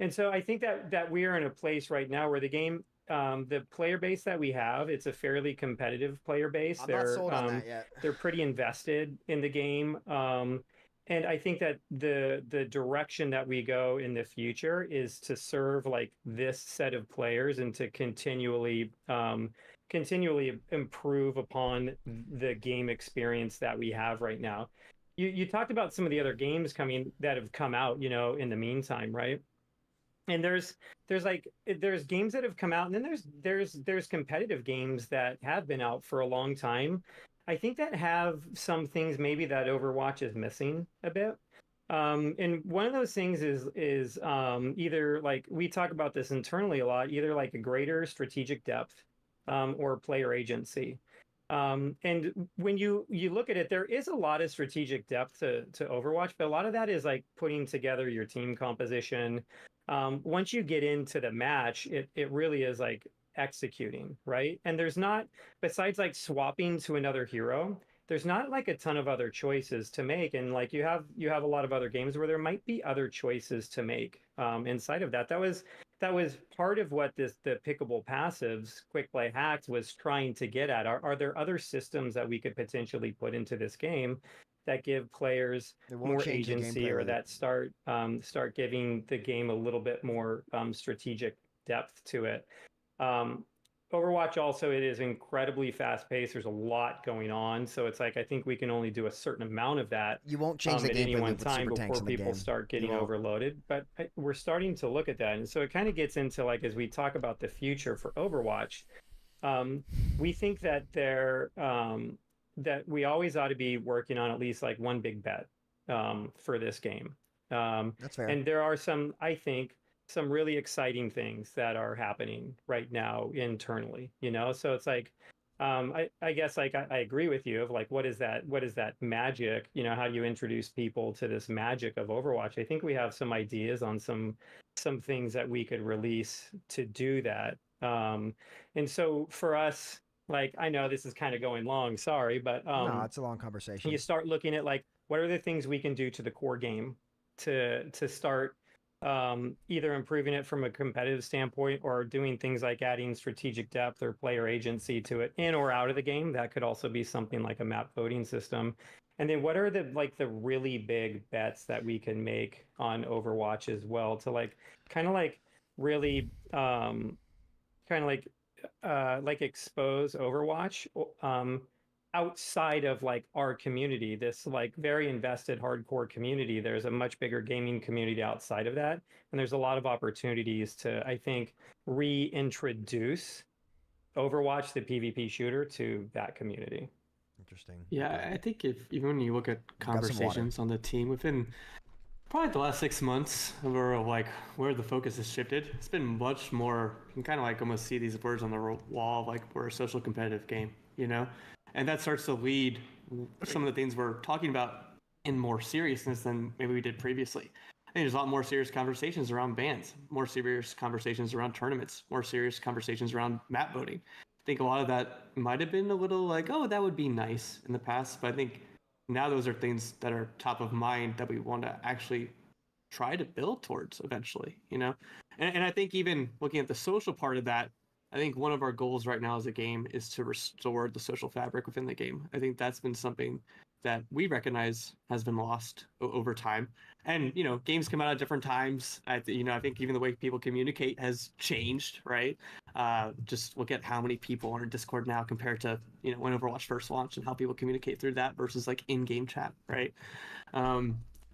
so I think that we are in a place right now where the game, the player base that we have, it's a fairly competitive player base. I'm not sold on that yet. They're pretty invested in the game. And I think that the direction that we go in the future is to serve like this set of players and to continually improve upon the game experience that we have right now. You talked about some of the other games that have come out, in the meantime, right? And there's games that have come out, and then there's competitive games that have been out for a long time. I think that have some things maybe that Overwatch is missing a bit. And one of those things is either like, we talk about this internally a lot, either like a greater strategic depth or player agency. And when you look at it, there is a lot of strategic depth to Overwatch, but a lot of that is like putting together your team composition. Once you get into the match, it really is like executing, right? And there's not, besides like swapping to another hero, there's not like a ton of other choices to make, and like you have a lot of other games where there might be other choices to make inside of that. That was part of what the pickable passives, quick play hacks, was trying to get at. Are there other systems that we could potentially put into this game that give players more change the agency, gameplay or loop. that start giving the game a little bit more strategic depth to it? Overwatch also, it is incredibly fast paced. There's a lot going on, so it's like I think we can only do a certain amount of that. You won't change the at any gameplay one loop with time super tanks before in the people game. start You getting won't. overloaded. But we're starting to look at that, and so it kind of gets into, like, as we talk about the future for Overwatch, we think that that we always ought to be working on at least like one big bet for this game. That's fair. And there are some, I think, some really exciting things that are happening right now internally, you know? So it's like, I guess like I agree with you of like, what is that magic? You know, how do you introduce people to this magic of Overwatch? I think we have some ideas on some things that we could release to do that. And so for us, like, I know this is kind of going long, sorry, but No, it's a long conversation. you start looking at like, what are the things we can do to the core game to start either improving it from a competitive standpoint, or doing things like adding strategic depth or player agency to it in or out of the game. That could also be something like a map voting system. And then what are the really big bets that we can make on Overwatch as well, to like kind of like really like expose Overwatch outside of like our community, this like very invested hardcore community. There's a much bigger gaming community outside of that, and there's a lot of opportunities to, I think, reintroduce Overwatch, the PvP shooter, to that community. Interesting. Yeah, I think even when you look at conversations on the team within probably the last 6 months, where like where the focus has shifted, it's been much more. You can kind of like almost see these words on the wall, like we're a social competitive game, you know, and that starts to lead some of the things we're talking about in more seriousness than maybe we did previously. I think there's a lot more serious conversations around bans, more serious conversations around tournaments, more serious conversations around map voting. I think a lot of that might have been a little like, oh, that would be nice in the past, but I think now those are things that are top of mind that we want to actually try to build towards eventually, you know? And I think even looking at the social part of that, I think one of our goals right now as a game is to restore the social fabric within the game. I think that's been something that we recognize has been lost over time. And, you know, games come out at different times. I think even the way people communicate has changed, right? Just look at how many people are in Discord now compared to, you know, when Overwatch first launched, and how people communicate through that versus like in-game chat, right?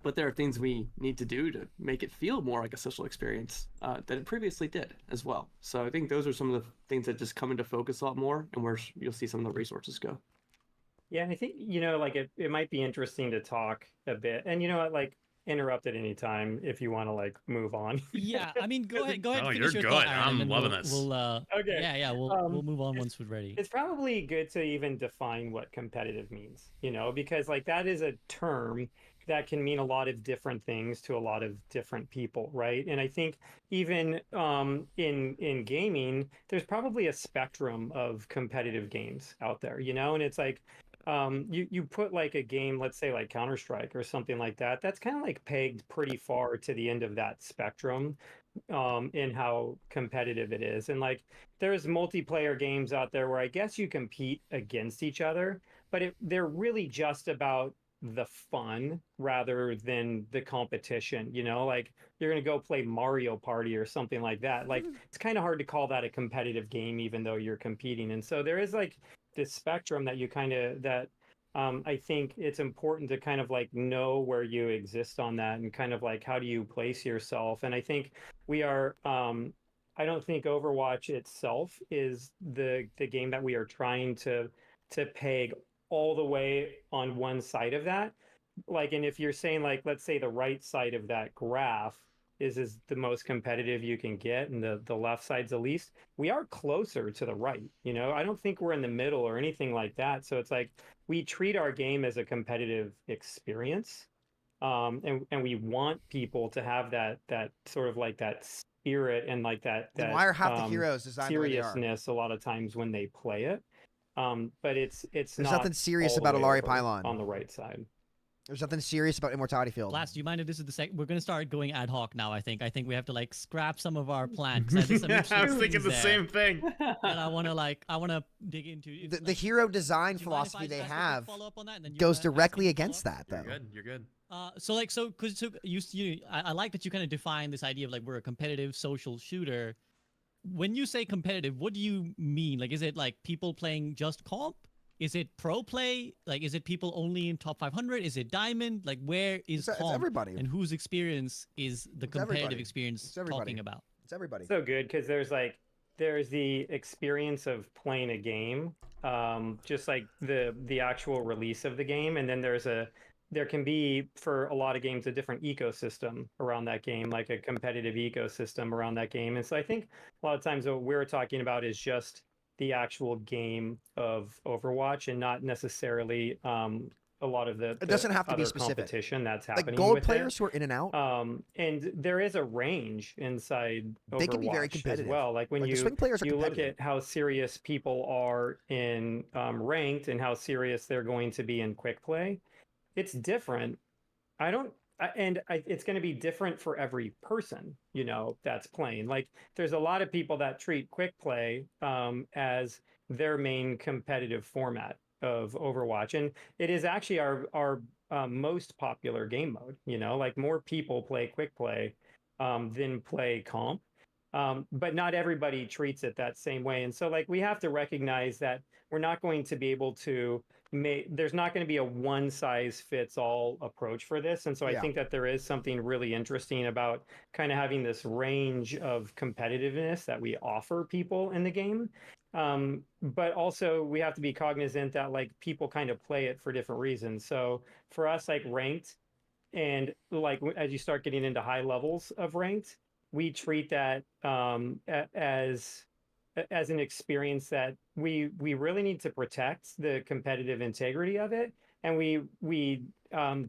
But there are things we need to do to make it feel more like a social experience than it previously did as well. So I think those are some of the things that just come into focus a lot more, and where you'll see some of the resources go. Yeah, and I think, you know, like it might be interesting to talk a bit, and, you know what, like, interrupt at any time if you want to like move on. Yeah, I mean, go ahead. Oh, Finish you're your good. thought, Aaron, I'm and loving then this. We'll Okay. we'll move on once we're ready. It's probably good to even define what competitive means, you know, because like that is a term that can mean a lot of different things to a lot of different people, right? And I think even in gaming, there's probably a spectrum of competitive games out there, you know, and it's like you put like a game, let's say like Counter-Strike or something like that, that's kind of like pegged pretty far to the end of that spectrum in how competitive it is. And like there's multiplayer games out there where I guess you compete against each other, but they're really just about the fun rather than the competition, you know, like you're going to go play Mario Party or something like that. Like it's kind of hard to call that a competitive game, even though you're competing. And so there is like this spectrum that you kind of I think it's important to kind of like know where you exist on that, and kind of like how do you place yourself. And I think we are I don't think Overwatch itself is the game that we are trying to peg all the way on one side of that. Like, and if you're saying like, let's say the right side of that graph is the most competitive you can get, and the left side's the least, we are closer to the right, you know. I don't think we're in the middle or anything like that. So it's like we treat our game as a competitive experience, and we want people to have that sort of like that spirit and like that why are half the heroes designed the way they are? seriousness a lot of times when they play it. But it's There's not nothing serious all the about way Alari over Pylon. on the right side. There's nothing serious about Immortality Field. Blast, do you mind if this is the second? We're gonna start going ad hoc now. I think we have to like scrap some of our plan. 'Cause there's some interesting I was things thinking the there same thing. that I wanna dig into. The hero design philosophy they have goes directly against that, though. You're good. Because I like that you kind of define this idea of like we're a competitive social shooter. When you say competitive, what do you mean? Like, is it like people playing just comp? Is it pro play? Like, is it people only in top 500? Is it diamond? Like, where is It's comp? everybody. And whose experience is the competitive everybody. experience It's everybody. talking about? It's everybody. So good because there's the experience of playing a game, just like the actual release of the game, and then there can be for a lot of games a different ecosystem around that game, like a competitive ecosystem around that game. And so I think a lot of times what we're talking about is just the actual game of Overwatch and not necessarily a lot of the It doesn't have to be other specific. competition that's Like happening gold with players it. who are in and out. And there is a range inside They can be very Overwatch competitive. as well. Like when Like, the you swing players are look competitive. at how serious people are in ranked and how serious they're going to be in quick play, it's different. It's going to be different for every person, that's playing. Like there's a lot of people that treat quick play as their main competitive format of Overwatch, and it is actually our most popular game mode. Like more people play quick play than play comp, but not everybody treats it that same way. And so like we have to recognize that we're not going to be able to there's not going to be a one size fits all approach for this. And so I think that there is something really interesting about kind of having this range of competitiveness that we offer people in the game. But also we have to be cognizant that like people kind of play it for different reasons. So for us, like ranked, and like as you start getting into high levels of ranked, we treat that as an experience that we really need to protect the competitive integrity of it, and we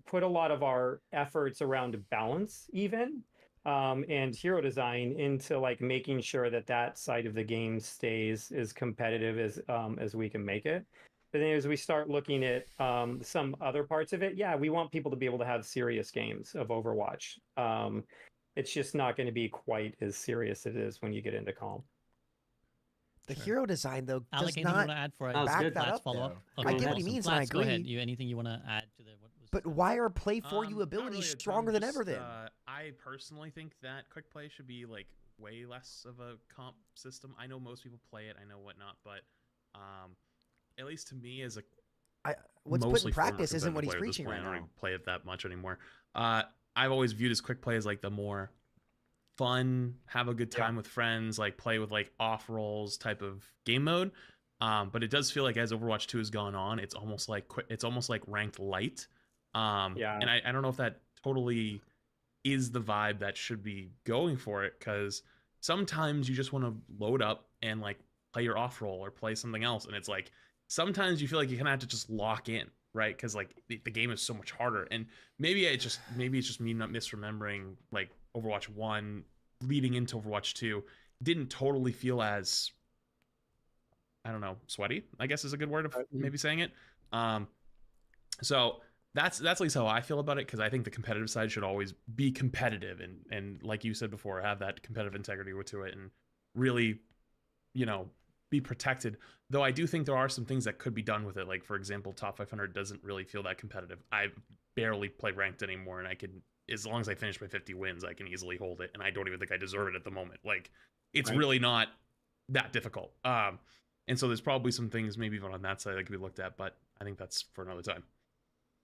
put a lot of our efforts around balance even and hero design into like making sure that side of the game stays as competitive as we can make it. But then as we start looking at some other parts of it, we want people to be able to have serious games of Overwatch. It's just not going to be quite as serious as it is when you get into comp. The hero design, though, Alec, does anything you not want to add for back that up, follow though. up? I get what he means, and I Go ahead. agree. Anything you want to add to the what was But why are play for you Not abilities really a ton, stronger than just, ever then? I personally think that quick play should be like way less of a comp system. I know most people play it, I know whatnot, but at least to me as a What's put in mostly former practice isn't what he's competitive player preaching at this point, right I don't now. even play it that much anymore. I've always viewed as quick play as like the more fun, have a good time with friends, like play with like off rolls type of game mode. But it does feel like as Overwatch 2 has gone on, it's almost like ranked light. And I don't know if that totally is the vibe that should be going for it, because sometimes you just want to load up and like play your off roll or play something else, and it's like sometimes you feel like you kind of have to just lock in, right? Because like the game is so much harder. And maybe it's just me not misremembering like Overwatch 1 leading into Overwatch 2 didn't totally feel as, I don't know, sweaty, I guess is a good word of maybe saying it. So that's at least how I feel about it, because I think the competitive side should always be competitive and like you said before, have that competitive integrity to it and really, be protected. Though I do think there are some things that could be done with it. Like, for example, top 500 doesn't really feel that competitive. I barely play ranked anymore, and I can, as long as I finish my 50 wins, I can easily hold it, and I don't even think I deserve it at the moment. Like, it's really not that difficult. And so there's probably some things maybe even on that side that could be looked at, but I think that's for another time.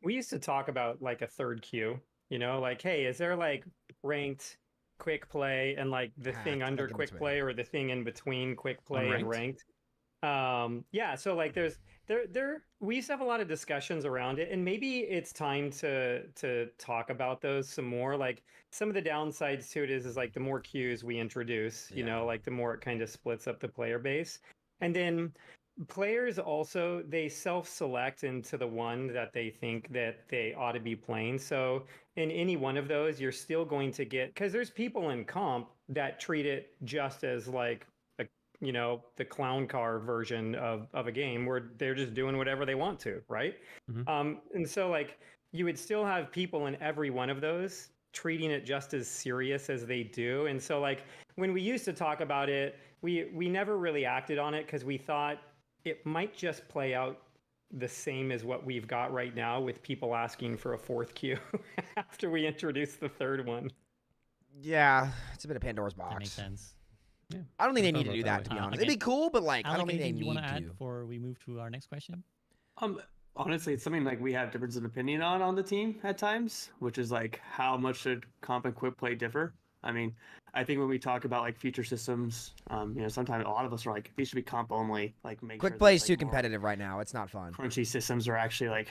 We used to talk about like a third queue, like, hey, is there like ranked quick play and like the thing under quick play or the thing in between quick play and ranked? So like there's we used to have a lot of discussions around it, and maybe it's time to talk about those some more. Like some of the downsides to it is like the more queues we introduce, like the more it kind of splits up the player base. And then players also, they self-select into the one that they think that they ought to be playing. So in any one of those, you're still going to get, because there's people in comp that treat it just as like you know, the clown car version of a game where they're just doing whatever they want to, right? And so like you would still have people in every one of those treating it just as serious as they do. And so like when we used to talk about it, we never really acted on it because we thought it might just play out the same as what we've got right now with people asking for a fourth queue after we introduce the third one. Yeah, it's a bit of Pandora's box. That makes sense. Yeah. I don't think they need to do that, to be honest. It'd be cool, but like, I Alec, don't think they anything you need want to add to. before we move to our next question? Honestly, it's something like we have difference of opinion on the team at times, which is like how much should comp and quick play differ. I mean, I think when we talk about like future systems, you know, sometimes a lot of us are like, these should be comp only. Like, make Quick sure play is that, too like, competitive right now. It's not fun. crunchy systems are actually like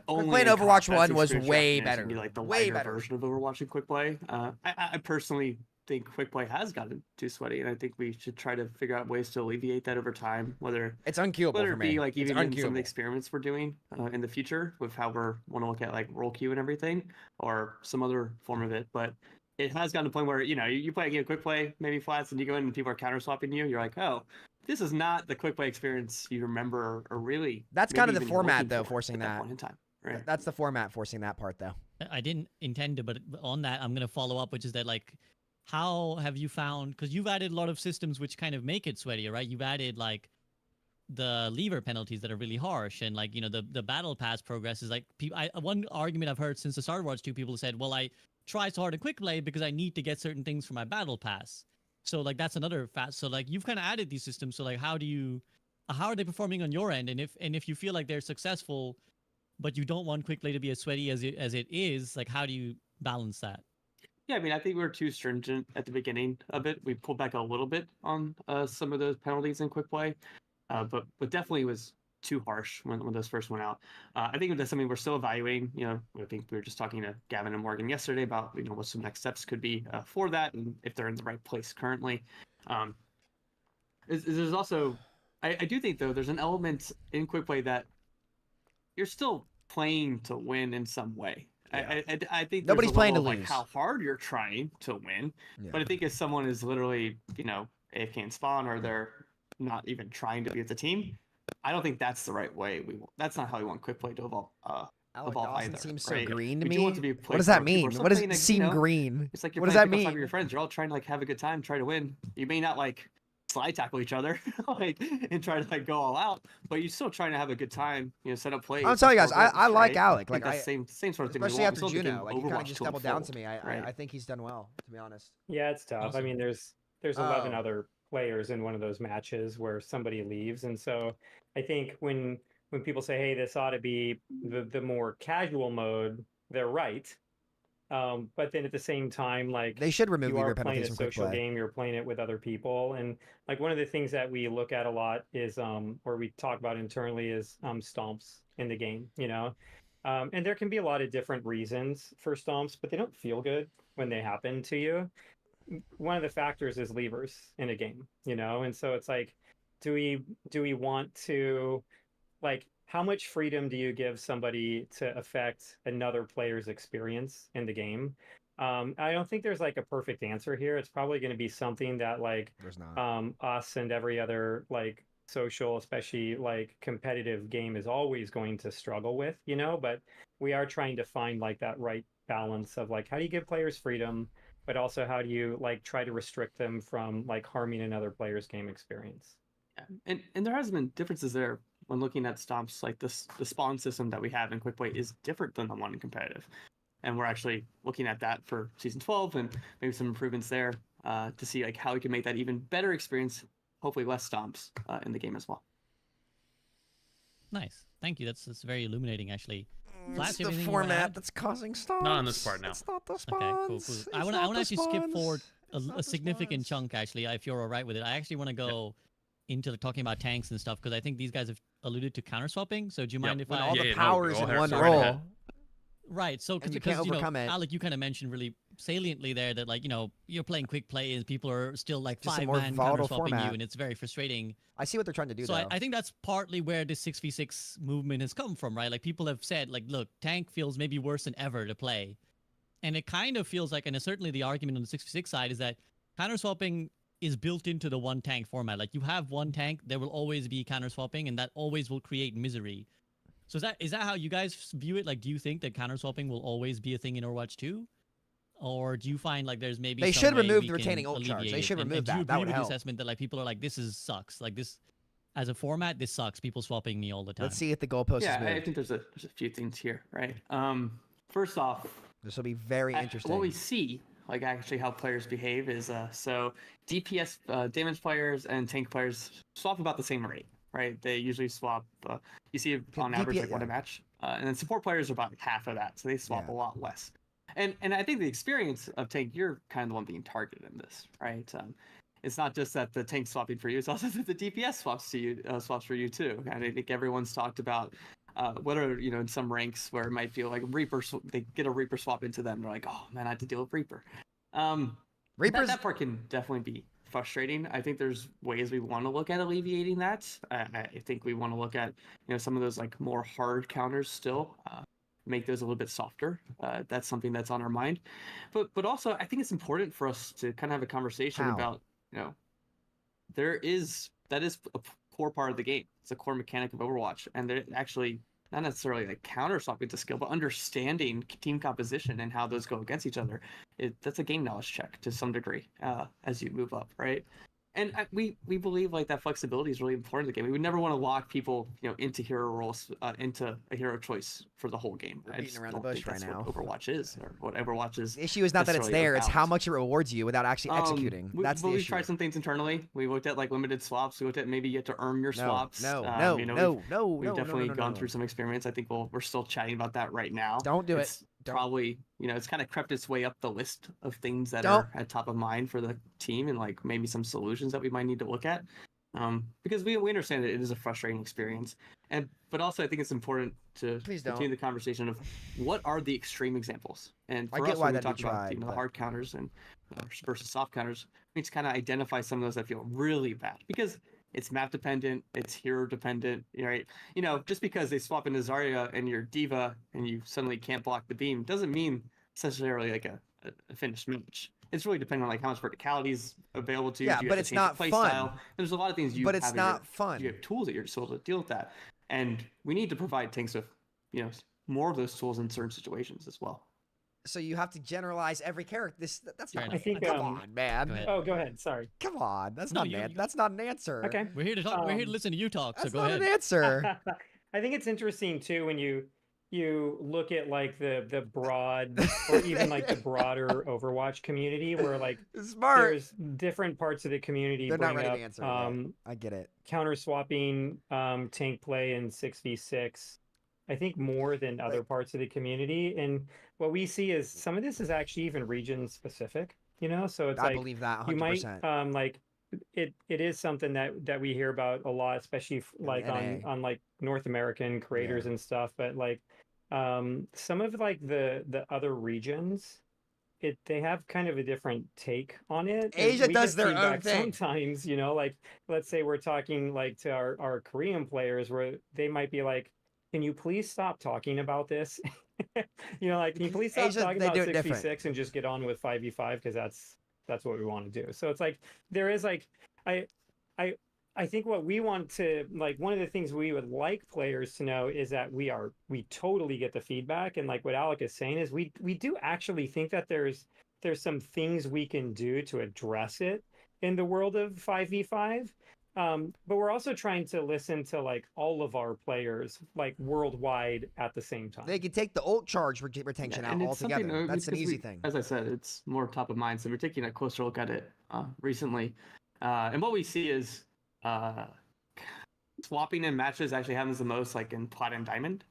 only. Quick play in in comp. Overwatch That's 1 the was experience way you have to better. Be like the Way lighter better. version of Overwatch and quick play. I personally think quick play has gotten too sweaty, and I think we should try to figure out ways to alleviate that over time. Whether it's unkillable whether for it be me. like It's even in some of unkillable. the experiments we're doing in the future with how we're want to look at like roll queue and everything, or some other form of it. But it has gotten to the point where, you know, you play a game of quick play, maybe flats, and you go in and people are counter swapping you. You're like, oh, this is not the quick play experience you remember or really. That's maybe kind of the even you're format, looking though, for forcing at that. point in time. Right. That's the format forcing that part, though. I didn't intend to, but on that, I'm going to follow up, which is that, like, how have you found, because you've added a lot of systems which kind of make it sweatier, right? You've added, like, the lever penalties that are really harsh, and, like, you know, the battle pass progress is, like, one argument I've heard since the start of Overwatch 2, people said, well, I try so hard in quick play because I need to get certain things for my battle pass. So, like, that's another so, like, you've kind of added these systems, so, like, how are they performing on your end? And if you feel like they're successful, but you don't want quick play to be as sweaty as it is, like, how do you balance that? Yeah, I mean, I think we were too stringent at the beginning of it. We pulled back a little bit on some of those penalties in quick play, but definitely was too harsh when those first went out. I think that's something we're still evaluating. You know, I think we were just talking to Gavin and Morgan yesterday about, you know, what some next steps could be for that, and if they're in the right place currently. There's also, I do think though, there's an element in quick play that you're still playing to win in some way. Yeah. I think nobody's playing to lose. lose. Like how hard you're trying to win, yeah. But I think if someone is literally, you know, AFK in spawn, or they're not even trying to be with the team, I don't think that's the right way. That's not how we want quick play to evolve. Alec evolve Dawson either, seems right? so green to We me. do want to be What does that people mean? are still What does playing, it like, seem you know, green? It's like you're what does playing that people outside mean? with your friends. You're all trying to like have a good time, try to win. You may not like slide tackle each other like and try to like go all out, but you're still trying to have a good time, you know, set up plays. I'm telling you guys, I like right? Alec. I think Like that's same sort of thing. we especially want. after We still Juno, like he kind of Overwatch just to doubled down unfold, to me. right? I think he's done well, to be honest. Yeah, it's tough. Awesome. I mean, there's 11 other players in one of those matches where somebody leaves, and so I think when people say, hey, this ought to be the more casual mode, they're right. But then at the same time, like, they should remove you lever are playing penalties a from quick social play. game, you're playing it with other people, and like one of the things that we look at a lot is or we talk about internally is stomps in the game, you know. And there can be a lot of different reasons for stomps, but they don't feel good when they happen to you. One of the factors is levers in a game, you know, and so it's like, do we want to, like, how much freedom do you give somebody to affect another player's experience in the game? I don't think there's like a perfect answer here. It's probably going to be something that like us and every other like social, especially like competitive game is always going to struggle with, you know, but we are trying to find like that right balance of like, how do you give players freedom, but also how do you like try to restrict them from like harming another player's game experience? Yeah. And there has been differences there when looking at stomps. Like the spawn system that we have in quick play is different than the one in competitive, and we're actually looking at that for season 12 and maybe some improvements there to see like how we can make that even better experience, hopefully less stomps in the game as well. Nice, thank you. That's very illuminating, actually. It's the format that's causing stomps. Not on this part now. It's not the spawns. Okay, cool. I want to actually skip forward a significant chunk, actually, if you're all right with it. I actually want to go into talking about tanks and stuff, because I think these guys have alluded to counter swapping. So do you mind if when I all the powers in one roll? Right. So you can't overcome it. Alec, you kind of mentioned really saliently there that, like, you know, you're playing quick play and people are still like Just a 5-man more counter volatile swapping format. you, and it's very frustrating. I see what they're trying to do. So though. I think that's partly where this 6v6 movement has come from, right? Like, people have said, like, look, tank feels maybe worse than ever to play, and it kind of feels like, and certainly the argument on the 6v6 side is that counter swapping is built into the one tank format. Like you have one tank, there will always be counter swapping, and that always will create misery. So is that how you guys view it? Like, do you think that counter swapping will always be a thing in Overwatch 2? Or do you find like there's maybe They some should way remove we the can retaining ult charge. alleviate They it? should remove and do you that. That agree would with help. the assessment that like people are like, this sucks. Like this as a format, this sucks. People swapping me all the time. Let's see if the goalpost Yeah, is moved. I think there's a few things here, right? First off, this will be very interesting. What we see, like actually how players behave, is so DPS damage players and tank players swap about the same rate, right? They usually swap. You see on average like 1 a match, and then support players are about like half of that, so they swap a lot less. And I think the experience of tank, you're kind of the one being targeted in this, right? It's not just that the tank swapping for you; it's also that the DPS swaps for you too. And I think everyone's talked about what are in some ranks where it might feel like Reaper, they get a Reaper swap into them. They're like, oh man, I have to deal with Reaper. That part can definitely be frustrating. I think there's ways we want to look at alleviating that. I think we want to look at some of those like more hard counters still. Make those a little bit softer. That's something that's on our mind. But also I think it's important for us to kind of have a conversation about that is a core part of the game. It's a core mechanic of Overwatch, and they're actually not necessarily like counter swapping to skill, but understanding team composition and how those go against each other. That's a game knowledge check to some degree as you move up, right? And we believe like that flexibility is really important in the game. We would never want to lock people, into hero roles, into a hero choice for the whole game. We're beating around the bush right now. What Overwatch is, or what Overwatch is. The issue is not that it's there; it's how much it rewards you without actually executing. That's the issue. We've tried some things internally. We looked at like limited swaps. We looked at maybe you have to earn your swaps. We've definitely gone through some experiments. I think we're still chatting about that right now. Don't do it. Probably it's kind of crept its way up the list of things that are at top of mind for the team, and like maybe some solutions that we might need to look at, because we understand that it is a frustrating experience, but also I think it's important to continue the conversation of what are the extreme examples. And for us, when we talk about the hard counters and versus soft counters, we need to kind of identify some of those that feel really bad, because it's map dependent, it's hero dependent, right? Just because they swap into Zarya and you're D.Va and you suddenly can't block the beam doesn't mean necessarily like a finished match. It's really depending on like how much verticality is available to you. Yeah, but it's not fun. Style. There's a lot of things but it's not fun. You have tools at your disposal to deal with that, and we need to provide tanks with more of those tools in certain situations as well. So you have to generalize every character. That's not. I think. Come on, man. Go ahead. Sorry. Come on. That's not an answer. Okay. We're here to talk. We're here to listen to you talk. So That's go not ahead. an answer. I think it's interesting too when you look at like the broad or even like the broader Overwatch community, where like there's different parts of the community. They're not bring ready up, to answer. I get it. Counter swapping, tank play, and 6v6. I think more than other parts of the community. And what we see is some of this is actually even region specific, so it's I believe that 100%. You might like it is something that we hear about a lot, especially like on like North American creators and stuff. But like some of like the other regions, they have kind of a different take on it. Asia does their own thing. Sometimes, like let's say we're talking like to our Korean players where they might be like, can you please stop talking about this? Like, can you please stop talking about 6v6 and just get on with 5v5, because that's what we want to do. So it's like there is like I think what we want to, like, one of the things we would like players to know is that we totally get the feedback, and like what Alec is saying is we do actually think that there's some things we can do to address it in the world of 5v5. But we're also trying to listen to like all of our players like worldwide at the same time. They can take the ult charge retention out altogether. That's an easy thing. As I said, it's more top of mind. So we're taking a closer look at it recently. And what we see is swapping in matches actually happens the most like in Plat and Diamond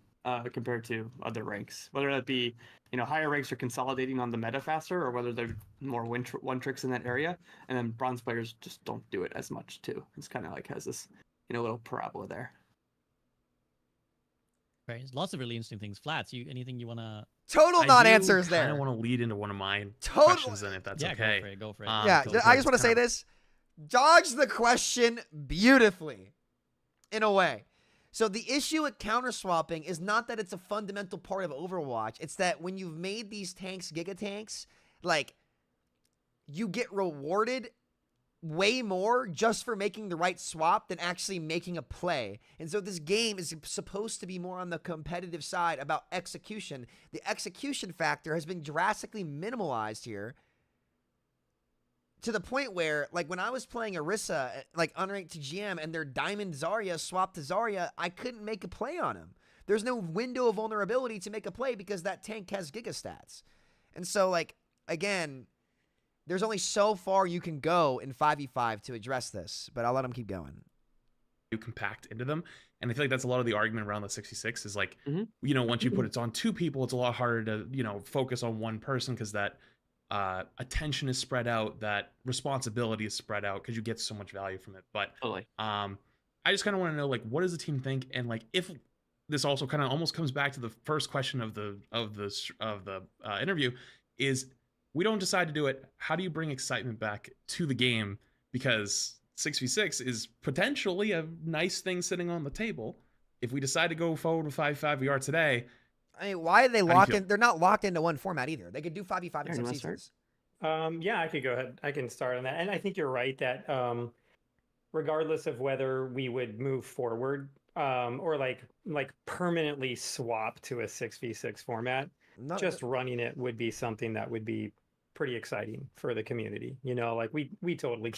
compared to other ranks. Whether that be, higher ranks are consolidating on the meta faster, or whether they're more one tricks in that area, and then bronze players just don't do it as much too. It's kind of like has this, little parabola there. Right. There's lots of really interesting things. Flats, anything you want to... Total non-answers there. I kind of want to lead into one of my questions then, if that's okay. Go for it. Yeah, I just want to say this. Dodge the question beautifully, in a way. So the issue with counter swapping is not that it's a fundamental part of Overwatch. It's that when you've made these tanks giga tanks, like, you get rewarded way more just for making the right swap than actually making a play. And so this game is supposed to be more on the competitive side about execution. The execution factor has been drastically minimalized here to the point where, like, when I was playing Orisa, like, unranked to GM, and their Diamond Zarya swapped to Zarya, I couldn't make a play on him. There's no window of vulnerability to make a play because that tank has Giga stats. And so, like, again, there's only so far you can go in 5v5 to address this, but I'll let him keep going. You compact into them, and I feel like that's a lot of the argument around the 66 is like, you know, once you put it on two people, it's a lot harder to, you know, focus on one person because that attention is spread out, that responsibility is spread out because you get so much value from it. But I just kind of want to know, like, what does the team think, and like if this also kind of almost comes back to the first question of the interview is, we don't decide to do it, how do you bring excitement back to the game? Because 6v6 is potentially a nice thing sitting on the table. If we decide to go forward with 5v5 we are today, I mean, why are they locked in? They're not locked into one format either. They could do 5v5 in some seasons. Yeah, I could go ahead. I can start on that. And I think you're right that regardless of whether we would move forward or like permanently swap to a 6v6 format, just running it would be something that would be pretty exciting for the community. You know, like we totally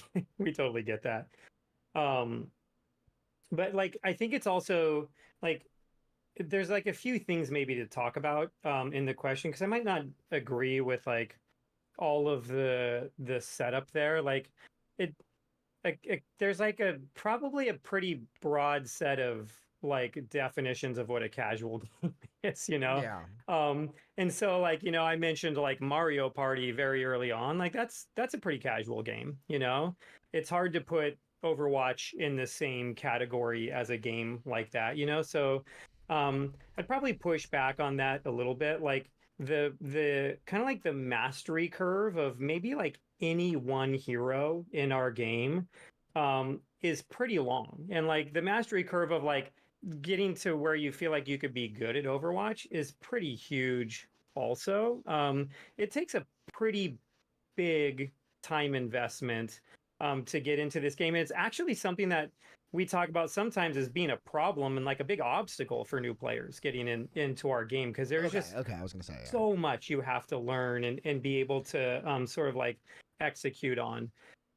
get that. But like I think it's also like there's like a few things maybe to talk about in the question, because I might not agree with like all of the setup there. Like there's like probably a pretty broad set of like definitions of what a casual game is, you know? Yeah. And so like, you know, I mentioned like Mario Party very early on, like that's a pretty casual game, you know? It's hard to put Overwatch in the same category as a game like that, you know? So I'd probably push back on that a little bit. Like the kind of like the mastery curve of maybe like any one hero in our game is pretty long. And like the mastery curve of like getting to where you feel like you could be good at Overwatch is pretty huge also. It takes a pretty big time investment to get into this game. And it's actually something that we talk about sometimes as being a problem and like a big obstacle for new players getting into our game, because there's just I was gonna say so much you have to learn and be able to sort of like execute on.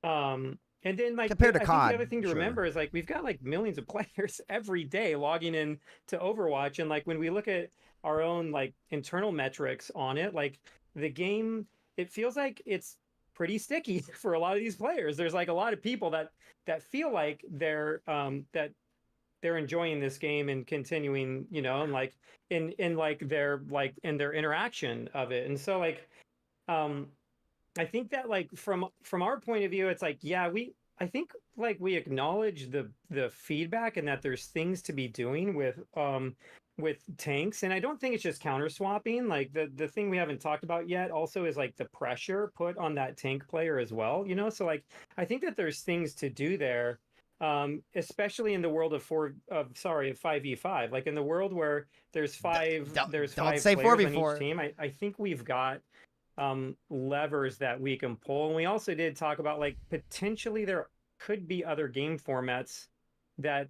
And then like compared to I COD, think the other thing to remember is like we've got like millions of players every day logging in to Overwatch, and like when we look at our own like internal metrics on it, like the game, it feels like it's pretty sticky for a lot of these players. There's like a lot of people that feel like they're enjoying this game and continuing, you know, and like in their interaction of it. And so like I think that like from our point of view, it's like, yeah, I think like we acknowledge the feedback and that there's things to be doing with tanks. And I don't think it's just counter swapping. Like the thing we haven't talked about yet also is like the pressure put on that tank player as well, you know? So like, I think that there's things to do there, especially in the world of 5v5, like in the world where there's five players on each team. I think we've got levers that we can pull. And we also did talk about like potentially there could be other game formats that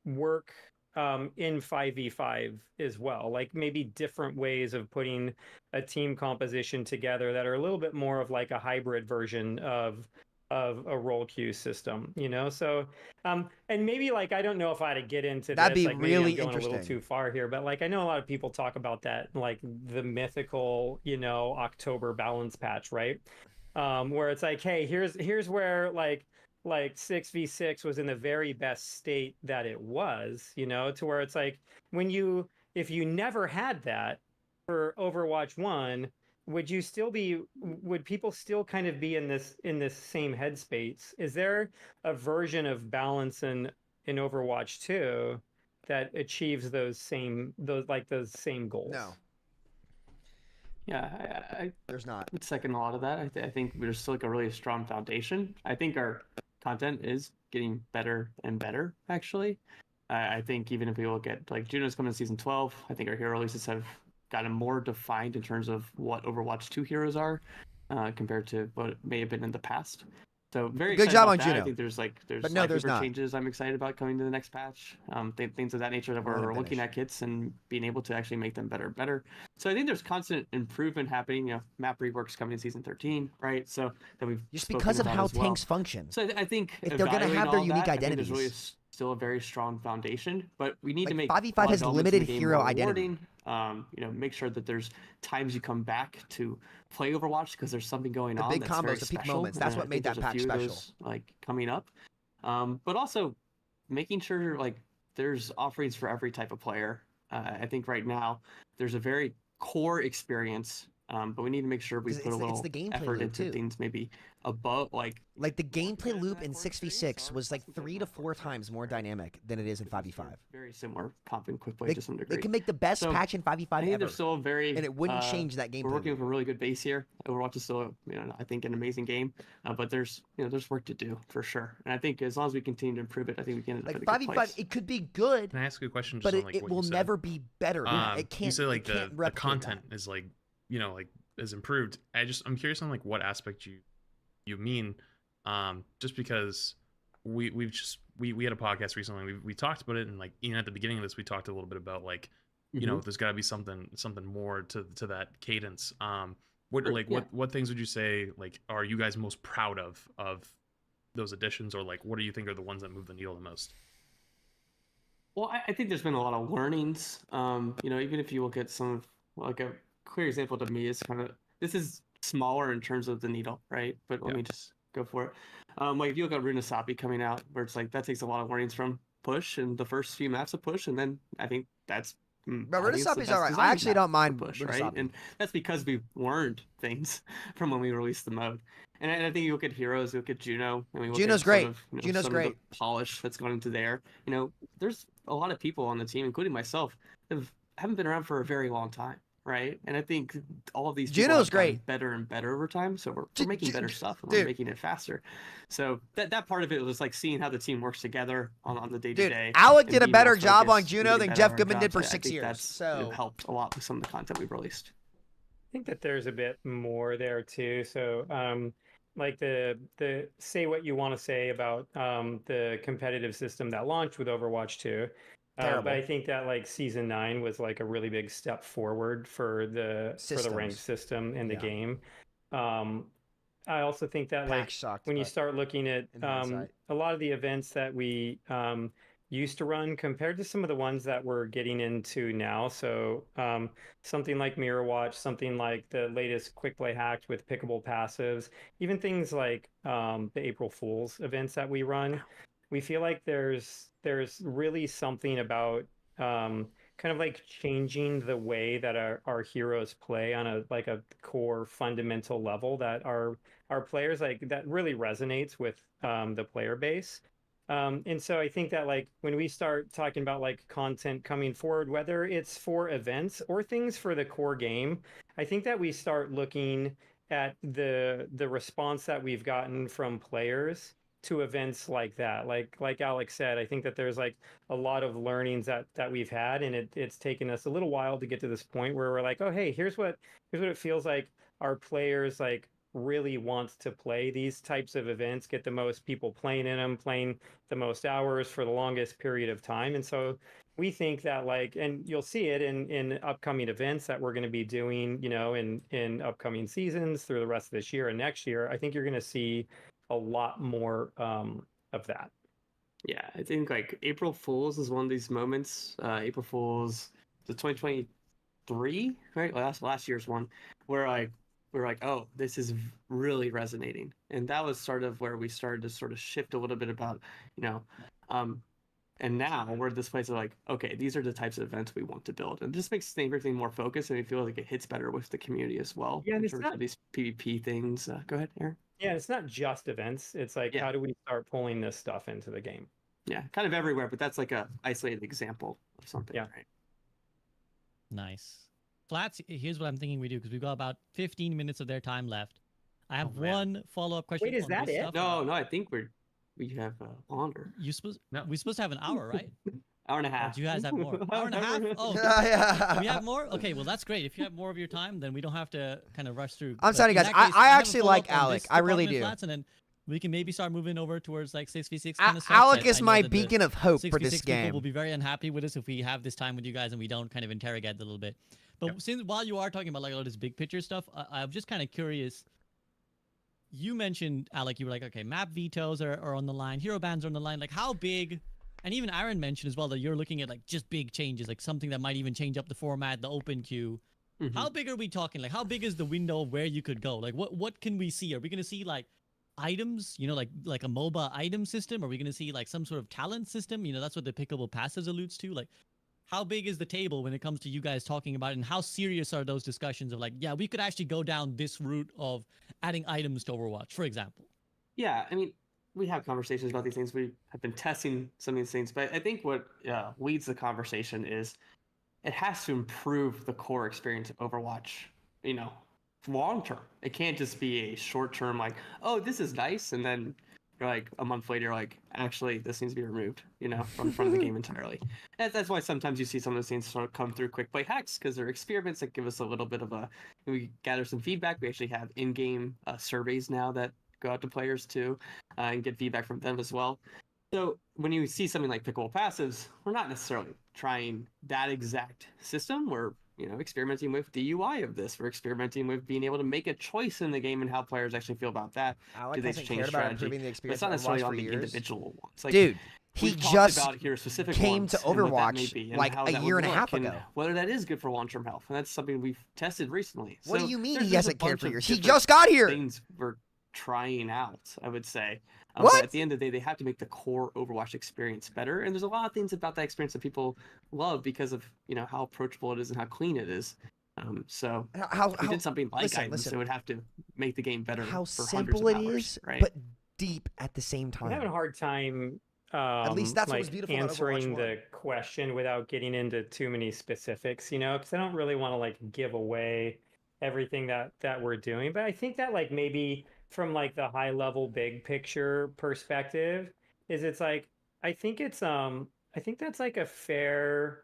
work in 5v5 as well, like maybe different ways of putting a team composition together that are a little bit more of like a hybrid version of a role queue system, you know? So and maybe like I don't know if I had to get into that'd this, be like maybe really I'm going interesting. a little too far here, but like I know a lot of people talk about that, like the mythical, you know, October balance patch, right? Where it's like, hey, here's where like 6v6 was in the very best state that it was, you know, to where it's like if you never had that for Overwatch 1, would people still kind of be in this same headspace? Is there a version of balance in Overwatch 2 that achieves those same goals? No. Yeah, there's not. I would second a lot of that. I think there's still like a really strong foundation. I think our content is getting better and better, actually. I think even if we look at like Juno's coming in season 12, I think our hero releases have gotten more defined in terms of what Overwatch 2 heroes are compared to what may have been in the past. So very Good excited job about on that. Juno. I think there's But no, there's not. changes I'm excited about coming to the next patch. Things of that nature that we're looking at kits and being able to actually make them better. So I think there's constant improvement happening. You know, map reworks coming in season 13, right? So that we've Just spoken because of about how as well. tanks function. So I think if they're gonna evaluating have their all unique that, I think there's really identities. still a very strong foundation, but we need to make 5v5 a lot has of elements in limited the game hero more identity. rewarding. You know, make sure that there's times you come back to play Overwatch because there's something going The on big that's combos, very the peak special. moments, that's and what I made think that there's a patch few of special. those, like coming up, but also making sure like there's offerings for every type of player. I think right now there's a very core experience, but we need to make sure we 'Cause put a it's little the gameplay effort loop, into too. things maybe above like the gameplay loop in 6v6 was like 3 to 4 times more dynamic than it is in 5v5. very similar comp and quick play to some degree. They can make the best So, patch in 5v5 I think ever. there's still a very and it wouldn't change that gameplay. We're working with a really good base here. Overwatch is still, I think, an amazing game, but there's work to do for sure. And I think as long as we continue to improve it, I think we can end up in a good 5v5, place. it could be good. Can I ask you a question? But Just on, like, it what will you said? never be better. It can't. You said like it can't the replicate content is like is improved. I'm curious on like what aspect you mean. Just because we had a podcast recently. We talked about it, and like even at the beginning of this, we talked a little bit about like there's got to be something more to that cadence. What things would you say like are you guys most proud of those additions, or like what do you think are the ones that move the needle the most? Well, I think there's been a lot of learnings. Even if you look at some of like a clear example to me is kind of this is smaller in terms of the needle, right? But let me just go for it. Like if you look at Runasapi coming out, where it's like that takes a lot of learnings from Push and the first few maps of Push, and then I think that's. But Runasapi's alright. I actually don't mind Push, Runasapi. right? And that's because we've learned things from when we released the mode. And I think you look at Heroes, you look at Juno, and we look Juno's at great. Sort of, Juno's some great. Of the polish that's gone into there. There's a lot of people on the team, including myself, that haven't been around for a very long time. Right, and I think all of these people Juno's have gotten great. better and better over time. So we're making better stuff and dude. we're making it faster. So that part of it was like seeing how the team works together on the day to day. Alec did a better job on Juno than Jeff Goodman did for 6 I think years. That's So helped a lot with some of the content we've released. I think that there's a bit more there too. So like the say what you want to say about the competitive system that launched with Overwatch 2. But I think that like season 9 was like a really big step forward for the ranked system in the game. I also think that like when you start looking at a lot of the events that we used to run compared to some of the ones that we're getting into now. So something like Mirror Watch, something like the latest quick play hacked with pickable passives, even things like the April Fool's events that we run. We feel like there's really something about kind of like changing the way that our heroes play on a core fundamental level that our players like that really resonates with the player base. And so I think that like when we start talking about like content coming forward, whether it's for events or things for the core game, I think that we start looking at the response that we've gotten from players to events like that. Like Alex said, I think that there's like a lot of learnings that we've had, and it's taken us a little while to get to this point where we're like, oh hey, here's what it feels like our players like really want to play these types of events, get the most people playing in them, playing the most hours for the longest period of time. And so we think that like, and you'll see it in upcoming events that we're going to be doing, in upcoming seasons through the rest of this year and next year. I think you're going to see a lot more of that. Yeah, I think like April Fool's is one of these moments. April Fool's, the 2023, right? Last year's one, where we're like, oh, this is really resonating, and that was sort of where we started to sort of shift a little bit about, and now we're at this place of like, okay, these are the types of events we want to build, and it just makes everything more focused, and we feel like it hits better with the community as well. Yeah, and in it's terms not of these PvP things. Go ahead, Aaron. Yeah, it's not just events. It's like, how do we start pulling this stuff into the game? Yeah, kind of everywhere, but that's like a isolated example of something. Yeah. Right? Nice. Flats, here's what I'm thinking we do, because we've got about 15 minutes of their time left. I have one follow-up question. Wait, is on that this it? stuff. No, I think we have longer. We're supposed to have an hour, right? Hour and a half. Do you guys have more? Hour and a half? Oh, yeah. Do we have more? Okay, well that's great. If you have more of your time, then we don't have to kind of rush through. I'm But sorry, in guys. that case, I have a actually like follow-up on Alec. this I really department, do. Flats, and then we can maybe start moving over towards like 6v6 kind of stuff. Alec but is I know my that the beacon of hope for 6v6 this people game. will be very unhappy with us if we have this time with you guys and we don't kind of interrogate a little bit. But since while you are talking about like all this big picture stuff, I'm just kind of curious. You mentioned, Alec, you were like, okay, map vetoes are on the line, hero bans are on the line. Like, how big? And even Aaron mentioned as well that you're looking at like just big changes, like something that might even change up the format, the open queue. How big are we talking? Like, how big is the window of where you could go? Like, what can we see? Are we gonna see like items? You know, like a MOBA item system? Are we gonna see like some sort of talent system? You know, that's what the pickable passives alludes to. Like, how big is the table when it comes to you guys talking about it, and how serious are those discussions of like, yeah, we could actually go down this route of adding items to Overwatch, for example? Yeah, I mean, we have conversations about these things. We have been testing some of these things, but I think what leads the conversation is it has to improve the core experience of Overwatch, you know, long term. It can't just be a short term, like, oh, this is nice, and then you're like a month later, like, actually, this needs to be removed, you know, from the game entirely. That's why sometimes you see some of those things sort of come through quick play hacks, because they're experiments that give us a little bit of we gather some feedback. We actually have in-game surveys now that go out to players too, and get feedback from them as well. So when you see something like pickable passives, we're not necessarily trying that exact system. We're, you know, experimenting with the UI of this. We're experimenting with being able to make a choice in the game and how players actually feel about that. Alec Do they hasn't change cared about strategy? improving the But experience it's not of necessarily Overwatch on for the years. individual ones. Like, Dude, he we've talked just about here specific came ones to and what that may Overwatch be and like how a that year would and a half work ago. whether that is good for long-term health. And that's something we've tested recently. What So do you mean there's he a hasn't cared bunch for of years? He different just got here. Things we're trying out, I would say. What? But at the end of the day, they have to make the core Overwatch experience better. And there's a lot of things about that experience that people love because of, you know, how approachable it is and how clean it is. So if we did something like items, it would have to make the game better How for simple hundreds it of hours, is, right? but deep at the same I'm having a time. hard time At least that's what like was beautiful about Overwatch answering 1. the question without getting into too many specifics, you know, because I don't really want to like give away everything that we're doing. But I think that like maybe from like the high level big picture perspective is it's like I think that's like a fair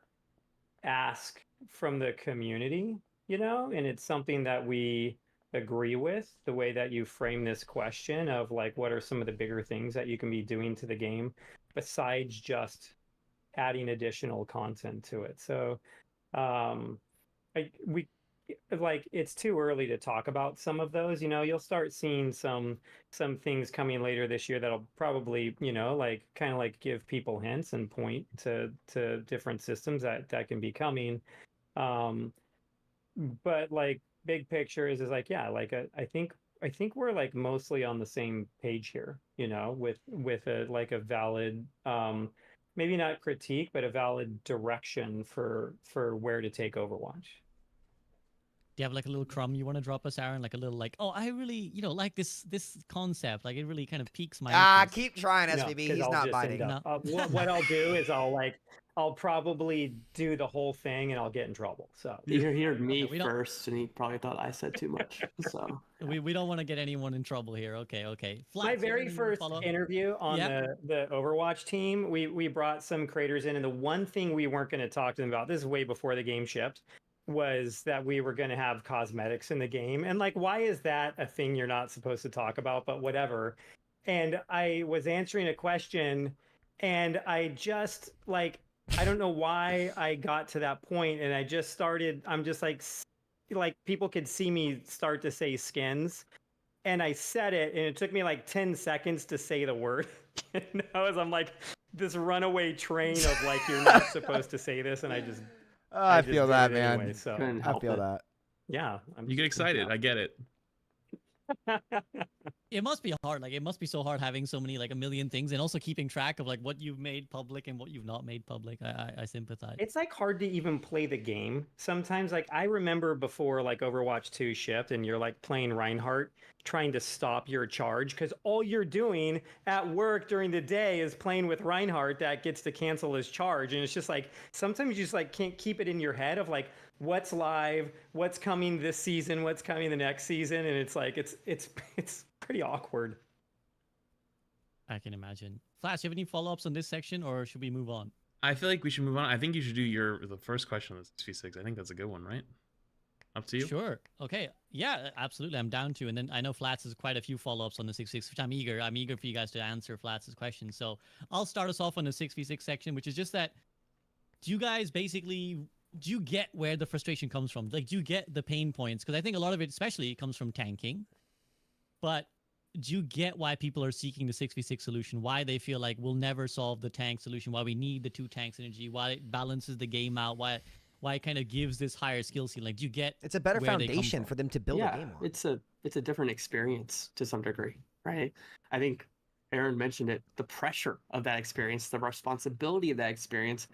ask from the community, you know, and it's something that we agree with, the way that you frame this question of like what are some of the bigger things that you can be doing to the game besides just adding additional content to it. So it's too early to talk about some of those, you know. You'll start seeing some things coming later this year that'll probably, you know, like kind of like give people hints and point to different systems that can be coming. But like big picture is like, yeah, like I think we're like mostly on the same page here, you know, with a like a valid maybe not critique, but a valid direction for where to take Overwatch. Do you have like a little crumb you want to drop us, Aaron? Like a little like, oh, I really, you know, like this concept. Like it really kind of piques my interest. Keep trying, No, SVB. 'cause He's I'll not just biting. end up- what I'll do is I'll probably do the whole thing and I'll get in trouble. So He heard me we don't- first, and he probably thought I said too much. So we don't want to get anyone in trouble here. Okay. my Flats, you very have anything to first follow up? interview on the Overwatch team, we brought some creators in, and the one thing we weren't going to talk to them about, this is way before the game shipped, was that we were going to have cosmetics in the game. And like, why is that a thing you're not supposed to talk about? But whatever. And I was answering a question, and I just like, I don't know why I got to that point, and I just started, I'm just like people could see me start to say skins, and I said it, and it took me like 10 seconds to say the word. You know, as I'm like this runaway train of like, you're not supposed to say this, and I just I just feel did that, it man. anyway, so I feel that. yeah, You get excited. I get it. It must be hard. Like it must be so hard having so many, like a million things, and also keeping track of like what you've made public and what you've not made public. I sympathize. It's like hard to even play the game sometimes. Like I remember before like Overwatch 2 shipped and you're like playing Reinhardt trying to stop your charge because all you're doing at work during the day is playing with Reinhardt that gets to cancel his charge. And it's just like sometimes you just like can't keep it in your head of like what's live, what's coming this season, what's coming the next season, and it's like it's pretty awkward. I can imagine. Flash, you have any follow-ups on this section, or should we move on? I feel like we should move on. I think you should do the first question on this 6v6. I think that's a good one, right? Up to you. Sure. Okay. Yeah, absolutely. I'm down to. And then I know Flats has quite a few follow-ups on the 6v6, which I'm eager. I'm eager for you guys to answer Flats' questions. So I'll start us off on the 6v6 section, which is just that. Do you get where the frustration comes from? Like, do you get the pain points? Because I think a lot of it, especially, comes from tanking. But do you get why people are seeking the 6v6 solution? Why they feel like we'll never solve the tank solution? Why we need the 2 tank synergy? Why it balances the game out? Why it kind of gives this higher skill ceiling? Like, do you get? It's a better foundation for them to build a game on. It's a different experience to some degree, right? I think Aaron mentioned it. The pressure of that experience, the responsibility of that experience,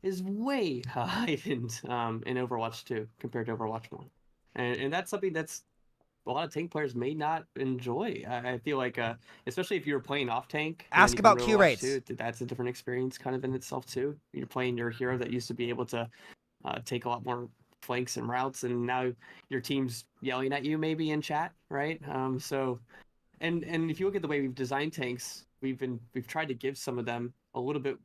is way heightened in Overwatch 2 compared to Overwatch 1. And that's something that's a lot of tank players may not enjoy. I feel like, especially if you're playing off tank. Ask about Q rates. That's a different experience kind of in itself too. You're playing your hero that used to be able to take a lot more flanks and routes, and now your team's yelling at you maybe in chat, right? So, and if you look at the way we've designed tanks, we've tried to give some of them a little bit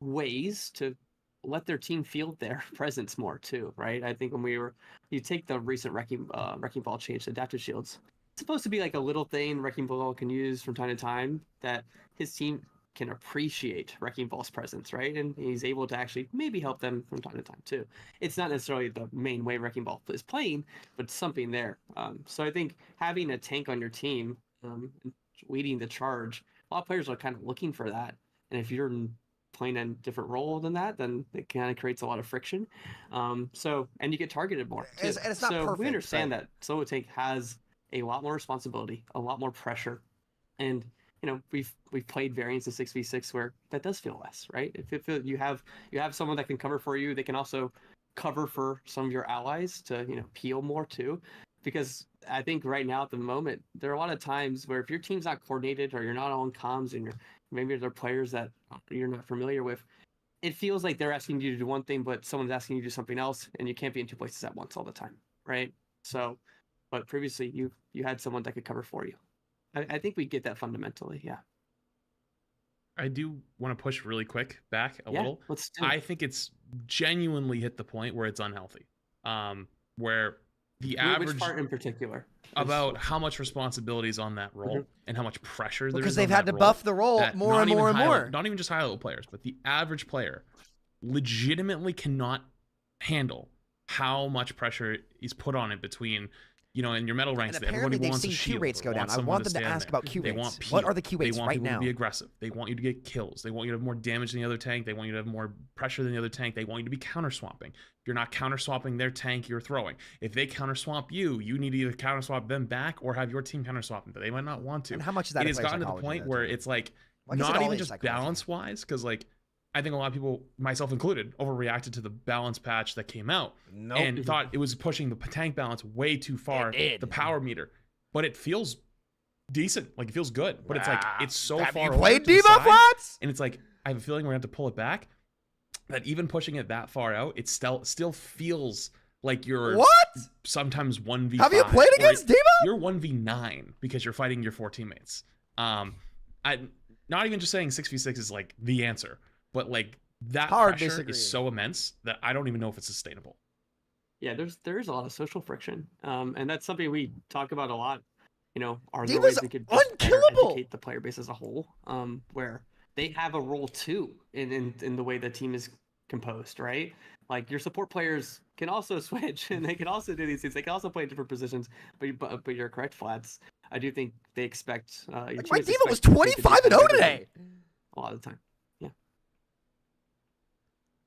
ways to let their team feel their presence more too, right? I think when you take the recent Wrecking Ball change to adaptive shields, it's supposed to be like a little thing Wrecking Ball can use from time to time that his team can appreciate Wrecking Ball's presence, right? And he's able to actually maybe help them from time to time too. It's not necessarily the main way Wrecking Ball is playing, but it's something there. So I think having a tank on your team leading the charge, a lot of players are kind of looking for that. And if you're playing a different role than that, then it kind of creates a lot of friction. And you get targeted more. Too. And it's not perfect. We understand that solo tank has a lot more responsibility, a lot more pressure, and we've played variants of 6v6 where that does feel less, right? If you have someone that can cover for you, they can also cover for some of your allies to peel more too. Because I think right now at the moment there are a lot of times where if your team's not coordinated or you're not on comms and maybe there are players that you're not familiar with, it feels like they're asking you to do one thing, but someone's asking you to do something else, and you can't be in 2 places at once all the time, right? So, but previously you had someone that could cover for you. I think we get that fundamentally, yeah. I do want to push really quick back a little. Let's do it. I think it's genuinely hit the point where it's unhealthy. Where the average... Which part in particular? About how much responsibility is on that role and how much pressure there is. Because they've had to buff the role more and more and more. Not even just high level players, but the average player legitimately cannot handle how much pressure is put on it between, in your metal ranks. And apparently they've seen Q rates go down. I want them to ask about Q rates. What are the Q rates right now? They want people to be aggressive. They want you to get kills. They want you to have more damage than the other tank. They want you to have more pressure than the other tank. They want you to be counter swapping. If you're not counter swapping their tank, you're throwing. If they counter swap you, you need to either counter swap them back or have your team counter swap them, but they might not want to. And how much is that? It has gotten to the point where it's like not even just balance wise, because I think a lot of people, myself included, overreacted to the balance patch that came out and thought it was pushing the tank balance way too far, the power meter. But it feels decent, like it feels good. But it's like it's so far. Have you played debuff flats? And it's like I have a feeling we're gonna have to pull it back. That even pushing it that far out, it still feels like you're sometimes 1v5. Have you played against debuff? You're 1v9 because you're fighting your 4 teammates. Not even just saying 6v6 is like the answer. But like that pressure is so immense that I don't even know if it's sustainable. Yeah, there's a lot of social friction, and that's something we talk about a lot. Are there ways we could educate the player base as a whole, where they have a role too in the way the team is composed, right? Like your support players can also switch, and they can also do these things. They can also play in different positions. But you're correct, Flats. I do think they expect. Like my D.Va was 25-0 today. A lot of the time.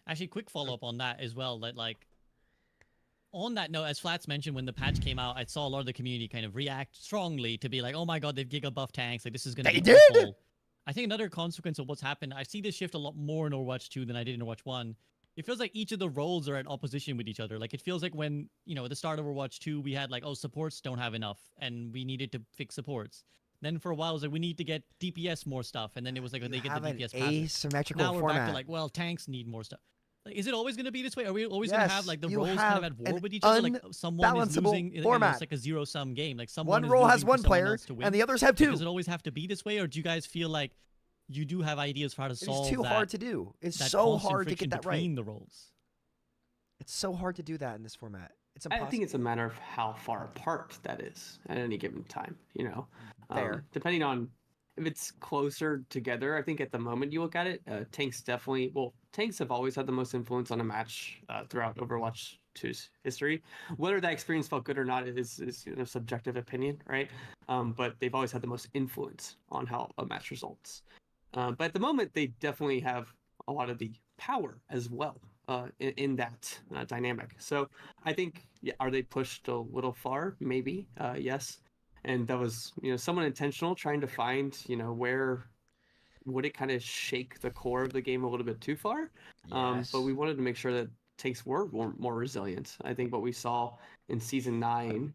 Actually, quick follow-up on that as well. That on that note, as Flats mentioned, when the patch came out, I saw a lot of the community kind of react strongly to be like, "Oh my God, they've giga buff tanks. Like this is gonna be awful." I think another consequence of what's happened, I see this shift a lot more in Overwatch 2 than I did in Overwatch 1. It feels like each of the roles are at opposition with each other. Like it feels like when at the start of Overwatch 2, we had supports don't have enough, and we needed to fix supports. Then for a while, it was like, we need to get DPS more stuff. And then it was like, they get the DPS asymmetrical now we're format. back to tanks need more stuff. Like, is it always going to be this way? Are we always going to have the roles kind of at war with each other? Like someone is losing, it's like a zero-sum game. Like one role has one player and the others have two. Does it always have to be this way? Or do you guys feel like you do have ideas for how to solve that? It's too hard to do. It's so hard to get that right. Between the roles. It's so hard to do that in this format. It's I think it's a matter of how far apart that is at any given time. You know, Fair. Depending on if it's closer together. I think at the moment you look at it, tanks definitely. Well, tanks have always had the most influence on a match throughout Overwatch 2's history. Whether that experience felt good or not is subjective opinion, right? But they've always had the most influence on how a match results. But at the moment, they definitely have a lot of the power as well in that dynamic. So I think, are they pushed a little far? Maybe, yes. And that was, somewhat intentional, trying to find, where would it kind of shake the core of the game a little bit too far. But we wanted to make sure that tanks were more resilient. I think what we saw in season 9,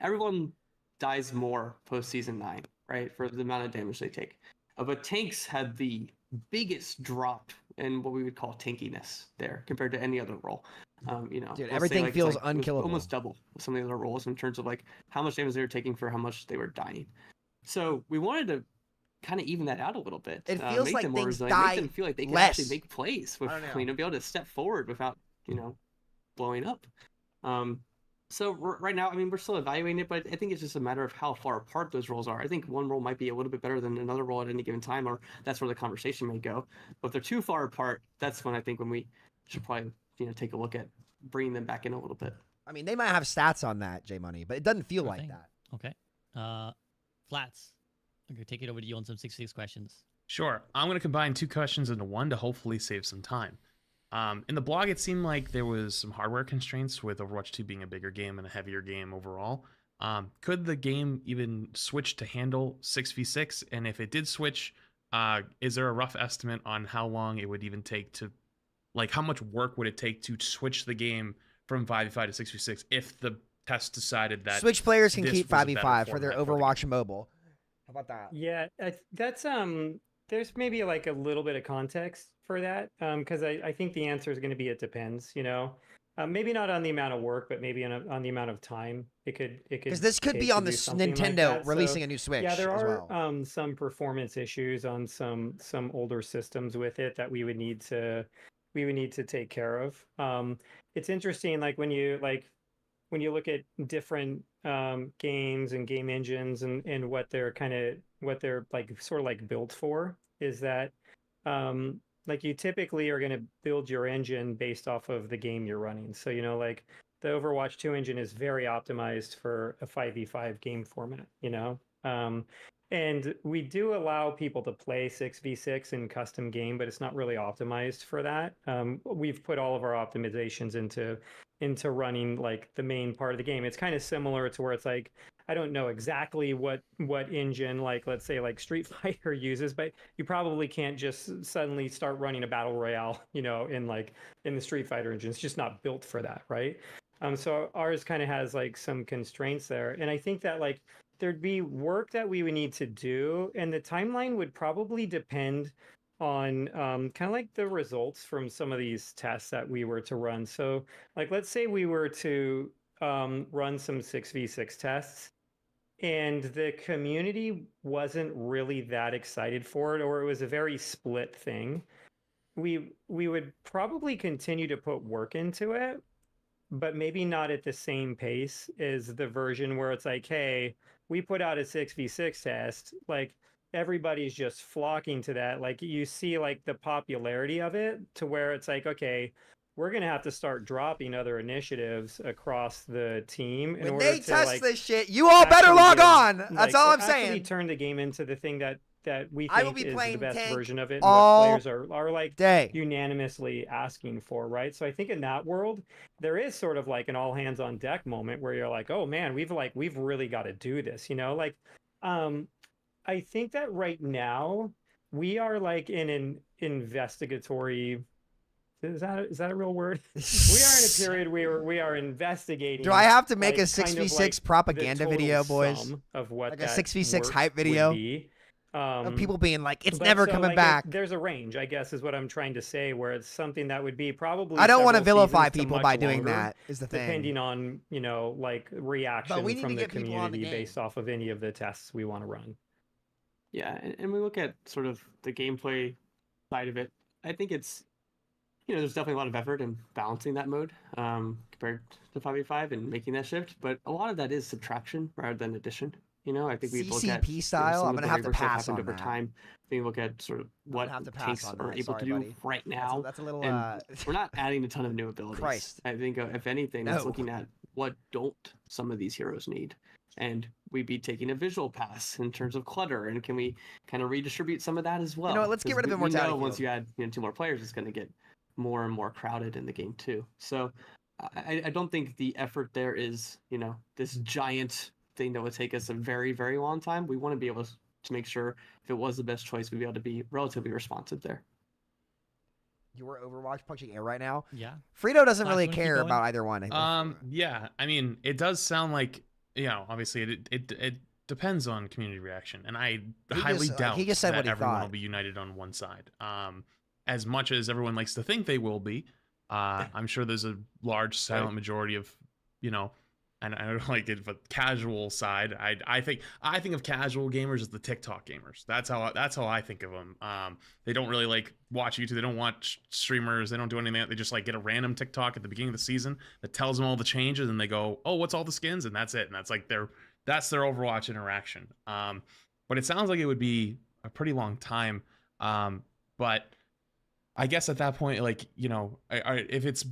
everyone dies more post season 9, right, for the amount of damage they take. But tanks had the biggest drop in what we would call tankiness there compared to any other role. Dude, everything feels unkillable. Almost double some of the other roles in terms of like how much damage they were taking for how much they were dying. So we wanted to kind of even that out a little bit. It feels make like them more things resilient, die make them feel like they can less. actually make plays with, I don't know. be able to step forward without, blowing up. So right now, I mean, we're still evaluating it, but I think it's just a matter of how far apart those roles are. I think one role might be a little bit better than another role at any given time, or that's where the conversation may go. But if they're too far apart, that's when I think when we should probably, take a look at bringing them back in a little bit. I mean, they might have stats on that, J Money, but it doesn't feel like that. Okay. Flats. I'm going to take it over to you on some 6-6 questions. Sure. I'm going to combine 2 questions into one to hopefully save some time. In the blog, it seemed like there was some hardware constraints with Overwatch 2 being a bigger game and a heavier game overall. Could the game even switch to handle 6v6? And if it did switch, is there a rough estimate on how long it would even take to, like, how much work would it take to switch the game from 5v5 to 6v6 if the test decided that Switch players can this keep was a better 5v5 for their format Overwatch mobile. How about that? Yeah, that's there's maybe like a little bit of context for that, because I think the answer is going to be it depends. Maybe not on the amount of work, but maybe on the amount of time it could. Because this could be on the Nintendo releasing a new Switch. Yeah, there as are well. some performance issues on some older systems with it that we would need to take care of. It's interesting, like when you look at different games and game engines and what they're like sort of like built for, is that like you typically are going to build your engine based off of the game you're running. So like the Overwatch 2 engine is very optimized for a 5v5 game format, and we do allow people to play 6v6 in custom game, but it's not really optimized for that. We've put all of our optimizations into running like the main part of the game. It's kind of similar to where it's like, I don't know exactly what engine, like let's say like Street Fighter uses, but you probably can't just suddenly start running a battle royale, in the Street Fighter engine. It's just not built for that, right? So ours kind of has like some constraints there, and I think that like there'd be work that we would need to do, and the timeline would probably depend on kind of like the results from some of these tests that we were to run. So like, let's say we were to run some 6v6 tests and the community wasn't really that excited for it, or it was a very split thing. We would probably continue to put work into it, but maybe not at the same pace as the version where it's like, hey, we put out a 6v6 test, like everybody's just flocking to that. Like you see like the popularity of it to where it's like, okay, we're going to have to start dropping other initiatives across the team. When they test this shit, you all better log on. That's all I'm saying. Actually turn the game into the thing that we I will think be is playing the best tank version of it, and all what players are like day. unanimously asking for, right? So I think in that world, there is sort of like an all hands on deck moment where you're like, oh man, we've really got to do this, I think that right now we are like in an investigatory. Is that a real word? We are in a period where we are investigating. Do I have to make like, a 6v6 propaganda video, boys? Of what like a that 6v6 work hype would video? be. Of people being like, it's But never so, coming like, back. There's a range, I guess, is what I'm trying to say, where it's something that would be probably. I don't want to several vilify seasons to people much by doing longer, that, is the thing. Depending on, like reaction we need from to the get people on the community game. based off of any of the tests we want to run. Yeah, and we look at sort of the gameplay side of it. I think there's definitely a lot of effort in balancing that mode compared to 5v5 and making that shift. But a lot of that is subtraction rather than addition. I think we look at CCP style. I'm gonna have to pass on over that. time. We look at sort of what tanks are able to do right now. That's a little. And we're not adding a ton of new abilities. Christ. I think if anything, it's looking at what don't some of these heroes need, and we'd be taking a visual pass in terms of clutter. And can we kind of redistribute some of that as well? You know what, let's get rid of Immortality Field. Once you add 2 more players, it's going to get more and more crowded in the game too. So I don't think the effort there is this giant thing that would take us a very, very long time. We want to be able to make sure if it was the best choice, we'd be able to be relatively responsive there. You're Overwatch punching air right now. Yeah. Frito doesn't really care about either one. Yeah. I mean, it does sound like obviously it depends on community reaction, and I highly doubt he just said that what he everyone thought. will be united on one side. As much as everyone likes to think they will be, I'm sure there's a large silent majority of and I don't like it, but casual side. I think of casual gamers as the TikTok gamers. That's how I think of them. They don't really like watch YouTube. They don't watch streamers. They don't do anything. They just like get a random TikTok at the beginning of the season that tells them all the changes, and they go, "Oh, what's all the skins?" And that's it. And that's like their Overwatch interaction. But it sounds like it would be a pretty long time. But I guess at that point, like if it's a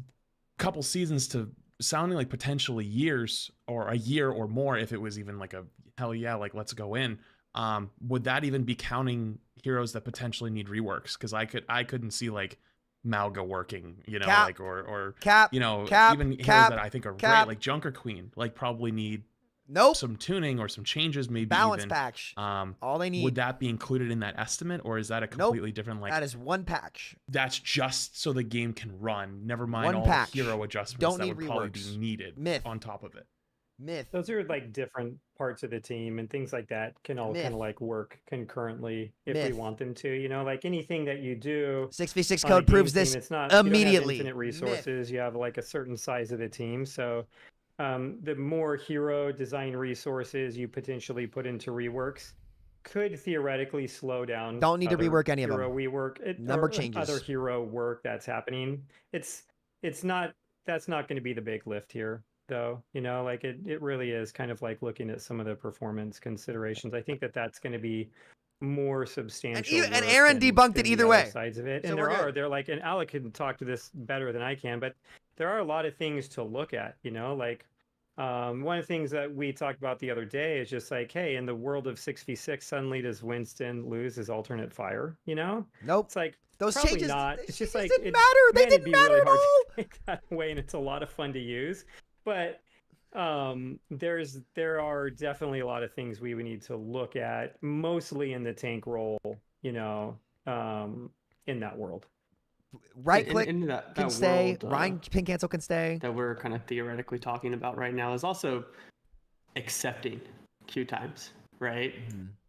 couple seasons to sounding like potentially years or a year or more, if it was even like a hell yeah, like let's go in, would that even be counting heroes that potentially need reworks? Because I couldn't see like Malga working, Cap, or Cap, Cap, even heroes Cap, that I think are Cap. great, like Junker Queen, like probably need Nope. some tuning or some changes, maybe Balance even. patch. All they need. Would that be included in that estimate, or is that a completely different like? That is one patch. That's just so the game can run. Never mind One all patch. the hero adjustments Don't that need would probably reworks. be needed Myth. on top of it. Myth. Those are like different parts of the team, and things like that can all Myth. kind of like work concurrently if Myth. we want them to. Like anything that you do. 6v6 on a code game proves team, this it's not, You immediately. don't have infinite resources. You have like a certain size of the team, so the more hero design resources you potentially put into reworks could theoretically slow down. Don't need to other rework any of hero them. rework. Number changes. Other hero work that's happening. It's not. That's not going to be the big lift here, though. Like it really is kind of like looking at some of the performance considerations. I think that's going to be more substantial. And Aaron debunked it either way. Sides of it, So and we're they're like, and Alec can talk to this better than I can, but there are a lot of things to look at. Like one of the things that we talked about the other day is just like, hey, in the world of 6v6, suddenly does Winston lose his alternate fire? Nope. It's like Those probably changes not. It's just like didn't matter. They it'd didn't be matter really at hard all. to take that away, and it's a lot of fun to use. But there are definitely a lot of things we would need to look at, mostly in the tank role, in that world. Right click in that can stay. world, Ryan pin cancel can stay. That we're kind of theoretically talking about right now is also accepting queue times, right?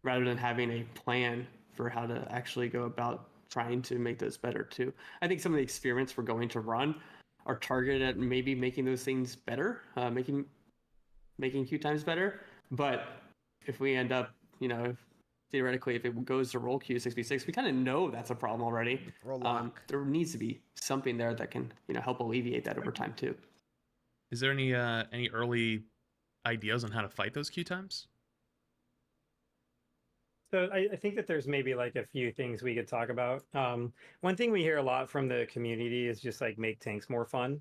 Rather than having a plan for how to actually go about trying to make those better too. I think some of the experiments we're going to run are targeted at maybe making those things better, making queue times better. But if we end up, theoretically, if it goes to roll queue 6v6, we kind of know that's a problem already. There needs to be something there that can, help alleviate that over time too. Is there any early ideas on how to fight those queue times? So I think that there's maybe like a few things we could talk about. One thing we hear a lot from the community is just like make tanks more fun,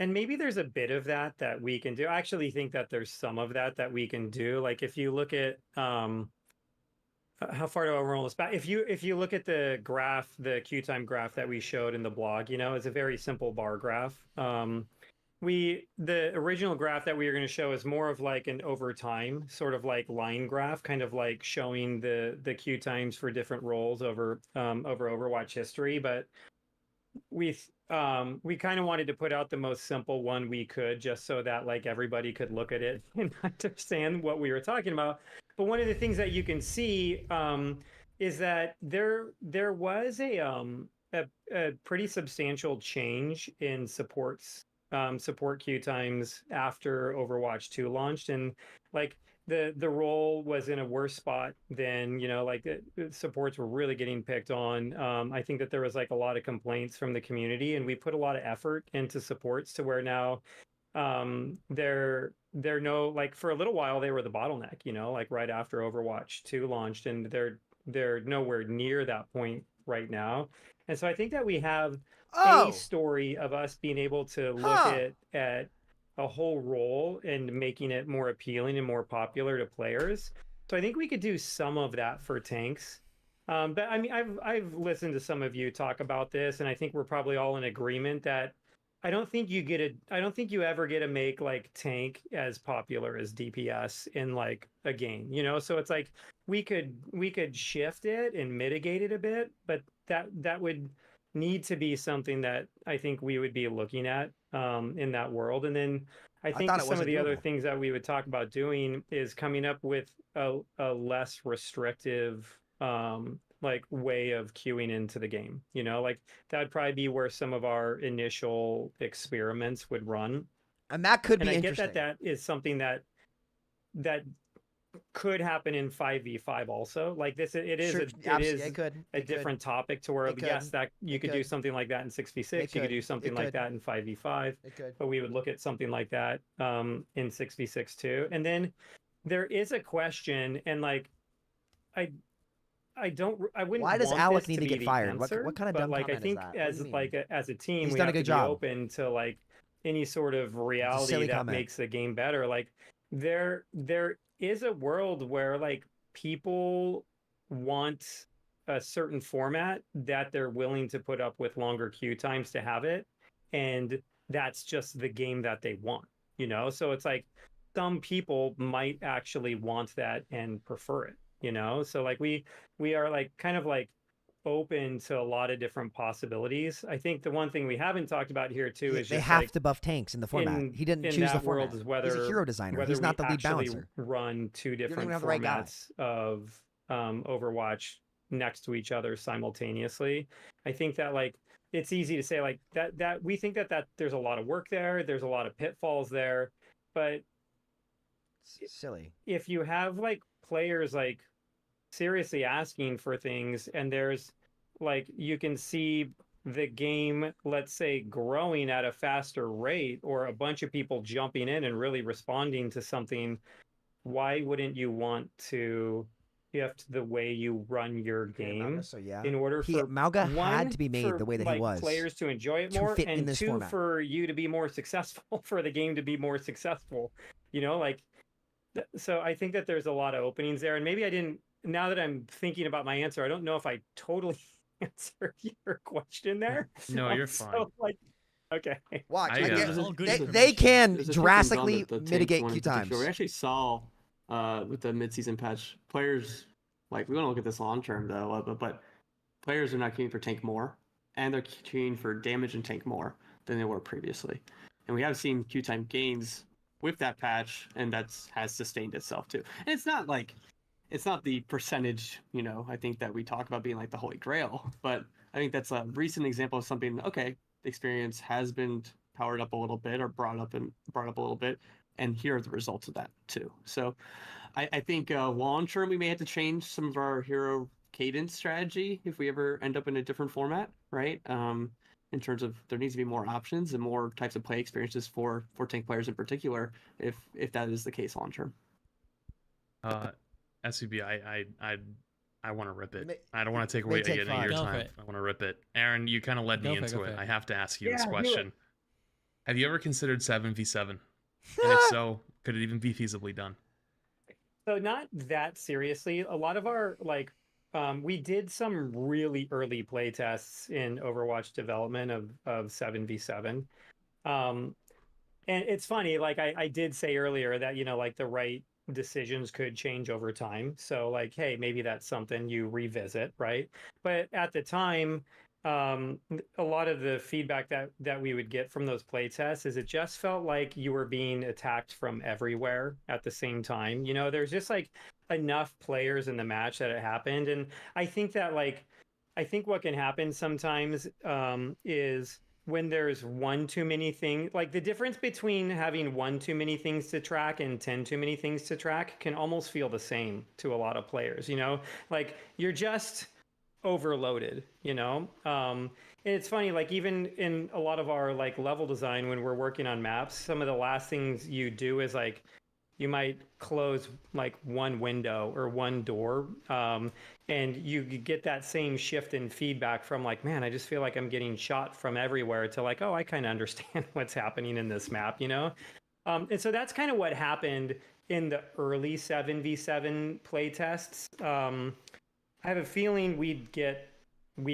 and maybe there's a bit of that we can do. I actually think that there's some of that we can do. Like if you look at how far do I roll this back? If you look at the graph, the queue time graph that we showed in the blog, it's a very simple bar graph. The original graph that we were going to show is more of like an over time sort of like line graph, kind of like showing the queue times for different roles over Overwatch history. But we kind of wanted to put out the most simple one we could, just so that like everybody could look at it and understand what we were talking about. But one of the things that you can see is that there was a pretty substantial change in support queue times after Overwatch 2 launched, and like the role was in a worse spot than, you know, like the supports were really getting picked on. I think that there was like a lot of complaints from the community, and we put a lot of effort into supports to where now they're no, like for a little while they were the bottleneck, you know, like right after Overwatch 2 launched, and they're nowhere near that point right now. And so I think that we have a story of us being able to look at a whole role and making it more appealing and more popular to players. So I think we could do some of that for tanks. But I mean, I've listened to some of you talk about this, and I think we're probably all in agreement that I don't think you ever get to make like tank as popular as DPS in like a game, you know? So it's like we could shift it and mitigate it a bit, but that would need to be something that I think we would be looking at in that world. And then I think some of the other things that we would talk about doing is coming up with a less restrictive like way of queuing into the game, you know, like that'd probably be where some of our initial experiments would run. And that could be I interesting. get that is something that could happen in 5v5 also. Like this, it is a different topic to where, yes, that you could do something like that in 6v6, you could do something like that in 5v5, but we would look at something like that in 6v6 too. And then there is a question, and like I wouldn't. Why does want Alec this need to be get the fired? Answer, What kind of but dumb like I comment think is that? as a team, He's we done a have good to job. be open to like any sort of reality silly that comment. makes the game better. Like there is a world where like people want a certain format that they're willing to put up with longer queue times to have it, and that's just the game that they want, you know? So it's like some people might actually want that and prefer it, you know? So like we are like kind of like open to a lot of different possibilities. I think the one thing we haven't talked about here too is They just have like to buff tanks in the format. He didn't choose the format. Is whether, he's a hero designer. whether He's not the we lead actually balancer. Run two different have the right guy. formats of Overwatch next to each other simultaneously. I think that like it's easy to say like that we think that there's a lot of work there. There's a lot of pitfalls there, but it's silly. If you have like players like seriously asking for things, and there's like you can see the game, let's say, growing at a faster rate, or a bunch of people jumping in and really responding to something, why wouldn't you want to shift the way you run your game in order for Mauga one, had to be made for, the way that like, he was players to enjoy it to more, fit in and this two, format. for you to be more successful, for the game to be more successful, you know, like so I think that there's a lot of openings there. And maybe I didn't, now that I'm thinking about my answer, I don't know if I totally answered your question there. No, you're So, fine. like, okay. Watch. They They can There's a few things on drastically the tank mitigate one queue in particular. times. We actually saw with the mid-season patch, players, like we want to look at this long term though, but players are not queuing for tank more, and they're queuing for damage and tank more than they were previously. And we have seen queue time gains with that patch, and has sustained itself too. And it's not like, it's not the percentage, you know, I think that we talk about being like the holy grail, but I think that's a recent example of something, okay, the experience has been powered up a little bit, or brought up a little bit, and here are the results of that too. So I think long term, we may have to change some of our hero cadence strategy if we ever end up in a different format, right? In terms of there needs to be more options and more types of play experiences for tank players in particular, if that is the case long term. SUB, I want to rip it. I don't want to take away take any of your Go for time. it. I want to rip it. Aaron, you kind of led me Go for it, into go it. for it. I have to ask you this Yeah, do question. it. Have you ever considered 7v7? And if so, could it even be feasibly done? So not that seriously. A lot of our we did some really early play tests in Overwatch development of 7v7. And it's funny, like I did say earlier that, you know, like the right decisions could change over time. So like, hey, maybe that's something you revisit, right? But at the time, a lot of the feedback that we would get from those play tests is it just felt like you were being attacked from everywhere at the same time. You know, there's just like enough players in the match that it happened. And I think that I think what can happen sometimes is when there's one too many things, like the difference between having one too many things to track and 10 too many things to track can almost feel the same to a lot of players, you know? Like you're just overloaded, you know? And it's funny, like even in a lot of our like level design, when we're working on maps, some of the last things you do is like, you might close like one window or one door, and you get that same shift in feedback from like, man, I just feel like I'm getting shot from everywhere, to like, oh, I kind of understand what's happening in this map, you know? And so that's kind of what happened in the early 7v7 playtests. I have a feeling we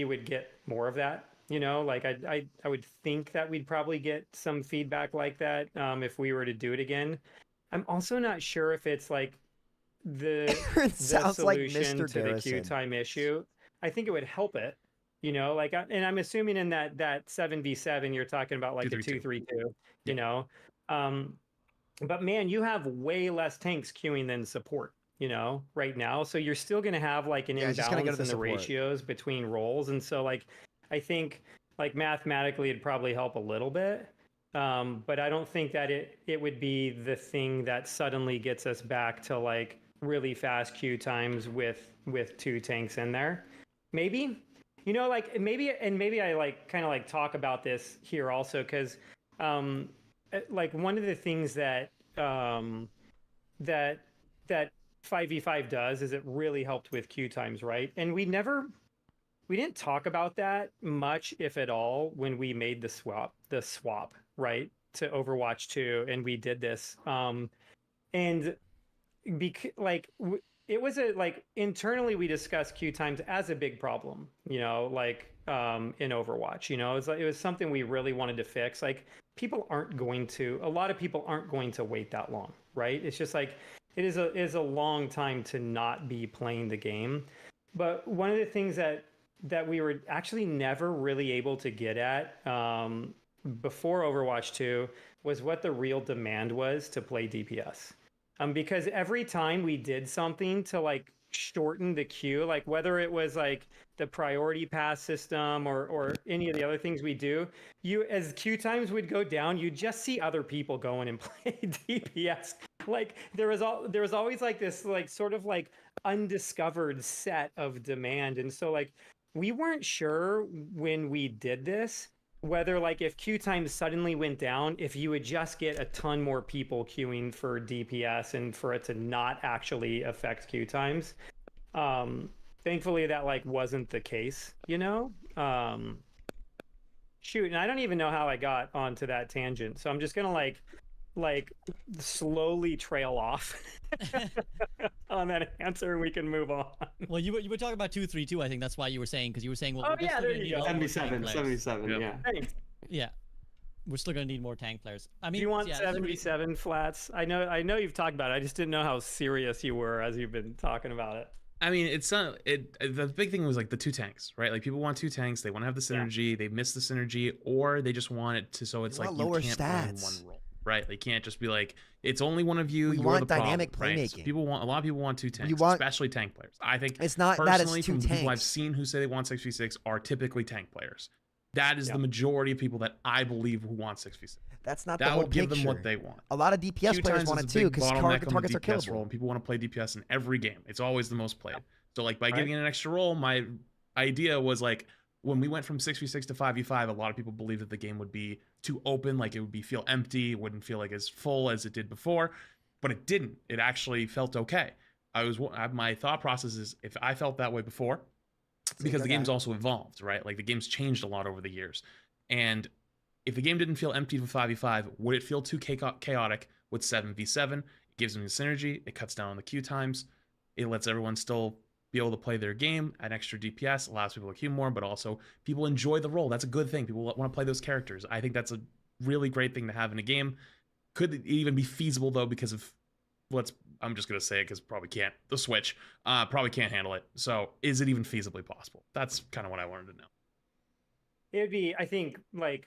would get more of that, you know? Like I would think that we'd probably get some feedback like that if we were to do it again. I'm also not sure if it's like the sounds solution like Mr. to the queue Garrison. time issue. I think it would help it, you know, like, and I'm assuming in that 7v7, you're talking about like the 2-3-2, you know? But man, you have way less tanks queuing than support, you know, right now. So you're still going to have like an it's just gonna go imbalance to the in the support. ratios between roles. And so like, I think like mathematically it'd probably help a little bit. But I don't think that it would be the thing that suddenly gets us back to like really fast queue times with 2 tanks in there. Maybe, you know, like maybe I like kind of like talk about this here also, because like one of the things that that 5v5 does is it really helped with queue times, right? And we didn't talk about that much, if at all, when we made the swap, right, to Overwatch 2, and we did this. And it was like internally we discussed queue times as a big problem, you know, like in Overwatch, you know, it was something we really wanted to fix. Like a lot of people aren't going to wait that long, right? It's just like it is a long time to not be playing the game. But one of the things that we were actually never really able to get at before Overwatch 2 was what the real demand was to play DPS. Because every time we did something to like shorten the queue, like whether it was like the priority pass system or any of the other things we do, as queue times would go down, you just see other people going and play DPS. Like there was always like this like sort of like undiscovered set of demand. And so like we weren't sure when we did this whether like if queue time suddenly went down, if you would just get a ton more people queuing for DPS and for it to not actually affect queue times. Thankfully that like wasn't the case, you know? Shoot, and I don't even know how I got onto that tangent. So I'm just gonna like slowly trail off on that answer, and we can move on. Well, you were talking about 2-3-2. I think that's why you were saying, because you were saying, well, oh yeah, there you go. 77, yeah. Thanks. Yeah, we're still gonna need more tank players. I mean, do you want yeah, 77 flats? I know you've talked about it. I just didn't know how serious you were as you've been talking about it. I mean, it's not the big thing was like the 2 tanks, right? Like people want 2 tanks, they want to have the synergy, they miss the synergy, or they just want it to so it's like you can't play in one role. Right, they can't just be like it's only one of you. We you're want the problem, dynamic right? playmaking. So a lot of people want 2 tanks, especially tank players. I think it's not that it's 2 from the people I've tanks. seen who say they want 6v6 are typically tank players. That is the majority of people that I believe who want 6v6. That's not that the whole would give picture. them what they want. A lot of DPS Queue players times want is it a too, big because bottleneck on the targets are DPS killable. role, and people want to play DPS in every game. It's always the most played. So like by giving it an extra role, my idea was like when we went from 6v6 to 5v5, a lot of people believed that the game would be too open, like it would feel empty, it wouldn't feel like as full as it did before, but it didn't. It actually felt okay. My thought process is if I felt that way before, because the game's also evolved, right? Like the game's changed a lot over the years. And if the game didn't feel empty for 5v5, would it feel too chaotic with 7v7? It gives them the synergy, it cuts down on the queue times, it lets everyone still be able to play their game at extra DPS, allows people to queue more, but also people enjoy the role. That's a good thing. People want to play those characters. I think that's a really great thing to have in a game. Could it even be feasible though, because of I'm just going to say it because probably can't. The Switch probably can't handle it. So is it even feasibly possible? That's kind of what I wanted to know. It'd be, I think, like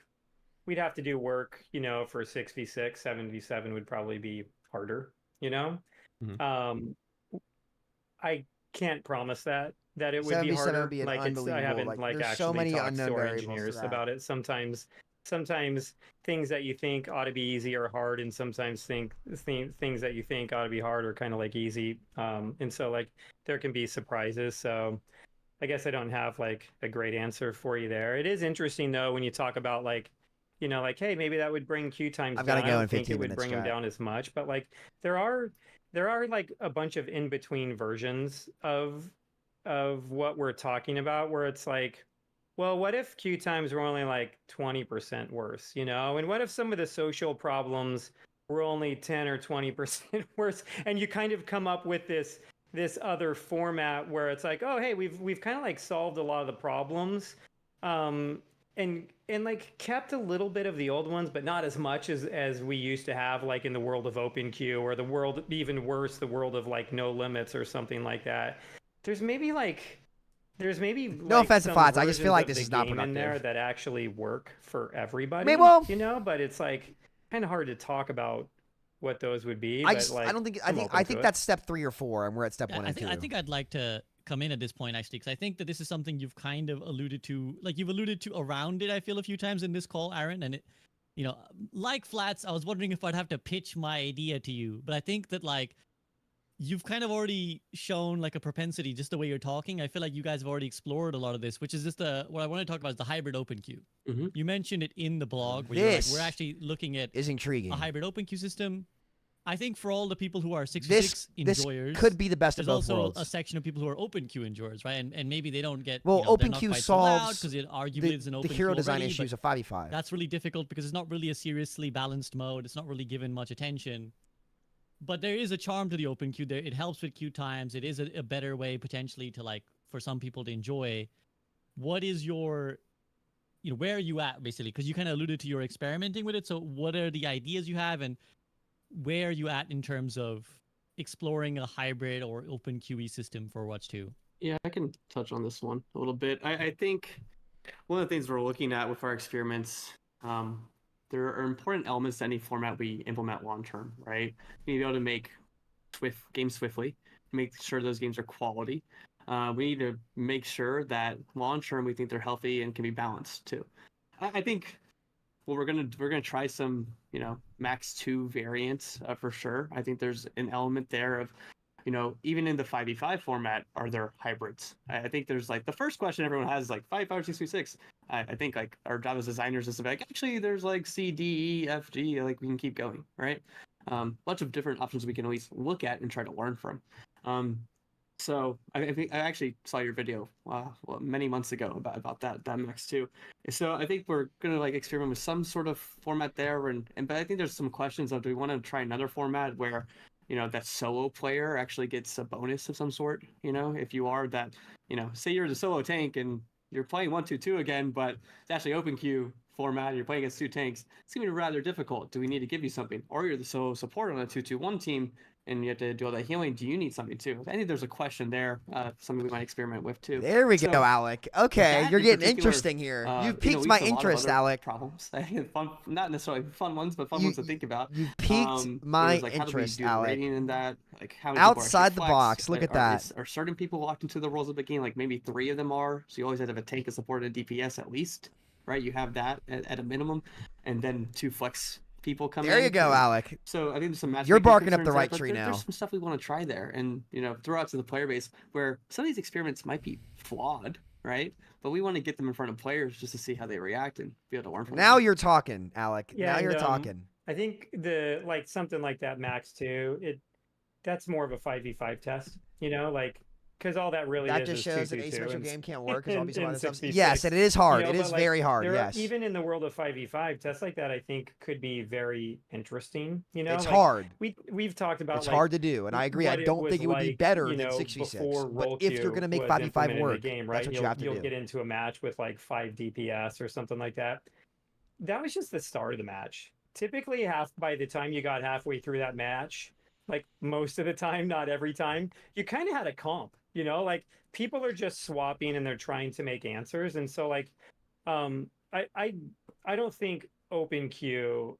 we'd have to do work, you know, for 6v6, 7v7 would probably be harder, you know? Mm-hmm. I can't promise that it would be harder. Would be like I haven't like like there's actually so many talked unknown to our variables engineers to that. about it. Sometimes sometimes things that you think ought to be easy are hard, and sometimes things that you think ought to be hard are kind of like easy. And so like there can be surprises. So I guess I don't have like a great answer for you there. It is interesting though when you talk about like, you know, like, hey, maybe that would bring queue times I've down. gotta go I in don't think 15 it would minutes, bring them chat. down as much, but like there are like a bunch of in between versions of what we're talking about where it's like, well, what if queue times were only like 20% worse, you know? And what if some of the social problems were only 10 or 20% worse? And you kind of come up with this other format where it's like, oh, hey, we've kind of like solved a lot of the problems, and like kept a little bit of the old ones, but not as much as we used to have, like in the world of OpenQ, or the world, even worse, the world of like No Limits or something like that. There's maybe No offense to some Flats, I just feel versions like of this the is not game in there productive. that actually work for everybody. Maybe, well, you know, but it's like kind of hard to talk about what those would be. I but just like, I don't think I'm open I to think it. that's step 3 or 4, and we're at step 1 and 2. I think I'd like to come in at this point actually, because I think that this is something you've kind of alluded to, like you've alluded to around it. I feel a few times in this call, Aaron, and it, you know, like Flats, I was wondering if I'd have to pitch my idea to you, but I think that like you've kind of already shown like a propensity just the way you're talking. I feel like you guys have already explored a lot of this, which is just what I want to talk about is the hybrid open queue. You mentioned it in the blog where you're like, we're actually looking at is intriguing. A hybrid open queue system. I think for all the people who are 6v6 This enjoyers, could be the best of there's both also worlds. a section of people who are open queue enjoyers, right? And maybe they don't get, Well, you know, they're open not queue quite so loud solves because it arguably the, is an the open hero queue design already, issues but of 5v5. that's really difficult because it's not really a seriously balanced mode. It's not really given much attention. But there is a charm to the open queue. There, it helps with queue times. It is a better way potentially to like for some people to enjoy. What is your, you know, where are you at basically? Because you kind of alluded to your experimenting with it. So what are the ideas you have, and where are you at in terms of exploring a hybrid or open QE system for Overwatch 2? Yeah, I can touch on this one a little bit. I think one of the things we're looking at with our experiments, there are important elements to any format we implement long term, right? We need to be able to make games swiftly, make sure those games are quality. We need to make sure that long term we think they're healthy and can be balanced too. I think we're gonna try some, you know, max 2 variants for sure. I think there's an element there of, you know, even in the 5v5 format, are there hybrids? I think there's like the first question everyone has is like 5v5 or 6v6. I think like our job as designers is to be like, actually there's like C, D, E, F, G, like we can keep going, right? Bunch of different options we can always look at and try to learn from. So I think I actually saw your video many months ago about that max 2. So I think we're gonna like experiment with some sort of format there, but I think there's some questions of, do we want to try another format where, you know, that solo player actually gets a bonus of some sort? You know, if you are that, you know, say you're the solo tank and you're playing 1-2-2 again, but it's actually open queue format, you're playing against 2 tanks, it's gonna be rather difficult. Do we need to give you something? Or you're the solo support on a 2-2-1 team and you have to do all that healing. Do you need something too? I think there's a question there, something we might experiment with too. There we go, Alec. Okay, you're getting particular, interesting here. You've you piqued know, we my see a lot of interest, other Alec. Problems, fun, not necessarily fun ones, but fun ones to think about. You've piqued my like, interest, how do we do Alec. rating in that? Like how many people are Outside the actually box, flexed? look Like, at that. Are certain people locked into the roles of the game? Like maybe 3 of them are. So you always have to have a tank, a support, and a DPS at least, right? You have that at a minimum, and then 2 flex people come in. There you go, Alec. So I think there's some matchmaking You're barking up the concerns right there, but tree now. There's some stuff we want to try there, and you know, throw out to the player base where some of these experiments might be flawed, right? But we want to get them in front of players just to see how they react and be able to learn from them. Now you're talking, Alec. Yeah, now you're and, talking. I think like something like that max 2, that's more of a 5v5 test, you know, like, because all that really That is just is shows that 2-2-2 asymmetrical and- game can't work because all these and other stuff. 6v6. Yes, and it is hard. You know, It is but, like, very hard. there are- Yes. Even in the world of 5v5, tests like that I think could be very interesting. You know, It's like, hard. We've talked about It's like, hard to do, and I agree. I what don't was think it would be like, better you than know, 6v6. before But role if you're queue going to make was 5v5 implemented in the work, game, that's right? what you have to You'll do. get into a match with like 5 DPS or something like that. That was just the start of the match. Typically, by the time you got halfway through that match, like most of the time, not every time, you kind of had a comp. You know, like people are just swapping and they're trying to make answers, and so like, I don't think open queue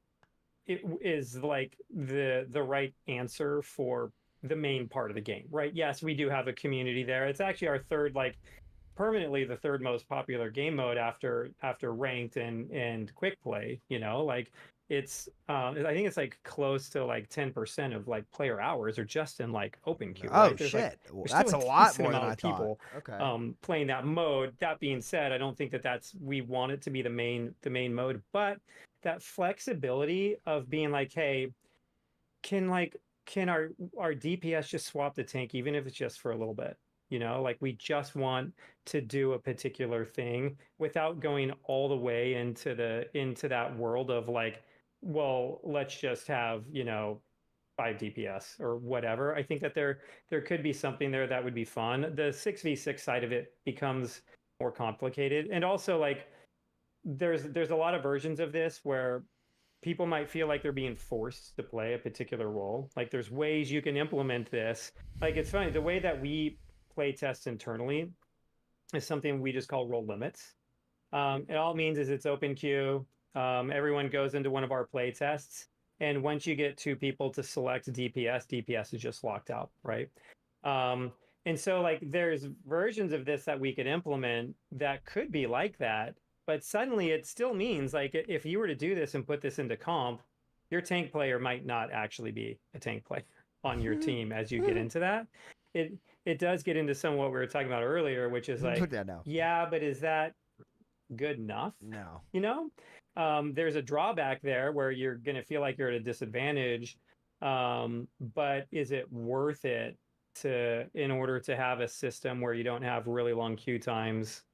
is like the right answer for the main part of the game, right? Yes, we do have a community there. It's actually our third like permanently the third most popular game mode after ranked and quick play. You know, like it's I think it's like close to like 10% of like player hours are just in like open queue. Oh Right? There's shit, like well, there's that's still a a lot decent more than amount I of thought. people Okay. playing that mode. That being said, I don't think that we want it to be the main mode, but that flexibility of being like, hey, can our DPS just swap the tank even if it's just for a little bit? You know, like we just want to do a particular thing without going all the way into that world of like, well, let's just have, 5 DPS or whatever. I think that there could be something there that would be fun. The 6v6 side of it becomes more complicated. And also like there's a lot of versions of this where people might feel like they're being forced to play a particular role. Like there's ways you can implement this. Like it's funny, the way that we play test internally is something we just call role limits. It all means is it's open queue. Everyone goes into one of our play tests. And once you get 2 people to select DPS is just locked out, right? And so like there's versions of this that we could implement that could be like that. But suddenly it still means like if you were to do this and put this into comp, your tank player might not actually be a tank player on your team as you get into that. It does get into some of what we were talking about earlier, which is like, yeah, but is that good enough? No. You know, there's a drawback there where you're going to feel like you're at a disadvantage. But is it worth it in order to have a system where you don't have really long queue times?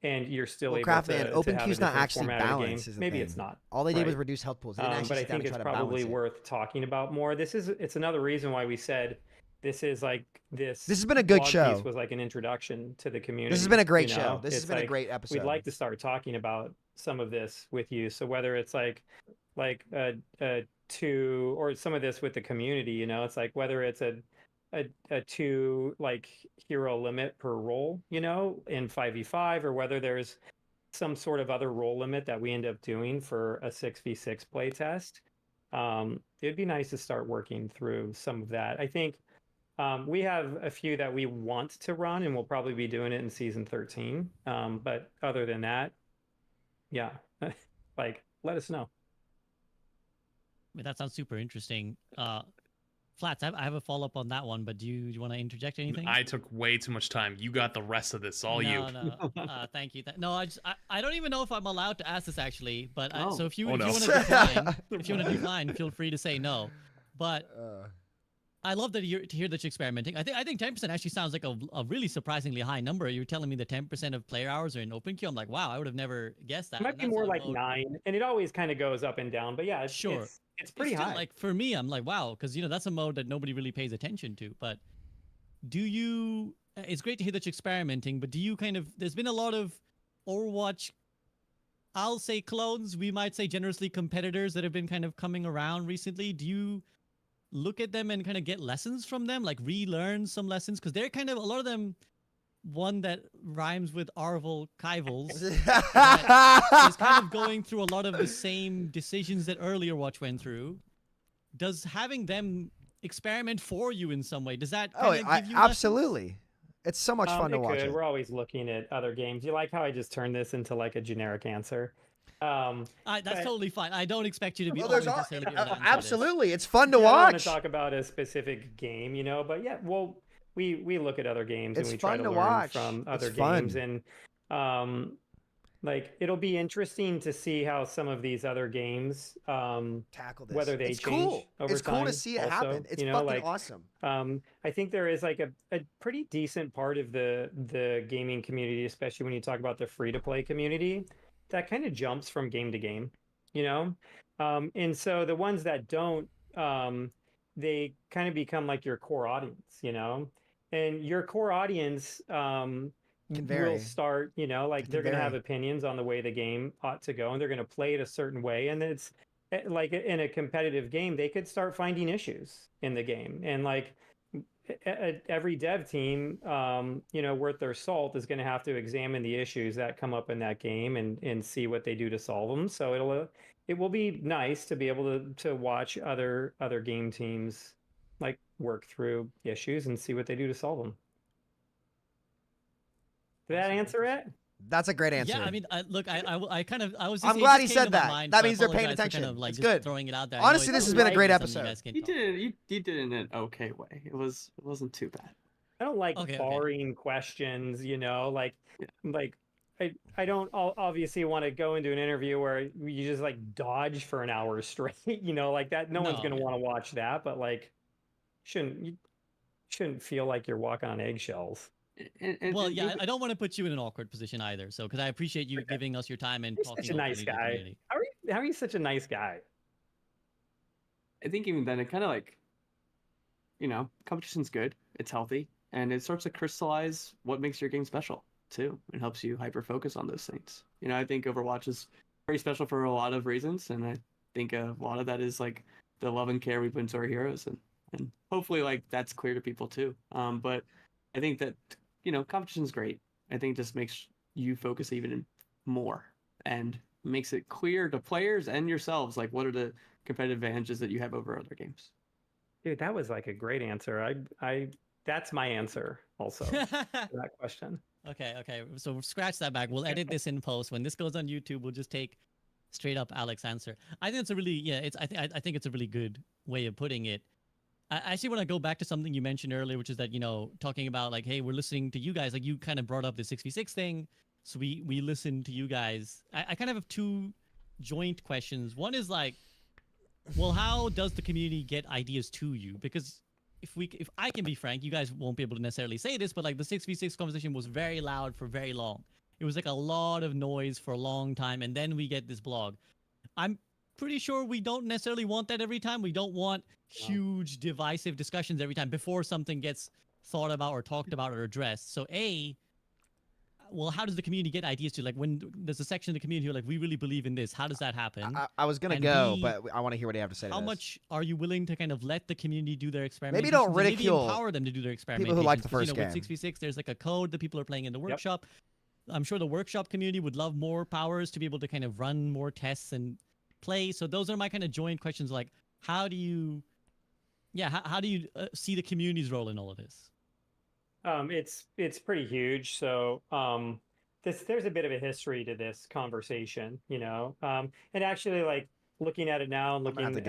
And you're still able to open have queue's a not different actually format of the balanced. game. Is the Maybe thing. it's not. All they did was right? reduce health pools. They didn't actually But I sit down think and it's try to probably balance it. worth talking about more. It's another reason why we said this is like this. This has been a good blog show. piece was like an introduction to the community. This has been a great you show. know? This has It's been a like, great episode. We'd like to start talking about some of this with you. So whether it's like a 2 or some of this with the community, you know, it's like whether it's a 2 like hero limit per role, you know, in 5v5, or whether there's some sort of other role limit that we end up doing for a 6v6 playtest. It'd be nice to start working through some of that. I think we have a few that we want to run, and we'll probably be doing it in season 13. But other than that, yeah, like let us know. I mean, that sounds super interesting. Flats, I have a follow up on that one, but do you want to interject anything? I took way too much time. You got the rest of this. All you. No, thank you. No, I don't even know if I'm allowed to ask this actually. But so if you Oh, no. want to decline, if you want to decline, feel free to say no. But I love to hear that you're experimenting. I think 10% actually sounds like a really surprisingly high number. You're telling me that 10% of player hours are in open queue. I'm like, wow, I would have never guessed that. It might be more like 9, and it always kind of goes up and down. But yeah, it's pretty still, high. Like for me, I'm like, wow, because that's a mode that nobody really pays attention to. But do you? It's great to hear that you're experimenting, but do you there's been a lot of Overwatch, I'll say clones, we might say generously competitors that have been kind of coming around recently. Do you look at them and kind of get lessons from them, like relearn some lessons? Because they're kind of, a lot of them, one that rhymes with Arvel Kivels is kind of going through a lot of the same decisions that earlier Watch went through. Does having them experiment for you in some way, does that give you absolutely lessons? It's so much fun to watch it. We're always looking at other games. You like how I just turned this into like a generic answer? That's totally fine. I don't expect you to be absolutely. It's fun to I don't want watch. to talk about a specific game, you know, but yeah, well, we look at other games It's and we try fun to to learn watch. from It's other fun. games, and like it'll be interesting to see how some of these other games tackle this. whether they It's change cool. over It's cool to time see it also, happen. It's you know, fucking like, awesome. I think there is like a pretty decent part of the gaming community, especially when you talk about the free to play community, that kind of jumps from game to game, you know? And so the ones that don't, they kind of become like your core audience, you know? And your core audience vary. will start, you know, like they're going to have vary. opinions on the way the game ought to go, and they're going to play it a certain way. And it's like in a competitive game, they could start finding issues in the game. And like every dev team, you know, worth their salt is going to have to examine the issues that come up in that game and see what they do to solve them. So it will be nice to be able to watch other game teams like work through issues and see what they do to solve them. Did that answer it? That's a great answer. Yeah, I mean, look, I kind of, I was. I'm Just, glad it he just came said to my that. mind, That so I means they're paying apologize for attention. Kind of, like, it's just good. throwing it out there. I know Honestly, it's this has been a great something you episode. guys can You talk did it. You did it in an okay way. It wasn't too bad. I don't like Okay, boring questions, you know, like I don't obviously want to go into an interview where you just like dodge for an hour straight, you know, like that. No one's No, going to yeah. want to watch that, but like you shouldn't feel like you're walking on eggshells. Well, yeah, I don't want to put you in an awkward position either. So, because I appreciate you giving us your time and You're talking such a nice openly to the guy. community. How are you such a nice guy? I think even then it kind of like, you know, competition's good. It's healthy, and it starts to crystallize what makes your game special too. It helps you hyper focus on those things. You know, I think Overwatch is very special for a lot of reasons, and I think a lot of that is like the love and care we put into our heroes, and hopefully like that's clear to people too. But I think that, you know, competition's great. I think it just makes you focus even more and makes it clear to players and yourselves like what are the competitive advantages that you have over other games. Dude, that was like a great answer. I that's my answer also to that question. Okay. So scratch that back. We'll edit this in post. When this goes on YouTube, we'll just take straight up Alex's answer. I think it's a really I think it's a really good way of putting it. I actually want to go back to something you mentioned earlier, which is that, you know, talking about like, hey, we're listening to you guys. Like you kind of brought up the 6v6 thing, so we listen to you guys. I kind of have two joint questions. One is like, well, how does the community get ideas to you? Because if I can be frank, you guys won't be able to necessarily say this, but like the 6v6 conversation was very loud for very long. It was like a lot of noise for a long time, and then we get this blog. I'm pretty sure we don't necessarily want that every time. We don't want huge divisive discussions every time before something gets thought about or talked about or addressed. So well, how does the community get ideas to, like, when there's a section of the community who are like, we really believe in this, how does that happen? I was gonna go, but I want to hear what you have to say. How much are you willing to kind of let the community do their experimentations? Maybe don't ridicule maybe empower them to do their experimentations. people who like the 'Cause, first you know, game. With 6v6, there's like a code that people are playing in the workshop. I'm sure the workshop community would love more powers to be able to kind of run more tests and play. So those are my kind of joint questions. Like, how do you see the community's role in all of this? It's pretty huge. So there's a bit of a history to this conversation, you know, and actually like looking at it now and looking at the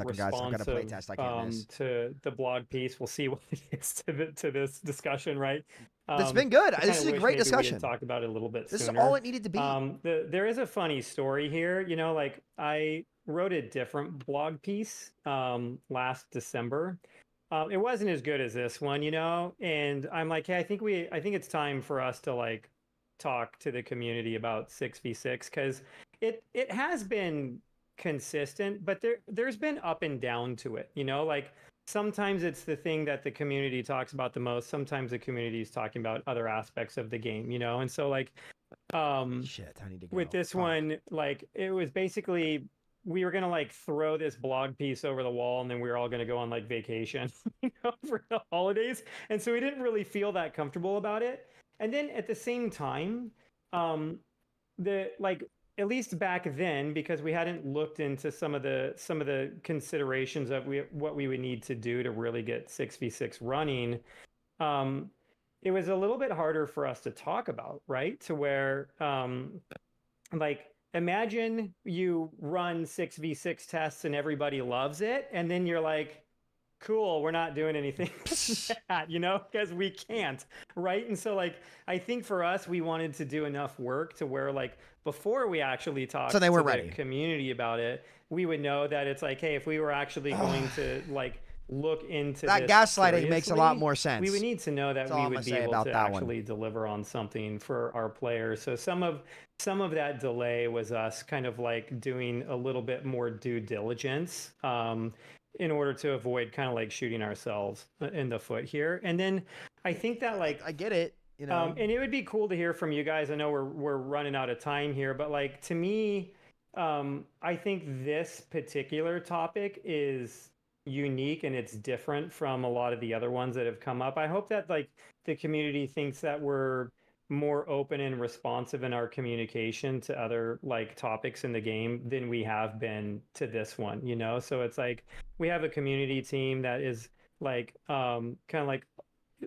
response to the blog piece, we'll see what it is to this discussion, right? It's been good. This is a great discussion. Talk about it a little bit. This sooner. is all it needed to be. There is a funny story here, you know, like I wrote a different blog piece last December. It wasn't as good as this one, you know, and I'm like, hey, I think it's time for us to like talk to the community about 6v6, because it has been consistent, but there's been up and down to it, you know, like sometimes it's the thing that the community talks about the most, sometimes the community is talking about other aspects of the game, you know. And so like I need to go. with this one, like it was basically we were gonna like throw this blog piece over the wall, and then we were all gonna go on like vacation, you know, for the holidays, and so we didn't really feel that comfortable about it. And then at the same time, the like at least back then, because we hadn't looked into some of the considerations of what we would need to do to really get 6v6 running, it was a little bit harder for us to talk about, right? To where like imagine you run 6v6 tests and everybody loves it, and then you're like, cool, we're not doing anything with that, you know, because we can't, right? And so like I think for us, we wanted to do enough work to where like before we actually talked So they were to ready. the community about it, we would know that it's like, hey, if we were actually going to like look into That this gaslighting makes a lot seriously, more sense. we would need to know that That's all we I'm would gonna be say able about to that one. actually deliver on something for our players. So some of that delay was us kind of like doing a little bit more due diligence in order to avoid kind of like shooting ourselves in the foot here. And then I think that like I get it, you know, and it would be cool to hear from you guys. I know we're running out of time here, but like to me, I think this particular topic is unique and it's different from a lot of the other ones that have come up. I hope that like the community thinks that we're more open and responsive in our communication to other like topics in the game than we have been to this one, you know. So it's like we have a community team that is like kind of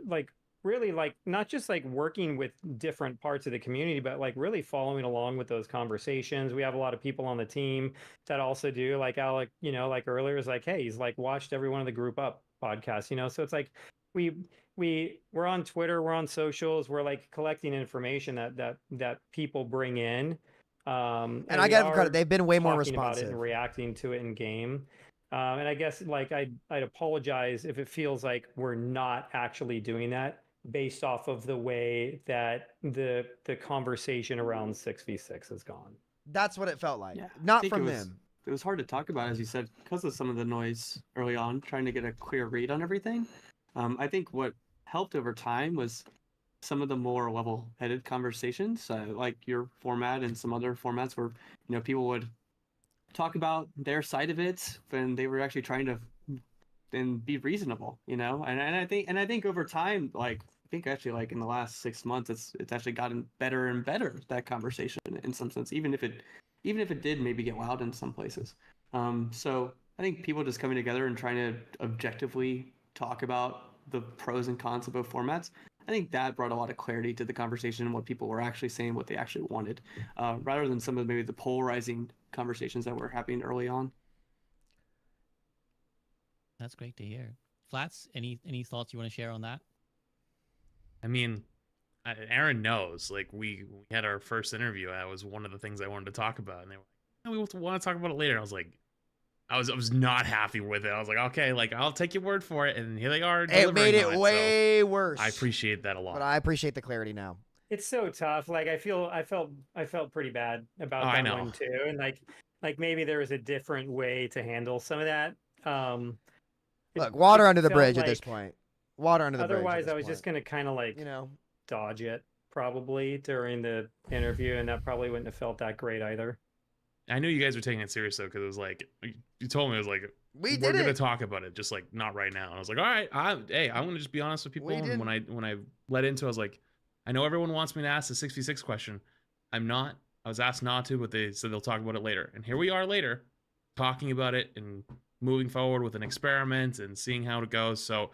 like really like not just like working with different parts of the community, but like really following along with those conversations. We have a lot of people on the team that also do, like Alec, you know, like earlier is like, hey, he's like watched every one of the Group Up podcasts, you know. So it's like we're on Twitter, we're on socials, we're like collecting information that people bring in. And I give them credit, they've been way more talking about it responsive. and reacting to it in game. And I guess like I'd apologize if it feels like we're not actually doing that based off of the way that the conversation around 6v6 has gone. That's what it felt like. I Not think from it was, them. It was hard to talk about, as you said, because of some of the noise early on, trying to get a clear read on everything. I think what helped over time was some of the more level-headed conversations, like your format and some other formats where, you know, people would talk about their side of it when they were actually trying to and be reasonable, you know. And I think over time, like I think actually like in the last 6 months, it's actually gotten better and better, that conversation in some sense, even if it did maybe get loud in some places. So I think people just coming together and trying to objectively talk about the pros and cons of both formats, I think that brought a lot of clarity to the conversation and what people were actually saying, what they actually wanted, rather than some of maybe the polarizing conversations that were happening early on. That's great to hear. Flats, any thoughts you want to share on that? I mean, Aaron knows. Like we had our first interview. That was one of the things I wanted to talk about, and they were like, "We want to talk about it later." And I was like, I was not happy with it. I was like, okay, like I'll take your word for it, and here they are. It made it on way worse. I appreciate that a lot. But I appreciate the clarity now. It's so tough. Like I felt pretty bad about that one too, and like maybe there was a different way to handle some of that. Look, water under the felt bridge at like this point. Water under the bridge. Otherwise, I was just gonna kind of like, you know, dodge it probably during the interview, and that probably wouldn't have felt that great either. I knew you guys were taking it serious though, because it was like you told me, it was like we're gonna talk about it, just like not right now. And I was like, all right, I'm gonna just be honest with people. And when I led into it, I was like, I know everyone wants me to ask the 6v6 question. I'm not. I was asked not to, but they said they'll talk about it later. And here we are later, talking about it and moving forward with an experiment and seeing how it goes. So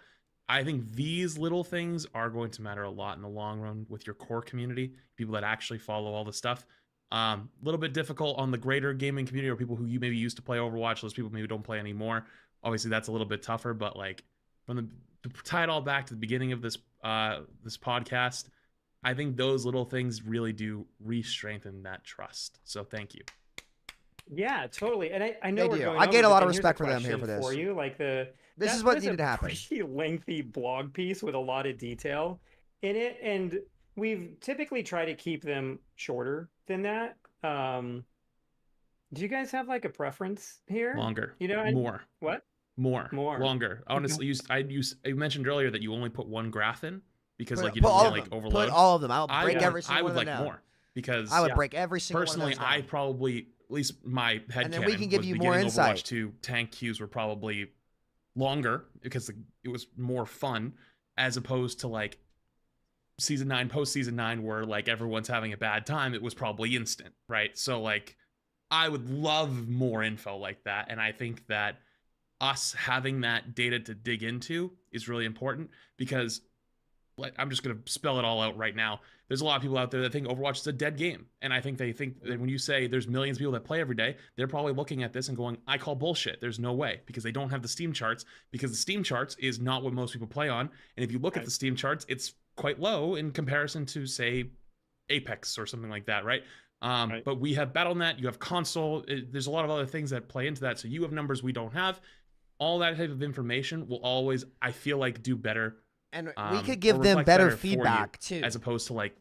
I think these little things are going to matter a lot in the long run with your core community, people that actually follow all the stuff. A little bit difficult on the greater gaming community, or people who you maybe used to play Overwatch. Those people maybe don't play anymore. Obviously, that's a little bit tougher. But like, to tie it all back to the beginning of this this podcast, I think those little things really do re-strengthen that trust. So thank you. Yeah, totally. And I know They we're do. going I gain a over, lot but of here's respect a for them here for question this. For you, like This that is what was needed to a happen. Pretty lengthy blog piece with a lot of detail in it, and we've typically tried to keep them shorter than that. Do you guys have like a preference here? Longer. You know, more. What? More. More. Longer. Honestly, you mentioned earlier that you only put one graph in because like you put didn't all want of to like them. overload. Put all of them. I'll break every single I would one of them like down. more because I would break every single personally, one of those down. I probably, at least my head And then we can give you more Overwatch insight. 2 tank queues were probably longer because it was more fun, as opposed to like season 9, post season 9, where like everyone's having a bad time. It was probably instant, right? So like, I would love more info like that, and I think that us having that data to dig into is really important, because like, I'm just going to spell it all out right now. There's a lot of people out there that think Overwatch is a dead game. And I think they think that when you say there's millions of people that play every day, they're probably looking at this and going, I call bullshit. There's no way, because they don't have the Steam charts, because the Steam charts is not what most people play on. And if you look at the Steam charts, it's quite low in comparison to, say, Apex or something like that, right? But we have Battle.net, you have console. There's a lot of other things that play into that. So you have numbers we don't have. All that type of information will always, I feel like, do better. And we could give them better feedback too, as opposed to like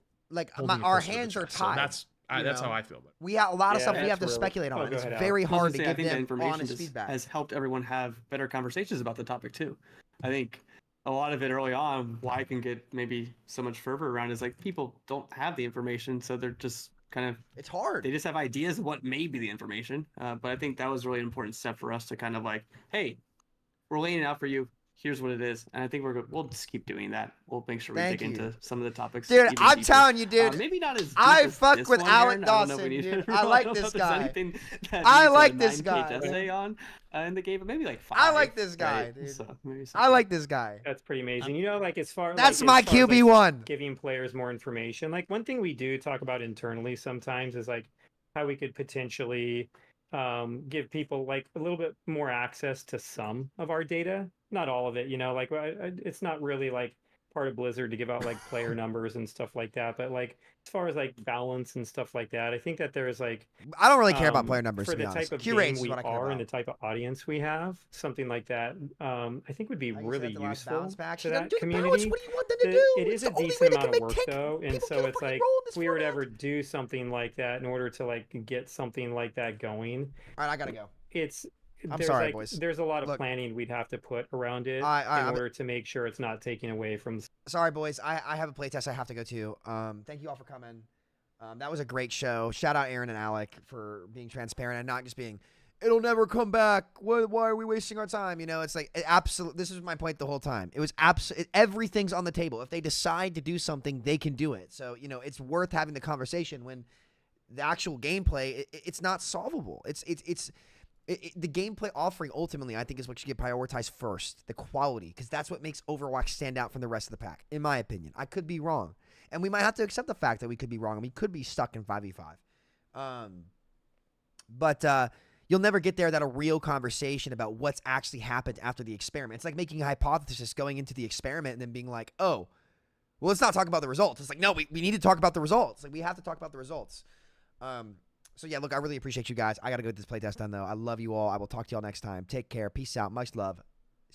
our hands are tied. So that's how I feel about it. We have a lot of stuff we have to speculate on. It's very hard to give them honest feedback. Has helped everyone have better conversations about the topic too. I think a lot of it early on, why I can get maybe so much fervor around, is like people don't have the information, so they're just kind of, it's hard. They just have ideas of what may be the information. But I think that was really an important step for us to kind of like, hey, we're laying it out for you. here's what it is, and I think we'll just keep doing that. We'll make sure we Thank dig you. into some of the topics. Dude, even I'm deeper. telling you, dude. Maybe not as deep I as fuck this with one, Alec Aaron. I don't know if Dawson, we need dude. to- I like don't know this if there's guy. anything that I needs like a this 9-page guy. essay on in the game, but maybe like 5. I like this guy, right? dude. So maybe I like this guy. That's pretty amazing. You know, like as far That's like, my as far as, like, QB1. giving players more information. Like one thing we do talk about internally sometimes is like how we could potentially give people like a little bit more access to some of our data, not all of it. You know, like it's not really like part of Blizzard to give out like player numbers and stuff like that. But like as far as like balance and stuff like that, I think that there's like I don't really care about player numbers, for to be the honest. type of Q rates game is we what I care are and the about. type of audience we have. Something like that, I think would be Like you really said, the last useful balance back. to You gotta that do the balance. community. What do you want them to do? It It's is a the only way decent they can amount of make work tank. though, and People so can it's fucking like roll in this if we were to format. ever do something like that in order to like get something like that going. All right, I gotta go. I'm There's sorry, like, boys. There's a lot of Look, planning we'd have to put around it I'm- in order to make sure it's not taking away from. Sorry, boys. I have a playtest I have to go to. Thank you all for coming. That was a great show. Shout out Aaron and Alec for being transparent and not just being, it'll never come back. Why are we wasting our time? You know, it's like this is my point the whole time. It was everything's on the table. If they decide to do something, they can do it. So, you know, it's worth having the conversation when the actual gameplay, it's not solvable. The gameplay offering ultimately, I think, is what should get prioritized first, the quality, because that's what makes Overwatch stand out from the rest of the pack, in my opinion. I could be wrong, and we might have to accept the fact that we could be wrong, and we could be stuck in 5v5. But you'll never get there without a real conversation about what's actually happened after the experiment. It's like making a hypothesis going into the experiment and then being like, oh, well, let's not talk about the results. It's like, no, we need to talk about the results. Like, we have to talk about the results. So, yeah, look, I really appreciate you guys. I got to go get this playtest done, though. I love you all. I will talk to y'all next time. Take care. Peace out. Much love.